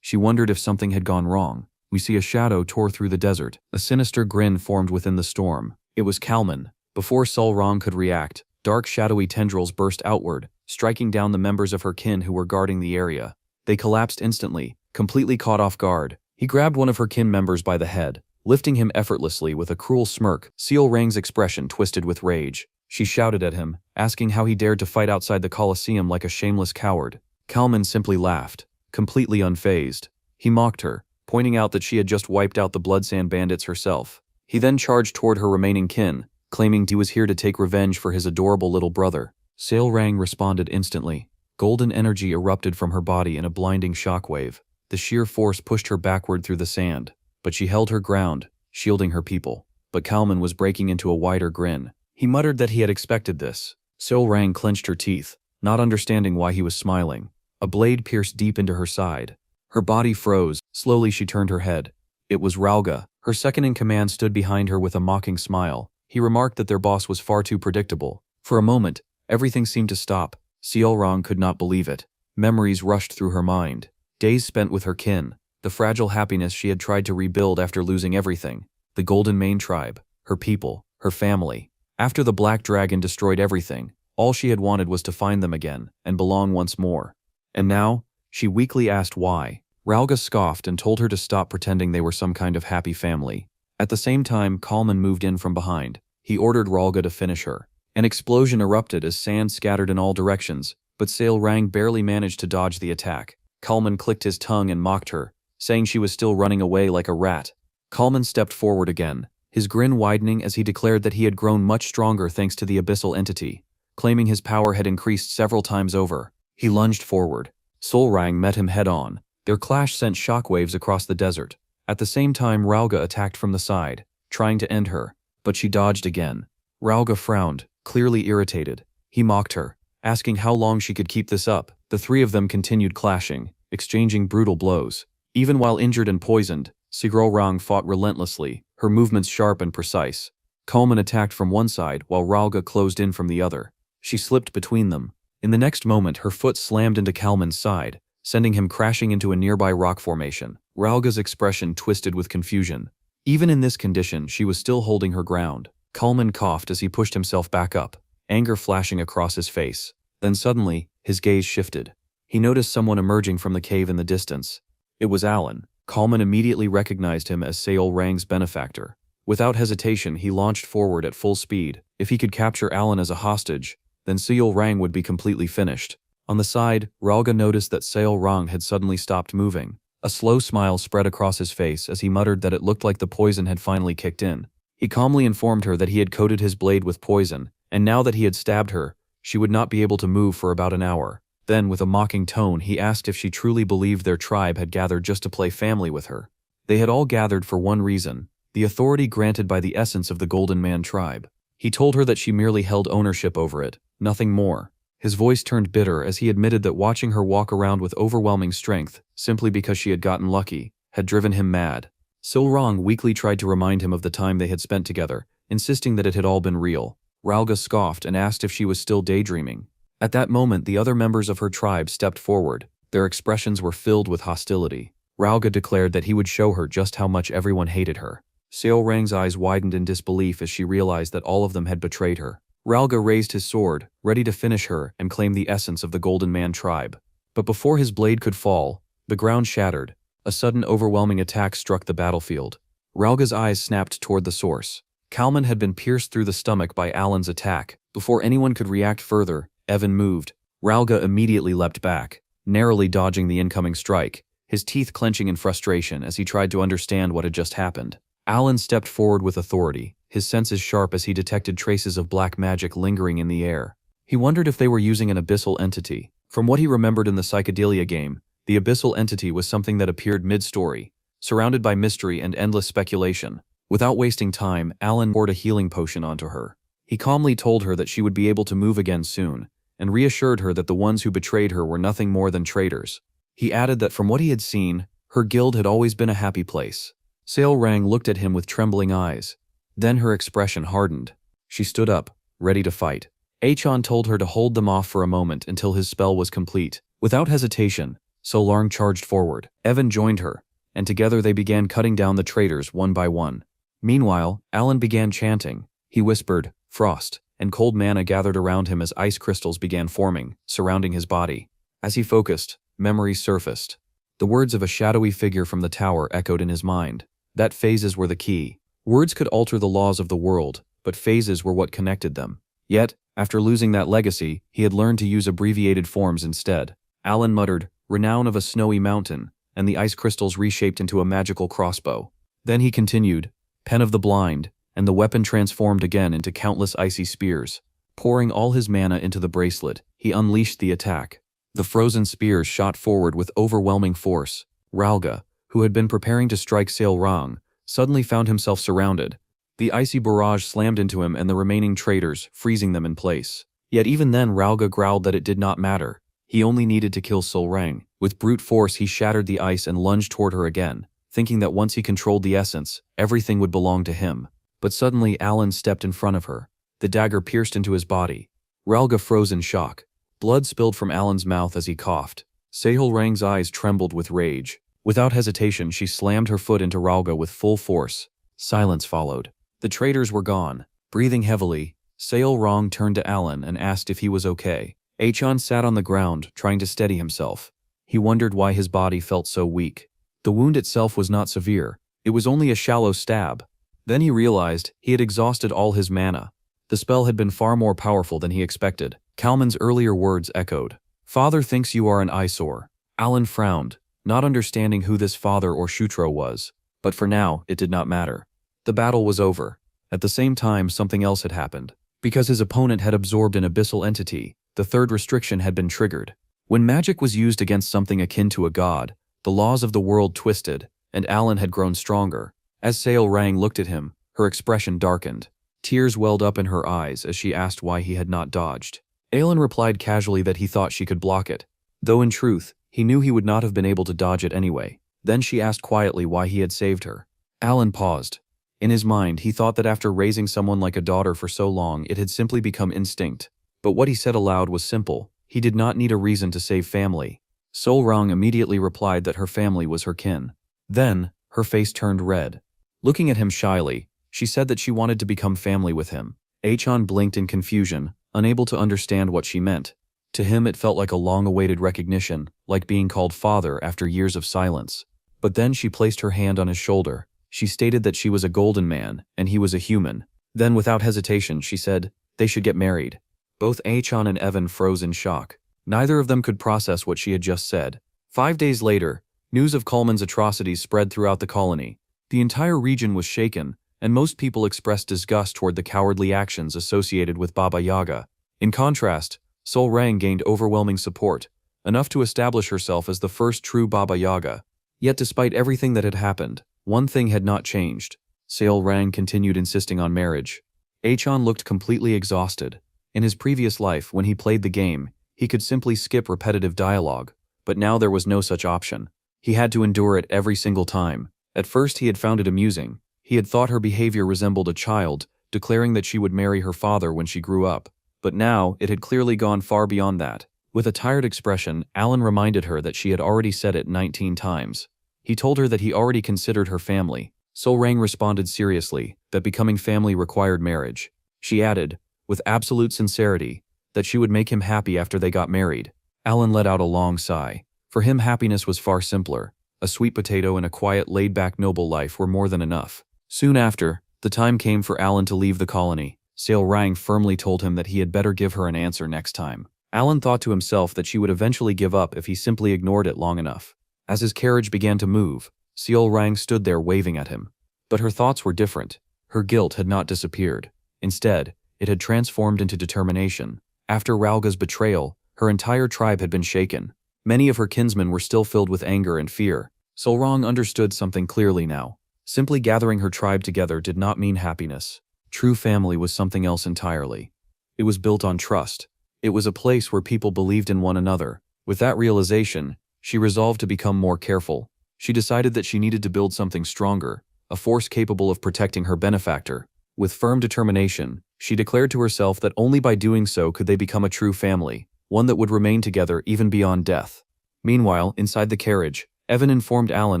She wondered if something had gone wrong. We see a shadow tore through the desert. A sinister grin formed within the storm. It was Kalman. Before Solrong could react, dark shadowy tendrils burst outward, striking down the members of her kin who were guarding the area. They collapsed instantly, completely caught off guard. He grabbed one of her kin members by the head, lifting him effortlessly with a cruel smirk. Solrang's expression twisted with rage. She shouted at him, asking how he dared to fight outside the Colosseum like a shameless coward. Kalman simply laughed, completely unfazed. He mocked her, pointing out that she had just wiped out the Bloodsand bandits herself. He then charged toward her remaining kin, claiming he was here to take revenge for his adorable little brother. Solrang responded instantly. Golden energy erupted from her body in a blinding shockwave. The sheer force pushed her backward through the sand, but she held her ground, shielding her people. But Kalman was breaking into a wider grin. He muttered that he had expected this. Solrang clenched her teeth, not understanding why he was smiling. A blade pierced deep into her side. Her body froze. Slowly she turned her head. It was Rauga. Her second-in-command stood behind her with a mocking smile. He remarked that their boss was far too predictable. For a moment, everything seemed to stop. Solrang could not believe it. Memories rushed through her mind. Days spent with her kin. The fragile happiness she had tried to rebuild after losing everything. The Golden Mane tribe. Her people. Her family. After the Black Dragon destroyed everything, all she had wanted was to find them again and belong once more. And now, she weakly asked why. Rauga scoffed and told her to stop pretending they were some kind of happy family. At the same time, Kalman moved in from behind. He ordered Rauga to finish her. An explosion erupted as sand scattered in all directions, but Solrang barely managed to dodge the attack. Kalman clicked his tongue and mocked her, saying she was still running away like a rat. Kalman stepped forward again, his grin widening as he declared that he had grown much stronger thanks to the abyssal entity, claiming his power had increased several times over. He lunged forward. Solrang met him head-on. Their clash sent shockwaves across the desert. At the same time, Rauga attacked from the side, trying to end her, but she dodged again. Rauga frowned, clearly irritated. He mocked her, asking how long she could keep this up. The three of them continued clashing, exchanging brutal blows. Even while injured and poisoned, Solrang fought relentlessly, her movements sharp and precise. Kalman attacked from one side while Rauga closed in from the other. She slipped between them. In the next moment, her foot slammed into Kalman's side, sending him crashing into a nearby rock formation. Rauga's expression twisted with confusion. Even in this condition, she was still holding her ground. Kalman coughed as he pushed himself back up, anger flashing across his face. Then suddenly, his gaze shifted. He noticed someone emerging from the cave in the distance. It was Alan. Kalman immediately recognized him as Solrang's benefactor. Without hesitation, he launched forward at full speed. If he could capture Alan as a hostage, then Solrang would be completely finished. On the side, Rauga noticed that Solrang had suddenly stopped moving. A slow smile spread across his face as he muttered that it looked like the poison had finally kicked in. He calmly informed her that he had coated his blade with poison, and now that he had stabbed her, she would not be able to move for about an hour. Then, with a mocking tone, he asked if she truly believed their tribe had gathered just to play family with her. They had all gathered for one reason: the authority granted by the essence of the Golden Man tribe. He told her that she merely held ownership over it, nothing more. His voice turned bitter as he admitted that watching her walk around with overwhelming strength, simply because she had gotten lucky, had driven him mad. Solrang weakly tried to remind him of the time they had spent together, insisting that it had all been real. Rauga scoffed and asked if she was still daydreaming. At that moment, the other members of her tribe stepped forward. Their expressions were filled with hostility. Rauga declared that he would show her just how much everyone hated her. Solrang's eyes widened in disbelief as she realized that all of them had betrayed her. Rauga raised his sword, ready to finish her and claim the essence of the Golden Man tribe. But before his blade could fall, the ground shattered. A sudden overwhelming attack struck the battlefield. Rauga's eyes snapped toward the source. Kalman had been pierced through the stomach by Alan's attack. Before anyone could react further, Evan moved. Rauga immediately leapt back, narrowly dodging the incoming strike, his teeth clenching in frustration as he tried to understand what had just happened. Alan stepped forward with authority, his senses sharp as he detected traces of black magic lingering in the air. He wondered if they were using an abyssal entity. From what he remembered in the psychedelia game, the abyssal entity was something that appeared mid-story, surrounded by mystery and endless speculation. Without wasting time, Alan poured a healing potion onto her. He calmly told her that she would be able to move again soon, and reassured her that the ones who betrayed her were nothing more than traitors. He added that from what he had seen, her guild had always been a happy place. Solrang looked at him with trembling eyes. Then her expression hardened. She stood up, ready to fight. Achan told her to hold them off for a moment until his spell was complete. Without hesitation, Solarng charged forward. Evan joined her, and together they began cutting down the traitors one by one. Meanwhile, Alan began chanting. He whispered, "Frost," and cold mana gathered around him as ice crystals began forming, surrounding his body. As he focused, memories surfaced. The words of a shadowy figure from the tower echoed in his mind. That phases were the key. Words could alter the laws of the world, but phases were what connected them. Yet, after losing that legacy, he had learned to use abbreviated forms instead. Alan muttered, "Renown of a snowy mountain," and the ice crystals reshaped into a magical crossbow. Then he continued, "Pen of the blind," and the weapon transformed again into countless icy spears. Pouring all his mana into the bracelet, he unleashed the attack. The frozen spears shot forward with overwhelming force. Ralga, who had been preparing to strike Solarng, suddenly found himself surrounded. The icy barrage slammed into him and the remaining traitors, freezing them in place. Yet even then Ralga growled that it did not matter. He only needed to kill Solarng. With brute force he shattered the ice and lunged toward her again, thinking that once he controlled the essence, everything would belong to him. But suddenly Alan stepped in front of her. The dagger pierced into his body. Ralga froze in shock. Blood spilled from Alan's mouth as he coughed. Solarng's eyes trembled with rage. Without hesitation she slammed her foot into Ralga with full force. Silence followed. The traitors were gone. Breathing heavily, Solarng turned to Alan and asked if he was okay. Achan sat on the ground, trying to steady himself. He wondered why his body felt so weak. The wound itself was not severe. It was only a shallow stab. Then he realized he had exhausted all his mana. The spell had been far more powerful than he expected. Kalman's earlier words echoed. "Father thinks you are an eyesore." Alan frowned, not understanding who this father or Shutro was. But for now, it did not matter. The battle was over. At the same time, something else had happened. Because his opponent had absorbed an abyssal entity, the third restriction had been triggered. When magic was used against something akin to a god, the laws of the world twisted, and Alan had grown stronger. As Solarng looked at him, her expression darkened. Tears welled up in her eyes as she asked why he had not dodged. Alan replied casually that he thought she could block it, though in truth, he knew he would not have been able to dodge it anyway. Then she asked quietly why he had saved her. Alan paused. In his mind, he thought that after raising someone like a daughter for so long, it had simply become instinct. But what he said aloud was simple. He did not need a reason to save family. Solarng immediately replied that her family was her kin. Then, her face turned red. Looking at him shyly, she said that she wanted to become family with him. Achan blinked in confusion, unable to understand what she meant. To him it felt like a long-awaited recognition, like being called father after years of silence. But then she placed her hand on his shoulder. She stated that she was a golden man, and he was a human. Then without hesitation she said, they should get married. Both Achan and Evan froze in shock. Neither of them could process what she had just said. 5 days later, news of Kalman's atrocities spread throughout the colony. The entire region was shaken, and most people expressed disgust toward the cowardly actions associated with Baba Yaga. In contrast, Solarng gained overwhelming support, enough to establish herself as the first true Baba Yaga. Yet despite everything that had happened, one thing had not changed. Solarng continued insisting on marriage. Achan looked completely exhausted. In his previous life, when he played the game, he could simply skip repetitive dialogue, but now there was no such option. He had to endure it every single time. At first he had found it amusing. He had thought her behavior resembled a child, declaring that she would marry her father when she grew up. But now, it had clearly gone far beyond that. With a tired expression, Alan reminded her that she had already said it 19 times. He told her that he already considered her family. Solarng responded seriously, that becoming family required marriage. She added, with absolute sincerity, that she would make him happy after they got married. Alan let out a long sigh. For him, happiness was far simpler. A sweet potato and a quiet, laid-back noble life were more than enough. Soon after, the time came for Alan to leave the colony. Solarng firmly told him that he had better give her an answer next time. Alan thought to himself that she would eventually give up if he simply ignored it long enough. As his carriage began to move, Solarng stood there waving at him. But her thoughts were different. Her guilt had not disappeared. Instead, it had transformed into determination. After Ralga's betrayal, her entire tribe had been shaken. Many of her kinsmen were still filled with anger and fear. Solarng understood something clearly now. Simply gathering her tribe together did not mean happiness. True family was something else entirely. It was built on trust. It was a place where people believed in one another. With that realization, she resolved to become more careful. She decided that she needed to build something stronger, a force capable of protecting her benefactor. With firm determination, She declared to herself that only by doing so could they become a true family, one that would remain together even beyond death. Meanwhile, inside the carriage, Evan informed Alan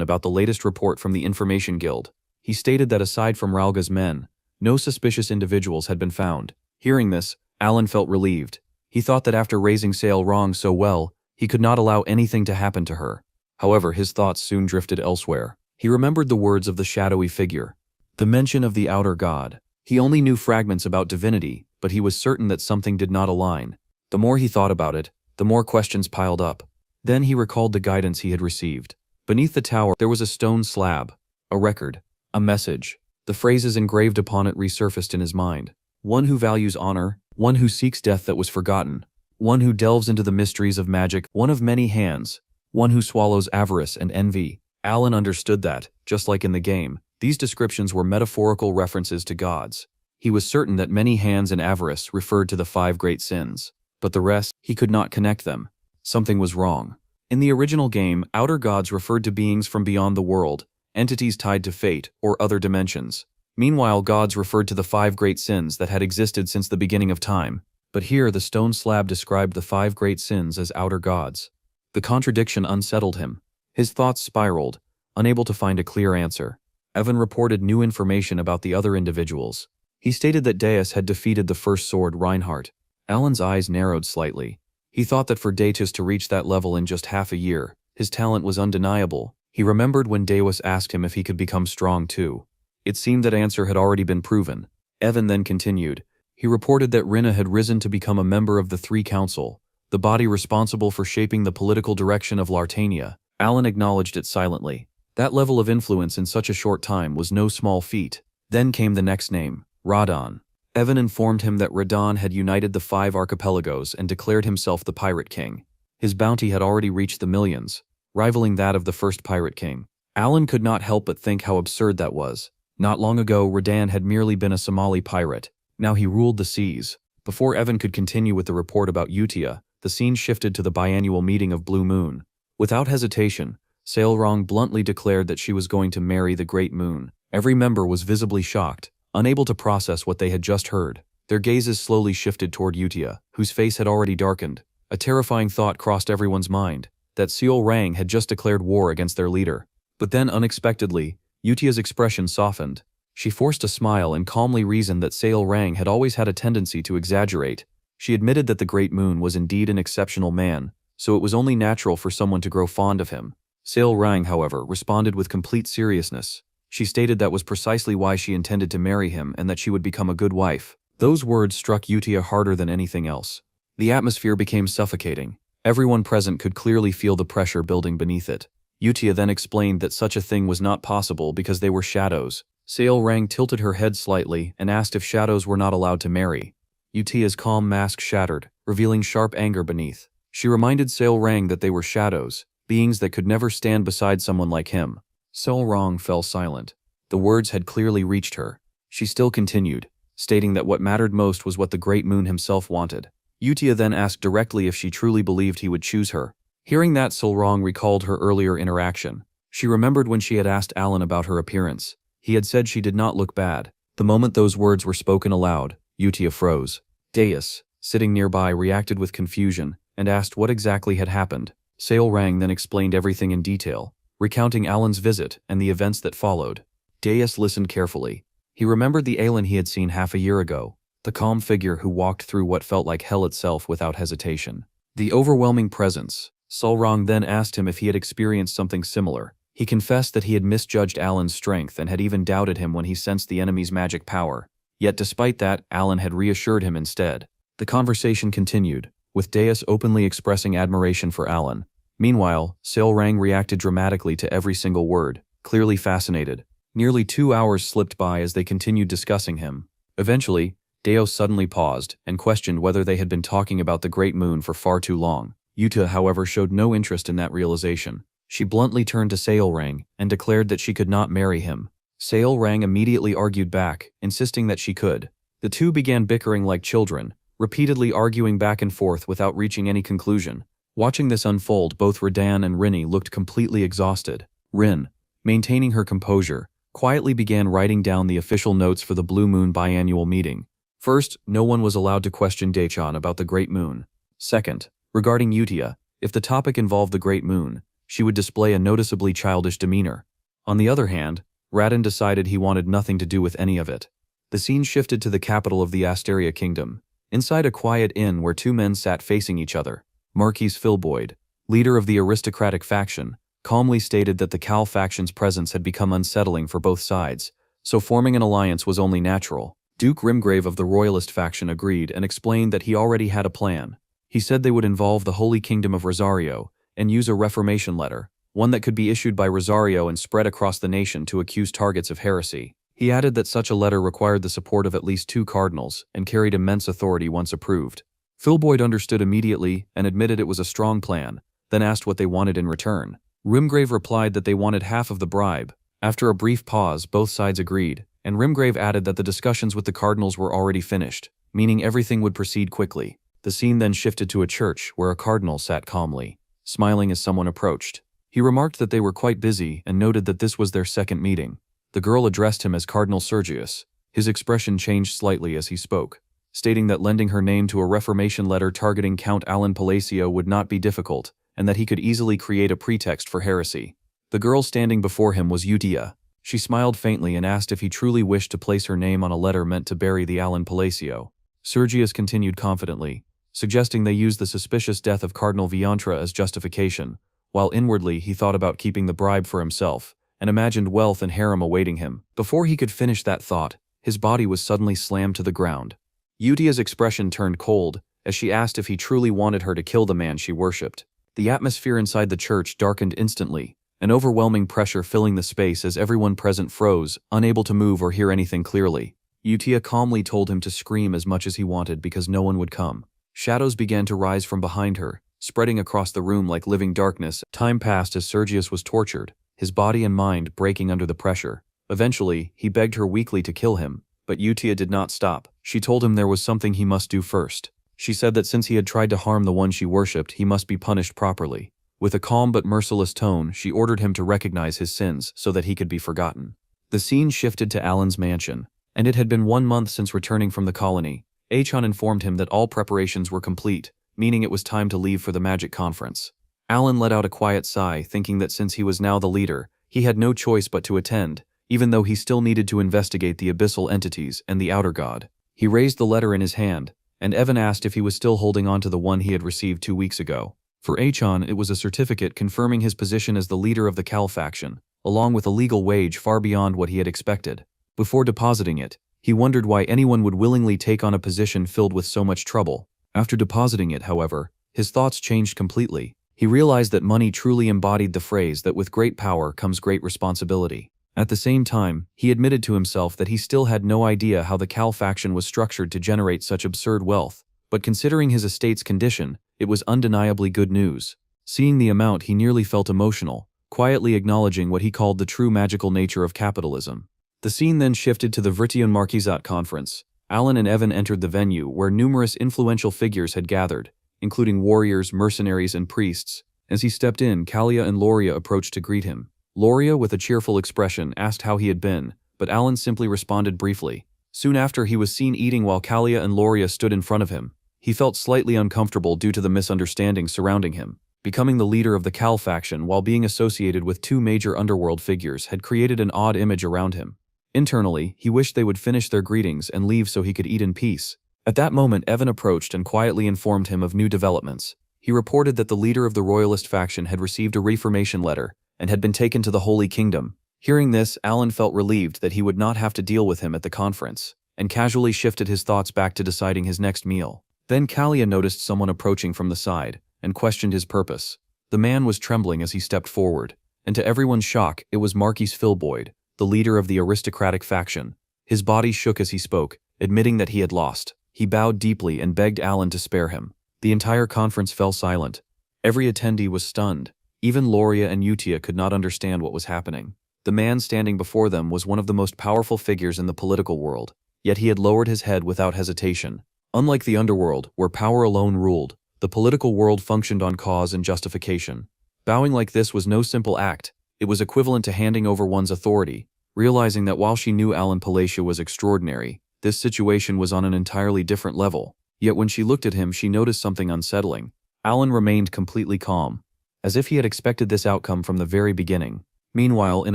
about the latest report from the Information Guild. He stated that aside from Ralga's men, no suspicious individuals had been found. Hearing this, Alan felt relieved. He thought that after raising Sail Rong so well, he could not allow anything to happen to her. However, his thoughts soon drifted elsewhere. He remembered the words of the shadowy figure, the mention of the outer god. He only knew fragments about divinity, but he was certain that something did not align. The more he thought about it, the more questions piled up. Then he recalled the guidance he had received. Beneath the tower, there was a stone slab, a record, a message. The phrases engraved upon it resurfaced in his mind. One who values honor, one who seeks death that was forgotten, one who delves into the mysteries of magic, one of many hands, one who swallows avarice and envy. Alan understood that, just like in the game, these descriptions were metaphorical references to gods. He was certain that many hands and avarice referred to the 5 great sins, but the rest, he could not connect them. Something was wrong. In the original game, outer gods referred to beings from beyond the world, entities tied to fate or other dimensions. Meanwhile, gods referred to the 5 great sins that had existed since the beginning of time. But here, the stone slab described the 5 great sins as outer gods. The contradiction unsettled him. His thoughts spiraled, unable to find a clear answer. Evan reported new information about the other individuals. He stated that Deus had defeated the first sword Reinhardt. Alan's eyes narrowed slightly. He thought that for Deus to reach that level in just half a year, his talent was undeniable. He remembered when Deus asked him if he could become strong too. It seemed that answer had already been proven. Evan then continued. He reported that Rinna had risen to become a member of the Three Council, the body responsible for shaping the political direction of Lartania. Alan acknowledged it silently. That level of influence in such a short time was no small feat. Then came the next name, Radon. Evan informed him that Radon had united the 5 archipelagos and declared himself the Pirate King. His bounty had already reached the millions, rivaling that of the first Pirate King. Alan could not help but think how absurd that was. Not long ago, Radon had merely been a Somali pirate. Now he ruled the seas. Before Evan could continue with the report about Utia, the scene shifted to the biannual meeting of Blue Moon. Without hesitation, Sail Rong bluntly declared that she was going to marry the Great Moon. Every member was visibly shocked, unable to process what they had just heard. Their gazes slowly shifted toward Utia, whose face had already darkened. A terrifying thought crossed everyone's mind, that Seol Rang had just declared war against their leader. But then, unexpectedly, Utia's expression softened. She forced a smile and calmly reasoned that Sail Rang had always had a tendency to exaggerate. She admitted that the Great Moon was indeed an exceptional man, so it was only natural for someone to grow fond of him. Sail Rang, however, responded with complete seriousness. She stated that was precisely why she intended to marry him and that she would become a good wife. Those words struck Utia harder than anything else. The atmosphere became suffocating. Everyone present could clearly feel the pressure building beneath it. Utia then explained that such a thing was not possible because they were shadows. Sail Rang tilted her head slightly and asked if shadows were not allowed to marry. Utia's calm mask shattered, revealing sharp anger beneath. She reminded Sail Rang that they were shadows, beings that could never stand beside someone like him. Sail Rang fell silent. The words had clearly reached her. She still continued, stating that what mattered most was what the Great Moon himself wanted. Utia then asked directly if she truly believed he would choose her. Hearing that, Sail Rang recalled her earlier interaction. She remembered when she had asked Alan about her appearance. He had said she did not look bad. The moment those words were spoken aloud, Utia froze. Deus, sitting nearby, reacted with confusion and asked what exactly had happened. Sail Rang then explained everything in detail, recounting Alan's visit and the events that followed. Deus listened carefully. He remembered the Alan he had seen half a year ago, the calm figure who walked through what felt like hell itself without hesitation. The overwhelming presence. Sail Rang then asked him if he had experienced something similar. He confessed that he had misjudged Alan's strength and had even doubted him when he sensed the enemy's magic power. Yet despite that, Alan had reassured him instead. The conversation continued, with Deus openly expressing admiration for Alan. Meanwhile, Sail Rang reacted dramatically to every single word, clearly fascinated. Nearly 2 hours slipped by as they continued discussing him. Eventually, Deus suddenly paused and questioned whether they had been talking about the Great Moon for far too long. Uta, however, showed no interest in that realization. She bluntly turned to Sail Rang and declared that she could not marry him. Sail Rang immediately argued back, insisting that she could. The two began bickering like children, repeatedly arguing back and forth without reaching any conclusion. Watching this unfold, both Radan and Rinny looked completely exhausted. Rin, maintaining her composure, quietly began writing down the official notes for the Blue Moon biannual meeting. First, no one was allowed to question Daechan about the Great Moon. Second, regarding Utia, if the topic involved the Great Moon, she would display a noticeably childish demeanor. On the other hand, Radin decided he wanted nothing to do with any of it. The scene shifted to the capital of the Asteria Kingdom, inside a quiet inn where two men sat facing each other. Marquis Filboid, leader of the aristocratic faction, calmly stated that the Cal faction's presence had become unsettling for both sides, so forming an alliance was only natural. Duke Rimgrave of the Royalist faction agreed and explained that he already had a plan. He said they would involve the Holy Kingdom of Rosario and use a reformation letter, one that could be issued by Rosario and spread across the nation to accuse targets of heresy. He added that such a letter required the support of at least 2 cardinals and carried immense authority once approved. Filboid understood immediately and admitted it was a strong plan, then asked what they wanted in return. Rimgrave replied that they wanted half of the bribe. After a brief pause, both sides agreed, and Rimgrave added that the discussions with the cardinals were already finished, meaning everything would proceed quickly. The scene then shifted to a church where a cardinal sat calmly, smiling as someone approached. He remarked that they were quite busy and noted that this was their second meeting. The girl addressed him as Cardinal Sergius. His expression changed slightly as he spoke, stating that lending her name to a reformation letter targeting Count Alan Palacio would not be difficult, and that he could easily create a pretext for heresy. The girl standing before him was Utia. She smiled faintly and asked if he truly wished to place her name on a letter meant to bury the Alan Palacio. Sergius continued confidently, suggesting they use the suspicious death of Cardinal Viantra as justification, while inwardly he thought about keeping the bribe for himself, and imagined wealth and harem awaiting him. Before he could finish that thought, his body was suddenly slammed to the ground. Utia's expression turned cold, as she asked if he truly wanted her to kill the man she worshipped. The atmosphere inside the church darkened instantly, an overwhelming pressure filling the space as everyone present froze, unable to move or hear anything clearly. Utia calmly told him to scream as much as he wanted because no one would come. Shadows began to rise from behind her, spreading across the room like living darkness. Time passed as Sergius was tortured, his body and mind breaking under the pressure. Eventually, he begged her weakly to kill him, but Utia did not stop. She told him there was something he must do first. She said that since he had tried to harm the one she worshipped, he must be punished properly. With a calm but merciless tone, she ordered him to recognize his sins so that he could be forgotten. The scene shifted to Alan's mansion, and it had been 1 month since returning from the colony. Achan informed him that all preparations were complete, meaning it was time to leave for the magic conference. Alan let out a quiet sigh, thinking that since he was now the leader, he had no choice but to attend, even though he still needed to investigate the abyssal entities and the outer god. He raised the letter in his hand, and Evan asked if he was still holding on to the one he had received 2 weeks ago. For Achan, it was a certificate confirming his position as the leader of the Cal faction, along with a legal wage far beyond what he had expected. Before depositing it, he wondered why anyone would willingly take on a position filled with so much trouble. After depositing it, however, his thoughts changed completely. He realized that money truly embodied the phrase that with great power comes great responsibility. At the same time, he admitted to himself that he still had no idea how the Cal faction was structured to generate such absurd wealth, but considering his estate's condition, it was undeniably good news. Seeing the amount, he nearly felt emotional, quietly acknowledging what he called the true magical nature of capitalism. The scene then shifted to the Vrittion Marquisate conference. Alan and Evan entered the venue where numerous influential figures had gathered, including warriors, mercenaries, and priests. As he stepped in, Kalia and Loria approached to greet him. Loria, with a cheerful expression, asked how he had been, but Alan simply responded briefly. Soon after, he was seen eating while Kalia and Loria stood in front of him. He felt slightly uncomfortable due to the misunderstanding surrounding him. Becoming the leader of the Cal faction while being associated with 2 major underworld figures had created an odd image around him. Internally, he wished they would finish their greetings and leave so he could eat in peace. At that moment, Evan approached and quietly informed him of new developments. He reported that the leader of the Royalist faction had received a reformation letter and had been taken to the Holy Kingdom. Hearing this, Alan felt relieved that he would not have to deal with him at the conference, and casually shifted his thoughts back to deciding his next meal. Then Kalia noticed someone approaching from the side, and questioned his purpose. The man was trembling as he stepped forward, and to everyone's shock, it was Marquis Filboid, the leader of the aristocratic faction. His body shook as he spoke, admitting that he had lost. He bowed deeply and begged Alan to spare him. The entire conference fell silent. Every attendee was stunned. Even Loria and Utia could not understand what was happening. The man standing before them was one of the most powerful figures in the political world, yet he had lowered his head without hesitation. Unlike the underworld, where power alone ruled, the political world functioned on cause and justification. Bowing like this was no simple act. It was equivalent to handing over one's authority. Realizing that while she knew Alan Palacio was extraordinary, This situation was on an entirely different level. Yet when she looked at him, she noticed something unsettling. Alan remained completely calm, as if he had expected this outcome from the very beginning. Meanwhile, in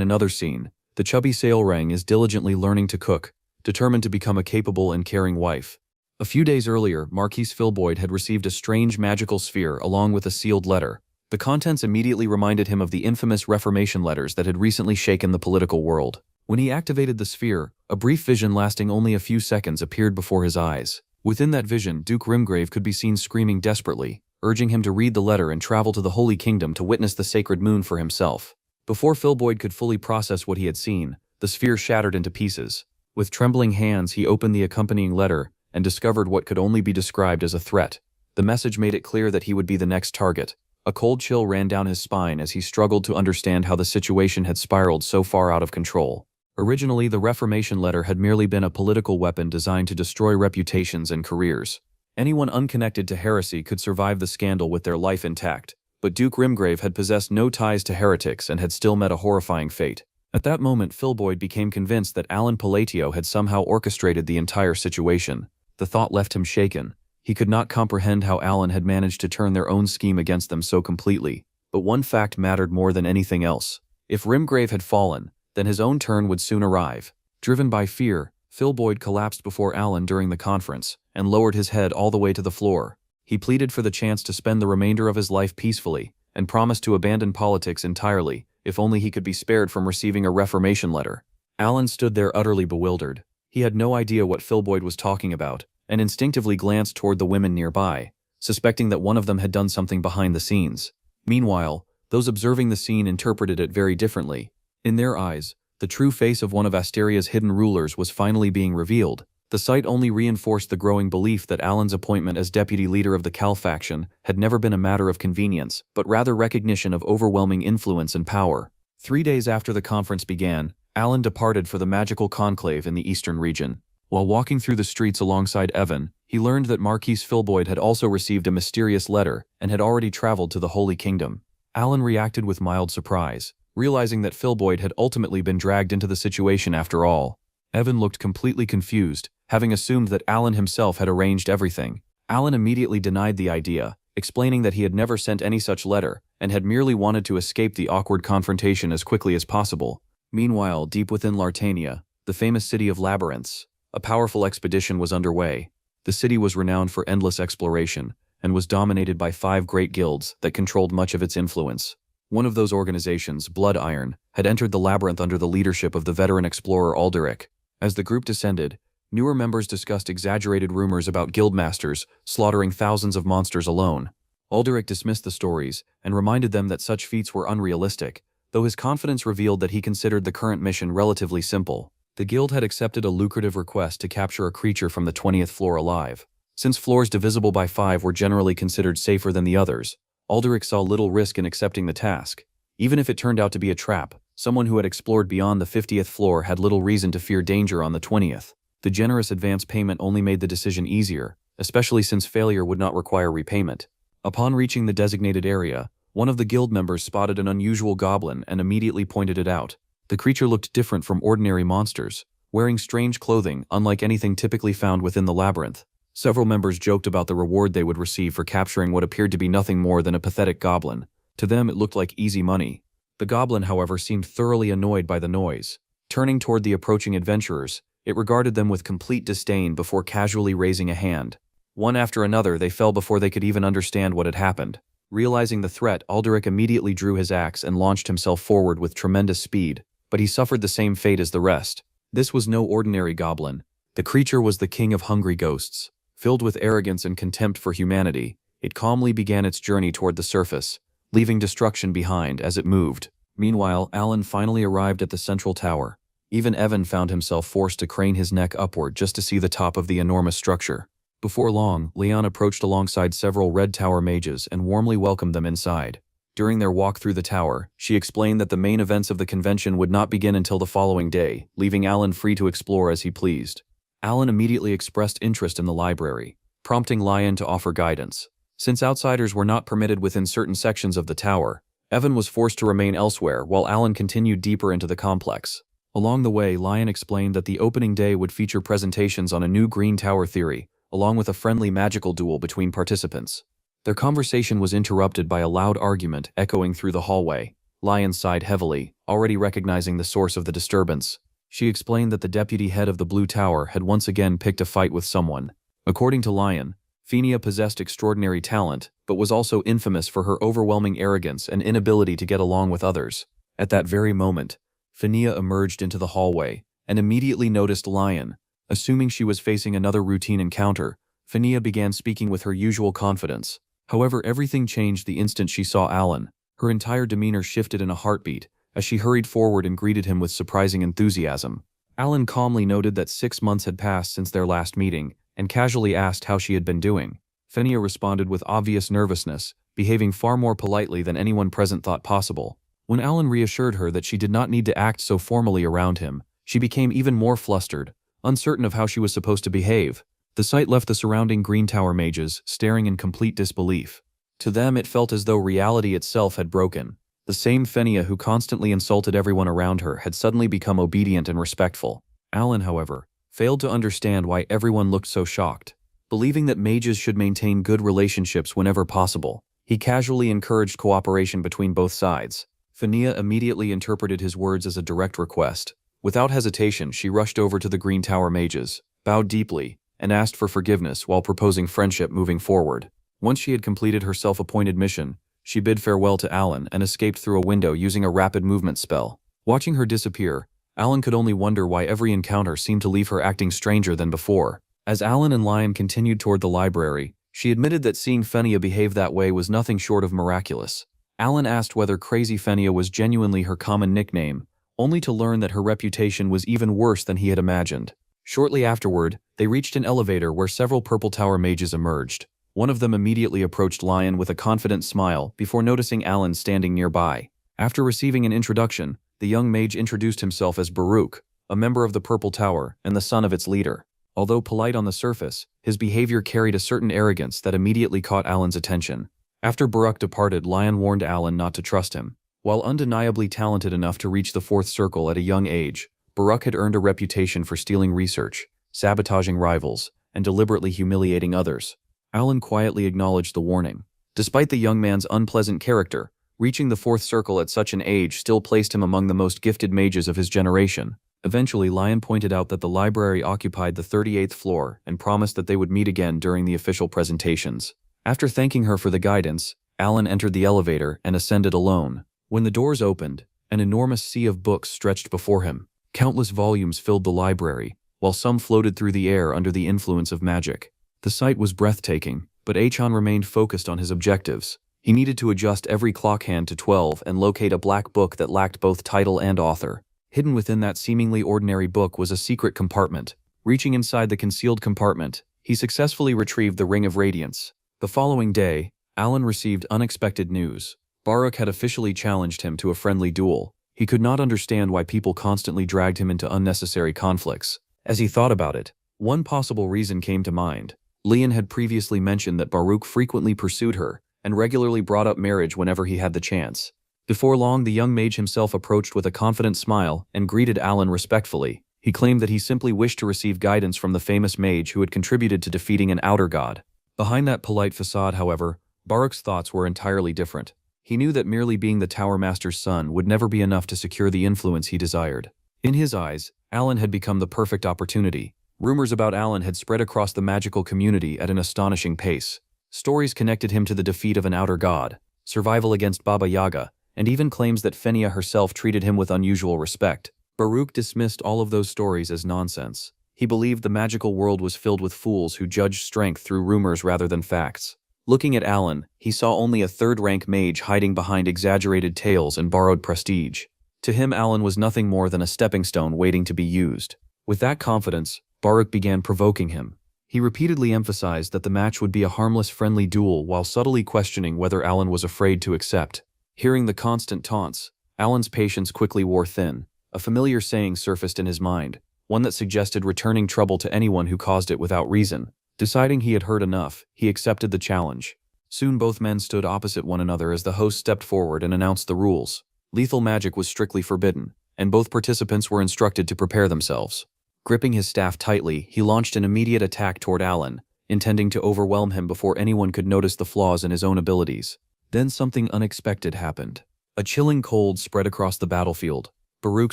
another scene, the chubby Sailrang is diligently learning to cook, determined to become a capable and caring wife. A few days earlier, Marquise Filboid had received a strange magical sphere along with a sealed letter. The contents immediately reminded him of the infamous Reformation letters that had recently shaken the political world. When he activated the sphere, a brief vision lasting only a few seconds appeared before his eyes. Within that vision, Duke Rimgrave could be seen screaming desperately, urging him to read the letter and travel to the Holy Kingdom to witness the sacred moon for himself. Before Filboid could fully process what he had seen, the sphere shattered into pieces. With trembling hands, he opened the accompanying letter and discovered what could only be described as a threat. The message made it clear that he would be the next target. A cold chill ran down his spine as he struggled to understand how the situation had spiraled so far out of control. Originally, the Reformation letter had merely been a political weapon designed to destroy reputations and careers. Anyone unconnected to heresy could survive the scandal with their life intact, but Duke Rimgrave had possessed no ties to heretics and had still met a horrifying fate. At that moment, Filboid became convinced that Alan Palatio had somehow orchestrated the entire situation. The thought left him shaken. He could not comprehend how Alan had managed to turn their own scheme against them so completely. But one fact mattered more than anything else. If Rimgrave had fallen, then his own turn would soon arrive. Driven by fear, Filboid collapsed before Alan during the conference and lowered his head all the way to the floor. He pleaded for the chance to spend the remainder of his life peacefully and promised to abandon politics entirely if only he could be spared from receiving a Reformation letter. Alan stood there utterly bewildered. He had no idea what Filboid was talking about, and instinctively glanced toward the women nearby, suspecting that one of them had done something behind the scenes. Meanwhile, those observing the scene interpreted it very differently. In their eyes, the true face of one of Asteria's hidden rulers was finally being revealed. The sight only reinforced the growing belief that Alan's appointment as deputy leader of the Cal faction had never been a matter of convenience, but rather recognition of overwhelming influence and power. 3 days after the conference began, Alan departed for the magical conclave in the eastern region. While walking through the streets alongside Evan, he learned that Marquise Filboid had also received a mysterious letter and had already traveled to the Holy Kingdom. Alan reacted with mild surprise, realizing that Filboid had ultimately been dragged into the situation after all. Evan looked completely confused, having assumed that Alan himself had arranged everything. Alan immediately denied the idea, explaining that he had never sent any such letter and had merely wanted to escape the awkward confrontation as quickly as possible. Meanwhile, deep within Lartania, the famous city of labyrinths, a powerful expedition was underway. The city was renowned for endless exploration and was dominated by 5 great guilds that controlled much of its influence. One of those organizations, Blood Iron, had entered the labyrinth under the leadership of the veteran explorer Alderic. As the group descended, newer members discussed exaggerated rumors about guildmasters slaughtering thousands of monsters alone. Alderic dismissed the stories and reminded them that such feats were unrealistic, though his confidence revealed that he considered the current mission relatively simple. The guild had accepted a lucrative request to capture a creature from the 20th floor alive. Since floors divisible by 5 were generally considered safer than the others, Alderic saw little risk in accepting the task. Even if it turned out to be a trap, someone who had explored beyond the 50th floor had little reason to fear danger on the 20th. The generous advance payment only made the decision easier, especially since failure would not require repayment. Upon reaching the designated area, one of the guild members spotted an unusual goblin and immediately pointed it out. The creature looked different from ordinary monsters, wearing strange clothing unlike anything typically found within the labyrinth. Several members joked about the reward they would receive for capturing what appeared to be nothing more than a pathetic goblin. To them, it looked like easy money. The goblin, however, seemed thoroughly annoyed by the noise. Turning toward the approaching adventurers, it regarded them with complete disdain before casually raising a hand. One after another, they fell before they could even understand what had happened. Realizing the threat, Alderic immediately drew his axe and launched himself forward with tremendous speed, but he suffered the same fate as the rest. This was no ordinary goblin. The creature was the king of hungry ghosts. Filled with arrogance and contempt for humanity, it calmly began its journey toward the surface, leaving destruction behind as it moved. Meanwhile, Alan finally arrived at the central tower. Even Evan found himself forced to crane his neck upward just to see the top of the enormous structure. Before long, Leon approached alongside several Red Tower mages and warmly welcomed them inside. During their walk through the tower, she explained that the main events of the convention would not begin until the following day, leaving Alan free to explore as he pleased. Alan immediately expressed interest in the library, prompting Lion to offer guidance. Since outsiders were not permitted within certain sections of the tower, Evan was forced to remain elsewhere while Alan continued deeper into the complex. Along the way, Lion explained that the opening day would feature presentations on a new Green Tower theory, along with a friendly magical duel between participants. Their conversation was interrupted by a loud argument echoing through the hallway. Lion sighed heavily, already recognizing the source of the disturbance. She explained that the deputy head of the Blue Tower had once again picked a fight with someone. According to Lion, Fenia possessed extraordinary talent, but was also infamous for her overwhelming arrogance and inability to get along with others. At that very moment, Fenia emerged into the hallway and immediately noticed Lion. Assuming she was facing another routine encounter, Fenia began speaking with her usual confidence. However, everything changed the instant she saw Alan. Her entire demeanor shifted in a heartbeat as she hurried forward and greeted him with surprising enthusiasm. Alan calmly noted that 6 months had passed since their last meeting and casually asked how she had been doing. Fenia responded with obvious nervousness, behaving far more politely than anyone present thought possible. When Alan reassured her that she did not need to act so formally around him, she became even more flustered, uncertain of how she was supposed to behave. The sight left the surrounding Green Tower mages staring in complete disbelief. To them, it felt as though reality itself had broken. The same Fenia who constantly insulted everyone around her had suddenly become obedient and respectful. Alan, however, failed to understand why everyone looked so shocked. Believing that mages should maintain good relationships whenever possible, he casually encouraged cooperation between both sides. Fenia immediately interpreted his words as a direct request. Without hesitation, she rushed over to the Green Tower mages, bowed deeply, and asked for forgiveness while proposing friendship moving forward. Once she had completed her self-appointed mission, she bid farewell to Alan and escaped through a window using a rapid movement spell. Watching her disappear, Alan could only wonder why every encounter seemed to leave her acting stranger than before. As Alan and Lion continued toward the library, she admitted that seeing Fenia behave that way was nothing short of miraculous. Alan asked whether Crazy Fenia was genuinely her common nickname, only to learn that her reputation was even worse than he had imagined. Shortly afterward, they reached an elevator where several Purple Tower mages emerged. One of them immediately approached Lion with a confident smile before noticing Alan standing nearby. After receiving an introduction, the young mage introduced himself as Baruch, a member of the Purple Tower and the son of its leader. Although polite on the surface, his behavior carried a certain arrogance that immediately caught Alan's attention. After Baruch departed, Lion warned Alan not to trust him. While undeniably talented enough to reach the 4th circle at a young age, Baruch had earned a reputation for stealing research, sabotaging rivals, and deliberately humiliating others. Alan quietly acknowledged the warning. Despite the young man's unpleasant character, reaching the 4th circle at such an age still placed him among the most gifted mages of his generation. Eventually, Lion pointed out that the library occupied the 38th floor and promised that they would meet again during the official presentations. After thanking her for the guidance, Alan entered the elevator and ascended alone. When the doors opened, an enormous sea of books stretched before him. Countless volumes filled the library, while some floated through the air under the influence of magic. The sight was breathtaking, but Achan remained focused on his objectives. He needed to adjust every clock hand to 12 and locate a black book that lacked both title and author. Hidden within that seemingly ordinary book was a secret compartment. Reaching inside the concealed compartment, he successfully retrieved the Ring of Radiance. The following day, Alan received unexpected news. Baruch had officially challenged him to a friendly duel. He could not understand why people constantly dragged him into unnecessary conflicts. As he thought about it, one possible reason came to mind. Lian had previously mentioned that Baruch frequently pursued her and regularly brought up marriage whenever he had the chance. Before long, the young mage himself approached with a confident smile and greeted Alan respectfully. He claimed that he simply wished to receive guidance from the famous mage who had contributed to defeating an outer god. Behind that polite facade, however, Baruch's thoughts were entirely different. He knew that merely being the Tower Master's son would never be enough to secure the influence he desired. In his eyes, Alan had become the perfect opportunity. Rumors about Alan had spread across the magical community at an astonishing pace. Stories connected him to the defeat of an outer god, survival against Baba Yaga, and even claims that Fenia herself treated him with unusual respect. Baruch dismissed all of those stories as nonsense. He believed the magical world was filled with fools who judged strength through rumors rather than facts. Looking at Alan, he saw only a third-rank mage hiding behind exaggerated tales and borrowed prestige. To him, Alan was nothing more than a stepping stone waiting to be used. With that confidence, Baruch began provoking him. He repeatedly emphasized that the match would be a harmless, friendly duel while subtly questioning whether Alan was afraid to accept. Hearing the constant taunts, Alan's patience quickly wore thin. A familiar saying surfaced in his mind, one that suggested returning trouble to anyone who caused it without reason. Deciding he had heard enough, he accepted the challenge. Soon both men stood opposite one another as the host stepped forward and announced the rules. Lethal magic was strictly forbidden. and both participants were instructed to prepare themselves. Gripping his staff tightly, he launched an immediate attack toward Alan, intending to overwhelm him before anyone could notice the flaws in his own abilities. Then something unexpected happened. A chilling cold spread across the battlefield. Baruch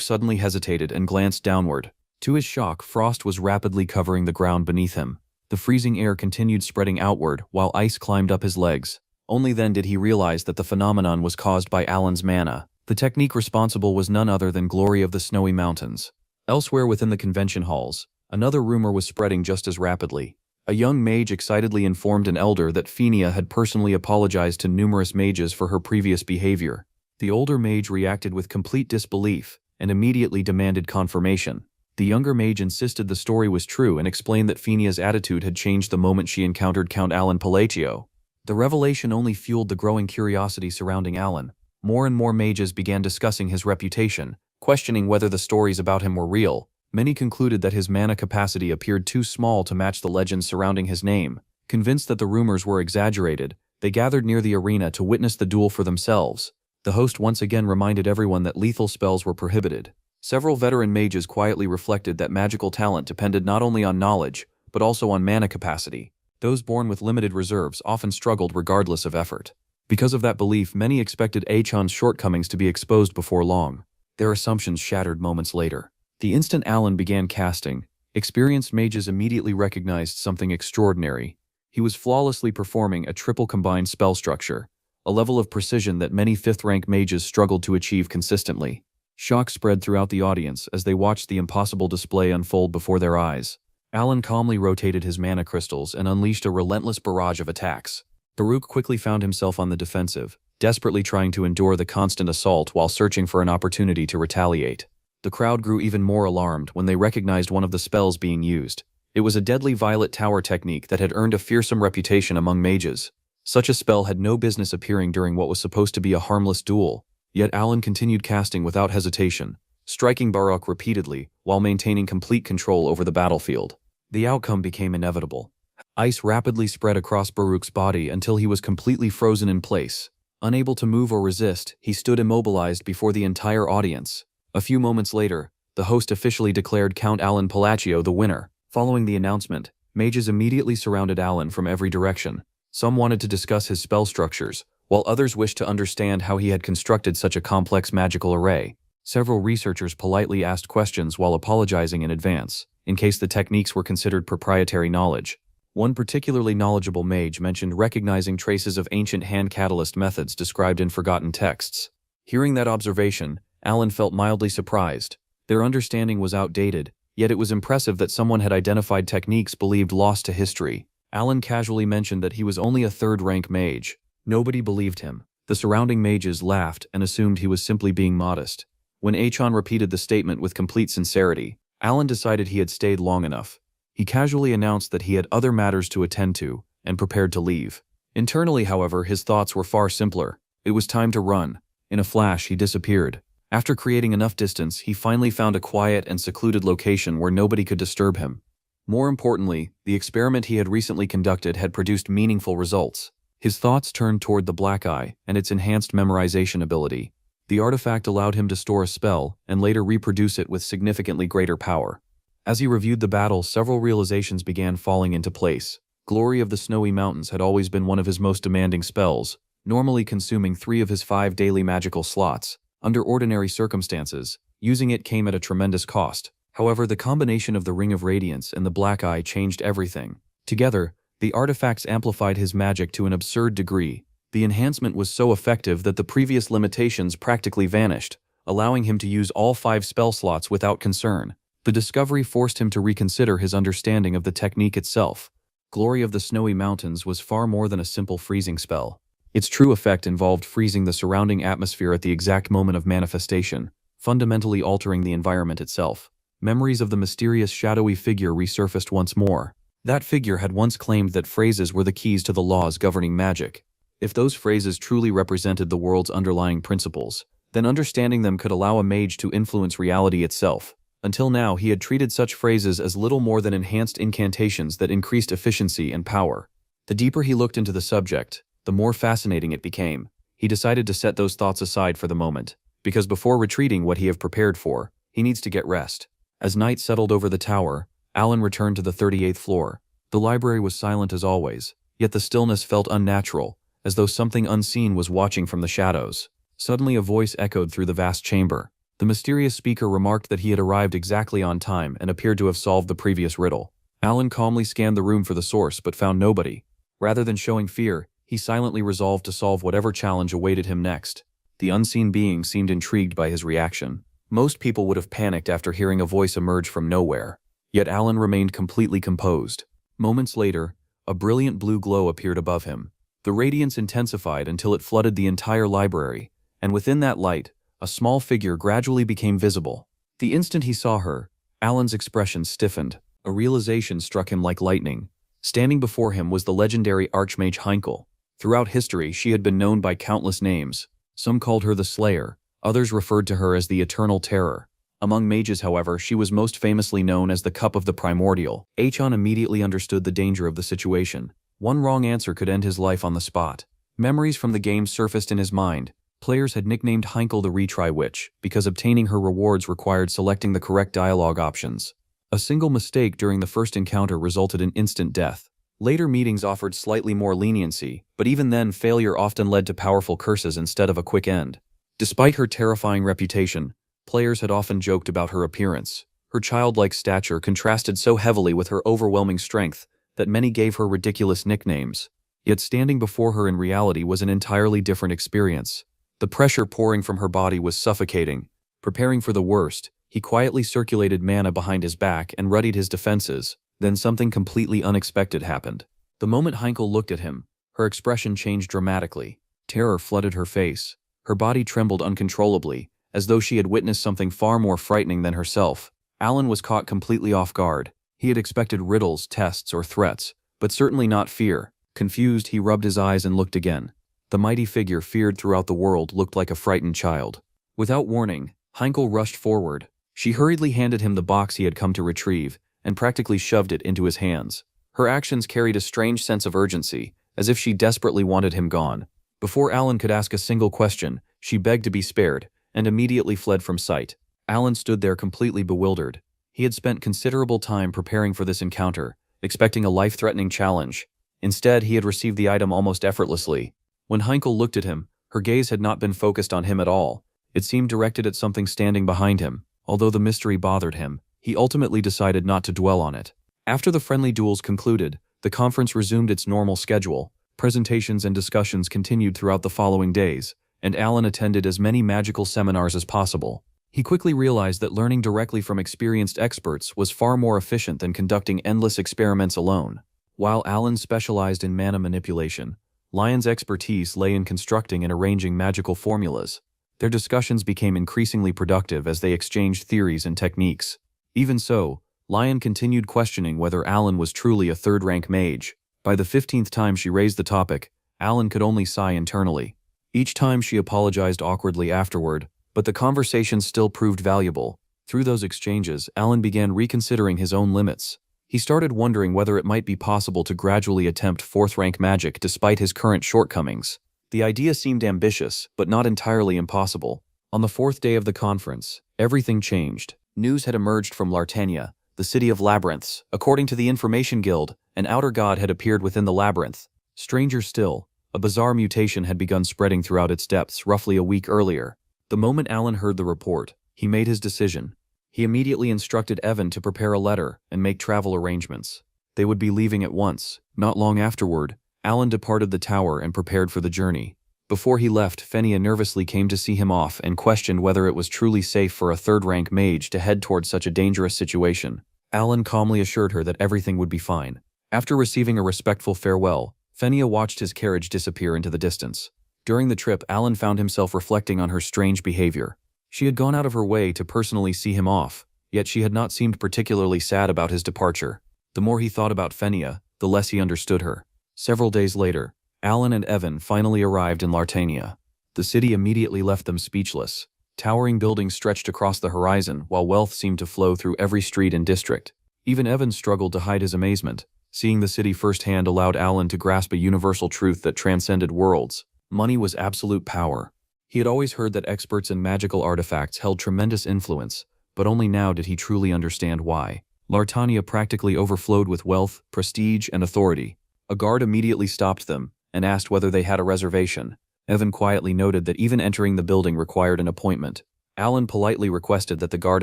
suddenly hesitated and glanced downward. To his shock, frost was rapidly covering the ground beneath him. The freezing air continued spreading outward while ice climbed up his legs. Only then did he realize that the phenomenon was caused by Alan's mana. The technique responsible was none other than Glory of the Snowy Mountains. Elsewhere within the convention halls, another rumor was spreading just as rapidly. A young mage excitedly informed an elder that Fenia had personally apologized to numerous mages for her previous behavior. The older mage reacted with complete disbelief and immediately demanded confirmation. The younger mage insisted the story was true and explained that Fenia's attitude had changed the moment she encountered Count Alan Palacio. The revelation only fueled the growing curiosity surrounding Alan. More and more mages began discussing his reputation, questioning whether the stories about him were real. Many concluded that his mana capacity appeared too small to match the legends surrounding his name. Convinced that the rumors were exaggerated, they gathered near the arena to witness the duel for themselves. The host once again reminded everyone that lethal spells were prohibited. Several veteran mages quietly reflected that magical talent depended not only on knowledge, but also on mana capacity. Those born with limited reserves often struggled regardless of effort. Because of that belief, many expected Achan's shortcomings to be exposed before long. Their assumptions shattered moments later. The instant Alan began casting, experienced mages immediately recognized something extraordinary. He was flawlessly performing a triple combined spell structure, a level of precision that many 5th-rank mages struggled to achieve consistently. Shock spread throughout the audience as they watched the impossible display unfold before their eyes. Alan calmly rotated his mana crystals and unleashed a relentless barrage of attacks. Baruch quickly found himself on the defensive, desperately trying to endure the constant assault while searching for an opportunity to retaliate. The crowd grew even more alarmed when they recognized one of the spells being used. It was a deadly Violet Tower technique that had earned a fearsome reputation among mages. Such a spell had no business appearing during what was supposed to be a harmless duel. Yet Alan continued casting without hesitation, striking Baruch repeatedly while maintaining complete control over the battlefield. The outcome became inevitable. Ice rapidly spread across Baruch's body until he was completely frozen in place. Unable to move or resist, he stood immobilized before the entire audience. A few moments later, the host officially declared Count Alan Palacio the winner. Following the announcement, mages immediately surrounded Alan from every direction. Some wanted to discuss his spell structures, while others wished to understand how he had constructed such a complex magical array. Several researchers politely asked questions while apologizing in advance, in case the techniques were considered proprietary knowledge. One particularly knowledgeable mage mentioned recognizing traces of ancient hand catalyst methods described in forgotten texts. Hearing that observation, Alan felt mildly surprised. Their understanding was outdated, yet it was impressive that someone had identified techniques believed lost to history. Alan casually mentioned that he was only a 3rd-rank mage. Nobody believed him. The surrounding mages laughed and assumed he was simply being modest. When Achan repeated the statement with complete sincerity, Alan decided he had stayed long enough. He casually announced that he had other matters to attend to, and prepared to leave. Internally, however, his thoughts were far simpler. It was time to run. In a flash, he disappeared. After creating enough distance, he finally found a quiet and secluded location where nobody could disturb him. More importantly, the experiment he had recently conducted had produced meaningful results. His thoughts turned toward the Black Eye and its enhanced memorization ability. The artifact allowed him to store a spell and later reproduce it with significantly greater power. As he reviewed the battle, several realizations began falling into place. Glory of the Snowy Mountains had always been one of his most demanding spells, normally consuming 3 of his 5 daily magical slots. Under ordinary circumstances, using it came at a tremendous cost. However, the combination of the Ring of Radiance and the Black Eye changed everything. Together, the artifacts amplified his magic to an absurd degree. The enhancement was so effective that the previous limitations practically vanished, allowing him to use all 5 spell slots without concern. The discovery forced him to reconsider his understanding of the technique itself. Glory of the Snowy Mountains was far more than a simple freezing spell. Its true effect involved freezing the surrounding atmosphere at the exact moment of manifestation, fundamentally altering the environment itself. Memories of the mysterious shadowy figure resurfaced once more. That figure had once claimed that phrases were the keys to the laws governing magic. If those phrases truly represented the world's underlying principles, then understanding them could allow a mage to influence reality itself. Until now, he had treated such phrases as little more than enhanced incantations that increased efficiency and power. The deeper he looked into the subject, the more fascinating it became. He decided to set those thoughts aside for the moment. because before retreating what he have prepared for, he needs to get rest. As night settled over the tower, Alan returned to the 38th floor. The library was silent as always, yet the stillness felt unnatural, as though something unseen was watching from the shadows. Suddenly a voice echoed through the vast chamber. The mysterious speaker remarked that he had arrived exactly on time and appeared to have solved the previous riddle. Alan calmly scanned the room for the source but found nobody. Rather than showing fear, he silently resolved to solve whatever challenge awaited him next. The unseen being seemed intrigued by his reaction. Most people would have panicked after hearing a voice emerge from nowhere. Yet Alan remained completely composed. Moments later, a brilliant blue glow appeared above him. The radiance intensified until it flooded the entire library, and within that light, a small figure gradually became visible. The instant he saw her, Alan's expression stiffened. A realization struck him like lightning. Standing before him was the legendary Archmage Heinkel. Throughout history, she had been known by countless names. Some called her the Slayer, others referred to her as the Eternal Terror. Among mages, however, she was most famously known as the Cup of the Primordial. Achan immediately understood the danger of the situation. One wrong answer could end his life on the spot. Memories from the game surfaced in his mind. Players had nicknamed Heinkel the Retry Witch because obtaining her rewards required selecting the correct dialogue options. A single mistake during the first encounter resulted in instant death. Later meetings offered slightly more leniency, but even then failure often led to powerful curses instead of a quick end. Despite her terrifying reputation, players had often joked about her appearance. Her childlike stature contrasted so heavily with her overwhelming strength that many gave her ridiculous nicknames. Yet standing before her in reality was an entirely different experience. The pressure pouring from her body was suffocating. Preparing for the worst, he quietly circulated mana behind his back and readied his defenses. Then something completely unexpected happened. The moment Heinkel looked at him, her expression changed dramatically. Terror flooded her face. Her body trembled uncontrollably, as though she had witnessed something far more frightening than herself. Alan was caught completely off guard. He had expected riddles, tests, or threats, but certainly not fear. Confused, he rubbed his eyes and looked again. The mighty figure feared throughout the world looked like a frightened child. Without warning, Heinkel rushed forward. She hurriedly handed him the box he had come to retrieve, and practically shoved it into his hands. Her actions carried a strange sense of urgency, as if she desperately wanted him gone. Before Alan could ask a single question, she begged to be spared, and immediately fled from sight. Alan stood there completely bewildered. He had spent considerable time preparing for this encounter, expecting a life-threatening challenge. Instead, he had received the item almost effortlessly. When Heinkel looked at him, her gaze had not been focused on him at all. It seemed directed at something standing behind him. Although the mystery bothered him, he ultimately decided not to dwell on it. After the friendly duels concluded, the conference resumed its normal schedule. Presentations and discussions continued throughout the following days, and Alan attended as many magical seminars as possible. He quickly realized that learning directly from experienced experts was far more efficient than conducting endless experiments alone. While Alan specialized in mana manipulation, Lion's expertise lay in constructing and arranging magical formulas. Their discussions became increasingly productive as they exchanged theories and techniques. Even so, Lion continued questioning whether Alan was truly a third-rank mage. By the 15th time she raised the topic, Alan could only sigh internally. Each time she apologized awkwardly afterward, but the conversation still proved valuable. Through those exchanges, Alan began reconsidering his own limits. He started wondering whether it might be possible to gradually attempt fourth-rank magic despite his current shortcomings. The idea seemed ambitious, but not entirely impossible. On the fourth day of the conference, everything changed. News had emerged from Lartania, the city of labyrinths. According to the Information Guild, an outer god had appeared within the labyrinth. Stranger still, a bizarre mutation had begun spreading throughout its depths roughly a week earlier. The moment Alan heard the report, he made his decision. He immediately instructed Evan to prepare a letter and make travel arrangements. They would be leaving at once. Not long afterward, Alan departed the tower and prepared for the journey. Before he left, Fenia nervously came to see him off and questioned whether it was truly safe for a third-rank mage to head towards such a dangerous situation. Alan calmly assured her that everything would be fine. After receiving a respectful farewell, Fenia watched his carriage disappear into the distance. During the trip, Alan found himself reflecting on her strange behavior. She had gone out of her way to personally see him off, yet she had not seemed particularly sad about his departure. The more he thought about Fenia, the less he understood her. Several days later, Alan and Evan finally arrived in Lartania. The city immediately left them speechless. Towering buildings stretched across the horizon, while wealth seemed to flow through every street and district. Even Evan struggled to hide his amazement. Seeing the city firsthand allowed Alan to grasp a universal truth that transcended worlds. Money was absolute power. He had always heard that experts in magical artifacts held tremendous influence, but only now did he truly understand why. Lartania practically overflowed with wealth, prestige, and authority. A guard immediately stopped them and asked whether they had a reservation. Evan quietly noted that even entering the building required an appointment. Alan politely requested that the guard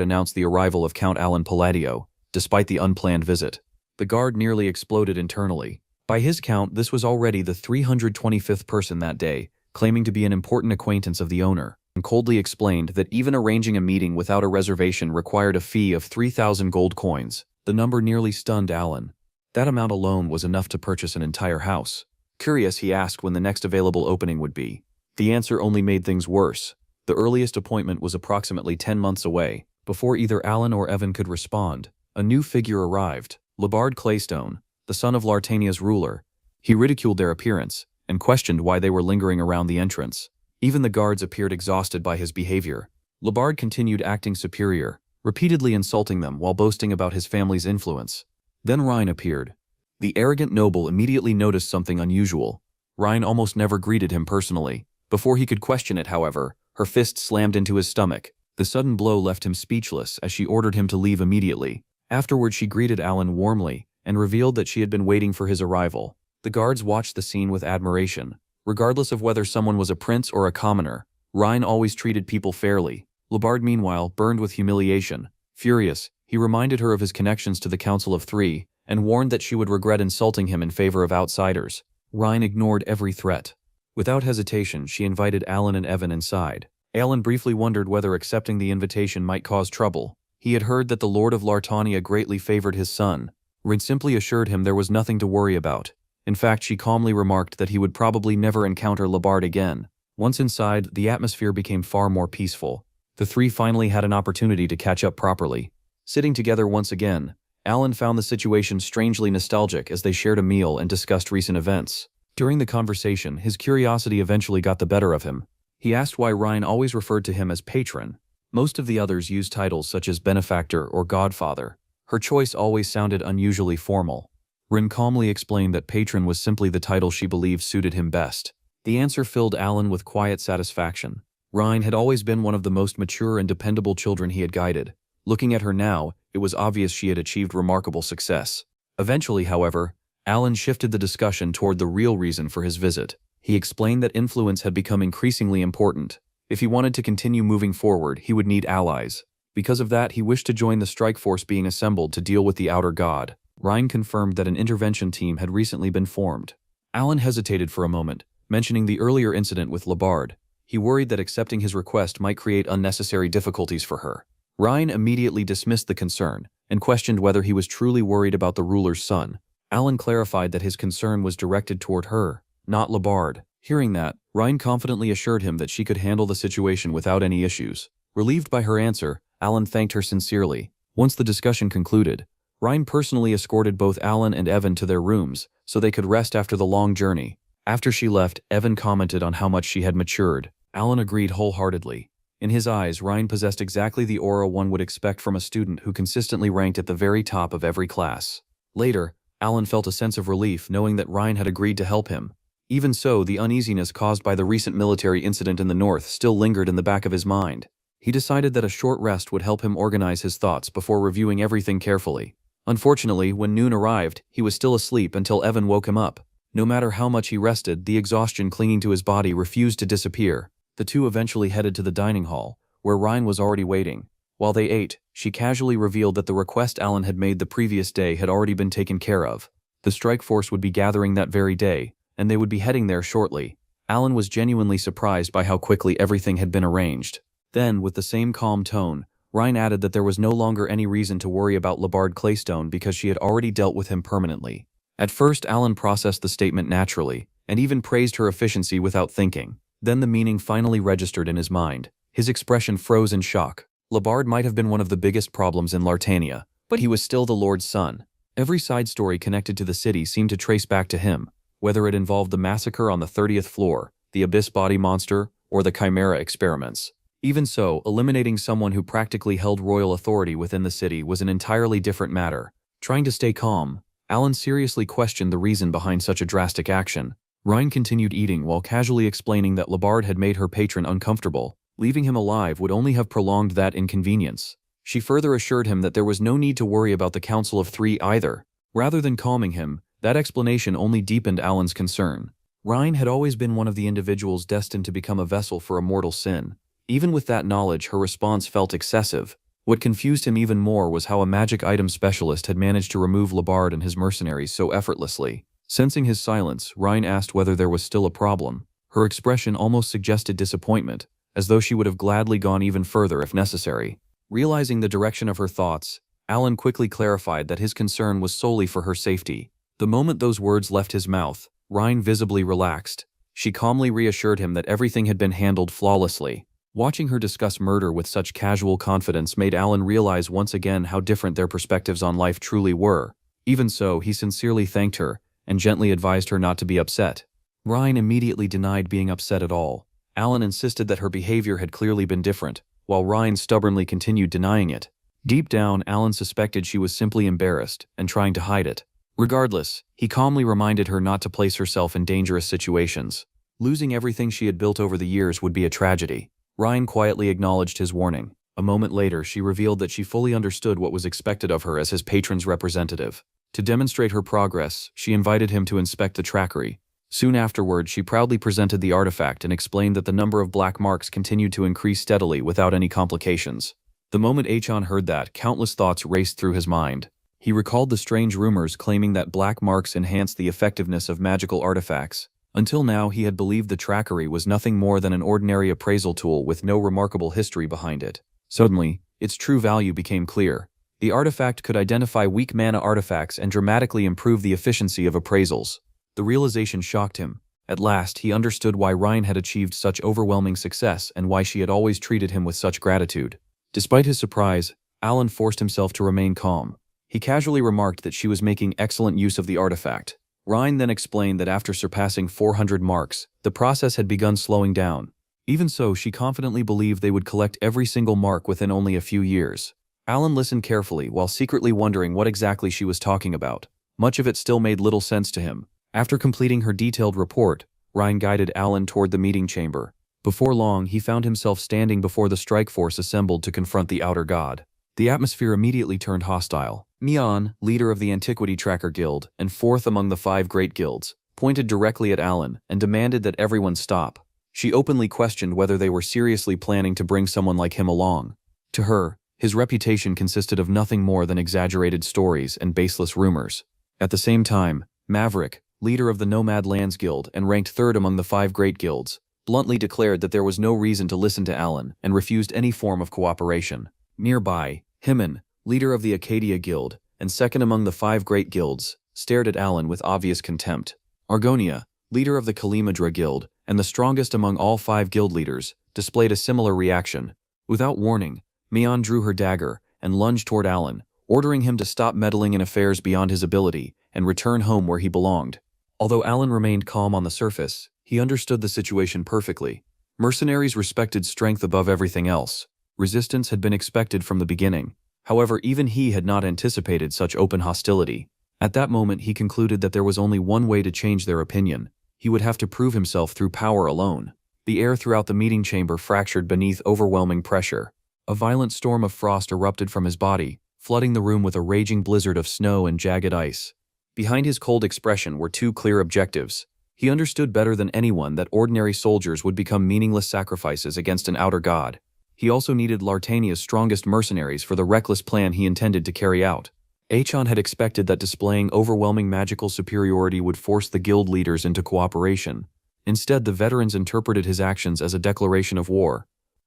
announce the arrival of Count Alan Palladio, despite the unplanned visit. The guard nearly exploded internally. By his count, this was already the 325th person that day, claiming to be an important acquaintance of the owner, and coldly explained that even arranging a meeting without a reservation required a fee of 3,000 gold coins. The number nearly stunned Alan. That amount alone was enough to purchase an entire house. Curious, he asked when the next available opening would be. The answer only made things worse. The earliest appointment was approximately 10 months away. Before either Alan or Evan could respond, a new figure arrived, Labard Claystone, the son of Lartania's ruler. He ridiculed their appearance and questioned why they were lingering around the entrance. Even the guards appeared exhausted by his behavior. Labard continued acting superior, repeatedly insulting them while boasting about his family's influence. Then Rhine appeared. The arrogant noble immediately noticed something unusual. Rhine almost never greeted him personally. Before he could question it, however, her fist slammed into his stomach. The sudden blow left him speechless as she ordered him to leave immediately. Afterward, she greeted Alan warmly and revealed that she had been waiting for his arrival. The guards watched the scene with admiration. Regardless of whether someone was a prince or a commoner, Rhine always treated people fairly. Labard, meanwhile, burned with humiliation. Furious, he reminded her of his connections to the Council of Three and warned that she would regret insulting him in favor of outsiders. Rhine ignored every threat. Without hesitation, she invited Alan and Evan inside. Alan briefly wondered whether accepting the invitation might cause trouble. He had heard that the Lord of Lartania greatly favored his son. Rhine simply assured him there was nothing to worry about. In fact, she calmly remarked that he would probably never encounter Labard again. Once inside, the atmosphere became far more peaceful. The three finally had an opportunity to catch up properly. Sitting together once again, Alan found the situation strangely nostalgic as they shared a meal and discussed recent events. During the conversation, his curiosity eventually got the better of him. He asked why Rhine always referred to him as patron. Most of the others used titles such as benefactor or godfather. Her choice always sounded unusually formal. Rhine calmly explained that patron was simply the title she believed suited him best. The answer filled Alan with quiet satisfaction. Rhine had always been one of the most mature and dependable children he had guided. Looking at her now, it was obvious she had achieved remarkable success. Eventually, however, Alan shifted the discussion toward the real reason for his visit. He explained that influence had become increasingly important. If he wanted to continue moving forward, he would need allies. Because of that, he wished to join the strike force being assembled to deal with the Outer God. Rhine confirmed that an intervention team had recently been formed. Alan hesitated for a moment, mentioning the earlier incident with Labard. He worried that accepting his request might create unnecessary difficulties for her. Rhine immediately dismissed the concern and questioned whether he was truly worried about the ruler's son. Alan clarified that his concern was directed toward her, not Labard. Hearing that, Rhine confidently assured him that she could handle the situation without any issues. Relieved by her answer, Alan thanked her sincerely. Once the discussion concluded, Rhine personally escorted both Alan and Evan to their rooms so they could rest after the long journey. After she left, Evan commented on how much she had matured. Alan agreed wholeheartedly. In his eyes, Rhine possessed exactly the aura one would expect from a student who consistently ranked at the very top of every class. Later, Alan felt a sense of relief knowing that Rhine had agreed to help him. Even so, the uneasiness caused by the recent military incident in the north still lingered in the back of his mind. He decided that a short rest would help him organize his thoughts before reviewing everything carefully. Unfortunately, when noon arrived, he was still asleep until Evan woke him up. No matter how much he rested, the exhaustion clinging to his body refused to disappear. The two eventually headed to the dining hall, where Rhine was already waiting. While they ate, she casually revealed that the request Alan had made the previous day had already been taken care of. The strike force would be gathering that very day, and they would be heading there shortly. Alan was genuinely surprised by how quickly everything had been arranged. Then, with the same calm tone, Rhine added that there was no longer any reason to worry about Labard Claystone because she had already dealt with him permanently. At first, Alan processed the statement naturally, and even praised her efficiency without thinking. Then the meaning finally registered in his mind. His expression froze in shock. Labard might have been one of the biggest problems in Lartania, but he was still the Lord's son. Every side story connected to the city seemed to trace back to him, whether it involved the massacre on the 30th floor, the Abyss body monster, or the Chimera experiments. Even so, eliminating someone who practically held royal authority within the city was an entirely different matter. Trying to stay calm, Alan seriously questioned the reason behind such a drastic action. Rhine continued eating while casually explaining that Labard had made her patron uncomfortable. Leaving him alive would only have prolonged that inconvenience. She further assured him that there was no need to worry about the Council of Three either. Rather than calming him, that explanation only deepened Alan's concern. Rhine had always been one of the individuals destined to become a vessel for a mortal sin. Even with that knowledge, her response felt excessive. What confused him even more was how a magic item specialist had managed to remove Labard and his mercenaries so effortlessly. Sensing his silence, Rhine asked whether there was still a problem. Her expression almost suggested disappointment, as though she would have gladly gone even further if necessary. Realizing the direction of her thoughts, Alan quickly clarified that his concern was solely for her safety. The moment those words left his mouth, Rhine visibly relaxed. She calmly reassured him that everything had been handled flawlessly. Watching her discuss murder with such casual confidence made Alan realize once again how different their perspectives on life truly were. Even so, he sincerely thanked her and gently advised her not to be upset. Rhine immediately denied being upset at all. Alan insisted that her behavior had clearly been different, while Rhine stubbornly continued denying it. Deep down, Alan suspected she was simply embarrassed and trying to hide it. Regardless, he calmly reminded her not to place herself in dangerous situations. Losing everything she had built over the years would be a tragedy. Rhine quietly acknowledged his warning. A moment later, she revealed that she fully understood what was expected of her as his patron's representative. To demonstrate her progress, she invited him to inspect the trackery. Soon afterward, she proudly presented the artifact and explained that the number of black marks continued to increase steadily without any complications. The moment Achan heard that, countless thoughts raced through his mind. He recalled the strange rumors claiming that black marks enhanced the effectiveness of magical artifacts. Until now, he had believed the trackery was nothing more than an ordinary appraisal tool with no remarkable history behind it. Suddenly, its true value became clear. The artifact could identify weak mana artifacts and dramatically improve the efficiency of appraisals. The realization shocked him. At last, he understood why Rhine had achieved such overwhelming success and why she had always treated him with such gratitude. Despite his surprise, Alan forced himself to remain calm. He casually remarked that she was making excellent use of the artifact. Rhine then explained that after surpassing 400 marks, the process had begun slowing down. Even so, she confidently believed they would collect every single mark within only a few years. Alan listened carefully while secretly wondering what exactly she was talking about. Much of it still made little sense to him. After completing her detailed report, Rhine guided Alan toward the meeting chamber. Before long, he found himself standing before the strike force assembled to confront the Outer God. The atmosphere immediately turned hostile. Mian, leader of the Antiquity Tracker Guild and fourth among the 5 great guilds, pointed directly at Alan and demanded that everyone stop. She openly questioned whether they were seriously planning to bring someone like him along. To her, his reputation consisted of nothing more than exaggerated stories and baseless rumors. At the same time, Maverick, leader of the Nomad Lands Guild and ranked 3rd among the 5 great guilds, bluntly declared that there was no reason to listen to Alan and refused any form of cooperation. Nearby, Himon, leader of the Acadia Guild and 2nd among the 5 great guilds, stared at Alan with obvious contempt. Argonia, leader of the Kalimadra Guild and the strongest among all 5 guild leaders, displayed a similar reaction. Without warning, Mian drew her dagger and lunged toward Alan, ordering him to stop meddling in affairs beyond his ability and return home where he belonged. Although Alan remained calm on the surface, he understood the situation perfectly. Mercenaries respected strength above everything else. Resistance had been expected from the beginning. However, even he had not anticipated such open hostility. At that moment, he concluded that there was only one way to change their opinion. He would have to prove himself through power alone. The air throughout the meeting chamber fractured beneath overwhelming pressure. A violent storm of frost erupted from his body, flooding the room with a raging blizzard of snow and jagged ice. Behind his cold expression were 2 clear objectives. He understood better than anyone that ordinary soldiers would become meaningless sacrifices against an outer god. He also needed Lartania's strongest mercenaries for the reckless plan he intended to carry out. Achan had expected that displaying overwhelming magical superiority would force the guild leaders into cooperation. Instead, the veterans interpreted his actions as a declaration of war.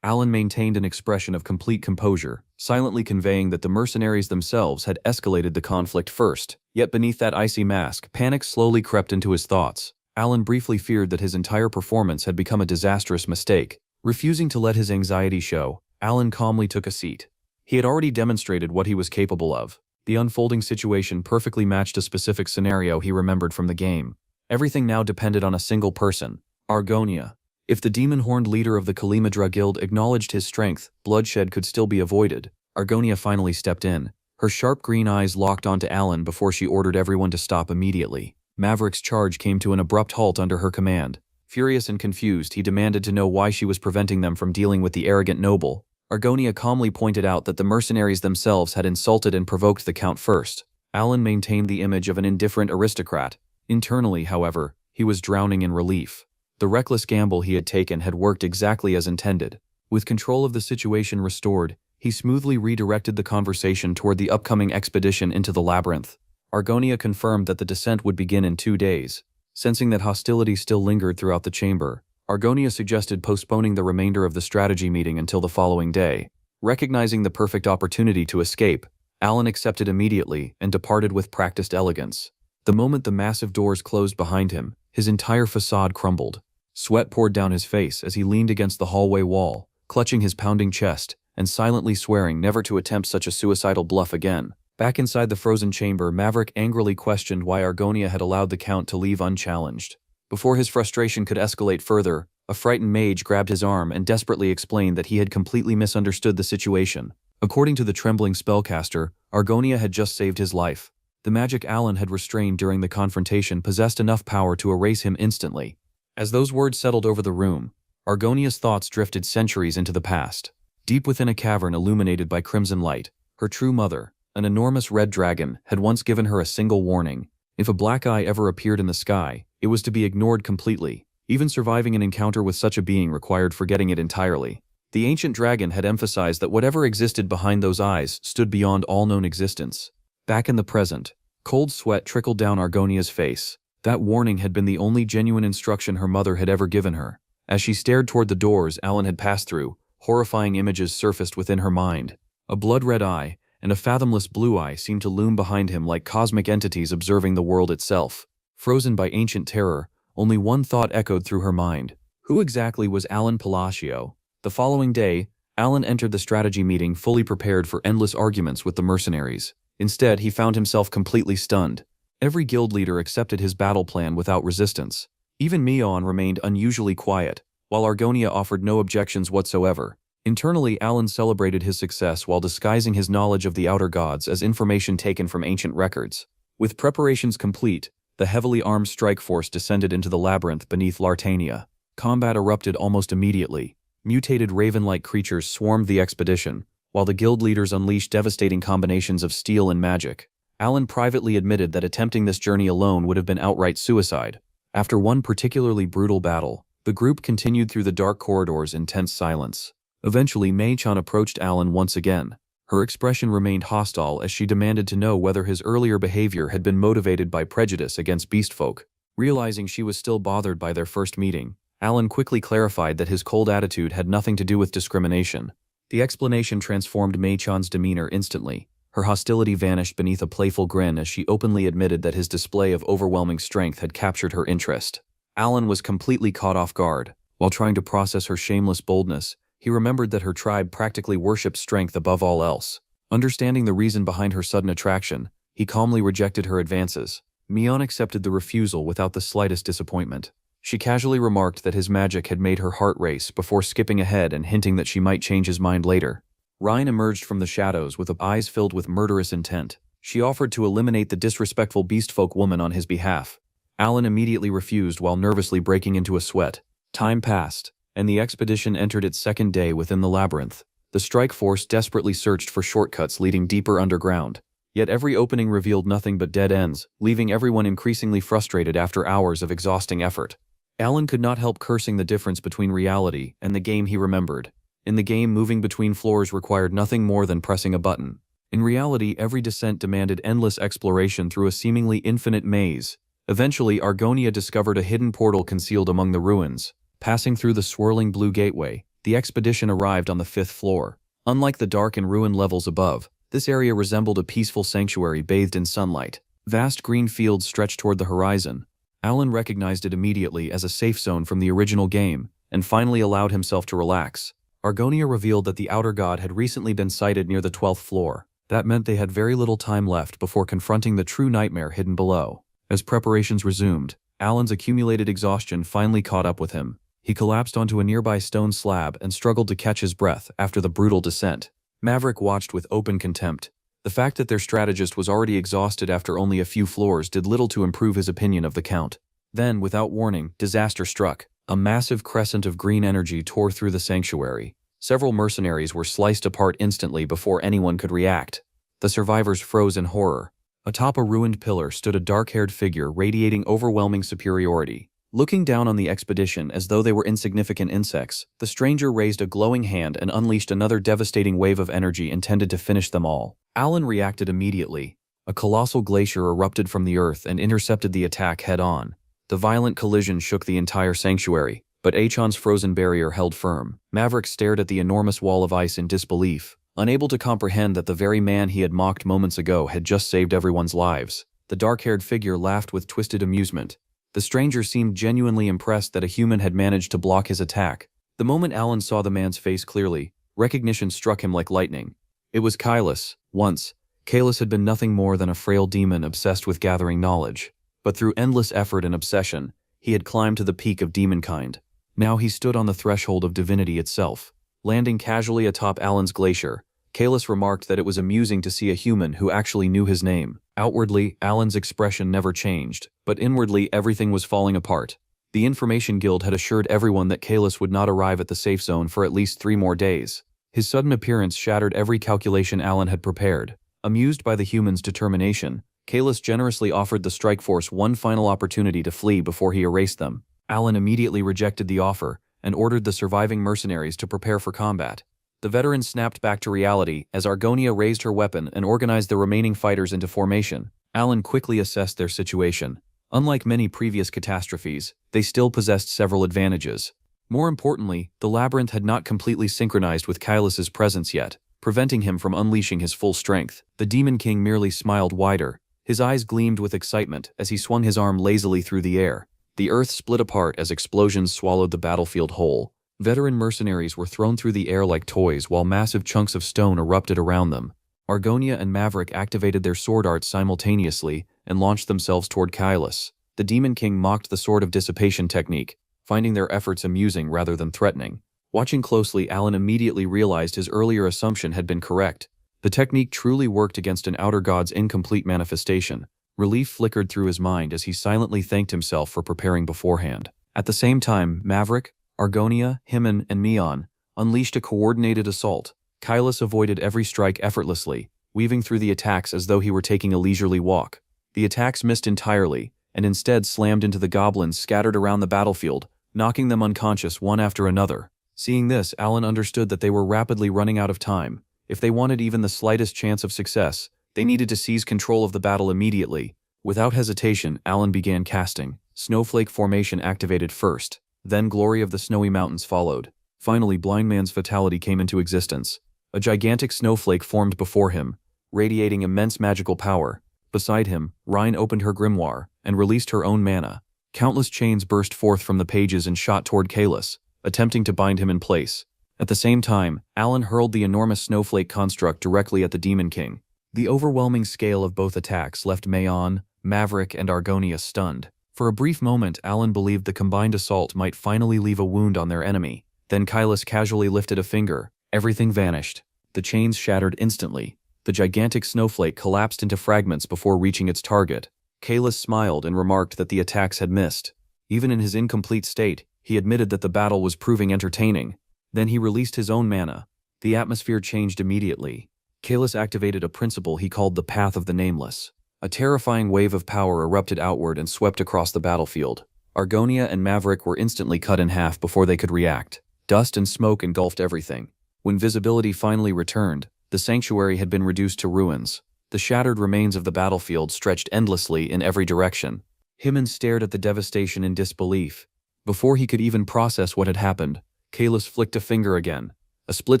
Alan maintained an expression of complete composure, silently conveying that the mercenaries themselves had escalated the conflict first. Yet beneath that icy mask, panic slowly crept into his thoughts. Alan briefly feared that his entire performance had become a disastrous mistake. Refusing to let his anxiety show, Alan calmly took a seat. He had already demonstrated what he was capable of. The unfolding situation perfectly matched a specific scenario he remembered from the game. Everything now depended on a single person, Argonia. If the demon-horned leader of the Kalimadra Guild acknowledged his strength, bloodshed could still be avoided. Argonia finally stepped in. Her sharp green eyes locked onto Alan before she ordered everyone to stop immediately. Maverick's charge came to an abrupt halt under her command. Furious and confused, he demanded to know why she was preventing them from dealing with the arrogant noble. Argonia calmly pointed out that the mercenaries themselves had insulted and provoked the Count first. Alan maintained the image of an indifferent aristocrat. Internally, however, he was drowning in relief. The reckless gamble he had taken had worked exactly as intended. With control of the situation restored, he smoothly redirected the conversation toward the upcoming expedition into the labyrinth. Argonia confirmed that the descent would begin in 2 days. Sensing that hostility still lingered throughout the chamber, Argonia suggested postponing the remainder of the strategy meeting until the following day. Recognizing the perfect opportunity to escape, Alan accepted immediately and departed with practiced elegance. The moment the massive doors closed behind him, his entire facade crumbled. Sweat poured down his face as he leaned against the hallway wall, clutching his pounding chest and silently swearing never to attempt such a suicidal bluff again. Back inside the frozen chamber, Maverick angrily questioned why Argonia had allowed the Count to leave unchallenged. Before his frustration could escalate further, a frightened mage grabbed his arm and desperately explained that he had completely misunderstood the situation. According to the trembling spellcaster, Argonia had just saved his life. The magic Alan had restrained during the confrontation possessed enough power to erase him instantly. As those words settled over the room, Argonia's thoughts drifted centuries into the past. Deep within a cavern illuminated by crimson light, her true mother, an enormous red dragon, had once given her a single warning. If a black eye ever appeared in the sky, it was to be ignored completely. Even surviving an encounter with such a being required forgetting it entirely. The ancient dragon had emphasized that whatever existed behind those eyes stood beyond all known existence. Back in the present, cold sweat trickled down Argonia's face. That warning had been the only genuine instruction her mother had ever given her. As she stared toward the doors Alan had passed through, horrifying images surfaced within her mind. A blood-red eye and a fathomless blue eye seemed to loom behind him like cosmic entities observing the world itself. Frozen by ancient terror, only one thought echoed through her mind. Who exactly was Alan Palacio? The following day, Alan entered the strategy meeting fully prepared for endless arguments with the mercenaries. Instead, he found himself completely stunned. Every guild leader accepted his battle plan without resistance. Even Mion remained unusually quiet, while Argonia offered no objections whatsoever. Internally, Alan celebrated his success while disguising his knowledge of the outer gods as information taken from ancient records. With preparations complete, the heavily armed strike force descended into the labyrinth beneath Lartania. Combat erupted almost immediately. Mutated raven-like creatures swarmed the expedition, while the guild leaders unleashed devastating combinations of steel and magic. Alan privately admitted that attempting this journey alone would have been outright suicide. After one particularly brutal battle, the group continued through the dark corridors in tense silence. Eventually, Mei-chan approached Alan once again. Her expression remained hostile as she demanded to know whether his earlier behavior had been motivated by prejudice against beastfolk. Realizing she was still bothered by their first meeting, Alan quickly clarified that his cold attitude had nothing to do with discrimination. The explanation transformed Mei-chan's demeanor instantly. Her hostility vanished beneath a playful grin as she openly admitted that his display of overwhelming strength had captured her interest. Alan was completely caught off guard. While trying to process her shameless boldness, he remembered that her tribe practically worshipped strength above all else. Understanding the reason behind her sudden attraction, he calmly rejected her advances. Mion accepted the refusal without the slightest disappointment. She casually remarked that his magic had made her heart race before skipping ahead and hinting that she might change his mind later. Ryan emerged from the shadows with eyes filled with murderous intent. She offered to eliminate the disrespectful beastfolk woman on his behalf. Alan immediately refused while nervously breaking into a sweat. Time passed, and the expedition entered its second day within the labyrinth. The strike force desperately searched for shortcuts leading deeper underground. Yet every opening revealed nothing but dead ends, leaving everyone increasingly frustrated after hours of exhausting effort. Alan could not help cursing the difference between reality and the game he remembered. In the game, moving between floors required nothing more than pressing a button. In reality, every descent demanded endless exploration through a seemingly infinite maze. Eventually, Argonia discovered a hidden portal concealed among the ruins. Passing through the swirling blue gateway, the expedition arrived on the 5th floor. Unlike the dark and ruined levels above, this area resembled a peaceful sanctuary bathed in sunlight. Vast green fields stretched toward the horizon. Alan recognized it immediately as a safe zone from the original game, and finally allowed himself to relax. Argonia revealed that the outer god had recently been sighted near the 12th floor. That meant they had very little time left before confronting the true nightmare hidden below. As preparations resumed, Alan's accumulated exhaustion finally caught up with him. He collapsed onto a nearby stone slab and struggled to catch his breath after the brutal descent. Maverick watched with open contempt. The fact that their strategist was already exhausted after only a few floors did little to improve his opinion of the Count. Then, without warning, disaster struck. A massive crescent of green energy tore through the sanctuary. Several mercenaries were sliced apart instantly before anyone could react. The survivors froze in horror. Atop a ruined pillar stood a dark-haired figure radiating overwhelming superiority. Looking down on the expedition as though they were insignificant insects, the stranger raised a glowing hand and unleashed another devastating wave of energy intended to finish them all. Alan reacted immediately. A colossal glacier erupted from the earth and intercepted the attack head-on. The violent collision shook the entire sanctuary, but Achan's frozen barrier held firm. Maverick stared at the enormous wall of ice in disbelief, unable to comprehend that the very man he had mocked moments ago had just saved everyone's lives. The dark-haired figure laughed with twisted amusement. The stranger seemed genuinely impressed that a human had managed to block his attack. The moment Alan saw the man's face clearly, recognition struck him like lightning. It was Kailas. Once, Kailas had been nothing more than a frail demon obsessed with gathering knowledge. But through endless effort and obsession, he had climbed to the peak of demonkind. Now he stood on the threshold of divinity itself. Landing casually atop Alan's glacier, Kailas remarked that it was amusing to see a human who actually knew his name. Outwardly, Alan's expression never changed, but inwardly everything was falling apart. The Information Guild had assured everyone that Kailas would not arrive at the safe zone for at least 3 more days. His sudden appearance shattered every calculation Alan had prepared. Amused by the humans' determination, Kailas generously offered the strike force one final opportunity to flee before he erased them. Alan immediately rejected the offer and ordered the surviving mercenaries to prepare for combat. The veterans snapped back to reality as Argonia raised her weapon and organized the remaining fighters into formation. Alan quickly assessed their situation. Unlike many previous catastrophes, they still possessed several advantages. More importantly, the labyrinth had not completely synchronized with Kailas's presence yet, preventing him from unleashing his full strength. The Demon King merely smiled wider. His eyes gleamed with excitement as he swung his arm lazily through the air. The earth split apart as explosions swallowed the battlefield whole. Veteran mercenaries were thrown through the air like toys while massive chunks of stone erupted around them. Argonia and Maverick activated their sword arts simultaneously and launched themselves toward Kailas. The Demon King mocked the Sword of Dissipation technique, finding their efforts amusing rather than threatening. Watching closely, Alan immediately realized his earlier assumption had been correct. The technique truly worked against an outer god's incomplete manifestation. Relief flickered through his mind as he silently thanked himself for preparing beforehand. At the same time, Maverick, Argonia, Himen, and Mion unleashed a coordinated assault. Kailas avoided every strike effortlessly, weaving through the attacks as though he were taking a leisurely walk. The attacks missed entirely, and instead slammed into the goblins scattered around the battlefield, knocking them unconscious one after another. Seeing this, Alan understood that they were rapidly running out of time. If they wanted even the slightest chance of success, they needed to seize control of the battle immediately. Without hesitation, Alan began casting. Snowflake formation activated first. Then Glory of the Snowy Mountains followed. Finally, Blind Man's Fatality came into existence. A gigantic snowflake formed before him, radiating immense magical power. Beside him, Rhine opened her grimoire and released her own mana. Countless chains burst forth from the pages and shot toward Kailas, attempting to bind him in place. At the same time, Alan hurled the enormous snowflake construct directly at the Demon King. The overwhelming scale of both attacks left Mayon, Maverick, and Argonia stunned. For a brief moment, Alan believed the combined assault might finally leave a wound on their enemy. Then Kailas casually lifted a finger. Everything vanished. The chains shattered instantly. The gigantic snowflake collapsed into fragments before reaching its target. Kailas smiled and remarked that the attacks had missed. Even in his incomplete state, he admitted that the battle was proving entertaining. Then he released his own mana. The atmosphere changed immediately. Kailas activated a principle he called the Path of the Nameless. A terrifying wave of power erupted outward and swept across the battlefield. Argonia and Maverick were instantly cut in half before they could react. Dust and smoke engulfed everything. When visibility finally returned, the sanctuary had been reduced to ruins. The shattered remains of the battlefield stretched endlessly in every direction. Himen stared at the devastation in disbelief. Before he could even process what had happened, Kailas flicked a finger again. A split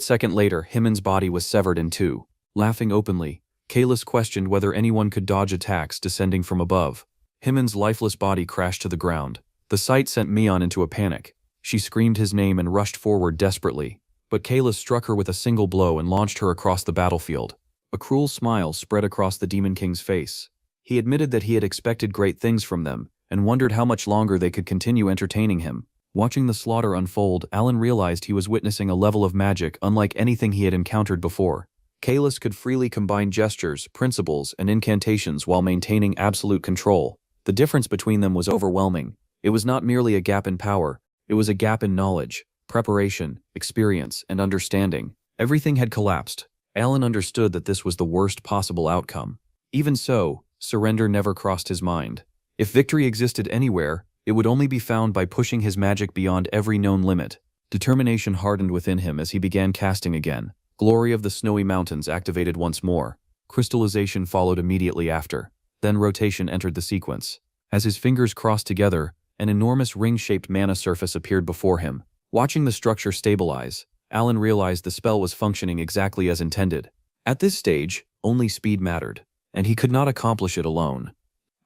second later, Himen's body was severed in two. Laughing openly, Kailas questioned whether anyone could dodge attacks descending from above. Himen's lifeless body crashed to the ground. The sight sent Mion into a panic. She screamed his name and rushed forward desperately. But Kailas struck her with a single blow and launched her across the battlefield. A cruel smile spread across the Demon King's face. He admitted that he had expected great things from them, and wondered how much longer they could continue entertaining him. Watching the slaughter unfold, Alan realized he was witnessing a level of magic unlike anything he had encountered before. Kalis could freely combine gestures, principles, and incantations while maintaining absolute control. The difference between them was overwhelming. It was not merely a gap in power, it was a gap in knowledge, preparation, experience, and understanding. Everything had collapsed. Alan understood that this was the worst possible outcome. Even so, surrender never crossed his mind. If victory existed anywhere, it would only be found by pushing his magic beyond every known limit. Determination hardened within him as he began casting again. Glory of the Snowy Mountains activated once more. Crystallization followed immediately after. Then rotation entered the sequence. As his fingers crossed together, an enormous ring-shaped mana surface appeared before him. Watching the structure stabilize, Alan realized the spell was functioning exactly as intended. At this stage, only speed mattered, and he could not accomplish it alone.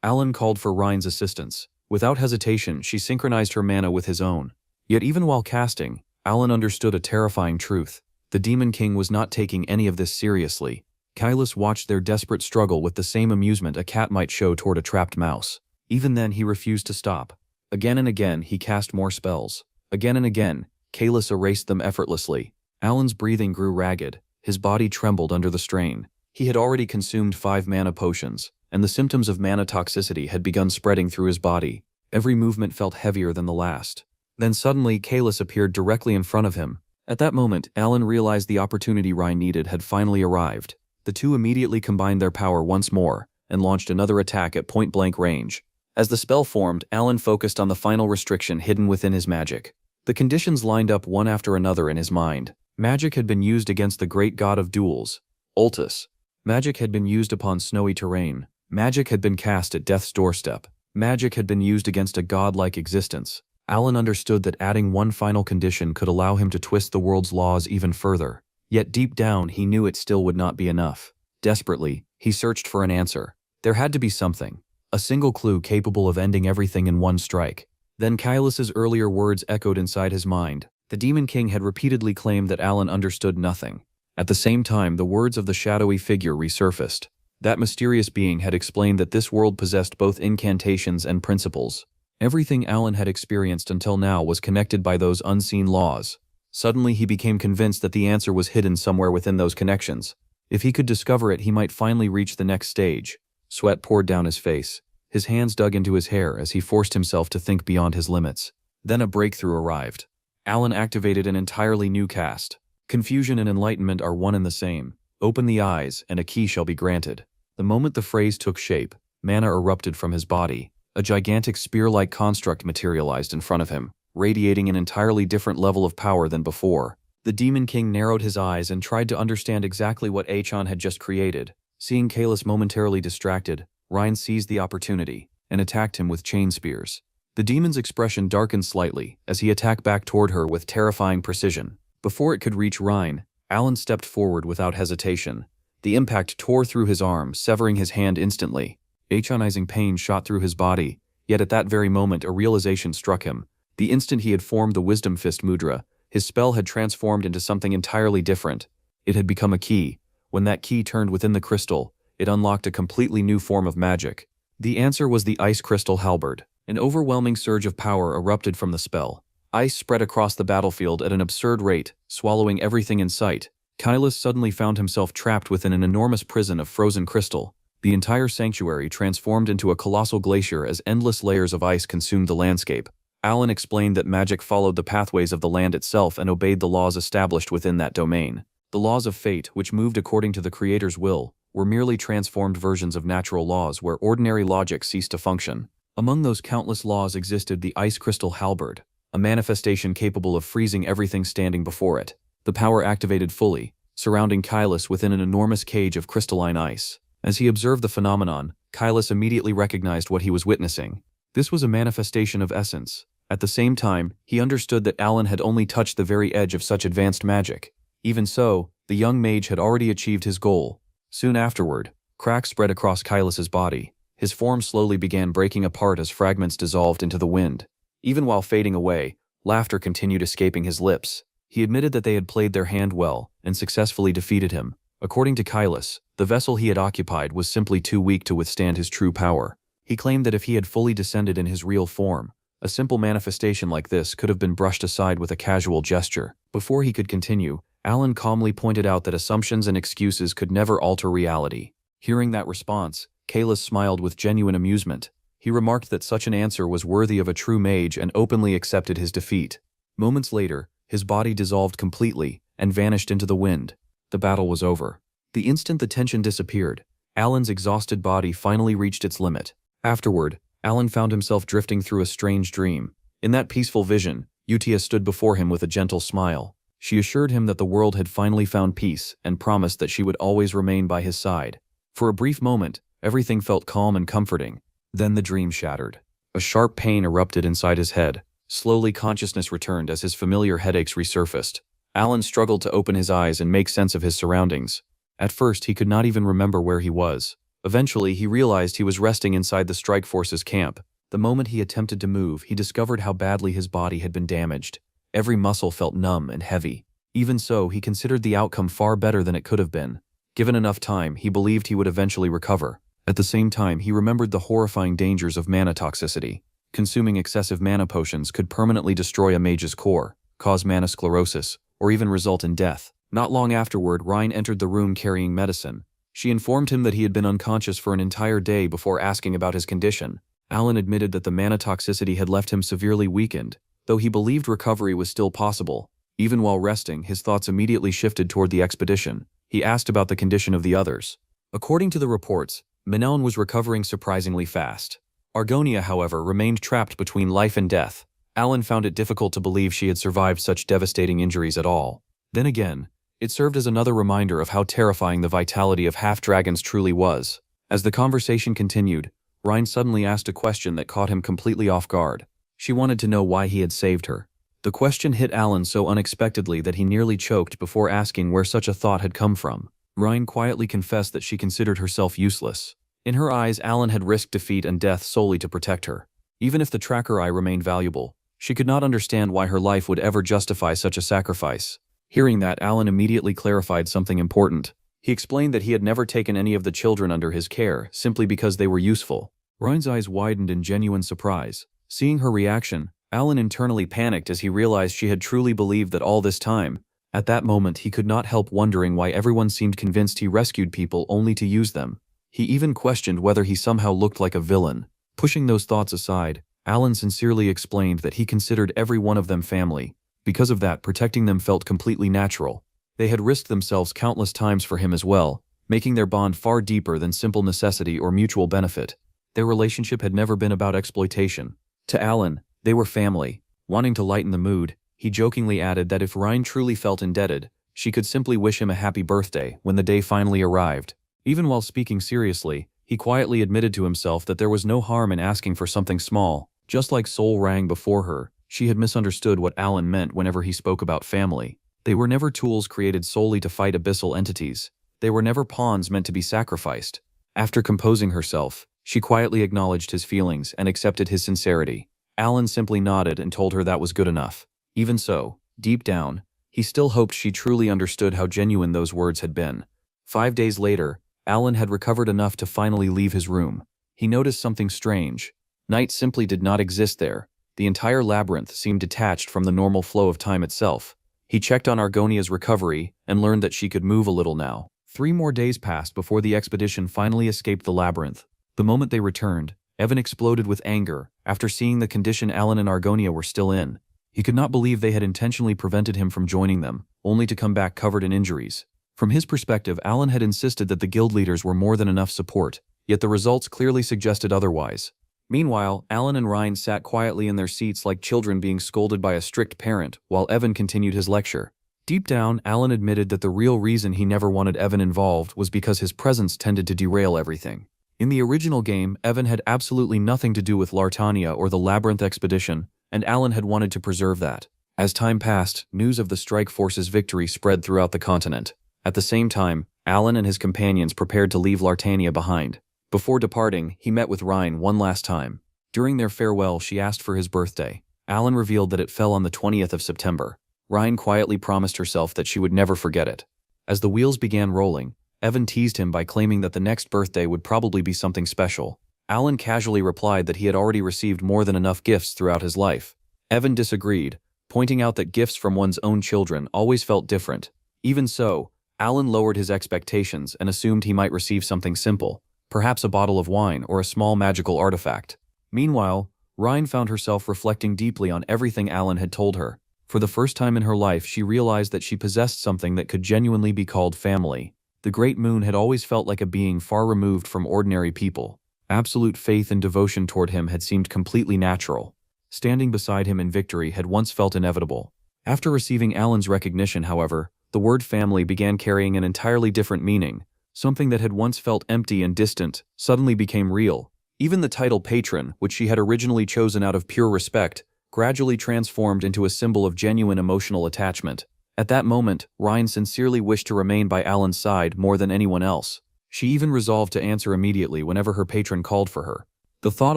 Alan called for Rhine's assistance. Without hesitation, she synchronized her mana with his own. Yet even while casting, Alan understood a terrifying truth. The Demon King was not taking any of this seriously. Kalis watched their desperate struggle with the same amusement a cat might show toward a trapped mouse. Even then, he refused to stop. Again and again, he cast more spells. Again and again, Kalis erased them effortlessly. Alan's breathing grew ragged. His body trembled under the strain. He had already consumed 5 mana potions, and the symptoms of mana toxicity had begun spreading through his body. Every movement felt heavier than the last. Then suddenly, Kalis appeared directly in front of him. At that moment, Alan realized the opportunity Rhine needed had finally arrived. The two immediately combined their power once more, and launched another attack at point-blank range. As the spell formed, Alan focused on the final restriction hidden within his magic. The conditions lined up one after another in his mind. Magic had been used against the great god of duels, Ultus. Magic had been used upon snowy terrain. Magic had been cast at death's doorstep. Magic had been used against a godlike existence. Alan understood that adding one final condition could allow him to twist the world's laws even further. Yet deep down, he knew it still would not be enough. Desperately, he searched for an answer. There had to be something. A single clue capable of ending everything in one strike. Then Kailas's earlier words echoed inside his mind. The Demon King had repeatedly claimed that Alan understood nothing. At the same time, the words of the shadowy figure resurfaced. That mysterious being had explained that this world possessed both incantations and principles. Everything Alan had experienced until now was connected by those unseen laws. Suddenly he became convinced that the answer was hidden somewhere within those connections. If he could discover it, he might finally reach the next stage. Sweat poured down his face. His hands dug into his hair as he forced himself to think beyond his limits. Then a breakthrough arrived. Alan activated an entirely new cast. Confusion and enlightenment are one and the same. Open the eyes, and a key shall be granted. The moment the phrase took shape, mana erupted from his body. A gigantic spear-like construct materialized in front of him, radiating an entirely different level of power than before. The Demon King narrowed his eyes and tried to understand exactly what Achan had just created. Seeing Kalis momentarily distracted, Rhine seized the opportunity and attacked him with chain spears. The demon's expression darkened slightly as he attacked back toward her with terrifying precision. Before it could reach Rhine, Alan stepped forward without hesitation. The impact tore through his arm, severing his hand instantly. Achanizing pain shot through his body, yet at that very moment a realization struck him. The instant he had formed the Wisdom Fist Mudra, his spell had transformed into something entirely different. It had become a key. When that key turned within the crystal, it unlocked a completely new form of magic. The answer was the Ice Crystal Halberd. An overwhelming surge of power erupted from the spell. Ice spread across the battlefield at an absurd rate, swallowing everything in sight. Kalis suddenly found himself trapped within an enormous prison of frozen crystal. The entire sanctuary transformed into a colossal glacier as endless layers of ice consumed the landscape. Alan explained that magic followed the pathways of the land itself and obeyed the laws established within that domain. The laws of fate, which moved according to the Creator's will, were merely transformed versions of natural laws where ordinary logic ceased to function. Among those countless laws existed the Ice Crystal Halberd, a manifestation capable of freezing everything standing before it. The power activated fully, surrounding Kalis within an enormous cage of crystalline ice. As he observed the phenomenon, Kalis immediately recognized what he was witnessing. This was a manifestation of essence. At the same time, he understood that Alan had only touched the very edge of such advanced magic. Even so, the young mage had already achieved his goal. Soon afterward, cracks spread across Kailas's body. His form slowly began breaking apart as fragments dissolved into the wind. Even while fading away, laughter continued escaping his lips. He admitted that they had played their hand well and successfully defeated him. According to Kalis, the vessel he had occupied was simply too weak to withstand his true power. He claimed that if he had fully descended in his real form, a simple manifestation like this could have been brushed aside with a casual gesture. Before he could continue, Alan calmly pointed out that assumptions and excuses could never alter reality. Hearing that response, Kalis smiled with genuine amusement. He remarked that such an answer was worthy of a true mage and openly accepted his defeat. Moments later, his body dissolved completely and vanished into the wind. The battle was over. The instant the tension disappeared, Alan's exhausted body finally reached its limit. Afterward, Alan found himself drifting through a strange dream. In that peaceful vision, Utia stood before him with a gentle smile. She assured him that the world had finally found peace and promised that she would always remain by his side. For a brief moment, everything felt calm and comforting. Then the dream shattered. A sharp pain erupted inside his head. Slowly consciousness returned as his familiar headaches resurfaced. Alan struggled to open his eyes and make sense of his surroundings. At first, he could not even remember where he was. Eventually, he realized he was resting inside the strike force's camp. The moment he attempted to move, he discovered how badly his body had been damaged. Every muscle felt numb and heavy. Even so, he considered the outcome far better than it could have been. Given enough time, he believed he would eventually recover. At the same time, he remembered the horrifying dangers of mana toxicity. Consuming excessive mana potions could permanently destroy a mage's core, cause mana sclerosis, or even result in death. Not long afterward, Rhine entered the room carrying medicine. She informed him that he had been unconscious for an entire day before asking about his condition. Alan admitted that the mana toxicity had left him severely weakened, though he believed recovery was still possible. Even while resting, his thoughts immediately shifted toward the expedition. He asked about the condition of the others. According to the reports, Manhwa was recovering surprisingly fast. Argonia, however, remained trapped between life and death. Alan found it difficult to believe she had survived such devastating injuries at all. Then again, it served as another reminder of how terrifying the vitality of half-dragons truly was. As the conversation continued, Rhine suddenly asked a question that caught him completely off guard. She wanted to know why he had saved her. The question hit Alan so unexpectedly that he nearly choked before asking where such a thought had come from. Rhine quietly confessed that she considered herself useless. In her eyes, Alan had risked defeat and death solely to protect her. Even if the tracker eye remained valuable, she could not understand why her life would ever justify such a sacrifice. Hearing that, Alan immediately clarified something important. He explained that he had never taken any of the children under his care, simply because they were useful. Rhine's eyes widened in genuine surprise. Seeing her reaction, Alan internally panicked as he realized she had truly believed that all this time. At that moment, he could not help wondering why everyone seemed convinced he rescued people only to use them. He even questioned whether he somehow looked like a villain. Pushing those thoughts aside, Alan sincerely explained that he considered every one of them family. Because of that, protecting them felt completely natural. They had risked themselves countless times for him as well, making their bond far deeper than simple necessity or mutual benefit. Their relationship had never been about exploitation. To Alan, they were family. Wanting to lighten the mood, he jokingly added that if Rhine truly felt indebted, she could simply wish him a happy birthday when the day finally arrived. Even while speaking seriously, he quietly admitted to himself that there was no harm in asking for something small. Just like Sol rang before her, she had misunderstood what Alan meant whenever he spoke about family. They were never tools created solely to fight abyssal entities. They were never pawns meant to be sacrificed. After composing herself, she quietly acknowledged his feelings and accepted his sincerity. Alan simply nodded and told her that was good enough. Even so, deep down, he still hoped she truly understood how genuine those words had been. 5 days later, Alan had recovered enough to finally leave his room. He noticed something strange. Night simply did not exist there. The entire labyrinth seemed detached from the normal flow of time itself. He checked on Argonia's recovery and learned that she could move a little now. 3 more days passed before the expedition finally escaped the labyrinth. The moment they returned, Evan exploded with anger after seeing the condition Alan and Argonia were still in. He could not believe they had intentionally prevented him from joining them, only to come back covered in injuries. From his perspective, Alan had insisted that the guild leaders were more than enough support, yet the results clearly suggested otherwise. Meanwhile, Alan and Rhine sat quietly in their seats like children being scolded by a strict parent, while Evan continued his lecture. Deep down, Alan admitted that the real reason he never wanted Evan involved was because his presence tended to derail everything. In the original game, Evan had absolutely nothing to do with Lartania or the Labyrinth expedition, and Alan had wanted to preserve that. As time passed, news of the strike force's victory spread throughout the continent. At the same time, Alan and his companions prepared to leave Lartania behind. Before departing, he met with Rhine one last time. During their farewell, she asked for his birthday. Alan revealed that it fell on the 20th of September. Rhine quietly promised herself that she would never forget it. As the wheels began rolling, Evan teased him by claiming that the next birthday would probably be something special. Alan casually replied that he had already received more than enough gifts throughout his life. Evan disagreed, pointing out that gifts from one's own children always felt different. Even so, Alan lowered his expectations and assumed he might receive something simple, perhaps a bottle of wine or a small magical artifact. Meanwhile, Rhine found herself reflecting deeply on everything Alan had told her. For the first time in her life, she realized that she possessed something that could genuinely be called family. The Great Moon had always felt like a being far removed from ordinary people. Absolute faith and devotion toward him had seemed completely natural. Standing beside him in victory had once felt inevitable. After receiving Alan's recognition, however, the word family began carrying an entirely different meaning. Something that had once felt empty and distant suddenly became real. Even the title patron, which she had originally chosen out of pure respect, gradually transformed into a symbol of genuine emotional attachment. At that moment, Rhine sincerely wished to remain by Alan's side more than anyone else. She even resolved to answer immediately whenever her patron called for her. The thought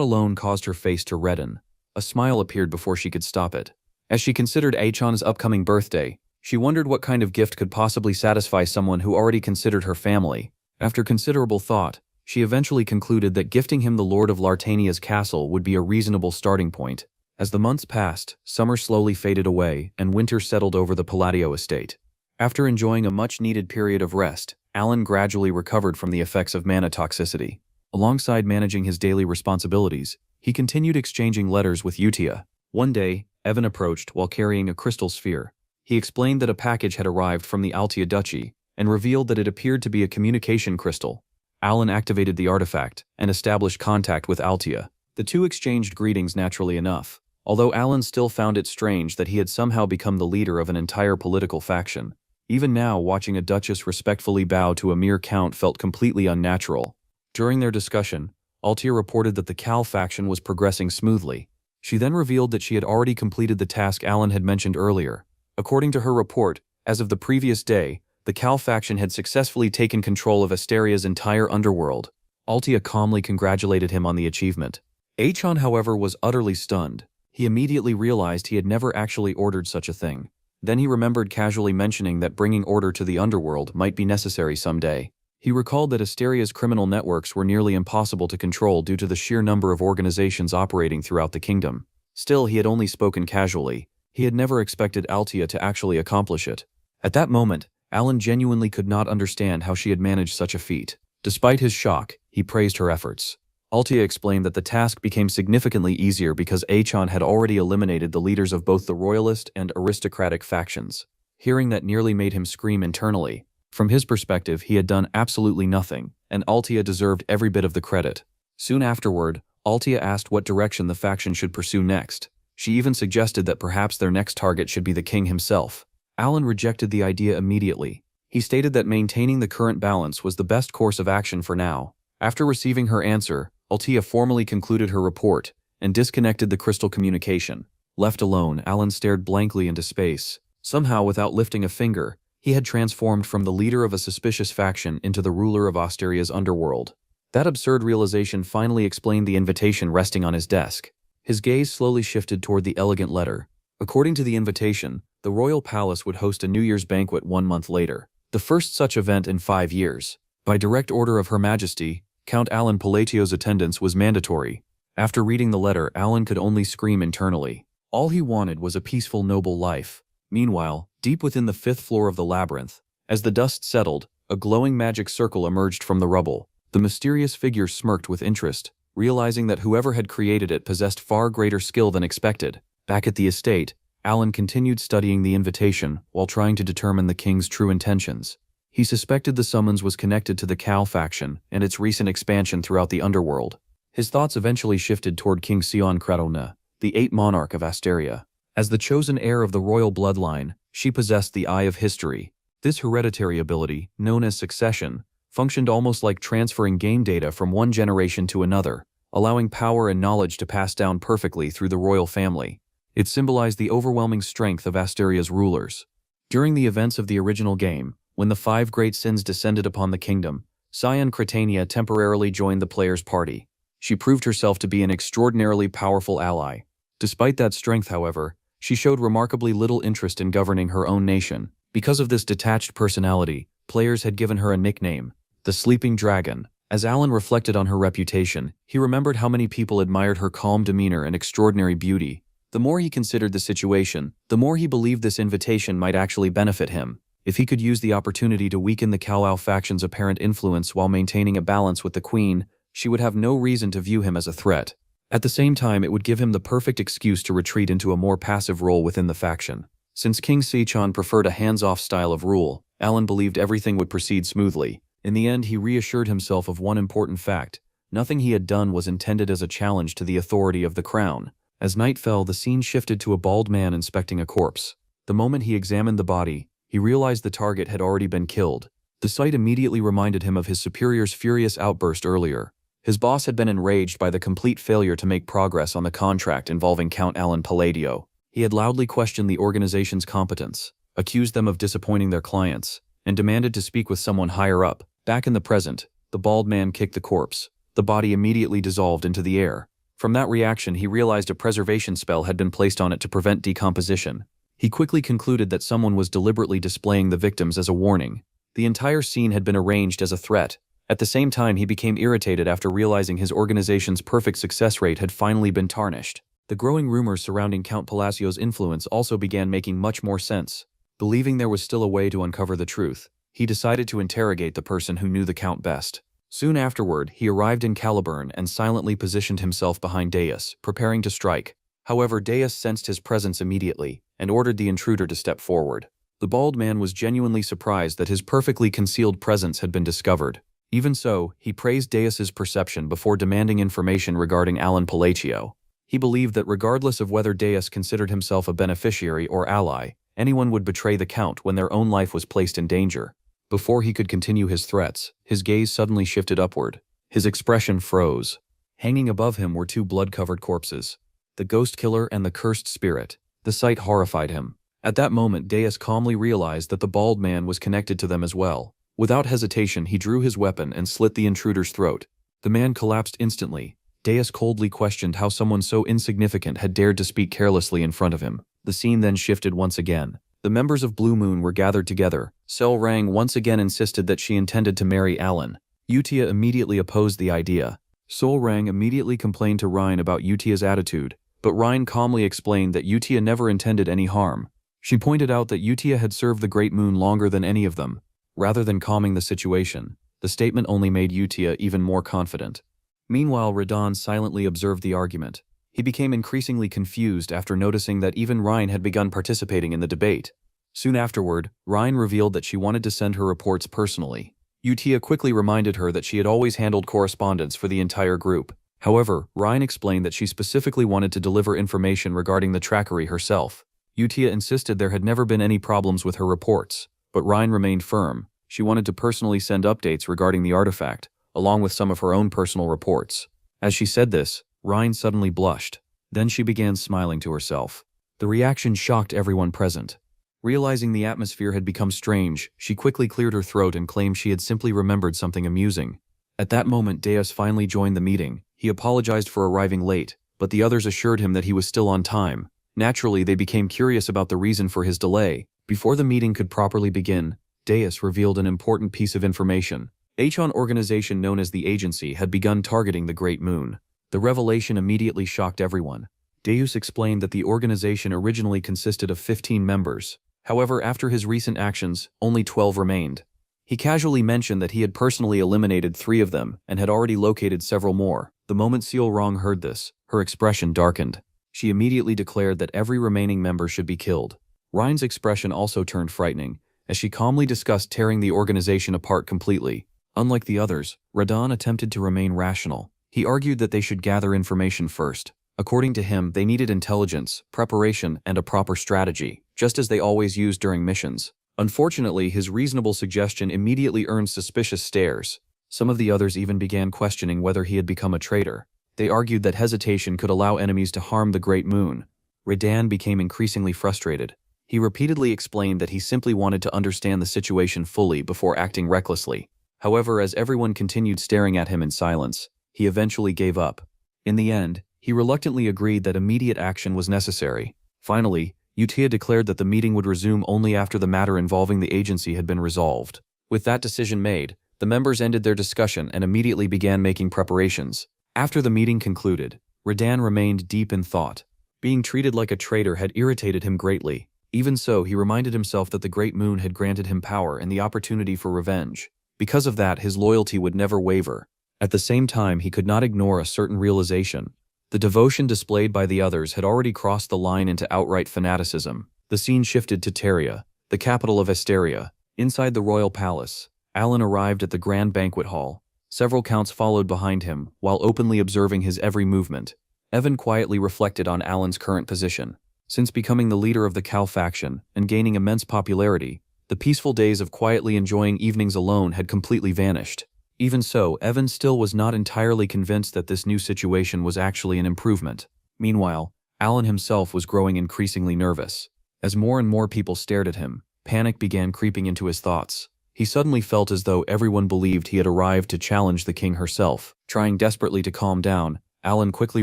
alone caused her face to redden. A smile appeared before she could stop it. As she considered Achan's upcoming birthday, she wondered what kind of gift could possibly satisfy someone who already considered her family. After considerable thought, she eventually concluded that gifting him the Lord of Lartania's castle would be a reasonable starting point. As the months passed, summer slowly faded away and winter settled over the Palladio estate. After enjoying a much-needed period of rest, Alan gradually recovered from the effects of mana toxicity. Alongside managing his daily responsibilities, he continued exchanging letters with Utia. One day, Evan approached while carrying a crystal sphere. He explained that a package had arrived from the Altia Duchy and revealed that it appeared to be a communication crystal. Alan activated the artifact and established contact with Altia. The two exchanged greetings naturally enough, although Alan still found it strange that he had somehow become the leader of an entire political faction. Even now, watching a duchess respectfully bow to a mere count felt completely unnatural. During their discussion, Altia reported that the Cal faction was progressing smoothly. She then revealed that she had already completed the task Alan had mentioned earlier. According to her report, as of the previous day, the Cal faction had successfully taken control of Asteria's entire underworld. Altia calmly congratulated him on the achievement. Achan, however, was utterly stunned. He immediately realized he had never actually ordered such a thing. Then he remembered casually mentioning that bringing order to the underworld might be necessary someday. He recalled that Asteria's criminal networks were nearly impossible to control due to the sheer number of organizations operating throughout the kingdom. Still, he had only spoken casually. He had never expected Altia to actually accomplish it. At that moment, Alan genuinely could not understand how she had managed such a feat. Despite his shock, he praised her efforts. Altia explained that the task became significantly easier because Achan had already eliminated the leaders of both the royalist and aristocratic factions. Hearing that nearly made him scream internally. From his perspective, he had done absolutely nothing, and Altia deserved every bit of the credit. Soon afterward, Altia asked what direction the faction should pursue next. She even suggested that perhaps their next target should be the king himself. Alan rejected the idea immediately. He stated that maintaining the current balance was the best course of action for now. After receiving her answer, Altia formally concluded her report and disconnected the crystal communication. Left alone, Alan stared blankly into space. Somehow, without lifting a finger, he had transformed from the leader of a suspicious faction into the ruler of Asteria's underworld. That absurd realization finally explained the invitation resting on his desk. His gaze slowly shifted toward the elegant letter. According to the invitation, the royal palace would host a New Year's banquet 1 month later, the first such event in 5 years. By direct order of Her Majesty, Count Alan Palatio's attendance was mandatory. After reading the letter, Alan could only scream internally. All he wanted was a peaceful, noble life. Meanwhile, deep within the 5th floor of the labyrinth, as the dust settled, a glowing magic circle emerged from the rubble. The mysterious figure smirked with interest, realizing that whoever had created it possessed far greater skill than expected. Back at the estate, Alan continued studying the invitation while trying to determine the king's true intentions. He suspected the summons was connected to the Cal faction and its recent expansion throughout the underworld. His thoughts eventually shifted toward King Sion Kratona, the 8th monarch of Asteria. As the chosen heir of the royal bloodline, she possessed the Eye of History. This hereditary ability, known as succession, functioned almost like transferring game data from one generation to another, allowing power and knowledge to pass down perfectly through the royal family. It symbolized the overwhelming strength of Asteria's rulers. During the events of the original game, when the 5 great sins descended upon the kingdom, Sion Kratania temporarily joined the players' party. She proved herself to be an extraordinarily powerful ally. Despite that strength, however, she showed remarkably little interest in governing her own nation. Because of this detached personality, players had given her a nickname, the Sleeping Dragon. As Alan reflected on her reputation, he remembered how many people admired her calm demeanor and extraordinary beauty. The more he considered the situation, the more he believed this invitation might actually benefit him. If he could use the opportunity to weaken the Kal-Au faction's apparent influence while maintaining a balance with the Queen, she would have no reason to view him as a threat. At the same time, it would give him the perfect excuse to retreat into a more passive role within the faction. Since King Sejong preferred a hands-off style of rule, Alan believed everything would proceed smoothly. In the end, he reassured himself of one important fact: nothing he had done was intended as a challenge to the authority of the crown. As night fell, the scene shifted to a bald man inspecting a corpse. The moment he examined the body, he realized the target had already been killed. The sight immediately reminded him of his superior's furious outburst earlier. His boss had been enraged by the complete failure to make progress on the contract involving Count Alan Palladio. He had loudly questioned the organization's competence, accused them of disappointing their clients, and demanded to speak with someone higher up. Back in the present, the bald man kicked the corpse. The body immediately dissolved into the air. From that reaction, he realized a preservation spell had been placed on it to prevent decomposition. He quickly concluded that someone was deliberately displaying the victims as a warning. The entire scene had been arranged as a threat. At the same time, he became irritated after realizing his organization's perfect success rate had finally been tarnished. The growing rumors surrounding Count Palacio's influence also began making much more sense. Believing there was still a way to uncover the truth, he decided to interrogate the person who knew the Count best. Soon afterward, he arrived in Caliburn and silently positioned himself behind Deus, preparing to strike. However, Deus sensed his presence immediately and ordered the intruder to step forward. The bald man was genuinely surprised that his perfectly concealed presence had been discovered. Even so, he praised Deus's perception before demanding information regarding Alan Palacio. He believed that regardless of whether Deus considered himself a beneficiary or ally, anyone would betray the Count when their own life was placed in danger. Before he could continue his threats, his gaze suddenly shifted upward. His expression froze. Hanging above him were two blood-covered corpses, the ghost killer and the cursed spirit. The sight horrified him. At that moment, Deus calmly realized that the bald man was connected to them as well. Without hesitation, he drew his weapon and slit the intruder's throat. The man collapsed instantly. Deus coldly questioned how someone so insignificant had dared to speak carelessly in front of him. The scene then shifted once again. The members of Blue Moon were gathered together. Sel Rang once again insisted that she intended to marry Alan. Utia immediately opposed the idea. Sol Rang immediately complained to Ryan about Utia's attitude, but Ryan calmly explained that Utia never intended any harm. She pointed out that Utia had served the Great Moon longer than any of them. Rather than calming the situation, the statement only made Utia even more confident. Meanwhile, Radon silently observed the argument. He became increasingly confused after noticing that even Ryan had begun participating in the debate. Soon afterward, Ryan revealed that she wanted to send her reports personally. Utia quickly reminded her that she had always handled correspondence for the entire group. However, Ryan explained that she specifically wanted to deliver information regarding the trackery herself. Utia insisted there had never been any problems with her reports, but Ryan remained firm. She wanted to personally send updates regarding the artifact, along with some of her own personal reports. As she said this, Ryan suddenly blushed. Then she began smiling to herself. The reaction shocked everyone present. Realizing the atmosphere had become strange, she quickly cleared her throat and claimed she had simply remembered something amusing. At that moment, Deus finally joined the meeting. He apologized for arriving late, but the others assured him that he was still on time. Naturally, they became curious about the reason for his delay. Before the meeting could properly begin, Deus revealed an important piece of information. An organization known as the Agency had begun targeting the Great Moon. The revelation immediately shocked everyone. Deus explained that the organization originally consisted of 15 members. However, after his recent actions, only 12 remained. He casually mentioned that he had personally eliminated 3 of them and had already located several more. The moment Seal Rong heard this, her expression darkened. She immediately declared that every remaining member should be killed. Ryan's expression also turned frightening, as she calmly discussed tearing the organization apart completely. Unlike the others, Radon attempted to remain rational. He argued that they should gather information first. According to him, they needed intelligence, preparation, and a proper strategy, just as they always used during missions. Unfortunately, his reasonable suggestion immediately earned suspicious stares. Some of the others even began questioning whether he had become a traitor. They argued that hesitation could allow enemies to harm the Great Moon. Radan became increasingly frustrated. He repeatedly explained that he simply wanted to understand the situation fully before acting recklessly. However, as everyone continued staring at him in silence, he eventually gave up. In the end, he reluctantly agreed that immediate action was necessary. Finally, Utia declared that the meeting would resume only after the matter involving the agency had been resolved. With that decision made, the members ended their discussion and immediately began making preparations. After the meeting concluded, Radan remained deep in thought. Being treated like a traitor had irritated him greatly. Even so, he reminded himself that the Great Moon had granted him power and the opportunity for revenge. Because of that, his loyalty would never waver. At the same time, he could not ignore a certain realization. The devotion displayed by the others had already crossed the line into outright fanaticism. The scene shifted to Teria, the capital of Asteria. Inside the royal palace, Alan arrived at the grand banquet hall. Several counts followed behind him, while openly observing his every movement. Evan quietly reflected on Alan's current position. Since becoming the leader of the Cal faction and gaining immense popularity, the peaceful days of quietly enjoying evenings alone had completely vanished. Even so, Evan still was not entirely convinced that this new situation was actually an improvement. Meanwhile, Alan himself was growing increasingly nervous. As more and more people stared at him, panic began creeping into his thoughts. He suddenly felt as though everyone believed he had arrived to challenge the king herself. Trying desperately to calm down, Alan quickly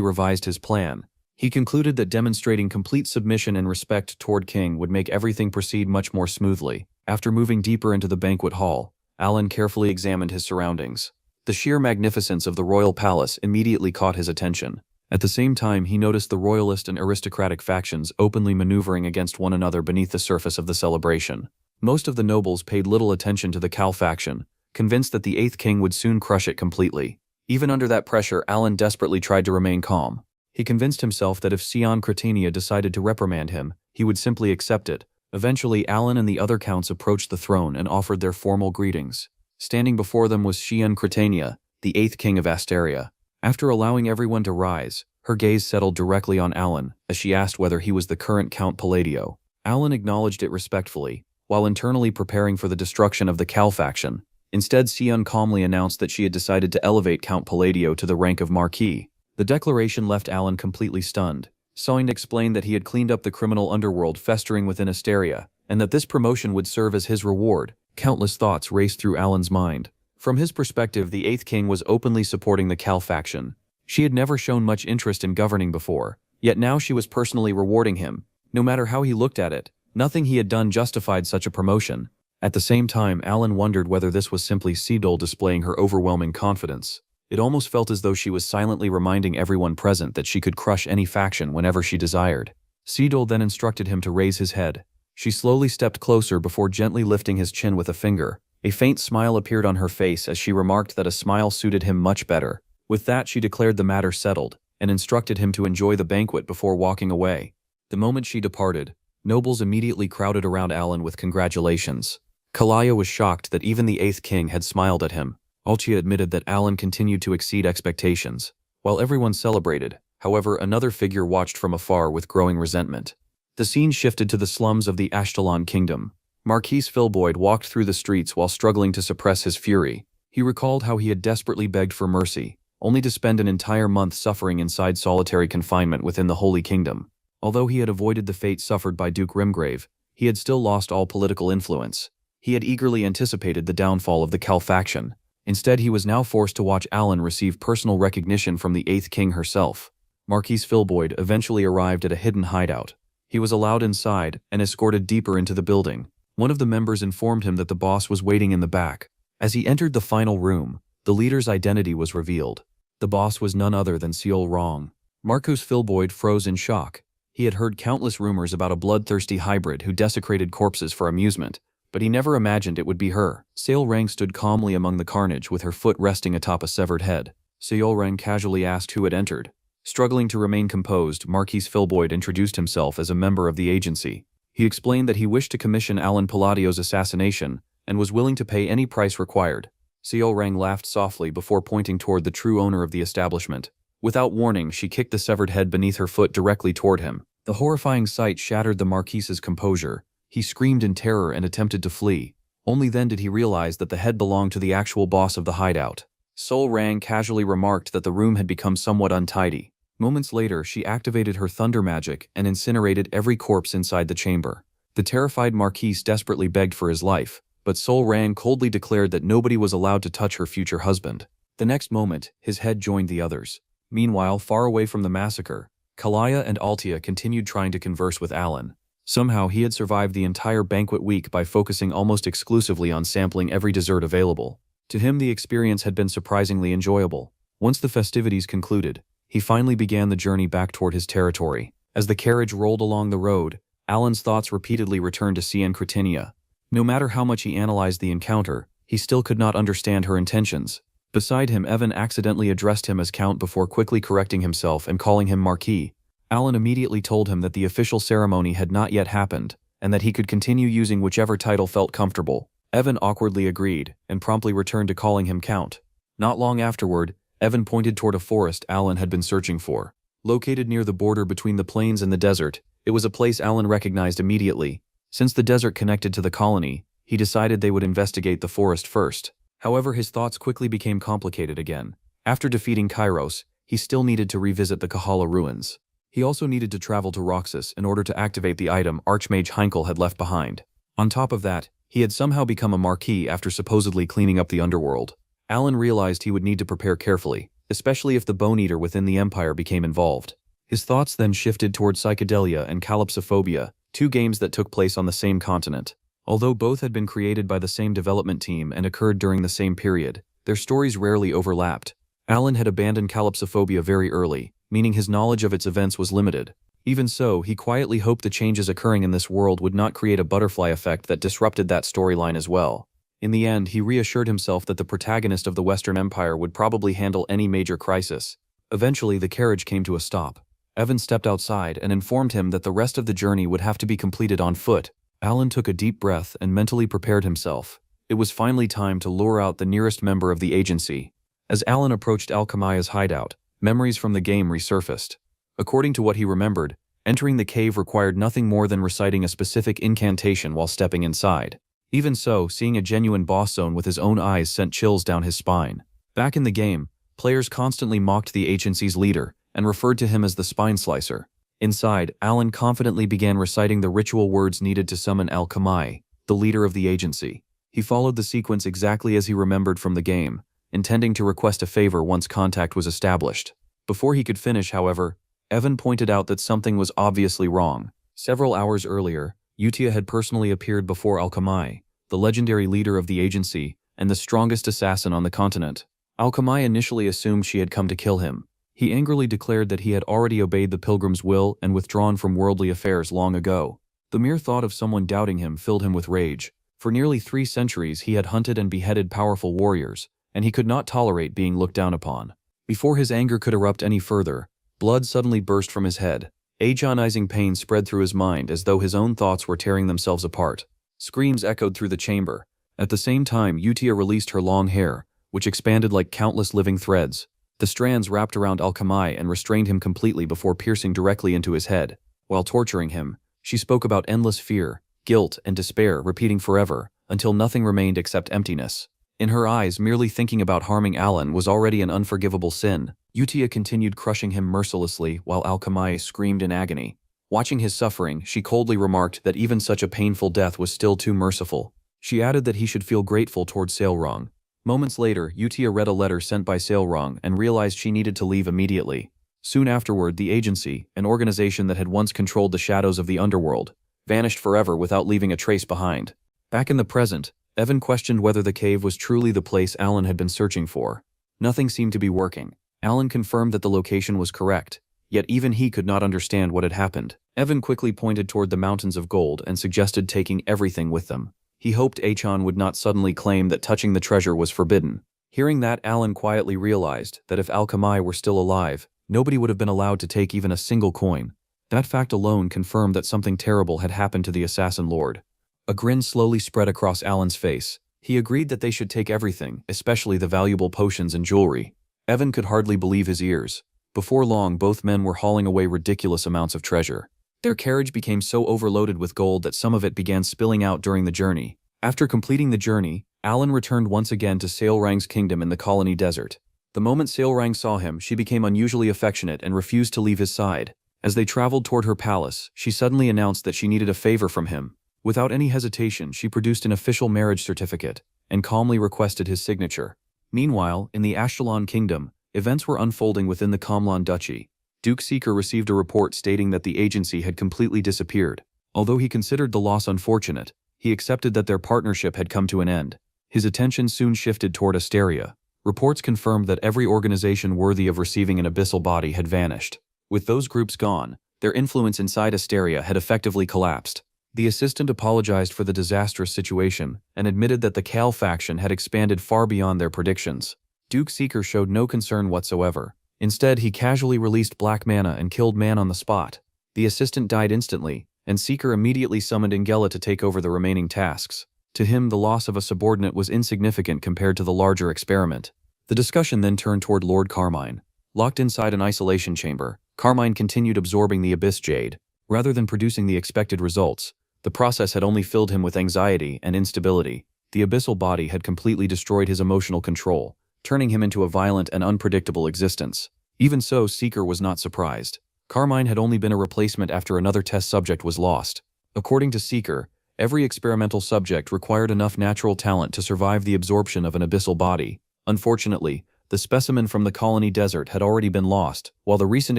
revised his plan. He concluded that demonstrating complete submission and respect toward King would make everything proceed much more smoothly. After moving deeper into the banquet hall, Alan carefully examined his surroundings. The sheer magnificence of the royal palace immediately caught his attention. At the same time, he noticed the royalist and aristocratic factions openly maneuvering against one another beneath the surface of the celebration. Most of the nobles paid little attention to the Cal faction, convinced that the Eighth King would soon crush it completely. Even under that pressure, Alan desperately tried to remain calm. He convinced himself that if Sion Cretania decided to reprimand him, he would simply accept it. Eventually, Alan and the other counts approached the throne and offered their formal greetings. Standing before them was Sion Cretania, the Eighth King of Asteria. After allowing everyone to rise, her gaze settled directly on Alan as she asked whether he was the current Count Palladio. Alan acknowledged it respectfully, while internally preparing for the destruction of the Cal faction. Instead, Sion calmly announced that she had decided to elevate Count Palladio to the rank of Marquis. The declaration left Alan completely stunned. Sion explained that he had cleaned up the criminal underworld festering within Asteria, and that this promotion would serve as his reward. Countless thoughts raced through Alan's mind. From his perspective, the Eighth King was openly supporting the Cal faction. She had never shown much interest in governing before, yet now she was personally rewarding him. No matter how he looked at it, nothing he had done justified such a promotion. At the same time, Alan wondered whether this was simply Seedol displaying her overwhelming confidence. It almost felt as though she was silently reminding everyone present that she could crush any faction whenever she desired. Seedol then instructed him to raise his head. She slowly stepped closer before gently lifting his chin with a finger. A faint smile appeared on her face as she remarked that a smile suited him much better. With that, she declared the matter settled, and instructed him to enjoy the banquet before walking away. The moment she departed, nobles immediately crowded around Alan with congratulations. Kalaya was shocked that even the Eighth King had smiled at him. Altia admitted that Alan continued to exceed expectations. While everyone celebrated, however, another figure watched from afar with growing resentment. The scene shifted to the slums of the Ashtalon kingdom. Marquis Filboid walked through the streets while struggling to suppress his fury. He recalled how he had desperately begged for mercy, only to spend an entire month suffering inside solitary confinement within the Holy Kingdom. Although he had avoided the fate suffered by Duke Rimgrave, he had still lost all political influence. He had eagerly anticipated the downfall of the Cal faction. Instead, he was now forced to watch Alan receive personal recognition from the Eighth King herself. Marquis Filboid eventually arrived at a hidden hideout. He was allowed inside and escorted deeper into the building. One of the members informed him that the boss was waiting in the back. As he entered the final room, the leader's identity was revealed. The boss was none other than Seol Rong. Marquis Filboid froze in shock. He had heard countless rumors about a bloodthirsty hybrid who desecrated corpses for amusement, but he never imagined it would be her. Seol Rang stood calmly among the carnage with her foot resting atop a severed head. Seol Rang casually asked who had entered. Struggling to remain composed, Marquis Filboid introduced himself as a member of the agency. He explained that he wished to commission Alan Palladio's assassination and was willing to pay any price required. Seol Rang laughed softly before pointing toward the true owner of the establishment. Without warning, she kicked the severed head beneath her foot directly toward him. The horrifying sight shattered the Marquis's composure. He screamed in terror and attempted to flee. Only then did he realize that the head belonged to the actual boss of the hideout. Seol Rang casually remarked that the room had become somewhat untidy. Moments later, she activated her thunder magic and incinerated every corpse inside the chamber. The terrified Marquis desperately begged for his life, but Seol Rang coldly declared that nobody was allowed to touch her future husband. The next moment, his head joined the others. Meanwhile, far away from the massacre, Kalaya and Altia continued trying to converse with Alan. Somehow, he had survived the entire banquet week by focusing almost exclusively on sampling every dessert available. To him, the experience had been surprisingly enjoyable. Once the festivities concluded, he finally began the journey back toward his territory. As the carriage rolled along the road, Alan's thoughts repeatedly returned to Cien Cretinia. No matter how much he analyzed the encounter, he still could not understand her intentions. Beside him, Evan accidentally addressed him as Count before quickly correcting himself and calling him Marquis. Alan immediately told him that the official ceremony had not yet happened, and that he could continue using whichever title felt comfortable. Evan awkwardly agreed, and promptly returned to calling him Count. Not long afterward, Evan pointed toward a forest Alan had been searching for. Located near the border between the plains and the desert, it was a place Alan recognized immediately. Since the desert connected to the colony, he decided they would investigate the forest first. However, his thoughts quickly became complicated again. After defeating Kairos, he still needed to revisit the Kahala ruins. He also needed to travel to Roxas in order to activate the item Archmage Heinkel had left behind. On top of that, he had somehow become a Marquis after supposedly cleaning up the underworld. Alan realized he would need to prepare carefully, especially if the Bone Eater within the Empire became involved. His thoughts then shifted toward Psychedelia and Calypsophobia, two games that took place on the same continent. Although both had been created by the same development team and occurred during the same period, their stories rarely overlapped. Alan had abandoned Calypsophobia very early, meaning his knowledge of its events was limited. Even so, he quietly hoped the changes occurring in this world would not create a butterfly effect that disrupted that storyline as well. In the end, he reassured himself that the protagonist of the Western Empire would probably handle any major crisis. Eventually, the carriage came to a stop. Evan stepped outside and informed him that the rest of the journey would have to be completed on foot. Alan took a deep breath and mentally prepared himself. It was finally time to lure out the nearest member of the agency. As Alan approached Alchemaya's hideout, memories from the game resurfaced. According to what he remembered, entering the cave required nothing more than reciting a specific incantation while stepping inside. Even so, seeing a genuine boss zone with his own eyes sent chills down his spine. Back in the game, players constantly mocked the agency's leader and referred to him as the Spine Slicer. Inside, Alan confidently began reciting the ritual words needed to summon Alchemai, the leader of the agency. He followed the sequence exactly as he remembered from the game, intending to request a favor once contact was established. Before he could finish, however, Evan pointed out that something was obviously wrong. Several hours earlier, Utia had personally appeared before Alchemai, the legendary leader of the agency and the strongest assassin on the continent. Alchemai initially assumed she had come to kill him. He angrily declared that he had already obeyed the pilgrim's will and withdrawn from worldly affairs long ago. The mere thought of someone doubting him filled him with rage. For nearly 3 centuries he had hunted and beheaded powerful warriors, and he could not tolerate being looked down upon. Before his anger could erupt any further, blood suddenly burst from his head. Agonizing pain spread through his mind as though his own thoughts were tearing themselves apart. Screams echoed through the chamber. At the same time, Utia released her long hair, which expanded like countless living threads. The strands wrapped around Alchemai and restrained him completely before piercing directly into his head. While torturing him, she spoke about endless fear, guilt, and despair, repeating forever, until nothing remained except emptiness. In her eyes, merely thinking about harming Alan was already an unforgivable sin. Utia continued crushing him mercilessly while Alchemai screamed in agony. Watching his suffering, she coldly remarked that even such a painful death was still too merciful. She added that he should feel grateful toward Sailrong. Moments later, Utia read a letter sent by Sailrong and realized she needed to leave immediately. Soon afterward, the agency, an organization that had once controlled the shadows of the underworld, vanished forever without leaving a trace behind. Back in the present, Evan questioned whether the cave was truly the place Alan had been searching for. Nothing seemed to be working. Alan confirmed that the location was correct, yet even he could not understand what had happened. Evan quickly pointed toward the mountains of gold and suggested taking everything with them. He hoped Achan would not suddenly claim that touching the treasure was forbidden. Hearing that, Alan quietly realized that if Alchemai were still alive, nobody would have been allowed to take even a single coin. That fact alone confirmed that something terrible had happened to the Assassin Lord. A grin slowly spread across Alan's face. He agreed that they should take everything, especially the valuable potions and jewelry. Evan could hardly believe his ears. Before long, both men were hauling away ridiculous amounts of treasure. Their carriage became so overloaded with gold that some of it began spilling out during the journey. After completing the journey, Alan returned once again to Sailrang's kingdom in the colony desert. The moment Sailrang saw him, she became unusually affectionate and refused to leave his side. As they traveled toward her palace, she suddenly announced that she needed a favor from him. Without any hesitation, she produced an official marriage certificate and calmly requested his signature. Meanwhile, in the Ashkelon kingdom, events were unfolding within the Kamlan Duchy. Duke Seeker received a report stating that the agency had completely disappeared. Although he considered the loss unfortunate, he accepted that their partnership had come to an end. His attention soon shifted toward Asteria. Reports confirmed that every organization worthy of receiving an abyssal body had vanished. With those groups gone, Their influence inside Asteria had effectively collapsed. The assistant apologized for the disastrous situation and admitted that the Cal faction had expanded far beyond their predictions. Duke Seeker showed no concern whatsoever. Instead, he casually released black mana and killed Man on the spot. The assistant died instantly, and Seeker immediately summoned Ingela to take over the remaining tasks. To him, the loss of a subordinate was insignificant compared to the larger experiment. The discussion then turned toward Lord Carmine. Locked inside an isolation chamber, Carmine continued absorbing the Abyss Jade. Rather than producing the expected results, the process had only filled him with anxiety and instability. The abyssal body had completely destroyed his emotional control, turning him into a violent and unpredictable existence. Even so, Seeker was not surprised. Carmine had only been a replacement after another test subject was lost. According to Seeker, every experimental subject required enough natural talent to survive the absorption of an abyssal body. Unfortunately, the specimen from the colony desert had already been lost, while the recent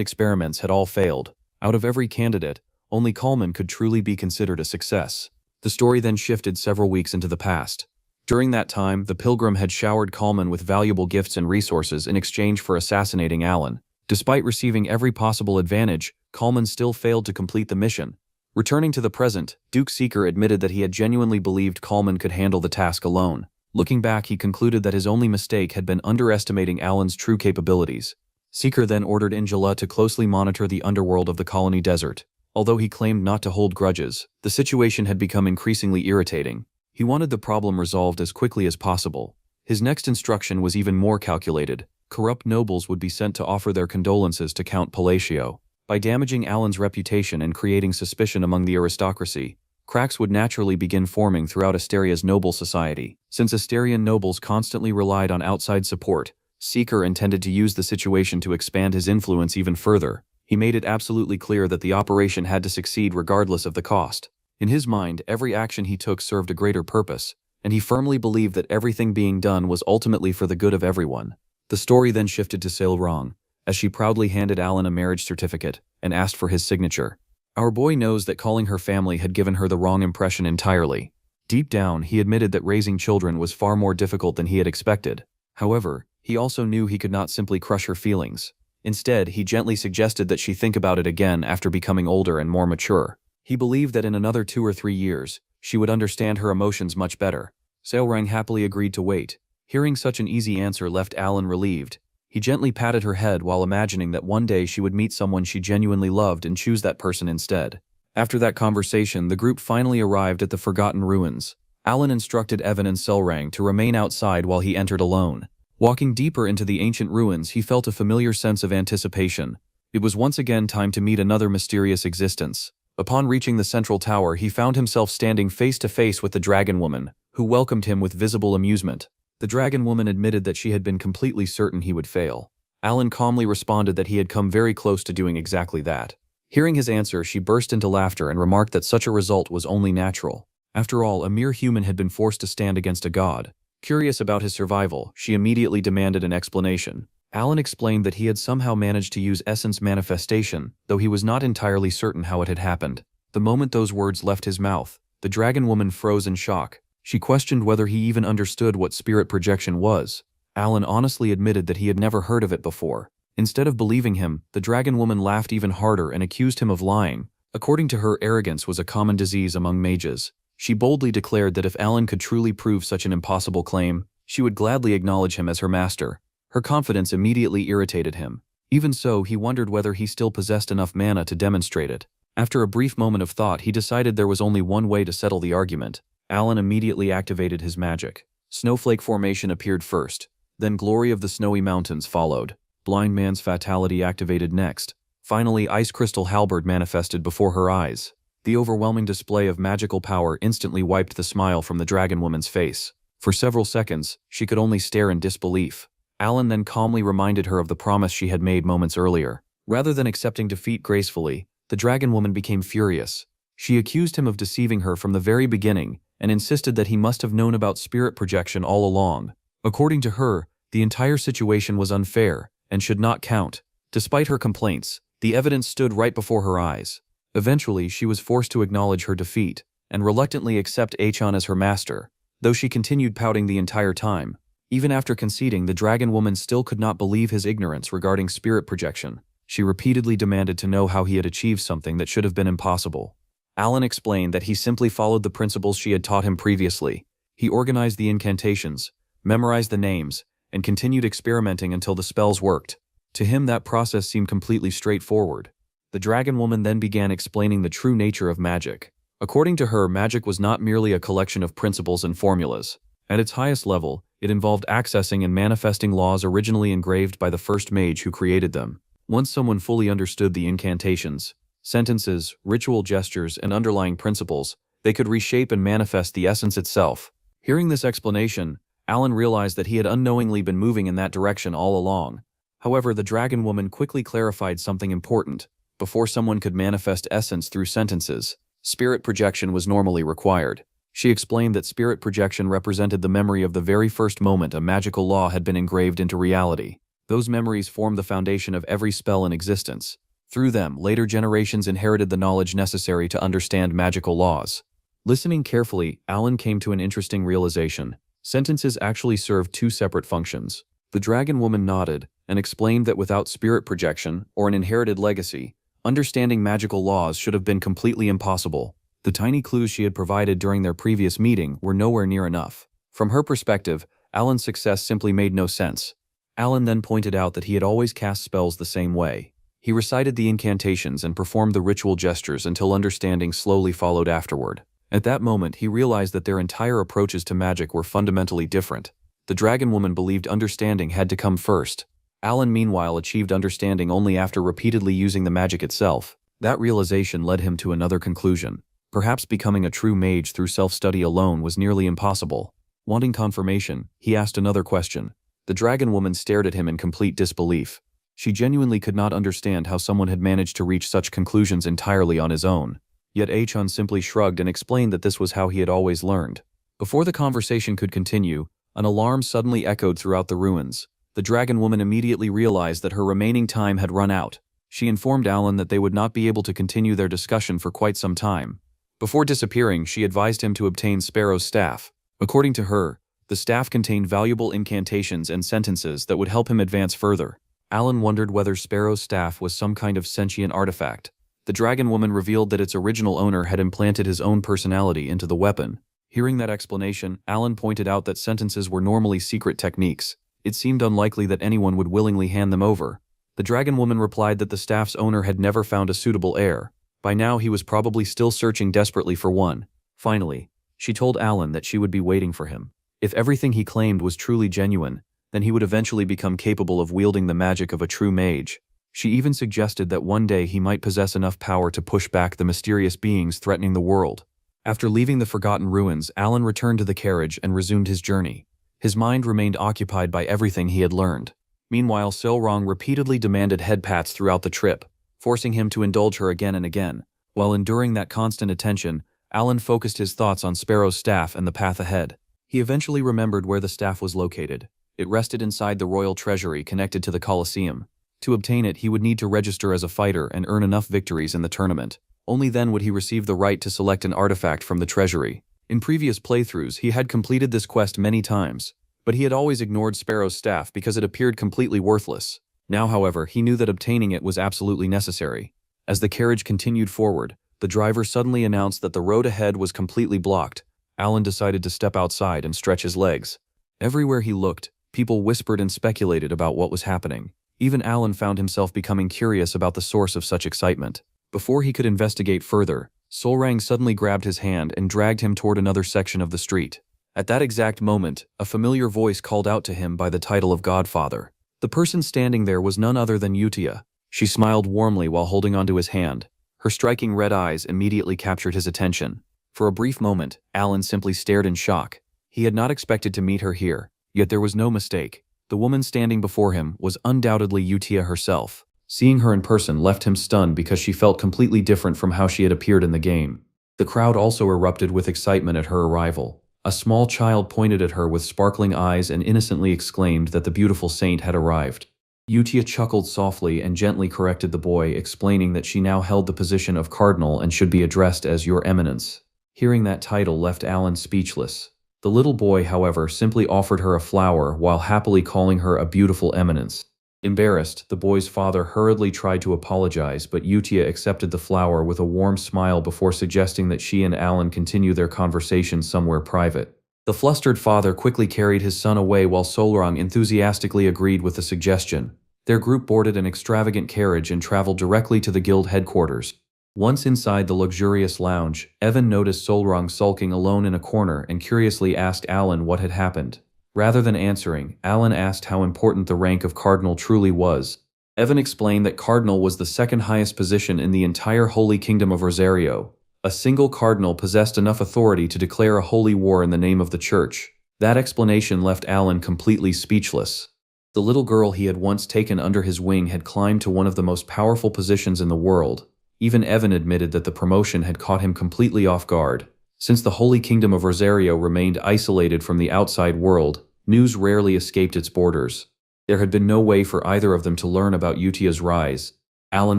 experiments had all failed. Out of every candidate, only Coleman could truly be considered a success. The story then shifted several weeks into the past. During that time, the Pilgrim had showered Coleman with valuable gifts and resources in exchange for assassinating Alan. Despite receiving every possible advantage, Coleman still failed to complete the mission. Returning to the present, Duke Seeker admitted that he had genuinely believed Coleman could handle the task alone. Looking back, he concluded that his only mistake had been underestimating Alan's true capabilities. Seeker then ordered Ingela to closely monitor the underworld of the colony desert. Although he claimed not to hold grudges, the situation had become increasingly irritating. He wanted the problem resolved as quickly as possible. His next instruction was even more calculated. Corrupt nobles would be sent to offer their condolences to Count Palacio. By damaging Alan's reputation and creating suspicion among the aristocracy, cracks would naturally begin forming throughout Asteria's noble society. Since Asterian nobles constantly relied on outside support, Seeker intended to use the situation to expand his influence even further. He made it absolutely clear that the operation had to succeed regardless of the cost. In his mind, every action he took served a greater purpose, and he firmly believed that everything being done was ultimately for the good of everyone. The story then shifted to Sailrong, as she proudly handed Alan a marriage certificate and asked for his signature. Our boy knows that calling her family had given her the wrong impression entirely. Deep down, he admitted that raising children was far more difficult than he had expected. However, he also knew he could not simply crush her feelings. Instead, he gently suggested that she think about it again after becoming older and more mature. He believed that in another 2 or 3 years, she would understand her emotions much better. Sailrang happily agreed to wait. Hearing such an easy answer left Alan relieved. He gently patted her head while imagining that one day she would meet someone she genuinely loved and choose that person instead. After that conversation, the group finally arrived at the Forgotten Ruins. Alan instructed Evan and Sailrang to remain outside while he entered alone. Walking deeper into the ancient ruins, he felt a familiar sense of anticipation. It was once again time to meet another mysterious existence. Upon reaching the central tower, he found himself standing face to face with the Dragon Woman, who welcomed him with visible amusement. The Dragon Woman admitted that she had been completely certain he would fail. Alan calmly responded that he had come very close to doing exactly that. Hearing his answer, she burst into laughter and remarked that such a result was only natural. After all, a mere human had been forced to stand against a god. Curious about his survival, she immediately demanded an explanation. Alan explained that he had somehow managed to use essence manifestation, though he was not entirely certain how it had happened. The moment those words left his mouth, the Dragon Woman froze in shock. She questioned whether he even understood what spirit projection was. Alan honestly admitted that he had never heard of it before. Instead of believing him, the Dragon Woman laughed even harder and accused him of lying. According to her, arrogance was a common disease among mages. She boldly declared that if Alan could truly prove such an impossible claim, she would gladly acknowledge him as her master. Her confidence immediately irritated him. Even so, he wondered whether he still possessed enough mana to demonstrate it. After a brief moment of thought, he decided there was only one way to settle the argument. Alan immediately activated his magic. Snowflake formation appeared first, then Glory of the Snowy Mountains followed. Blind Man's Fatality activated next. Finally, Ice Crystal Halberd manifested before her eyes. The overwhelming display of magical power instantly wiped the smile from the Dragon Woman's face. For several seconds, she could only stare in disbelief. Alan then calmly reminded her of the promise she had made moments earlier. Rather than accepting defeat gracefully, the Dragon Woman became furious. She accused him of deceiving her from the very beginning and insisted that he must have known about spirit projection all along. According to her, the entire situation was unfair and should not count. Despite her complaints, the evidence stood right before her eyes. Eventually, she was forced to acknowledge her defeat and reluctantly accept Achan as her master, though she continued pouting the entire time. Even after conceding, the Dragon Woman still could not believe his ignorance regarding spirit projection. She repeatedly demanded to know how he had achieved something that should have been impossible. Alan explained that he simply followed the principles she had taught him previously. He organized the incantations, memorized the names, and continued experimenting until the spells worked. To him, that process seemed completely straightforward. The dragon woman then began explaining the true nature of magic. According to her, magic was not merely a collection of principles and formulas. At its highest level, it involved accessing and manifesting laws originally engraved by the first mage who created them. Once someone fully understood the incantations, sentences, ritual gestures, and underlying principles, they could reshape and manifest the essence itself. Hearing this explanation, Alan realized that he had unknowingly been moving in that direction all along. However, the dragon woman quickly clarified something important. Before someone could manifest essence through sentences, spirit projection was normally required. She explained that spirit projection represented the memory of the very first moment a magical law had been engraved into reality. Those memories formed the foundation of every spell in existence. Through them, later generations inherited the knowledge necessary to understand magical laws. Listening carefully, Alan came to an interesting realization. Sentences actually served two separate functions. The dragon woman nodded and explained that without spirit projection, or an inherited legacy, understanding magical laws should have been completely impossible. The tiny clues she had provided during their previous meeting were nowhere near enough. From her perspective, Alan's success simply made no sense. Alan then pointed out that he had always cast spells the same way. He recited the incantations and performed the ritual gestures until understanding slowly followed afterward. At that moment, he realized that their entire approaches to magic were fundamentally different. The dragon woman believed understanding had to come first. Alan, meanwhile, achieved understanding only after repeatedly using the magic itself. That realization led him to another conclusion. Perhaps becoming a true mage through self-study alone was nearly impossible. Wanting confirmation, he asked another question. The dragon woman stared at him in complete disbelief. She genuinely could not understand how someone had managed to reach such conclusions entirely on his own. Yet A-chan simply shrugged and explained that this was how he had always learned. Before the conversation could continue, an alarm suddenly echoed throughout the ruins. The dragon woman immediately realized that her remaining time had run out. She informed Alan that they would not be able to continue their discussion for quite some time. Before disappearing, she advised him to obtain Sparrow's staff. According to her, the staff contained valuable incantations and sentences that would help him advance further. Alan wondered whether Sparrow's staff was some kind of sentient artifact. The dragon woman revealed that its original owner had implanted his own personality into the weapon. Hearing that explanation, Alan pointed out that sentences were normally secret techniques. It seemed unlikely that anyone would willingly hand them over. The dragon woman replied that the staff's owner had never found a suitable heir. By now he was probably still searching desperately for one. Finally, she told Alan that she would be waiting for him. If everything he claimed was truly genuine, then he would eventually become capable of wielding the magic of a true mage. She even suggested that one day he might possess enough power to push back the mysterious beings threatening the world. After leaving the forgotten ruins, Alan returned to the carriage and resumed his journey. His mind remained occupied by everything he had learned. Meanwhile, Silrong repeatedly demanded head pats throughout the trip, forcing him to indulge her again and again. While enduring that constant attention, Alan focused his thoughts on Sparrow's staff and the path ahead. He eventually remembered where the staff was located. It rested inside the royal treasury connected to the Colosseum. To obtain it, he would need to register as a fighter and earn enough victories in the tournament. Only then would he receive the right to select an artifact from the treasury. In previous playthroughs, he had completed this quest many times, but he had always ignored Sparrow's staff because it appeared completely worthless. Now, however, he knew that obtaining it was absolutely necessary. As the carriage continued forward, the driver suddenly announced that the road ahead was completely blocked. Alan decided to step outside and stretch his legs. Everywhere he looked, people whispered and speculated about what was happening. Even Alan found himself becoming curious about the source of such excitement. Before he could investigate further, Solrang suddenly grabbed his hand and dragged him toward another section of the street. At that exact moment, a familiar voice called out to him by the title of Godfather. The person standing there was none other than Utia. She smiled warmly while holding onto his hand. Her striking red eyes immediately captured his attention. For a brief moment, Alan simply stared in shock. He had not expected to meet her here, yet there was no mistake. The woman standing before him was undoubtedly Utia herself. Seeing her in person left him stunned because she felt completely different from how she had appeared in the game. The crowd also erupted with excitement at her arrival. A small child pointed at her with sparkling eyes and innocently exclaimed that the beautiful saint had arrived. Utia chuckled softly and gently corrected the boy, explaining that she now held the position of cardinal and should be addressed as Your Eminence. Hearing that title left Alan speechless. The little boy, however, simply offered her a flower while happily calling her a beautiful eminence. Embarrassed, the boy's father hurriedly tried to apologize, but Yutia accepted the flower with a warm smile before suggesting that she and Alan continue their conversation somewhere private. The flustered father quickly carried his son away while Solrong enthusiastically agreed with the suggestion. Their group boarded an extravagant carriage and traveled directly to the guild headquarters. Once inside the luxurious lounge, Evan noticed Solrong sulking alone in a corner and curiously asked Alan what had happened. Rather than answering, Alan asked how important the rank of cardinal truly was. Evan explained that cardinal was the second highest position in the entire Holy Kingdom of Rosario. A single cardinal possessed enough authority to declare a holy war in the name of the church. That explanation left Alan completely speechless. The little girl he had once taken under his wing had climbed to one of the most powerful positions in the world. Even Evan admitted that the promotion had caught him completely off guard. Since the Holy Kingdom of Rosario remained isolated from the outside world, news rarely escaped its borders. There had been no way for either of them to learn about Yutia's rise. Alan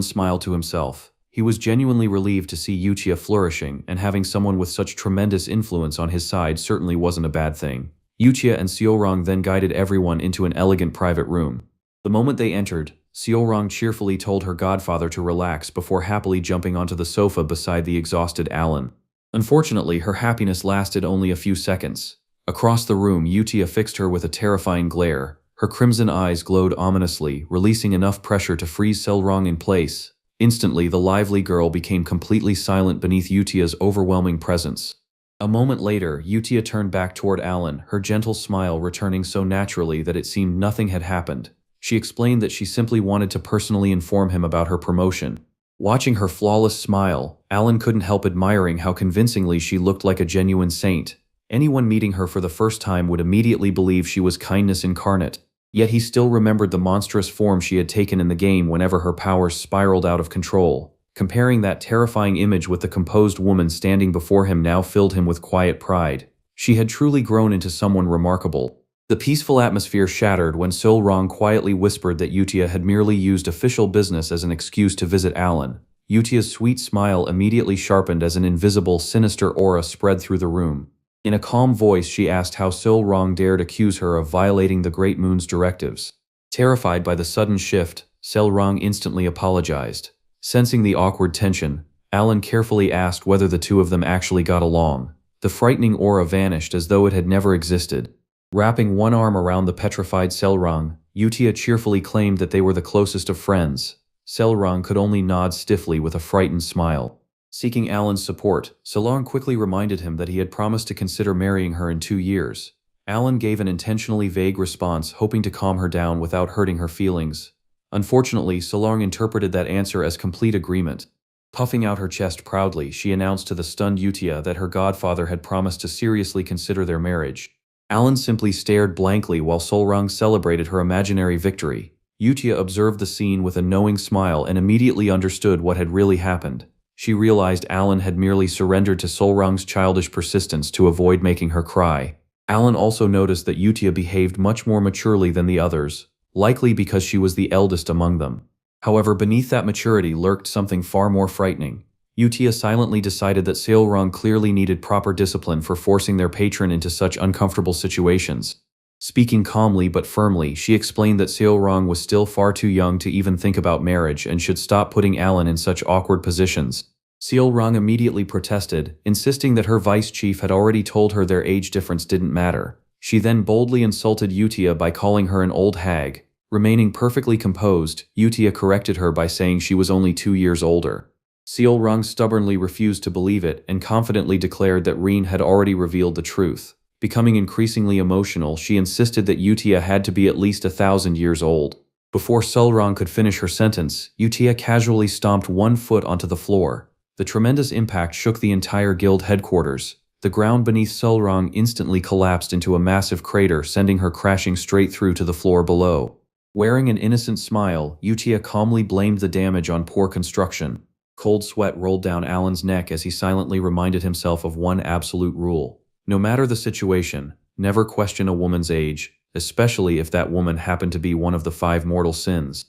smiled to himself. He was genuinely relieved to see Yutia flourishing, and having someone with such tremendous influence on his side certainly wasn't a bad thing. Yutia and Seorong then guided everyone into an elegant private room. The moment they entered, Seorong cheerfully told her godfather to relax before happily jumping onto the sofa beside the exhausted Alan. Unfortunately, her happiness lasted only a few seconds. Across the room, Yutia fixed her with a terrifying glare. Her crimson eyes glowed ominously, releasing enough pressure to freeze Seorong in place. Instantly, the lively girl became completely silent beneath Yutia's overwhelming presence. A moment later, Yutia turned back toward Alan, her gentle smile returning so naturally that it seemed nothing had happened. She explained that she simply wanted to personally inform him about her promotion. Watching her flawless smile, Alan couldn't help admiring how convincingly she looked like a genuine saint. Anyone meeting her for the first time would immediately believe she was kindness incarnate. Yet he still remembered the monstrous form she had taken in the game whenever her powers spiraled out of control. Comparing that terrifying image with the composed woman standing before him now filled him with quiet pride. She had truly grown into someone remarkable. The peaceful atmosphere shattered when Seorong quietly whispered that Yutia had merely used official business as an excuse to visit Alan. Yutia's sweet smile immediately sharpened as an invisible, sinister aura spread through the room. In a calm voice, she asked how Seorong dared accuse her of violating the Great Moon's directives. Terrified by the sudden shift, Seorong instantly apologized. Sensing the awkward tension, Alan carefully asked whether the two of them actually got along. The frightening aura vanished as though it had never existed. Wrapping one arm around the petrified Seorong, Yutia cheerfully claimed that they were the closest of friends. Seorong could only nod stiffly with a frightened smile. Seeking Alan's support, Seorong quickly reminded him that he had promised to consider marrying her in 2 years. Alan gave an intentionally vague response, hoping to calm her down without hurting her feelings. Unfortunately, Seorong interpreted that answer as complete agreement. Puffing out her chest proudly, she announced to the stunned Yutia that her godfather had promised to seriously consider their marriage. Alan simply stared blankly while Seorong celebrated her imaginary victory. Yutia observed the scene with a knowing smile and immediately understood what had really happened. She realized Alan had merely surrendered to Seorong's childish persistence to avoid making her cry. Alan also noticed that Yutia behaved much more maturely than the others, likely because she was the eldest among them. However, beneath that maturity lurked something far more frightening. Yutia silently decided that Seorong clearly needed proper discipline for forcing their patron into such uncomfortable situations. Speaking calmly but firmly, she explained that Seorong was still far too young to even think about marriage and should stop putting Alan in such awkward positions. Seorong immediately protested, insisting that her vice chief had already told her their age difference didn't matter. She then boldly insulted Yutia by calling her an old hag. Remaining perfectly composed, Yutia corrected her by saying she was only 2 years older. Seorong stubbornly refused to believe it and confidently declared that Rin had already revealed the truth. Becoming increasingly emotional, she insisted that Yutia had to be at least 1,000 years old. Before Seorong could finish her sentence, Yutia casually stomped one foot onto the floor. The tremendous impact shook the entire guild headquarters. The ground beneath Seorong instantly collapsed into a massive crater, sending her crashing straight through to the floor below. Wearing an innocent smile, Yutia calmly blamed the damage on poor construction. Cold sweat rolled down Alan's neck as he silently reminded himself of one absolute rule. No matter the situation, never question a woman's age, especially if that woman happened to be one of the 5 mortal sins.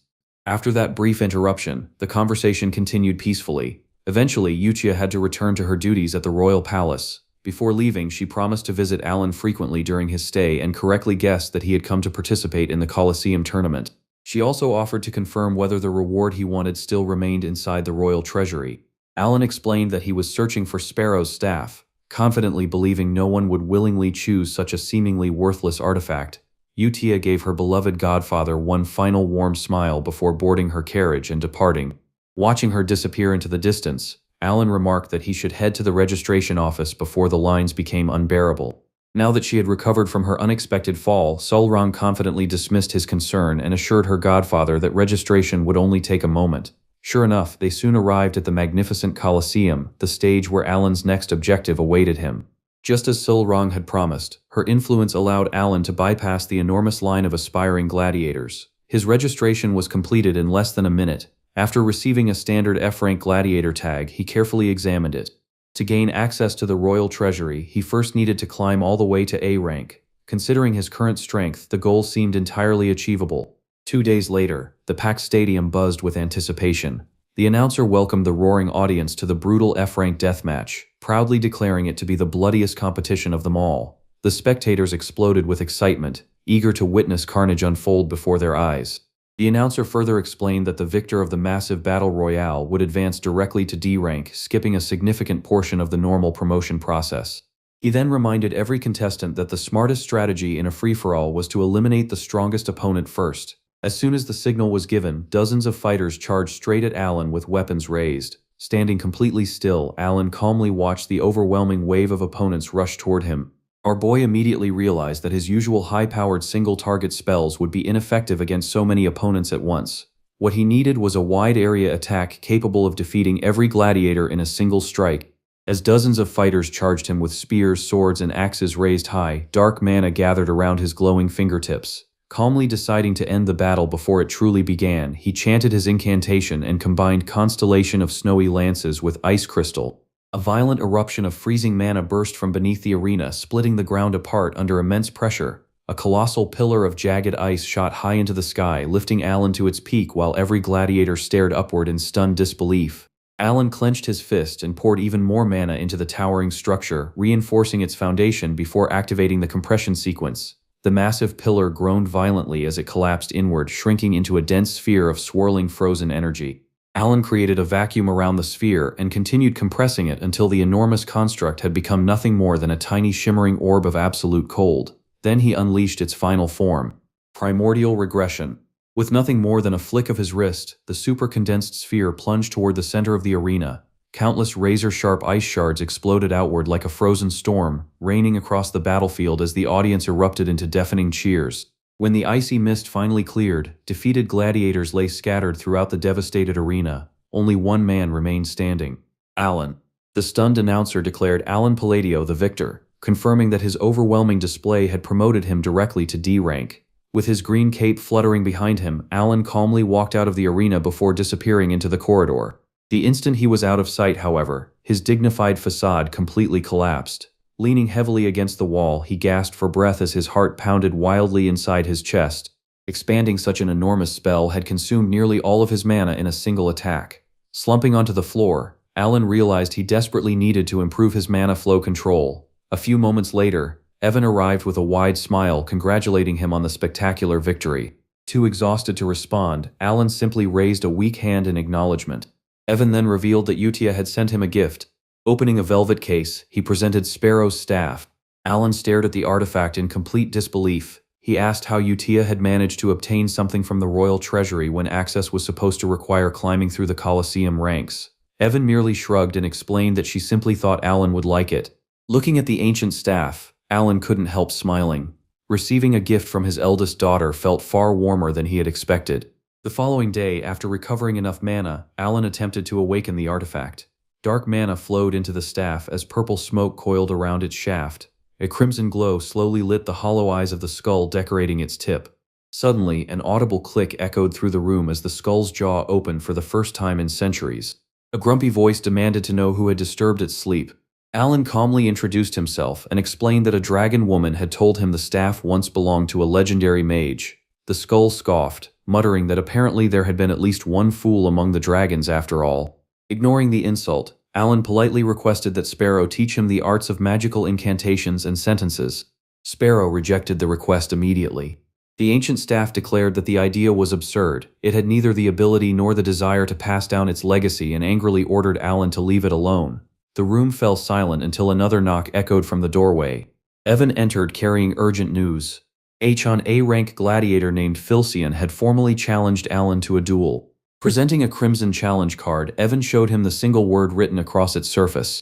After that brief interruption, the conversation continued peacefully. Eventually, Yutia had to return to her duties at the royal palace. Before leaving, she promised to visit Alan frequently during his stay and correctly guessed that he had come to participate in the Colosseum tournament. She also offered to confirm whether the reward he wanted still remained inside the royal treasury. Alan explained that he was searching for Sparrow's staff, confidently believing no one would willingly choose such a seemingly worthless artifact. Utia gave her beloved godfather one final warm smile before boarding her carriage and departing. Watching her disappear into the distance, Alan remarked that he should head to the registration office before the lines became unbearable. Now that she had recovered from her unexpected fall, Solrang confidently dismissed his concern and assured her godfather that registration would only take a moment. Sure enough, they soon arrived at the magnificent Colosseum, the stage where Alan's next objective awaited him. Just as Solrang had promised, her influence allowed Alan to bypass the enormous line of aspiring gladiators. His registration was completed in less than a minute. After receiving a standard F-rank gladiator tag, he carefully examined it. To gain access to the royal treasury, he first needed to climb all the way to A rank. Considering his current strength, the goal seemed entirely achievable. 2 days later, the packed stadium buzzed with anticipation. The announcer welcomed the roaring audience to the brutal F-rank deathmatch, proudly declaring it to be the bloodiest competition of them all. The spectators exploded with excitement, eager to witness carnage unfold before their eyes. The announcer further explained that the victor of the massive battle royale would advance directly to D rank, skipping a significant portion of the normal promotion process. He then reminded every contestant that the smartest strategy in a free-for-all was to eliminate the strongest opponent first. As soon as the signal was given, dozens of fighters charged straight at Alan with weapons raised. Standing completely still, Alan calmly watched the overwhelming wave of opponents rush toward him. Our boy immediately realized that his usual high-powered single-target spells would be ineffective against so many opponents at once. What he needed was a wide-area attack capable of defeating every gladiator in a single strike. As dozens of fighters charged him with spears, swords, and axes raised high, dark mana gathered around his glowing fingertips. Calmly deciding to end the battle before it truly began, he chanted his incantation and combined Constellation of Snowy Lances with Ice Crystal. A violent eruption of freezing mana burst from beneath the arena, splitting the ground apart under immense pressure. A colossal pillar of jagged ice shot high into the sky, lifting Alan to its peak while every gladiator stared upward in stunned disbelief. Alan clenched his fist and poured even more mana into the towering structure, reinforcing its foundation before activating the compression sequence. The massive pillar groaned violently as it collapsed inward, shrinking into a dense sphere of swirling frozen energy. Alan created a vacuum around the sphere and continued compressing it until the enormous construct had become nothing more than a tiny shimmering orb of absolute cold. Then he unleashed its final form. Primordial regression. With nothing more than a flick of his wrist, the super-condensed sphere plunged toward the center of the arena. Countless razor-sharp ice shards exploded outward like a frozen storm, raining across the battlefield as the audience erupted into deafening cheers. When the icy mist finally cleared, defeated gladiators lay scattered throughout the devastated arena. Only one man remained standing. Alan. The stunned announcer declared Alan Palladio the victor, confirming that his overwhelming display had promoted him directly to D rank. With his green cape fluttering behind him, Alan calmly walked out of the arena before disappearing into the corridor. The instant he was out of sight, however, his dignified facade completely collapsed. Leaning heavily against the wall, he gasped for breath as his heart pounded wildly inside his chest. Expanding such an enormous spell had consumed nearly all of his mana in a single attack. Slumping onto the floor, Alan realized he desperately needed to improve his mana flow control. A few moments later, Evan arrived with a wide smile, congratulating him on the spectacular victory. Too exhausted to respond, Alan simply raised a weak hand in acknowledgement. Evan then revealed that Utia had sent him a gift. Opening a velvet case, he presented Sparrow's staff. Alan stared at the artifact in complete disbelief. He asked how Utia had managed to obtain something from the royal treasury when access was supposed to require climbing through the Colosseum ranks. Evan merely shrugged and explained that she simply thought Alan would like it. Looking at the ancient staff, Alan couldn't help smiling. Receiving a gift from his eldest daughter felt far warmer than he had expected. The following day, after recovering enough mana, Alan attempted to awaken the artifact. Dark mana flowed into the staff as purple smoke coiled around its shaft. A crimson glow slowly lit the hollow eyes of the skull decorating its tip. Suddenly, an audible click echoed through the room as the skull's jaw opened for the first time in centuries. A grumpy voice demanded to know who had disturbed its sleep. Alan calmly introduced himself and explained that a dragon woman had told him the staff once belonged to a legendary mage. The skull scoffed, muttering that apparently there had been at least one fool among the dragons after all. Ignoring the insult, Alan politely requested that Sparrow teach him the arts of magical incantations and sentences. Sparrow rejected the request immediately. The ancient staff declared that the idea was absurd. It had neither the ability nor the desire to pass down its legacy and angrily ordered Alan to leave it alone. The room fell silent until another knock echoed from the doorway. Evan entered carrying urgent news. An A-rank gladiator named Filcian had formally challenged Alan to a duel. Presenting a crimson challenge card, Evan showed him the single word written across its surface.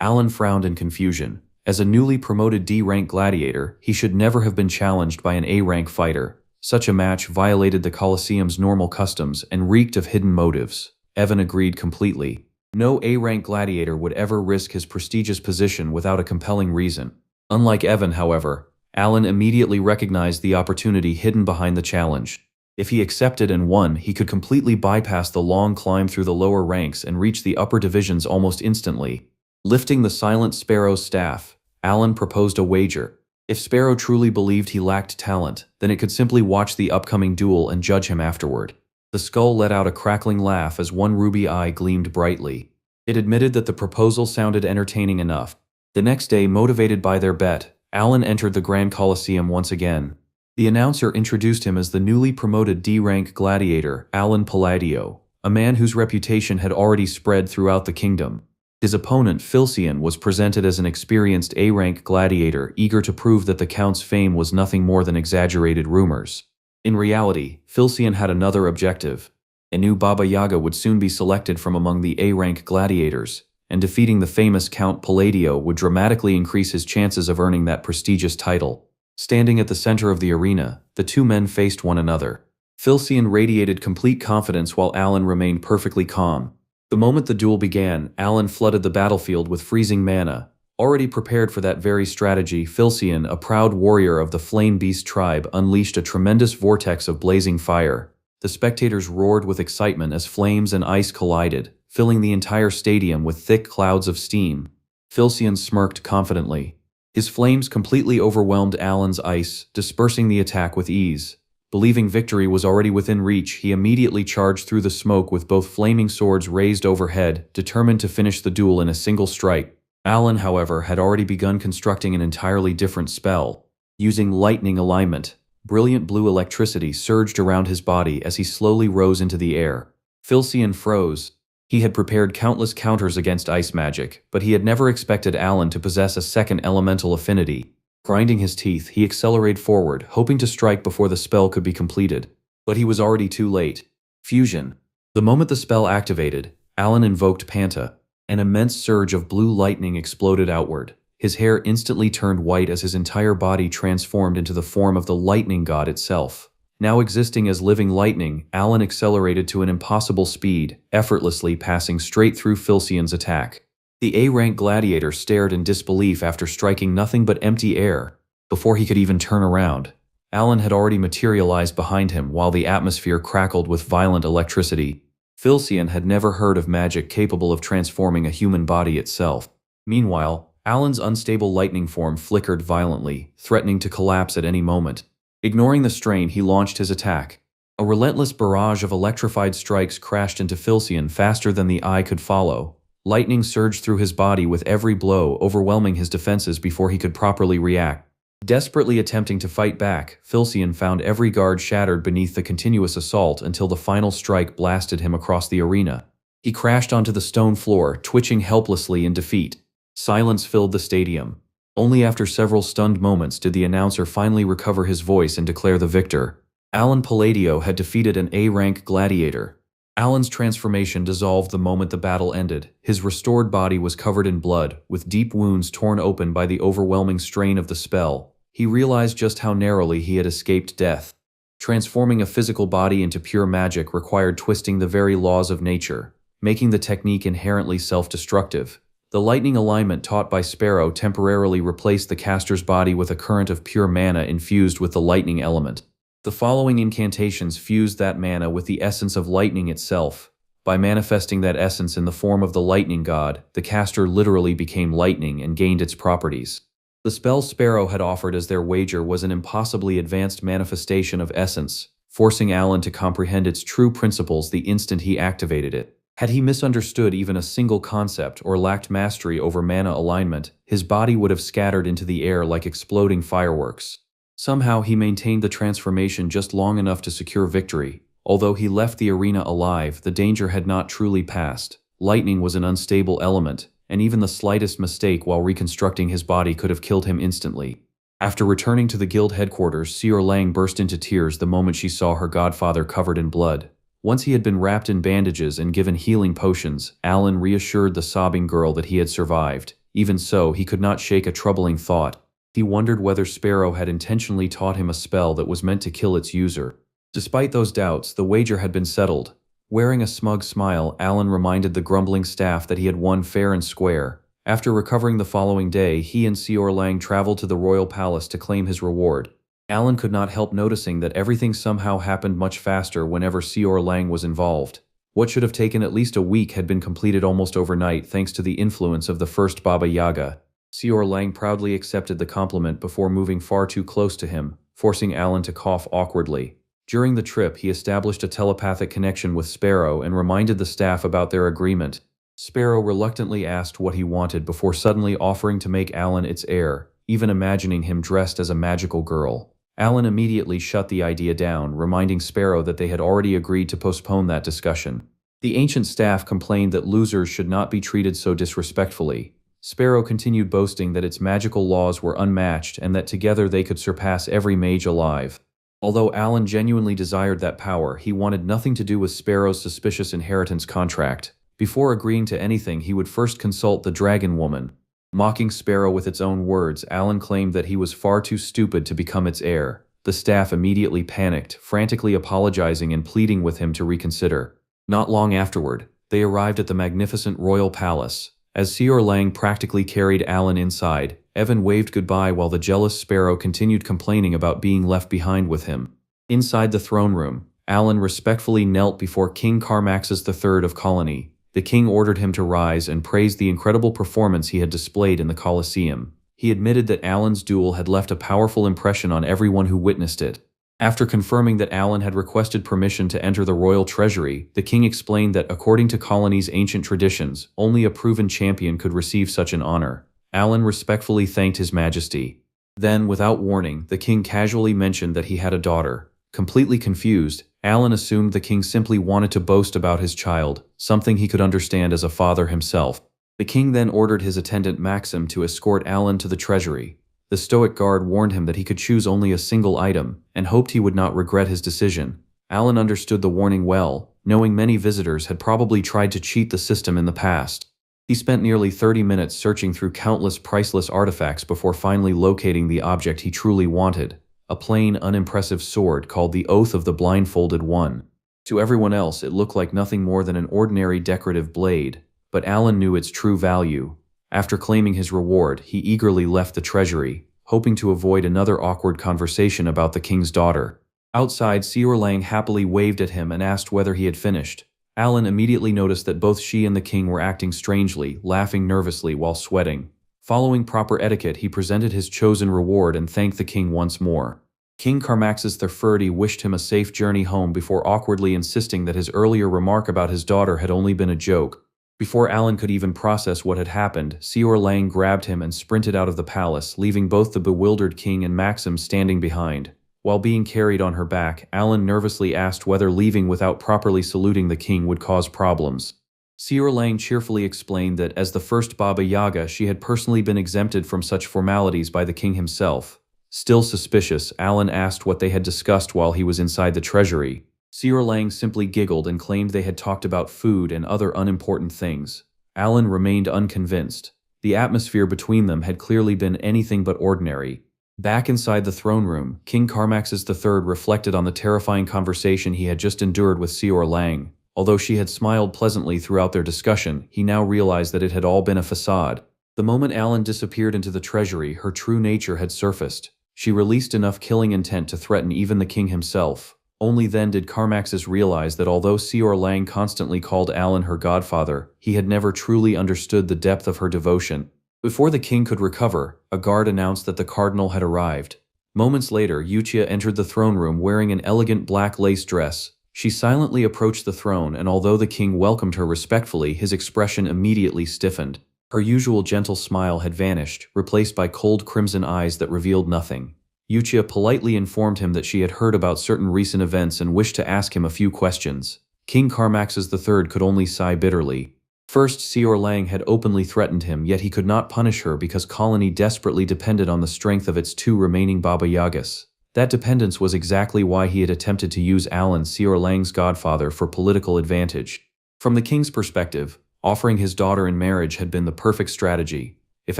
Alan frowned in confusion. As a newly promoted D-rank gladiator, he should never have been challenged by an A-rank fighter. Such a match violated the Colosseum's normal customs and reeked of hidden motives. Evan agreed completely. No A-rank gladiator would ever risk his prestigious position without a compelling reason. Unlike Evan, however, Alan immediately recognized the opportunity hidden behind the challenge. If he accepted and won, he could completely bypass the long climb through the lower ranks and reach the upper divisions almost instantly. Lifting the silent Sparrow's staff, Alan proposed a wager. If Sparrow truly believed he lacked talent, then it could simply watch the upcoming duel and judge him afterward. The skull let out a crackling laugh as one ruby eye gleamed brightly. It admitted that the proposal sounded entertaining enough. The next day, motivated by their bet, Alan entered the Grand Colosseum once again. The announcer introduced him as the newly promoted D-rank gladiator, Alan Palladio, a man whose reputation had already spread throughout the kingdom. His opponent, Filcian, was presented as an experienced A-rank gladiator eager to prove that the Count's fame was nothing more than exaggerated rumors. In reality, Filcian had another objective. A new Baba Yaga would soon be selected from among the A-rank gladiators, and defeating the famous Count Palladio would dramatically increase his chances of earning that prestigious title. Standing at the center of the arena, the two men faced one another. Filcian radiated complete confidence while Alan remained perfectly calm. The moment the duel began, Alan flooded the battlefield with freezing mana. Already prepared for that very strategy, Filcian, a proud warrior of the Flame Beast tribe, unleashed a tremendous vortex of blazing fire. The spectators roared with excitement as flames and ice collided, filling the entire stadium with thick clouds of steam. Filcian smirked confidently. His flames completely overwhelmed Alan's ice, dispersing the attack with ease. Believing victory was already within reach, he immediately charged through the smoke with both flaming swords raised overhead, determined to finish the duel in a single strike. Alan, however, had already begun constructing an entirely different spell. Using lightning alignment, brilliant blue electricity surged around his body as he slowly rose into the air. Filcian froze. He had prepared countless counters against ice magic, but he had never expected Alan to possess a second elemental affinity. Grinding his teeth, he accelerated forward, hoping to strike before the spell could be completed. But he was already too late. Fusion. The moment the spell activated, Alan invoked Panta. An immense surge of blue lightning exploded outward. His hair instantly turned white as his entire body transformed into the form of the lightning god itself. Now existing as living lightning, Alan accelerated to an impossible speed, effortlessly passing straight through Filcian's attack. The A-rank gladiator stared in disbelief after striking nothing but empty air. Before he could even turn around, Alan had already materialized behind him while the atmosphere crackled with violent electricity. Filcian had never heard of magic capable of transforming a human body itself. Meanwhile, Alan's unstable lightning form flickered violently, threatening to collapse at any moment. Ignoring the strain, he launched his attack. A relentless barrage of electrified strikes crashed into Filcian faster than the eye could follow. Lightning surged through his body with every blow, overwhelming his defenses before he could properly react. Desperately attempting to fight back, Filcian found every guard shattered beneath the continuous assault until the final strike blasted him across the arena. He crashed onto the stone floor, twitching helplessly in defeat. Silence filled the stadium. Only after several stunned moments did the announcer finally recover his voice and declare the victor. Alan Palladio had defeated an A-rank gladiator. Alan's transformation dissolved the moment the battle ended. His restored body was covered in blood, with deep wounds torn open by the overwhelming strain of the spell. He realized just how narrowly he had escaped death. Transforming a physical body into pure magic required twisting the very laws of nature, making the technique inherently self-destructive. The lightning alignment taught by Sparrow temporarily replaced the caster's body with a current of pure mana infused with the lightning element. The following incantations fused that mana with the essence of lightning itself. By manifesting that essence in the form of the lightning god, the caster literally became lightning and gained its properties. The spell Sparrow had offered as their wager was an impossibly advanced manifestation of essence, forcing Alan to comprehend its true principles the instant he activated it. Had he misunderstood even a single concept or lacked mastery over mana alignment, his body would have scattered into the air like exploding fireworks. Somehow he maintained the transformation just long enough to secure victory. Although he left the arena alive, the danger had not truly passed. Lightning was an unstable element, and even the slightest mistake while reconstructing his body could have killed him instantly. After returning to the guild headquarters, Sior Lang burst into tears the moment she saw her godfather covered in blood. Once he had been wrapped in bandages and given healing potions, Alan reassured the sobbing girl that he had survived. Even so, he could not shake a troubling thought. He wondered whether Sparrow had intentionally taught him a spell that was meant to kill its user. Despite those doubts, the wager had been settled. Wearing a smug smile, Alan reminded the grumbling staff that he had won fair and square. After recovering the following day, he and Sior Lang traveled to the royal palace to claim his reward. Alan could not help noticing that everything somehow happened much faster whenever Sior Lang was involved. What should have taken at least a week had been completed almost overnight thanks to the influence of the first Baba Yaga. Sior Lang proudly accepted the compliment before moving far too close to him, forcing Alan to cough awkwardly. During the trip, he established a telepathic connection with Sparrow and reminded the staff about their agreement. Sparrow reluctantly asked what he wanted before suddenly offering to make Alan its heir, even imagining him dressed as a magical girl. Alan immediately shut the idea down, reminding Sparrow that they had already agreed to postpone that discussion. The ancient staff complained that losers should not be treated so disrespectfully. Sparrow continued boasting that its magical laws were unmatched and that together they could surpass every mage alive. Although Alan genuinely desired that power, he wanted nothing to do with Sparrow's suspicious inheritance contract. Before agreeing to anything, he would first consult the Dragon Woman. Mocking Sparrow with its own words, Alan claimed that he was far too stupid to become its heir. The staff immediately panicked, frantically apologizing and pleading with him to reconsider. Not long afterward, they arrived at the magnificent royal palace. As Sior Lang practically carried Alan inside, Evan waved goodbye while the jealous Sparrow continued complaining about being left behind with him. Inside the throne room, Alan respectfully knelt before King Carmaxus III of Colony. The king ordered him to rise and praised the incredible performance he had displayed in the Colosseum. He admitted that Alan's duel had left a powerful impression on everyone who witnessed it. After confirming that Alan had requested permission to enter the royal treasury, the king explained that according to Colony's ancient traditions, only a proven champion could receive such an honor. Alan respectfully thanked His Majesty. Then, without warning, the king casually mentioned that he had a daughter. Completely confused, Alan assumed the king simply wanted to boast about his child, something he could understand as a father himself. The king then ordered his attendant Maxim to escort Alan to the treasury. The stoic guard warned him that he could choose only a single item, and hoped he would not regret his decision. Alan understood the warning well, knowing many visitors had probably tried to cheat the system in the past. He spent nearly 30 minutes searching through countless priceless artifacts before finally locating the object he truly wanted, a plain, unimpressive sword called the Oath of the Blindfolded One. To everyone else, it looked like nothing more than an ordinary decorative blade, but Alan knew its true value. After claiming his reward, he eagerly left the treasury, hoping to avoid another awkward conversation about the king's daughter. Outside, Sior Lang happily waved at him and asked whether he had finished. Alan immediately noticed that both she and the king were acting strangely, laughing nervously while sweating. Following proper etiquette, he presented his chosen reward and thanked the king once more. King Carmaxus III wished him a safe journey home before awkwardly insisting that his earlier remark about his daughter had only been a joke. Before Alan could even process what had happened, Sior Lang grabbed him and sprinted out of the palace, leaving both the bewildered king and Maxim standing behind. While being carried on her back, Alan nervously asked whether leaving without properly saluting the king would cause problems. Sior Lang cheerfully explained that as the first Baba Yaga, she had personally been exempted from such formalities by the king himself. Still suspicious, Alan asked what they had discussed while he was inside the treasury. Sior Lang simply giggled and claimed they had talked about food and other unimportant things. Alan remained unconvinced. The atmosphere between them had clearly been anything but ordinary. Back inside the throne room, King Carmaxus III reflected on the terrifying conversation he had just endured with Sior Lang. Although she had smiled pleasantly throughout their discussion, he now realized that it had all been a facade. The moment Alan disappeared into the treasury, her true nature had surfaced. She released enough killing intent to threaten even the king himself. Only then did Carmaxus realize that although Sior Lang constantly called Alan her godfather, he had never truly understood the depth of her devotion. Before the king could recover, a guard announced that the cardinal had arrived. Moments later, Yuchia entered the throne room wearing an elegant black lace dress. She silently approached the throne, and although the king welcomed her respectfully, his expression immediately stiffened. Her usual gentle smile had vanished, replaced by cold crimson eyes that revealed nothing. Yuchia politely informed him that she had heard about certain recent events and wished to ask him a few questions. King Carmaxes III could only sigh bitterly. First, Sior Lang had openly threatened him, yet he could not punish her because Colony desperately depended on the strength of its two remaining Baba Yagas. That dependence was exactly why he had attempted to use Alan, Sior Lang's godfather, for political advantage. From the king's perspective, offering his daughter in marriage had been the perfect strategy. If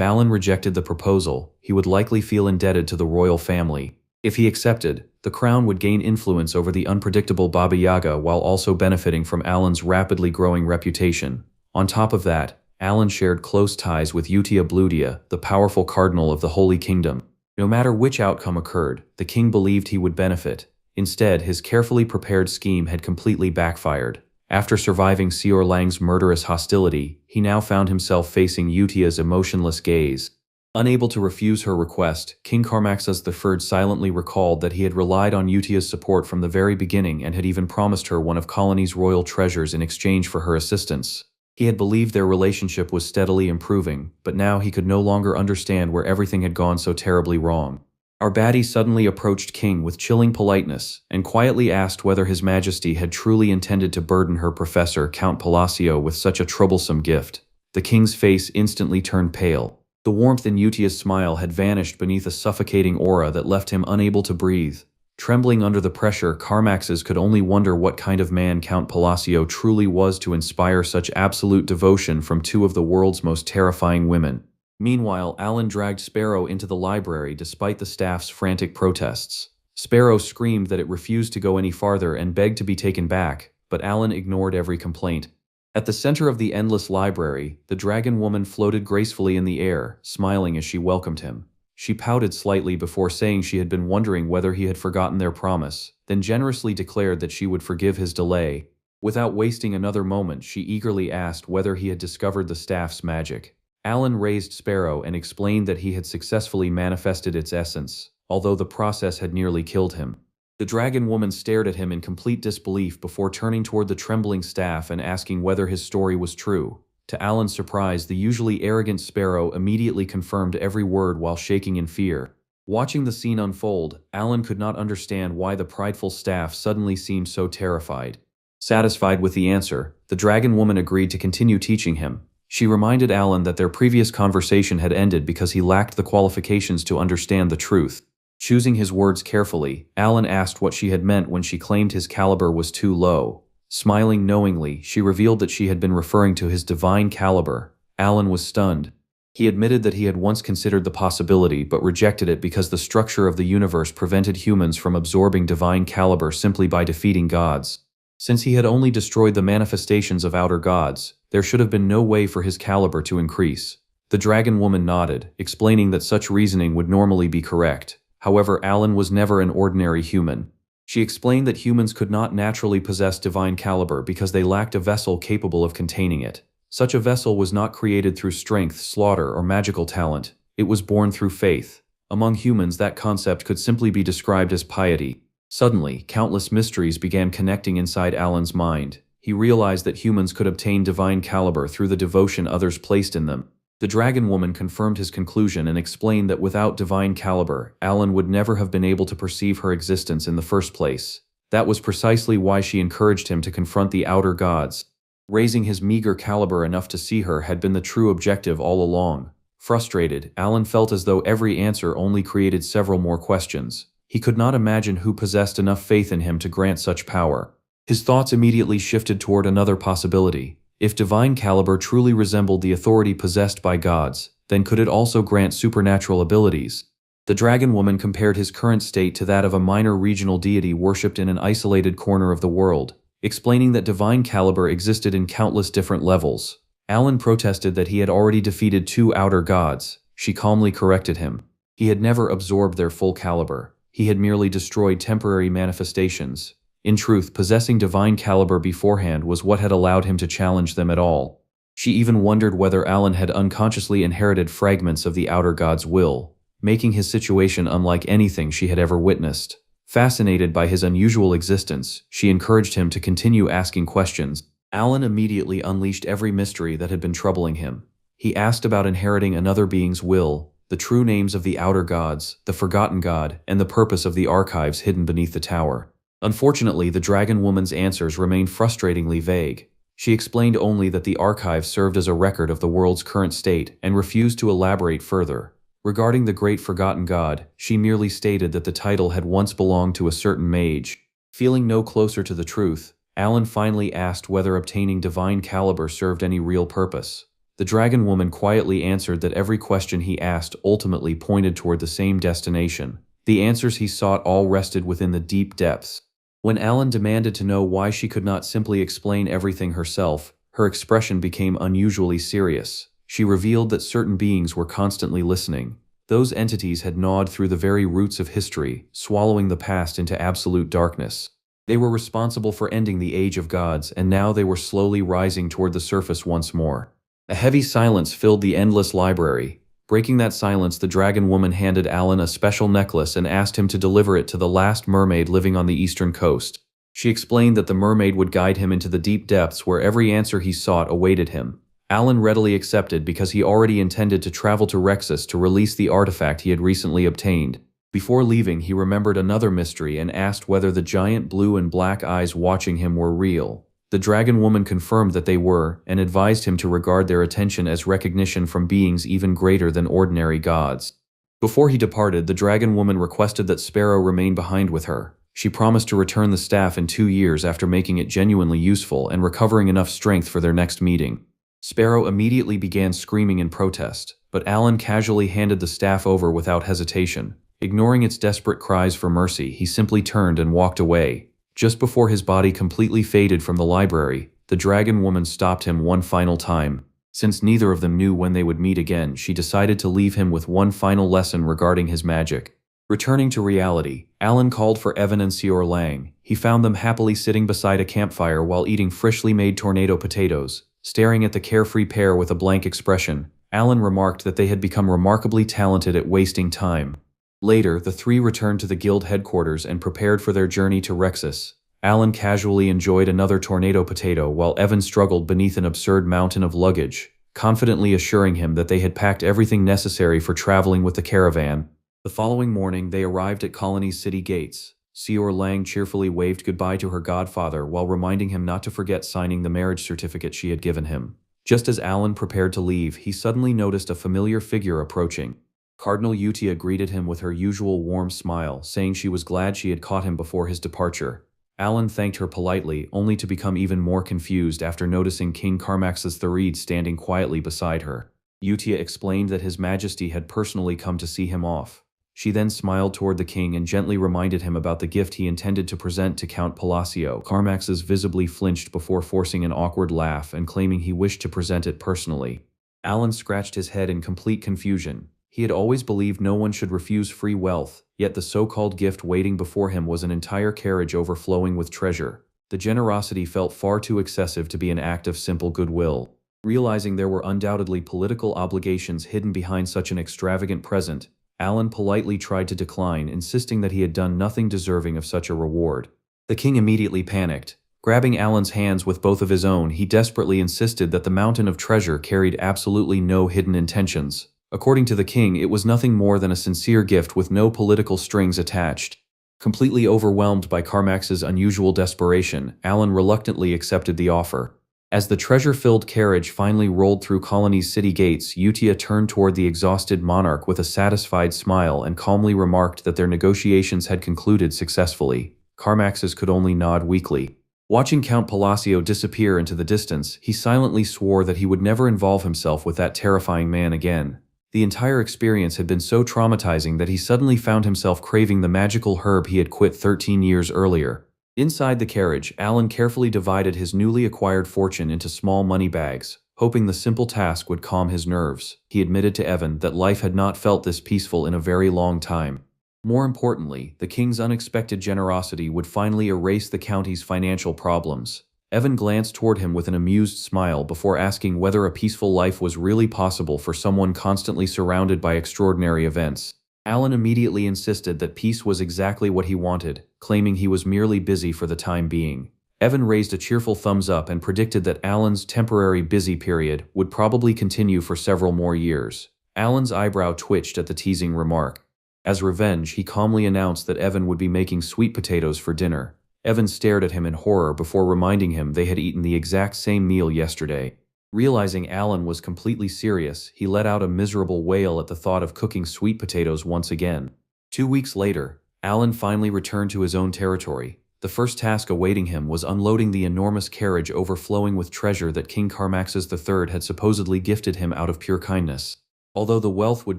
Alan rejected the proposal, he would likely feel indebted to the royal family. If he accepted, the crown would gain influence over the unpredictable Baba Yaga while also benefiting from Alan's rapidly growing reputation. On top of that, Alan shared close ties with Utia Bludia, the powerful cardinal of the Holy Kingdom. No matter which outcome occurred, the king believed he would benefit. Instead, his carefully prepared scheme had completely backfired. After surviving Sior Lang's murderous hostility, he now found himself facing Utia's emotionless gaze. Unable to refuse her request, King Carmaxes III silently recalled that he had relied on Utia's support from the very beginning and had even promised her one of Colony's royal treasures in exchange for her assistance. He had believed their relationship was steadily improving, but now he could no longer understand where everything had gone so terribly wrong. Our baddie suddenly approached King with chilling politeness and quietly asked whether His Majesty had truly intended to burden her professor, Count Palacio, with such a troublesome gift. The king's face instantly turned pale. The warmth in Utia's smile had vanished beneath a suffocating aura that left him unable to breathe. Trembling under the pressure, Carmaxes could only wonder what kind of man Count Palacio truly was to inspire such absolute devotion from two of the world's most terrifying women. Meanwhile, Alan dragged Sparrow into the library despite the staff's frantic protests. Sparrow screamed that it refused to go any farther and begged to be taken back, but Alan ignored every complaint. At the center of the endless library, the dragon woman floated gracefully in the air, smiling as she welcomed him. She pouted slightly before saying she had been wondering whether he had forgotten their promise, then generously declared that she would forgive his delay. Without wasting another moment, she eagerly asked whether he had discovered the staff's magic. Alan raised Sparrow and explained that he had successfully manifested its essence, although the process had nearly killed him. The dragon woman stared at him in complete disbelief before turning toward the trembling staff and asking whether his story was true. To Alan's surprise, the usually arrogant Sparrow immediately confirmed every word while shaking in fear. Watching the scene unfold, Alan could not understand why the prideful staff suddenly seemed so terrified. Satisfied with the answer, the dragon woman agreed to continue teaching him. She reminded Alan that their previous conversation had ended because he lacked the qualifications to understand the truth. Choosing his words carefully, Alan asked what she had meant when she claimed his caliber was too low. Smiling knowingly, she revealed that she had been referring to his divine caliber. Alan was stunned. He admitted that he had once considered the possibility but rejected it because the structure of the universe prevented humans from absorbing divine caliber simply by defeating gods. Since he had only destroyed the manifestations of outer gods, there should have been no way for his caliber to increase. The dragon woman nodded, explaining that such reasoning would normally be correct. However, Alan was never an ordinary human. She explained that humans could not naturally possess divine caliber because they lacked a vessel capable of containing it. Such a vessel was not created through strength, slaughter, or magical talent. It was born through faith. Among humans, that concept could simply be described as piety. Suddenly, countless mysteries began connecting inside Alan's mind. He realized that humans could obtain divine caliber through the devotion others placed in them. The dragon woman confirmed his conclusion and explained that without divine caliber, Alan would never have been able to perceive her existence in the first place. That was precisely why she encouraged him to confront the outer gods. Raising his meager caliber enough to see her had been the true objective all along. Frustrated, Alan felt as though every answer only created several more questions. He could not imagine who possessed enough faith in him to grant such power. His thoughts immediately shifted toward another possibility. If divine caliber truly resembled the authority possessed by gods, then could it also grant supernatural abilities? The dragon woman compared his current state to that of a minor regional deity worshipped in an isolated corner of the world, explaining that divine caliber existed in countless different levels. Alan protested that he had already defeated two outer gods. She calmly corrected him. He had never absorbed their full caliber. He had merely destroyed temporary manifestations. In truth, possessing divine caliber beforehand was what had allowed him to challenge them at all. She even wondered whether Alan had unconsciously inherited fragments of the outer god's will, making his situation unlike anything she had ever witnessed. Fascinated by his unusual existence, she encouraged him to continue asking questions. Alan immediately unleashed every mystery that had been troubling him. He asked about inheriting another being's will, the true names of the outer gods, the forgotten god, and the purpose of the archives hidden beneath the tower. Unfortunately, the dragon woman's answers remained frustratingly vague. She explained only that the archive served as a record of the world's current state and refused to elaborate further. Regarding the great forgotten god, she merely stated that the title had once belonged to a certain mage. Feeling no closer to the truth, Alan finally asked whether obtaining divine caliber served any real purpose. The dragon woman quietly answered that every question he asked ultimately pointed toward the same destination. The answers he sought all rested within the deep depths. When Alan demanded to know why she could not simply explain everything herself, her expression became unusually serious. She revealed that certain beings were constantly listening. Those entities had gnawed through the very roots of history, swallowing the past into absolute darkness. They were responsible for ending the Age of Gods, and now they were slowly rising toward the surface once more. A heavy silence filled the endless library. Breaking that silence, the dragon woman handed Alan a special necklace and asked him to deliver it to the last mermaid living on the eastern coast. She explained that the mermaid would guide him into the deep depths where every answer he sought awaited him. Alan readily accepted because he already intended to travel to Rexus to release the artifact he had recently obtained. Before leaving, he remembered another mystery and asked whether the giant blue and black eyes watching him were real. The dragon woman confirmed that they were, and advised him to regard their attention as recognition from beings even greater than ordinary gods. Before he departed, the dragon woman requested that Sparrow remain behind with her. She promised to return the staff in 2 years after making it genuinely useful and recovering enough strength for their next meeting. Sparrow immediately began screaming in protest, but Alan casually handed the staff over without hesitation. Ignoring its desperate cries for mercy, he simply turned and walked away. Just before his body completely faded from the library, the dragon woman stopped him one final time. Since neither of them knew when they would meet again, she decided to leave him with one final lesson regarding his magic. Returning to reality, Alan called for Evan and Sior Lang. He found them happily sitting beside a campfire while eating freshly made tornado potatoes. Staring at the carefree pair with a blank expression, Alan remarked that they had become remarkably talented at wasting time. Later, the three returned to the guild headquarters and prepared for their journey to Rexus. Alan casually enjoyed another tornado potato while Evan struggled beneath an absurd mountain of luggage, confidently assuring him that they had packed everything necessary for traveling with the caravan. The following morning, they arrived at Colony's city gates. Sior Lang cheerfully waved goodbye to her godfather while reminding him not to forget signing the marriage certificate she had given him. Just as Alan prepared to leave, he suddenly noticed a familiar figure approaching. Cardinal Utia greeted him with her usual warm smile, saying she was glad she had caught him before his departure. Alan thanked her politely, only to become even more confused after noticing King Carmax's Tharid standing quietly beside her. Utia explained that His Majesty had personally come to see him off. She then smiled toward the king and gently reminded him about the gift he intended to present to Count Palacio. Carmaxes visibly flinched before forcing an awkward laugh and claiming he wished to present it personally. Alan scratched his head in complete confusion. He had always believed no one should refuse free wealth, yet the so-called gift waiting before him was an entire carriage overflowing with treasure. The generosity felt far too excessive to be an act of simple goodwill. Realizing there were undoubtedly political obligations hidden behind such an extravagant present, Alan politely tried to decline, insisting that he had done nothing deserving of such a reward. The king immediately panicked. Grabbing Alan's hands with both of his own, he desperately insisted that the mountain of treasure carried absolutely no hidden intentions. According to the king, it was nothing more than a sincere gift with no political strings attached. Completely overwhelmed by Carmax's unusual desperation, Alan reluctantly accepted the offer. As the treasure-filled carriage finally rolled through Colony's city gates, Utia turned toward the exhausted monarch with a satisfied smile and calmly remarked that their negotiations had concluded successfully. Carmaxes could only nod weakly. Watching Count Palacio disappear into the distance, he silently swore that he would never involve himself with that terrifying man again. The entire experience had been so traumatizing that he suddenly found himself craving the magical herb he had quit 13 years earlier. Inside the carriage, Alan carefully divided his newly acquired fortune into small money bags, hoping the simple task would calm his nerves. He admitted to Evan that life had not felt this peaceful in a very long time. More importantly, the king's unexpected generosity would finally erase the county's financial problems. Evan glanced toward him with an amused smile before asking whether a peaceful life was really possible for someone constantly surrounded by extraordinary events. Alan immediately insisted that peace was exactly what he wanted, claiming he was merely busy for the time being. Evan raised a cheerful thumbs up and predicted that Alan's temporary busy period would probably continue for several more years. Alan's eyebrow twitched at the teasing remark. As revenge, he calmly announced that Evan would be making sweet potatoes for dinner. Evan stared at him in horror before reminding him they had eaten the exact same meal yesterday. Realizing Alan was completely serious, he let out a miserable wail at the thought of cooking sweet potatoes once again. 2 weeks later, Alan finally returned to his own territory. The first task awaiting him was unloading the enormous carriage overflowing with treasure that King Carmaxes III had supposedly gifted him out of pure kindness. Although the wealth would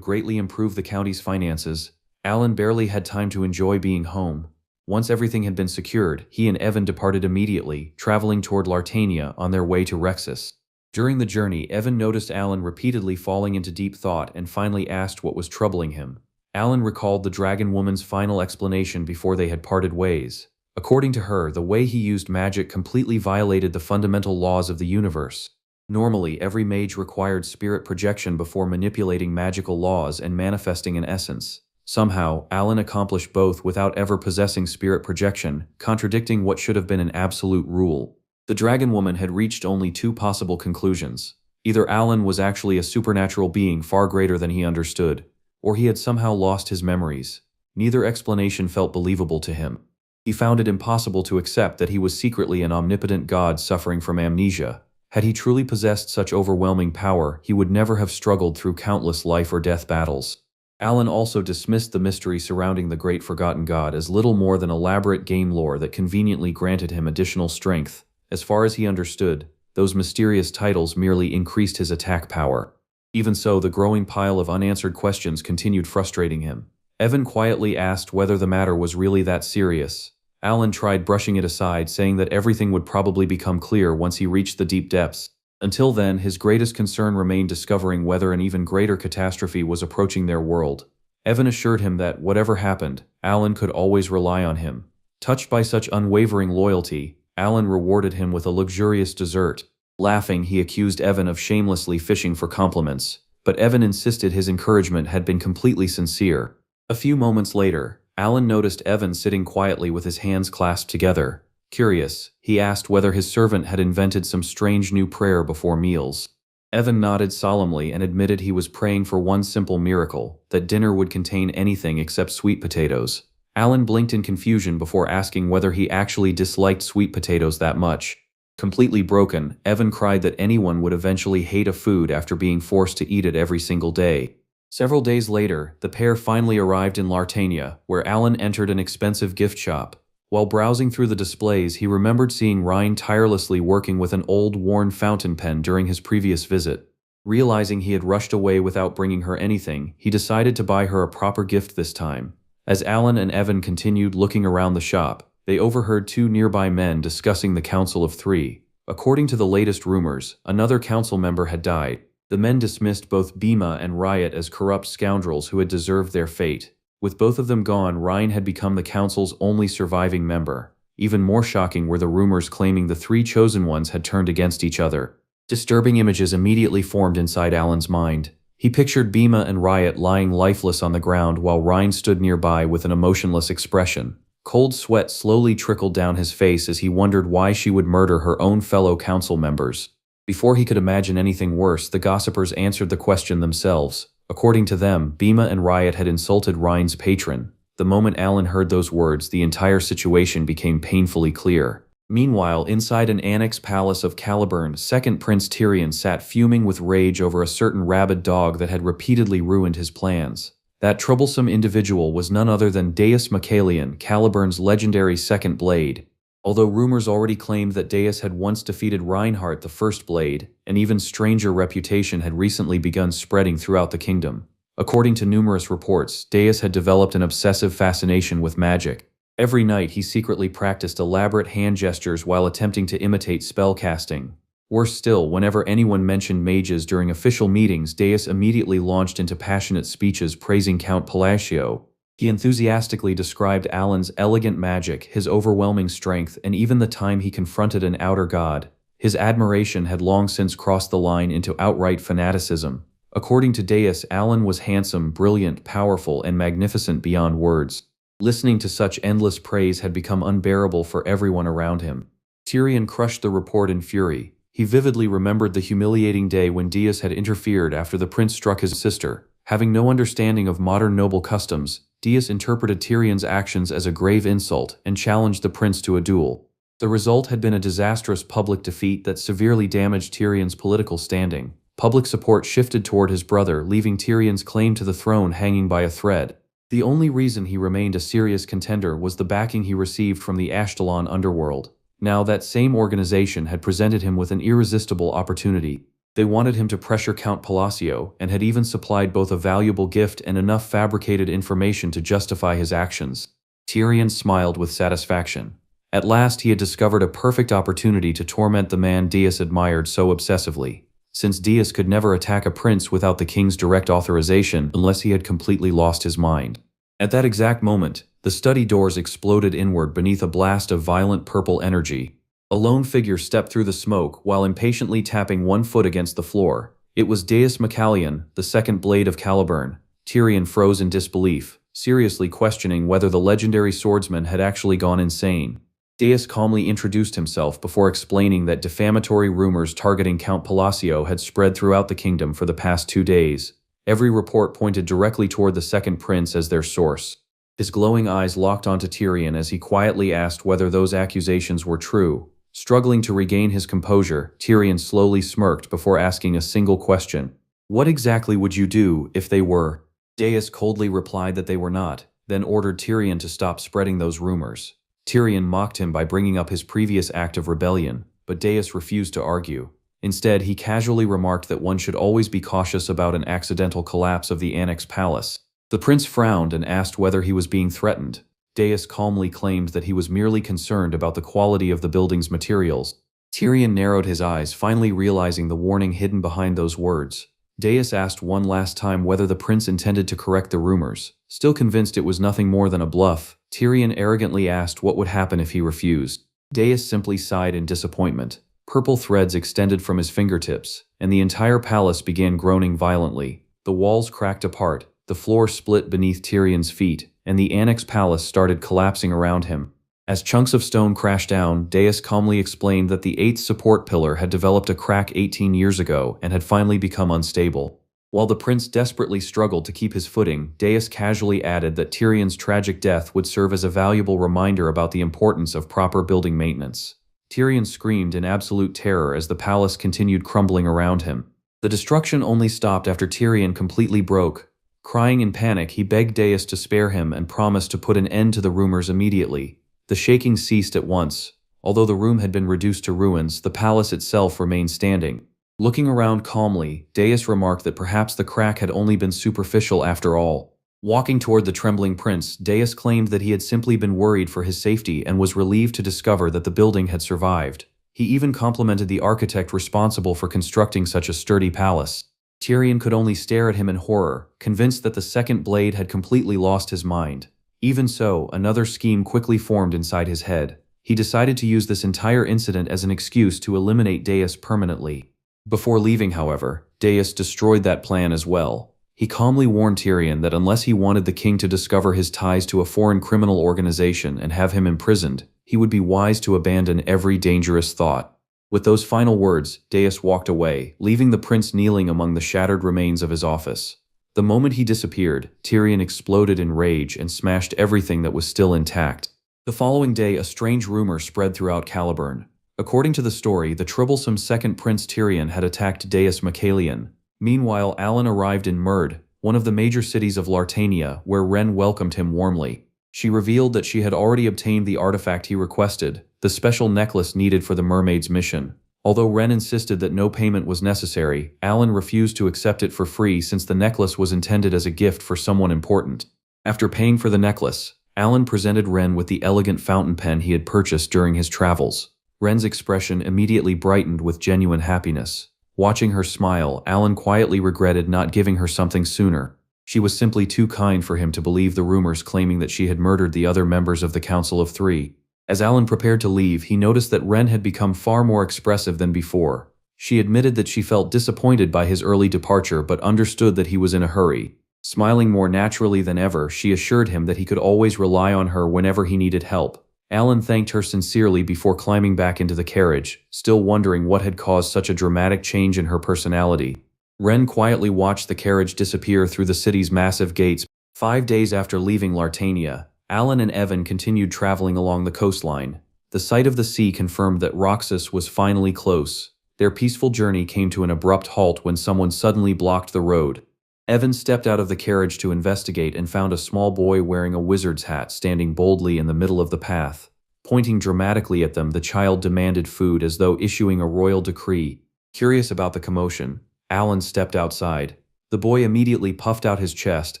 greatly improve the county's finances, Alan barely had time to enjoy being home. Once everything had been secured, he and Evan departed immediately, traveling toward Lartania on their way to Rexus. During the journey, Evan noticed Alan repeatedly falling into deep thought and finally asked what was troubling him. Alan recalled the dragon woman's final explanation before they had parted ways. According to her, the way he used magic completely violated the fundamental laws of the universe. Normally, every mage required spirit projection before manipulating magical laws and manifesting an essence. Somehow, Alan accomplished both without ever possessing spirit projection, contradicting what should have been an absolute rule. The dragon woman had reached only two possible conclusions. Either Alan was actually a supernatural being far greater than he understood, or he had somehow lost his memories. Neither explanation felt believable to him. He found it impossible to accept that he was secretly an omnipotent god suffering from amnesia. Had he truly possessed such overwhelming power, he would never have struggled through countless life or death battles. Alan also dismissed the mystery surrounding the Great Forgotten God as little more than elaborate game lore that conveniently granted him additional strength. As far as he understood, those mysterious titles merely increased his attack power. Even so, the growing pile of unanswered questions continued frustrating him. Evan quietly asked whether the matter was really that serious. Alan tried brushing it aside, saying that everything would probably become clear once he reached the deep depths. Until then, his greatest concern remained discovering whether an even greater catastrophe was approaching their world. Evan assured him that, whatever happened, Alan could always rely on him. Touched by such unwavering loyalty, Alan rewarded him with a luxurious dessert. Laughing, he accused Evan of shamelessly fishing for compliments, but Evan insisted his encouragement had been completely sincere. A few moments later, Alan noticed Evan sitting quietly with his hands clasped together. Curious, he asked whether his servant had invented some strange new prayer before meals. Evan nodded solemnly and admitted he was praying for one simple miracle, that dinner would contain anything except sweet potatoes. Alan blinked in confusion before asking whether he actually disliked sweet potatoes that much. Completely broken, Evan cried that anyone would eventually hate a food after being forced to eat it every single day. Several days later, the pair finally arrived in Lartania, where Alan entered an expensive gift shop. While browsing through the displays, he remembered seeing Ryan tirelessly working with an old, worn fountain pen during his previous visit. Realizing he had rushed away without bringing her anything, he decided to buy her a proper gift this time. As Alan and Evan continued looking around the shop, they overheard two nearby men discussing the Council of Three. According to the latest rumors, another council member had died. The men dismissed both Bhima and Riot as corrupt scoundrels who had deserved their fate. With both of them gone, Ryan had become the council's only surviving member. Even more shocking were the rumors claiming the three chosen ones had turned against each other. Disturbing images immediately formed inside Alan's mind. He pictured Bhima and Riot lying lifeless on the ground while Ryan stood nearby with an emotionless expression. Cold sweat slowly trickled down his face as he wondered why she would murder her own fellow council members. Before he could imagine anything worse, the gossipers answered the question themselves. According to them, Bhima and Riot had insulted Ryan's patron. The moment Alan heard those words, the entire situation became painfully clear. Meanwhile, inside an annex palace of Caliburn, second Prince Tyrion sat fuming with rage over a certain rabid dog that had repeatedly ruined his plans. That troublesome individual was none other than Deus Michaelian, Caliburn's legendary second blade. Although rumors already claimed that Deus had once defeated Reinhardt the First Blade, an even stranger reputation had recently begun spreading throughout the kingdom. According to numerous reports, Deus had developed an obsessive fascination with magic. Every night he secretly practiced elaborate hand gestures while attempting to imitate spell casting. Worse still, whenever anyone mentioned mages during official meetings, Deus immediately launched into passionate speeches praising Count Palacio. He enthusiastically described Alan's elegant magic, his overwhelming strength, and even the time he confronted an outer god. His admiration had long since crossed the line into outright fanaticism. According to Deus, Alan was handsome, brilliant, powerful, and magnificent beyond words. Listening to such endless praise had become unbearable for everyone around him. Tyrion crushed the report in fury. He vividly remembered the humiliating day when Deus had interfered after the prince struck his sister. Having no understanding of modern noble customs, Dias interpreted Tyrion's actions as a grave insult and challenged the prince to a duel. The result had been a disastrous public defeat that severely damaged Tyrion's political standing. Public support shifted toward his brother, leaving Tyrion's claim to the throne hanging by a thread. The only reason he remained a serious contender was the backing he received from the Ashkelon underworld. Now that same organization had presented him with an irresistible opportunity. They wanted him to pressure Count Palacio, and had even supplied both a valuable gift and enough fabricated information to justify his actions. Tyrion smiled with satisfaction. At last he had discovered a perfect opportunity to torment the man Dias admired so obsessively. Since Dias could never attack a prince without the king's direct authorization unless he had completely lost his mind. At that exact moment, the study doors exploded inward beneath a blast of violent purple energy. A lone figure stepped through the smoke while impatiently tapping one foot against the floor. It was Deus Macallion, the second blade of Caliburn. Tyrion froze in disbelief, seriously questioning whether the legendary swordsman had actually gone insane. Deus calmly introduced himself before explaining that defamatory rumors targeting Count Palacio had spread throughout the kingdom for the past 2 days. Every report pointed directly toward the second prince as their source. His glowing eyes locked onto Tyrion as he quietly asked whether those accusations were true. Struggling to regain his composure, Tyrion slowly smirked before asking a single question. "What exactly would you do if they were?" Deus coldly replied that they were not, then ordered Tyrion to stop spreading those rumors. Tyrion mocked him by bringing up his previous act of rebellion, but Deus refused to argue. Instead, he casually remarked that one should always be cautious about an accidental collapse of the Annex Palace. The prince frowned and asked whether he was being threatened. Deus calmly claimed that he was merely concerned about the quality of the building's materials. Tyrion narrowed his eyes, finally realizing the warning hidden behind those words. Deus asked one last time whether the prince intended to correct the rumors. Still convinced it was nothing more than a bluff, Tyrion arrogantly asked what would happen if he refused. Deus simply sighed in disappointment. Purple threads extended from his fingertips, and the entire palace began groaning violently. The walls cracked apart, the floor split beneath Tyrion's feet, and the Annex Palace started collapsing around him. As chunks of stone crashed down, Deus calmly explained that the 8th support pillar had developed a crack 18 years ago and had finally become unstable. While the prince desperately struggled to keep his footing, Deus casually added that Tyrion's tragic death would serve as a valuable reminder about the importance of proper building maintenance. Tyrion screamed in absolute terror as the palace continued crumbling around him. The destruction only stopped after Tyrion completely broke. Crying in panic, he begged Deus to spare him and promised to put an end to the rumors immediately. The shaking ceased at once. Although the room had been reduced to ruins, the palace itself remained standing. Looking around calmly, Deus remarked that perhaps the crack had only been superficial after all. Walking toward the trembling prince, Deus claimed that he had simply been worried for his safety and was relieved to discover that the building had survived. He even complimented the architect responsible for constructing such a sturdy palace. Tyrion could only stare at him in horror, convinced that the second blade had completely lost his mind. Even so, another scheme quickly formed inside his head. He decided to use this entire incident as an excuse to eliminate Deus permanently. Before leaving, however, Deus destroyed that plan as well. He calmly warned Tyrion that unless he wanted the king to discover his ties to a foreign criminal organization and have him imprisoned, he would be wise to abandon every dangerous thought. With those final words, Deus walked away, leaving the prince kneeling among the shattered remains of his office. The moment he disappeared, Tyrion exploded in rage and smashed everything that was still intact. The following day, a strange rumor spread throughout Caliburn. According to the story, the troublesome second Prince Tyrion had attacked Deus Macallion. Meanwhile, Alan arrived in Myrd, one of the major cities of Lartania, where Ren welcomed him warmly. She revealed that she had already obtained the artifact he requested, the special necklace needed for the mermaid's mission. Although Ren insisted that no payment was necessary, Alan refused to accept it for free since the necklace was intended as a gift for someone important. After paying for the necklace, Alan presented Ren with the elegant fountain pen he had purchased during his travels. Ren's expression immediately brightened with genuine happiness. Watching her smile, Alan quietly regretted not giving her something sooner. She was simply too kind for him to believe the rumors claiming that she had murdered the other members of the Council of Three. As Alan prepared to leave, he noticed that Ren had become far more expressive than before. She admitted that she felt disappointed by his early departure but understood that he was in a hurry. Smiling more naturally than ever, she assured him that he could always rely on her whenever he needed help. Alan thanked her sincerely before climbing back into the carriage, still wondering what had caused such a dramatic change in her personality. Ren quietly watched the carriage disappear through the city's massive gates. 5 days after leaving Lartania, Alan and Evan continued traveling along the coastline. The sight of the sea confirmed that Roxas was finally close. Their peaceful journey came to an abrupt halt when someone suddenly blocked the road. Evan stepped out of the carriage to investigate and found a small boy wearing a wizard's hat standing boldly in the middle of the path. Pointing dramatically at them, the child demanded food as though issuing a royal decree. Curious about the commotion, Alan stepped outside. The boy immediately puffed out his chest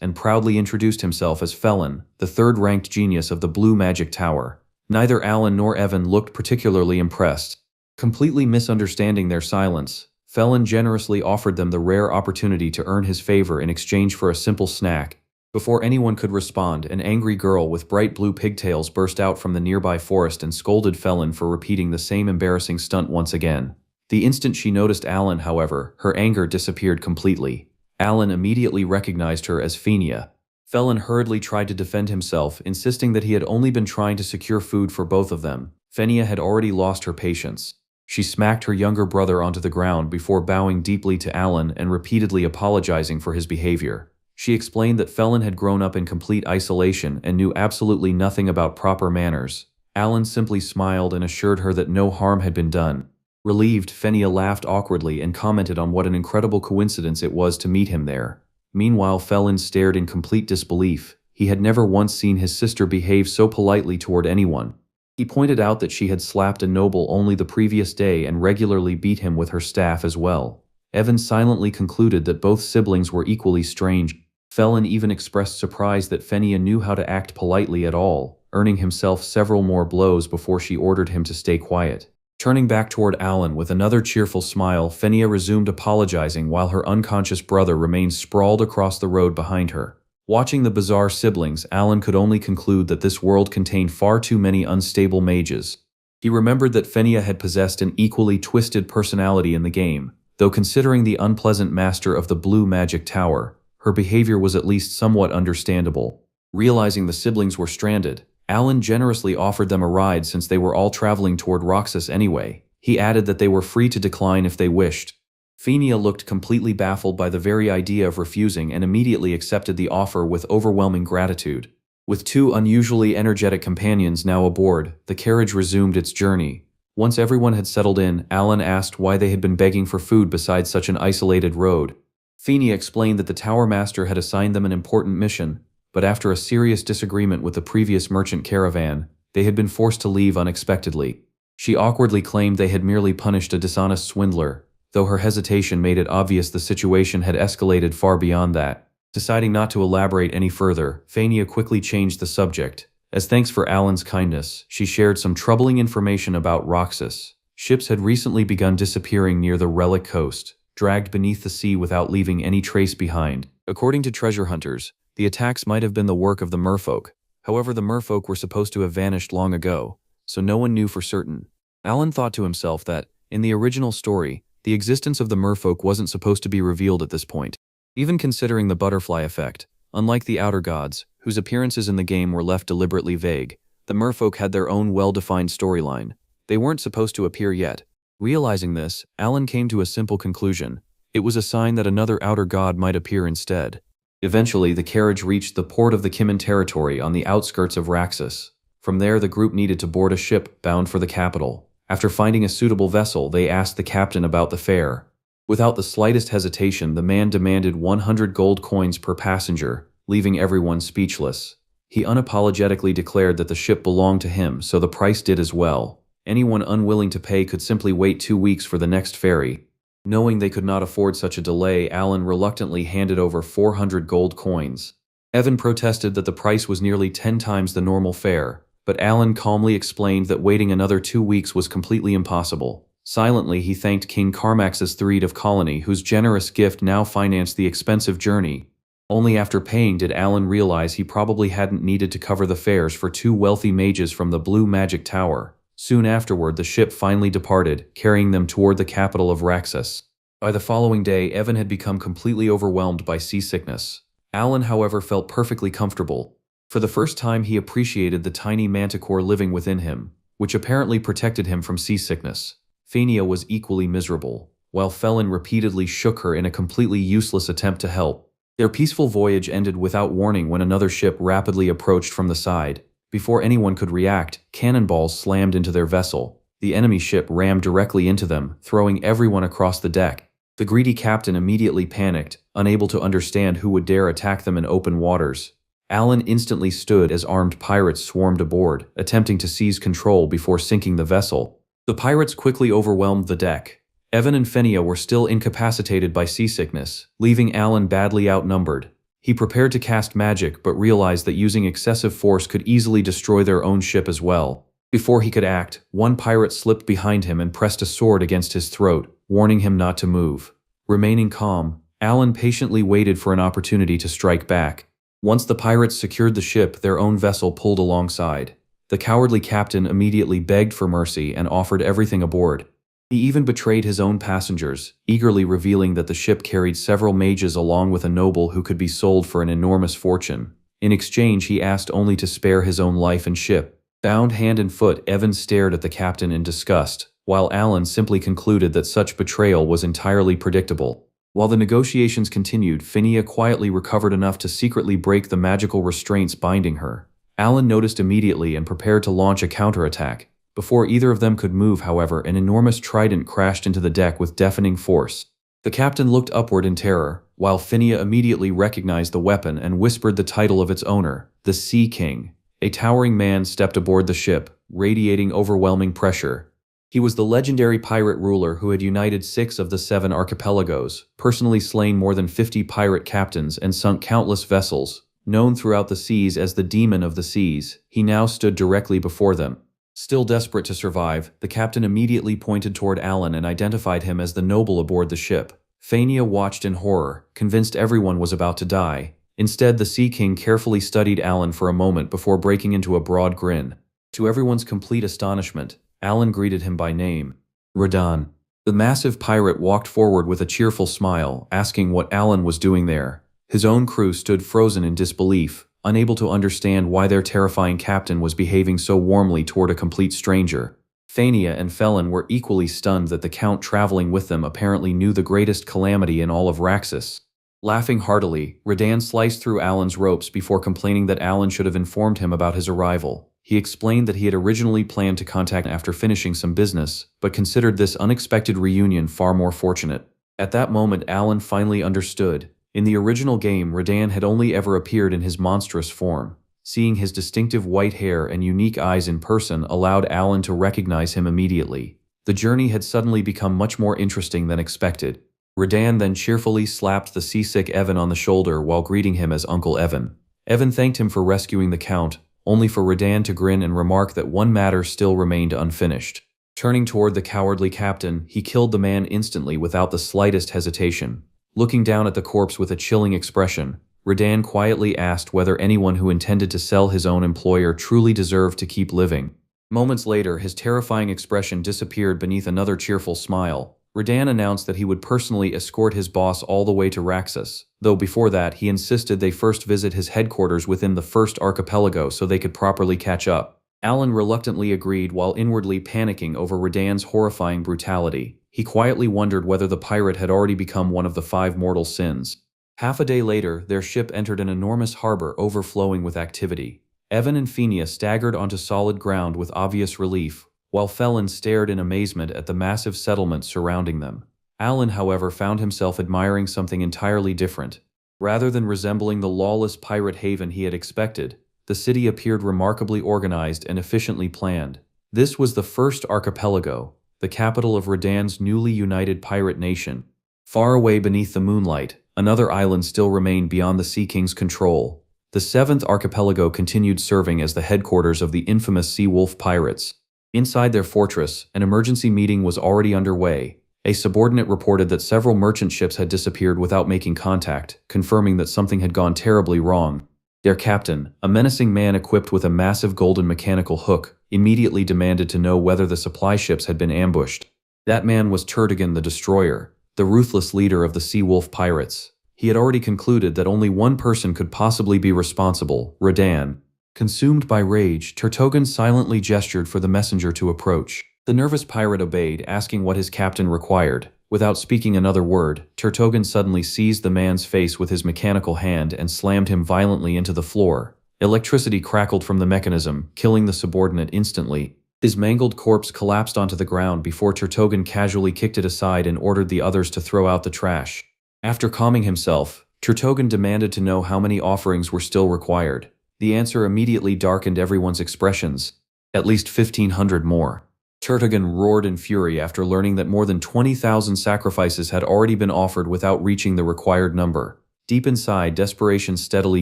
and proudly introduced himself as Felon, the third-ranked genius of the Blue Magic Tower. Neither Alan nor Evan looked particularly impressed. Completely misunderstanding their silence, Felon generously offered them the rare opportunity to earn his favor in exchange for a simple snack. Before anyone could respond, an angry girl with bright blue pigtails burst out from the nearby forest and scolded Felon for repeating the same embarrassing stunt once again. The instant she noticed Alan, however, her anger disappeared completely. Alan immediately recognized her as Fenia. Felon hurriedly tried to defend himself, insisting that he had only been trying to secure food for both of them. Fenia had already lost her patience. She smacked her younger brother onto the ground before bowing deeply to Alan and repeatedly apologizing for his behavior. She explained that Felon had grown up in complete isolation and knew absolutely nothing about proper manners. Alan simply smiled and assured her that no harm had been done. Relieved, Fenia laughed awkwardly and commented on what an incredible coincidence it was to meet him there. Meanwhile, Felon stared in complete disbelief. He had never once seen his sister behave so politely toward anyone. He pointed out that she had slapped a noble only the previous day and regularly beat him with her staff as well. Evan silently concluded that both siblings were equally strange. Felon even expressed surprise that Fenia knew how to act politely at all, earning himself several more blows before she ordered him to stay quiet. Turning back toward Alan with another cheerful smile, Fenia resumed apologizing while her unconscious brother remained sprawled across the road behind her. Watching the bizarre siblings, Alan could only conclude that this world contained far too many unstable mages. He remembered that Fenia had possessed an equally twisted personality in the game, though considering the unpleasant master of the Blue Magic Tower, her behavior was at least somewhat understandable. Realizing the siblings were stranded, Alan generously offered them a ride since they were all traveling toward Roxas anyway. He added that they were free to decline if they wished. Fenia looked completely baffled by the very idea of refusing and immediately accepted the offer with overwhelming gratitude. With two unusually energetic companions now aboard, the carriage resumed its journey. Once everyone had settled in, Alan asked why they had been begging for food beside such an isolated road. Fenia explained that the Tower Master had assigned them an important mission, but after a serious disagreement with the previous merchant caravan, they had been forced to leave unexpectedly. She awkwardly claimed they had merely punished a dishonest swindler, though her hesitation made it obvious the situation had escalated far beyond that. Deciding not to elaborate any further, Fenia quickly changed the subject. As thanks for Alan's kindness, she shared some troubling information about Roxas. Ships had recently begun disappearing near the Relic Coast, dragged beneath the sea without leaving any trace behind. According to treasure hunters, the attacks might have been the work of the merfolk. However, the merfolk were supposed to have vanished long ago, so no one knew for certain. Alan thought to himself that, in the original story, the existence of the merfolk wasn't supposed to be revealed at this point. Even considering the butterfly effect, unlike the outer gods, whose appearances in the game were left deliberately vague, the merfolk had their own well-defined storyline. They weren't supposed to appear yet. Realizing this, Alan came to a simple conclusion. It was a sign that another outer god might appear instead. Eventually, the carriage reached the port of the Kimin territory on the outskirts of Raxus. From there, the group needed to board a ship bound for the capital. After finding a suitable vessel, they asked the captain about the fare. Without the slightest hesitation, the man demanded 100 gold coins per passenger, leaving everyone speechless. He unapologetically declared that the ship belonged to him, so the price did as well. Anyone unwilling to pay could simply wait 2 weeks for the next ferry. Knowing they could not afford such a delay, Alan reluctantly handed over 400 gold coins. Evan protested that the price was nearly 10 times the normal fare, but Alan calmly explained that waiting another 2 weeks was completely impossible. Silently, he thanked King Carmax's Threed of Colony, whose generous gift now financed the expensive journey. Only after paying did Alan realize he probably hadn't needed to cover the fares for 2 wealthy mages from the Blue Magic Tower. Soon afterward, the ship finally departed, carrying them toward the capital of Raxus. By the following day, Evan had become completely overwhelmed by seasickness. Alan, however, felt perfectly comfortable. For the first time, he appreciated the tiny manticore living within him, which apparently protected him from seasickness. Fenia was equally miserable. while Felon repeatedly shook her in a completely useless attempt to help. Their peaceful voyage ended without warning when another ship rapidly approached from the side. Before anyone could react, cannonballs slammed into their vessel. The enemy ship rammed directly into them, throwing everyone across the deck. The greedy captain immediately panicked, unable to understand who would dare attack them in open waters. Alan instantly stood as armed pirates swarmed aboard, attempting to seize control before sinking the vessel. The pirates quickly overwhelmed the deck. Evan and Fenia were still incapacitated by seasickness, leaving Alan badly outnumbered. He prepared to cast magic but realized that using excessive force could easily destroy their own ship as well. Before he could act, one pirate slipped behind him and pressed a sword against his throat, warning him not to move. Remaining calm, Alan patiently waited for an opportunity to strike back. Once the pirates secured the ship, their own vessel pulled alongside. The cowardly captain immediately begged for mercy and offered everything aboard. He even betrayed his own passengers, eagerly revealing that the ship carried several mages along with a noble who could be sold for an enormous fortune. In exchange, he asked only to spare his own life and ship. Bound hand and foot, Evan stared at the captain in disgust, while Alan simply concluded that such betrayal was entirely predictable. While the negotiations continued, Fenia quietly recovered enough to secretly break the magical restraints binding her. Alan noticed immediately and prepared to launch a counterattack. Before either of them could move, however, an enormous trident crashed into the deck with deafening force. The captain looked upward in terror, while Fenia immediately recognized the weapon and whispered the title of its owner, the Sea King. A towering man stepped aboard the ship, radiating overwhelming pressure. He was the legendary pirate ruler who had united 6 of the 7 archipelagos, personally slain more than 50 pirate captains and sunk countless vessels. Known throughout the seas as the Demon of the Seas, he now stood directly before them. Still desperate to survive, the captain immediately pointed toward Alan and identified him as the noble aboard the ship. Fenia watched in horror, convinced everyone was about to die. Instead, the Sea King carefully studied Alan for a moment before breaking into a broad grin. To everyone's complete astonishment, Alan greeted him by name. Radan. The massive pirate walked forward with a cheerful smile, asking what Alan was doing there. His own crew stood frozen in disbelief, unable to understand why their terrifying captain was behaving so warmly toward a complete stranger. Fenia and Felon were equally stunned that the count traveling with them apparently knew the greatest calamity in all of Raxus. Laughing heartily, Radan sliced through Alan's ropes before complaining that Alan should have informed him about his arrival. He explained that he had originally planned to contact after finishing some business, but considered this unexpected reunion far more fortunate. At that moment, Alan finally understood. In the original game, Radan had only ever appeared in his monstrous form. Seeing his distinctive white hair and unique eyes in person allowed Alan to recognize him immediately. The journey had suddenly become much more interesting than expected. Radan then cheerfully slapped the seasick Evan on the shoulder while greeting him as Uncle Evan. Evan thanked him for rescuing the Count, only for Radan to grin and remark that one matter still remained unfinished. Turning toward the cowardly captain, he killed the man instantly without the slightest hesitation. Looking down at the corpse with a chilling expression, Radan quietly asked whether anyone who intended to sell his own employer truly deserved to keep living. Moments later, his terrifying expression disappeared beneath another cheerful smile. Radan announced that he would personally escort his boss all the way to Raxus, though before that he insisted they first visit his headquarters within the first archipelago so they could properly catch up. Alan reluctantly agreed while inwardly panicking over Radan's horrifying brutality. He quietly wondered whether the pirate had already become one of the 5 mortal sins. Half a day later, their ship entered an enormous harbor overflowing with activity. Evan and Fenia staggered onto solid ground with obvious relief, while Felon stared in amazement at the massive settlement surrounding them. Alan, however, found himself admiring something entirely different. Rather than resembling the lawless pirate haven he had expected, the city appeared remarkably organized and efficiently planned. This was the first archipelago, the capital of Radan's newly united pirate nation. Far away beneath the moonlight, another island still remained beyond the Sea King's control. The 7th archipelago continued serving as the headquarters of the infamous Sea Wolf pirates. Inside their fortress, an emergency meeting was already underway. A subordinate reported that several merchant ships had disappeared without making contact, confirming that something had gone terribly wrong. Their captain, a menacing man equipped with a massive golden mechanical hook, immediately demanded to know whether the supply ships had been ambushed. That man was Turtigan the Destroyer, the ruthless leader of the Sea Wolf pirates. He had already concluded that only one person could possibly be responsible, Radan. Consumed by rage, Turtogan silently gestured for the messenger to approach. The nervous pirate obeyed, asking what his captain required. Without speaking another word, Turtogan suddenly seized the man's face with his mechanical hand and slammed him violently into the floor. Electricity crackled from the mechanism, killing the subordinate instantly. His mangled corpse collapsed onto the ground before Turtogan casually kicked it aside and ordered the others to throw out the trash. After calming himself, Turtogan demanded to know how many offerings were still required. The answer immediately darkened everyone's expressions. At least 1,500 more. Turtogan roared in fury after learning that more than 20,000 sacrifices had already been offered without reaching the required number. Deep inside, desperation steadily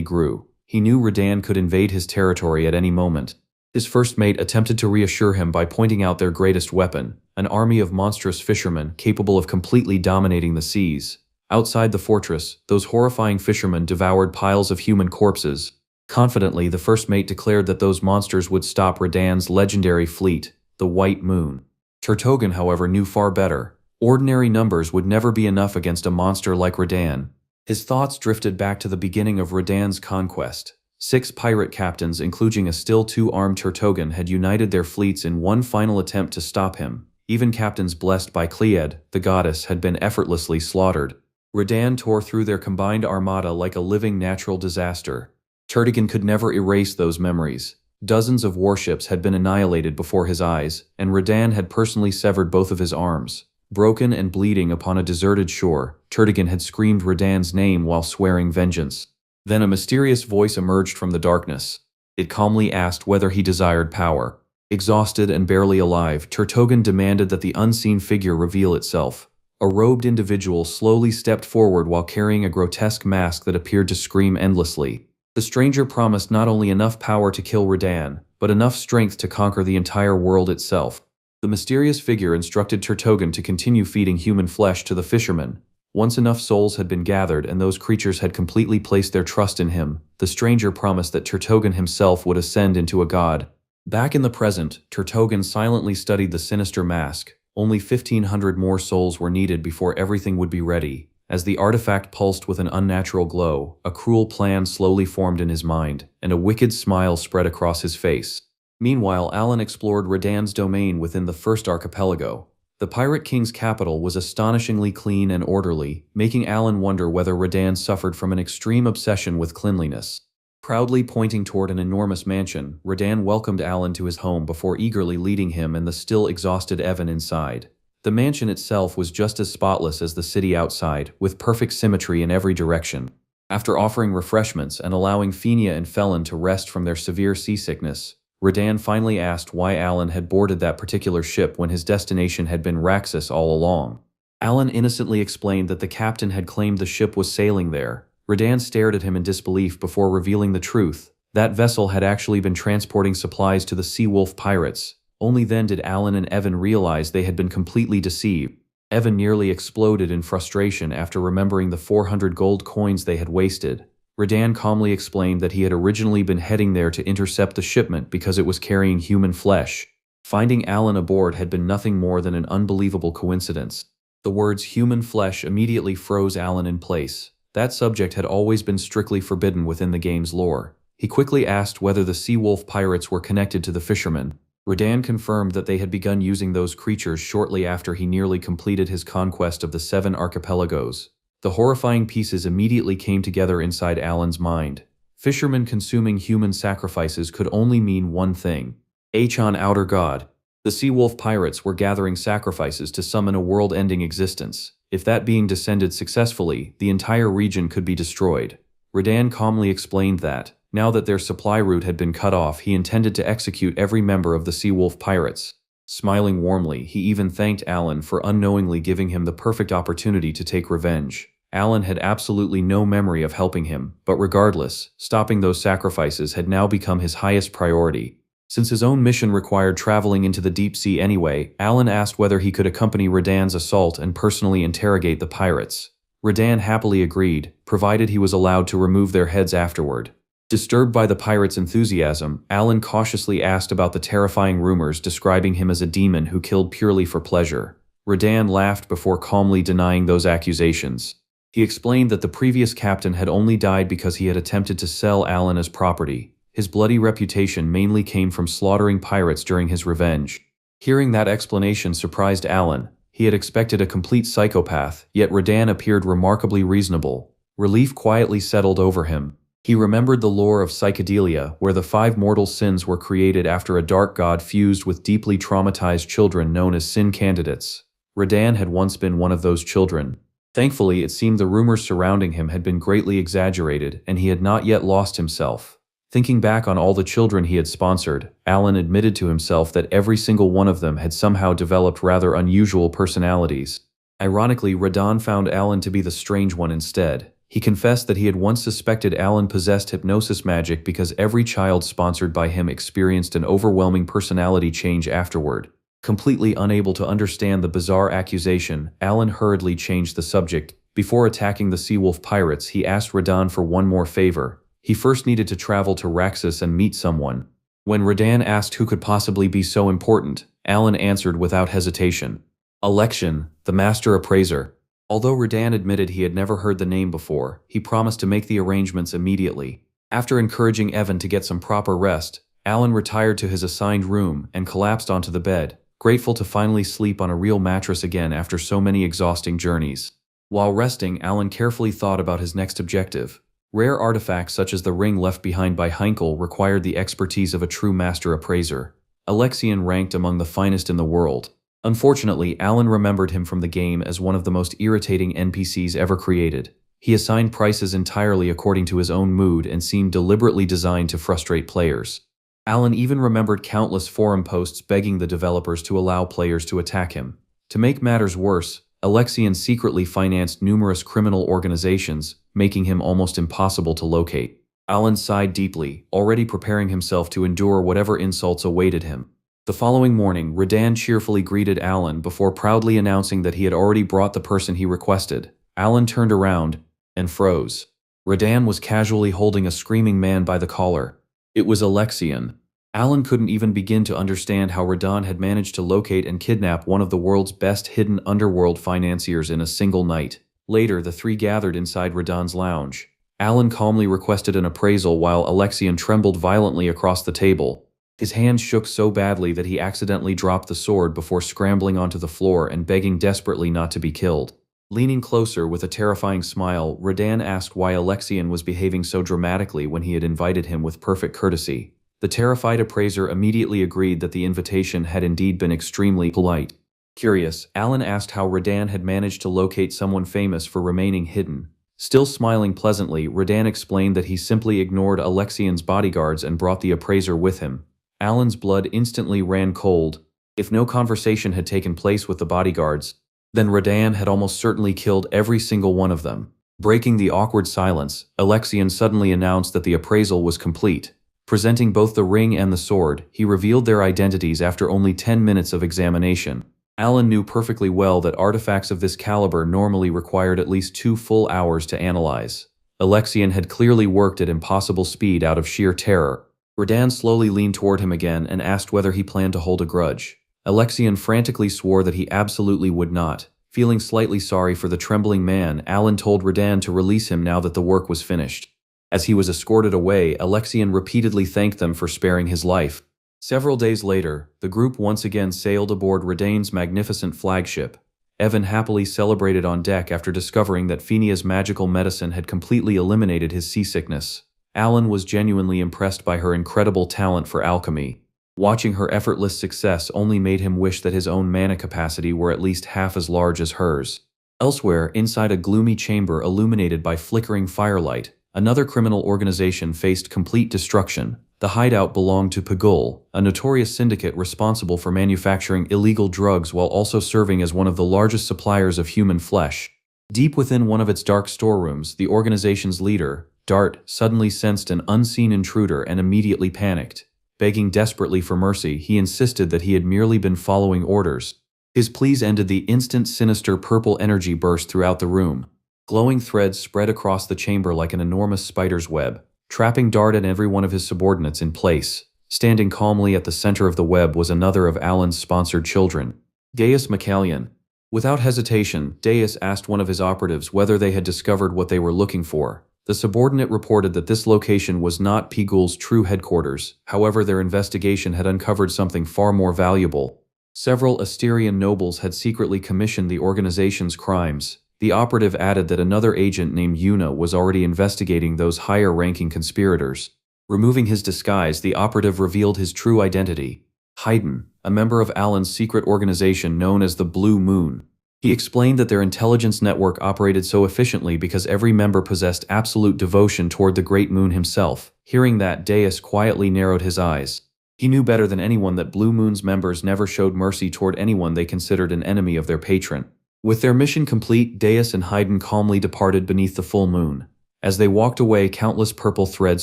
grew. He knew Redan could invade his territory at any moment. His first mate attempted to reassure him by pointing out their greatest weapon, an army of monstrous fishermen capable of completely dominating the seas. Outside the fortress, those horrifying fishermen devoured piles of human corpses. Confidently, the first mate declared that those monsters would stop Redan's legendary fleet, the White Moon. Turtogan, however, knew far better. Ordinary numbers would never be enough against a monster like Redan. His thoughts drifted back to the beginning of Redan's conquest. 6 pirate captains, including a still two-armed Turtogan, had united their fleets in one final attempt to stop him. Even captains blessed by Cleiad, the goddess, had been effortlessly slaughtered. Redan tore through their combined armada like a living natural disaster. Turtogan could never erase those memories. Dozens of warships had been annihilated before his eyes, and Redan had personally severed both of his arms. Broken and bleeding upon a deserted shore, Turtogan had screamed Redan's name while swearing vengeance. Then a mysterious voice emerged from the darkness. It calmly asked whether he desired power. Exhausted and barely alive, Turtogan demanded that the unseen figure reveal itself. A robed individual slowly stepped forward while carrying a grotesque mask that appeared to scream endlessly. The stranger promised not only enough power to kill Redan, but enough strength to conquer the entire world itself. The mysterious figure instructed Turtogan to continue feeding human flesh to the fishermen. Once enough souls had been gathered and those creatures had completely placed their trust in him, the stranger promised that Turtogan himself would ascend into a god. Back in the present, Turtogan silently studied the sinister mask. Only 1,500 more souls were needed before everything would be ready. As the artifact pulsed with an unnatural glow, a cruel plan slowly formed in his mind, and a wicked smile spread across his face. Meanwhile, Alan explored Redan's domain within the first archipelago. The Pirate King's capital was astonishingly clean and orderly, making Alan wonder whether Redan suffered from an extreme obsession with cleanliness. Proudly pointing toward an enormous mansion, Redan welcomed Alan to his home before eagerly leading him and the still exhausted Evan inside. The mansion itself was just as spotless as the city outside, with perfect symmetry in every direction. After offering refreshments and allowing Fenia and Felon to rest from their severe seasickness, Redan finally asked why Alan had boarded that particular ship when his destination had been Raxus all along. Alan innocently explained that the captain had claimed the ship was sailing there. Redan stared at him in disbelief before revealing the truth. That vessel had actually been transporting supplies to the Sea Wolf pirates. Only then did Alan and Evan realize they had been completely deceived. Evan nearly exploded in frustration after remembering the 400 gold coins they had wasted. Redan calmly explained that he had originally been heading there to intercept the shipment because it was carrying human flesh. Finding Alan aboard had been nothing more than an unbelievable coincidence. The words human flesh immediately froze Alan in place. That subject had always been strictly forbidden within the game's lore. He quickly asked whether the Sea Wolf pirates were connected to the fishermen. Redan confirmed that they had begun using those creatures shortly after he nearly completed his conquest of the 7 archipelagos. The horrifying pieces immediately came together inside Alan's mind. Fishermen consuming human sacrifices could only mean one thing. Achon Outer God. The Sea Wolf pirates were gathering sacrifices to summon a world-ending existence. If that being descended successfully, the entire region could be destroyed. Redan calmly explained that, now that their supply route had been cut off, he intended to execute every member of the Sea Wolf pirates. Smiling warmly, he even thanked Alan for unknowingly giving him the perfect opportunity to take revenge. Alan had absolutely no memory of helping him, but regardless, stopping those sacrifices had now become his highest priority. Since his own mission required traveling into the deep sea anyway, Alan asked whether he could accompany Redan's assault and personally interrogate the pirates. Redan happily agreed, provided he was allowed to remove their heads afterward. Disturbed by the pirates' enthusiasm, Alan cautiously asked about the terrifying rumors describing him as a demon who killed purely for pleasure. Redan laughed before calmly denying those accusations. He explained that the previous captain had only died because he had attempted to sell Alan as property. His bloody reputation mainly came from slaughtering pirates during his revenge. Hearing that explanation surprised Alan. He had expected a complete psychopath, yet Radan appeared remarkably reasonable. Relief quietly settled over him. He remembered the lore of psychedelia, where the 5 mortal sins were created after a dark god fused with deeply traumatized children known as sin candidates. Radan had once been one of those children. Thankfully, it seemed the rumors surrounding him had been greatly exaggerated, and he had not yet lost himself. Thinking back on all the children he had sponsored, Alan admitted to himself that every single one of them had somehow developed rather unusual personalities. Ironically, Radan found Alan to be the strange one instead. He confessed that he had once suspected Alan possessed hypnosis magic because every child sponsored by him experienced an overwhelming personality change afterward. Completely unable to understand the bizarre accusation, Alan hurriedly changed the subject. Before attacking the Seawolf pirates, he asked Radan for one more favor. He first needed to travel to Raxus and meet someone. When Radan asked who could possibly be so important, Alan answered without hesitation. Alexian, the master appraiser. Although Radan admitted he had never heard the name before, he promised to make the arrangements immediately. After encouraging Evan to get some proper rest, Alan retired to his assigned room and collapsed onto the bed, grateful to finally sleep on a real mattress again after so many exhausting journeys. While resting, Alan carefully thought about his next objective. Rare artifacts such as the ring left behind by Heinkel required the expertise of a true master appraiser. Alexian ranked among the finest in the world. Unfortunately, Alan remembered him from the game as one of the most irritating NPCs ever created. He assigned prices entirely according to his own mood and seemed deliberately designed to frustrate players. Alan even remembered countless forum posts begging the developers to allow players to attack him. To make matters worse, Alexian secretly financed numerous criminal organizations, making him almost impossible to locate. Alan sighed deeply, already preparing himself to endure whatever insults awaited him. The following morning, Radan cheerfully greeted Alan before proudly announcing that he had already brought the person he requested. Alan turned around and froze. Radan was casually holding a screaming man by the collar. It was Alexian. Alan couldn't even begin to understand how Radan had managed to locate and kidnap one of the world's best hidden underworld financiers in a single night. Later, the three gathered inside Radan's lounge. Alan calmly requested an appraisal while Alexian trembled violently across the table. His hands shook so badly that he accidentally dropped the sword before scrambling onto the floor and begging desperately not to be killed. Leaning closer with a terrifying smile, Radan asked why Alexian was behaving so dramatically when he had invited him with perfect courtesy. The terrified appraiser immediately agreed that the invitation had indeed been extremely polite. Curious, Alan asked how Radan had managed to locate someone famous for remaining hidden. Still smiling pleasantly, Radan explained that he simply ignored Alexian's bodyguards and brought the appraiser with him. Alan's blood instantly ran cold. If no conversation had taken place with the bodyguards, then Radan had almost certainly killed every single one of them. Breaking the awkward silence, Alexian suddenly announced that the appraisal was complete. Presenting both the ring and the sword, he revealed their identities after only 10 minutes of examination. Alan knew perfectly well that artifacts of this caliber normally required at least 2 full hours to analyze. Alexian had clearly worked at impossible speed out of sheer terror. Radan slowly leaned toward him again and asked whether he planned to hold a grudge. Alexian frantically swore that he absolutely would not. Feeling slightly sorry for the trembling man, Alan told Radan to release him now that the work was finished. As he was escorted away, Alexian repeatedly thanked them for sparing his life. Several days later, the group once again sailed aboard Radan's magnificent flagship. Evan happily celebrated on deck after discovering that Fenia's magical medicine had completely eliminated his seasickness. Alan was genuinely impressed by her incredible talent for alchemy. Watching her effortless success only made him wish that his own mana capacity were at least half as large as hers. Elsewhere, inside a gloomy chamber illuminated by flickering firelight, another criminal organization faced complete destruction. The hideout belonged to Pagul, a notorious syndicate responsible for manufacturing illegal drugs while also serving as one of the largest suppliers of human flesh. Deep within one of its dark storerooms, the organization's leader, Dart, suddenly sensed an unseen intruder and immediately panicked. Begging desperately for mercy, he insisted that he had merely been following orders. His pleas ended the instant sinister purple energy burst throughout the room. Glowing threads spread across the chamber like an enormous spider's web, trapping Dart and every one of his subordinates in place. Standing calmly at the center of the web was another of Alan's sponsored children, Gaius McCallion. Without hesitation, Deus asked one of his operatives whether they had discovered what they were looking for. The subordinate reported that this location was not Pagul's true headquarters, however their investigation had uncovered something far more valuable. Several Asterian nobles had secretly commissioned the organization's crimes. The operative added that another agent named Yuna was already investigating those higher-ranking conspirators. Removing his disguise, the operative revealed his true identity: Haydn, a member of Alan's secret organization known as the Blue Moon. He explained that their intelligence network operated so efficiently because every member possessed absolute devotion toward the Great Moon himself. Hearing that, Deus quietly narrowed his eyes. He knew better than anyone that Blue Moon's members never showed mercy toward anyone they considered an enemy of their patron. With their mission complete, Deus and Haydn calmly departed beneath the full moon. As they walked away, countless purple threads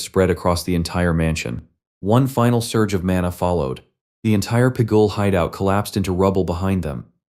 spread across the entire mansion. One final surge of mana followed. The entire Pigul hideout collapsed into rubble behind them.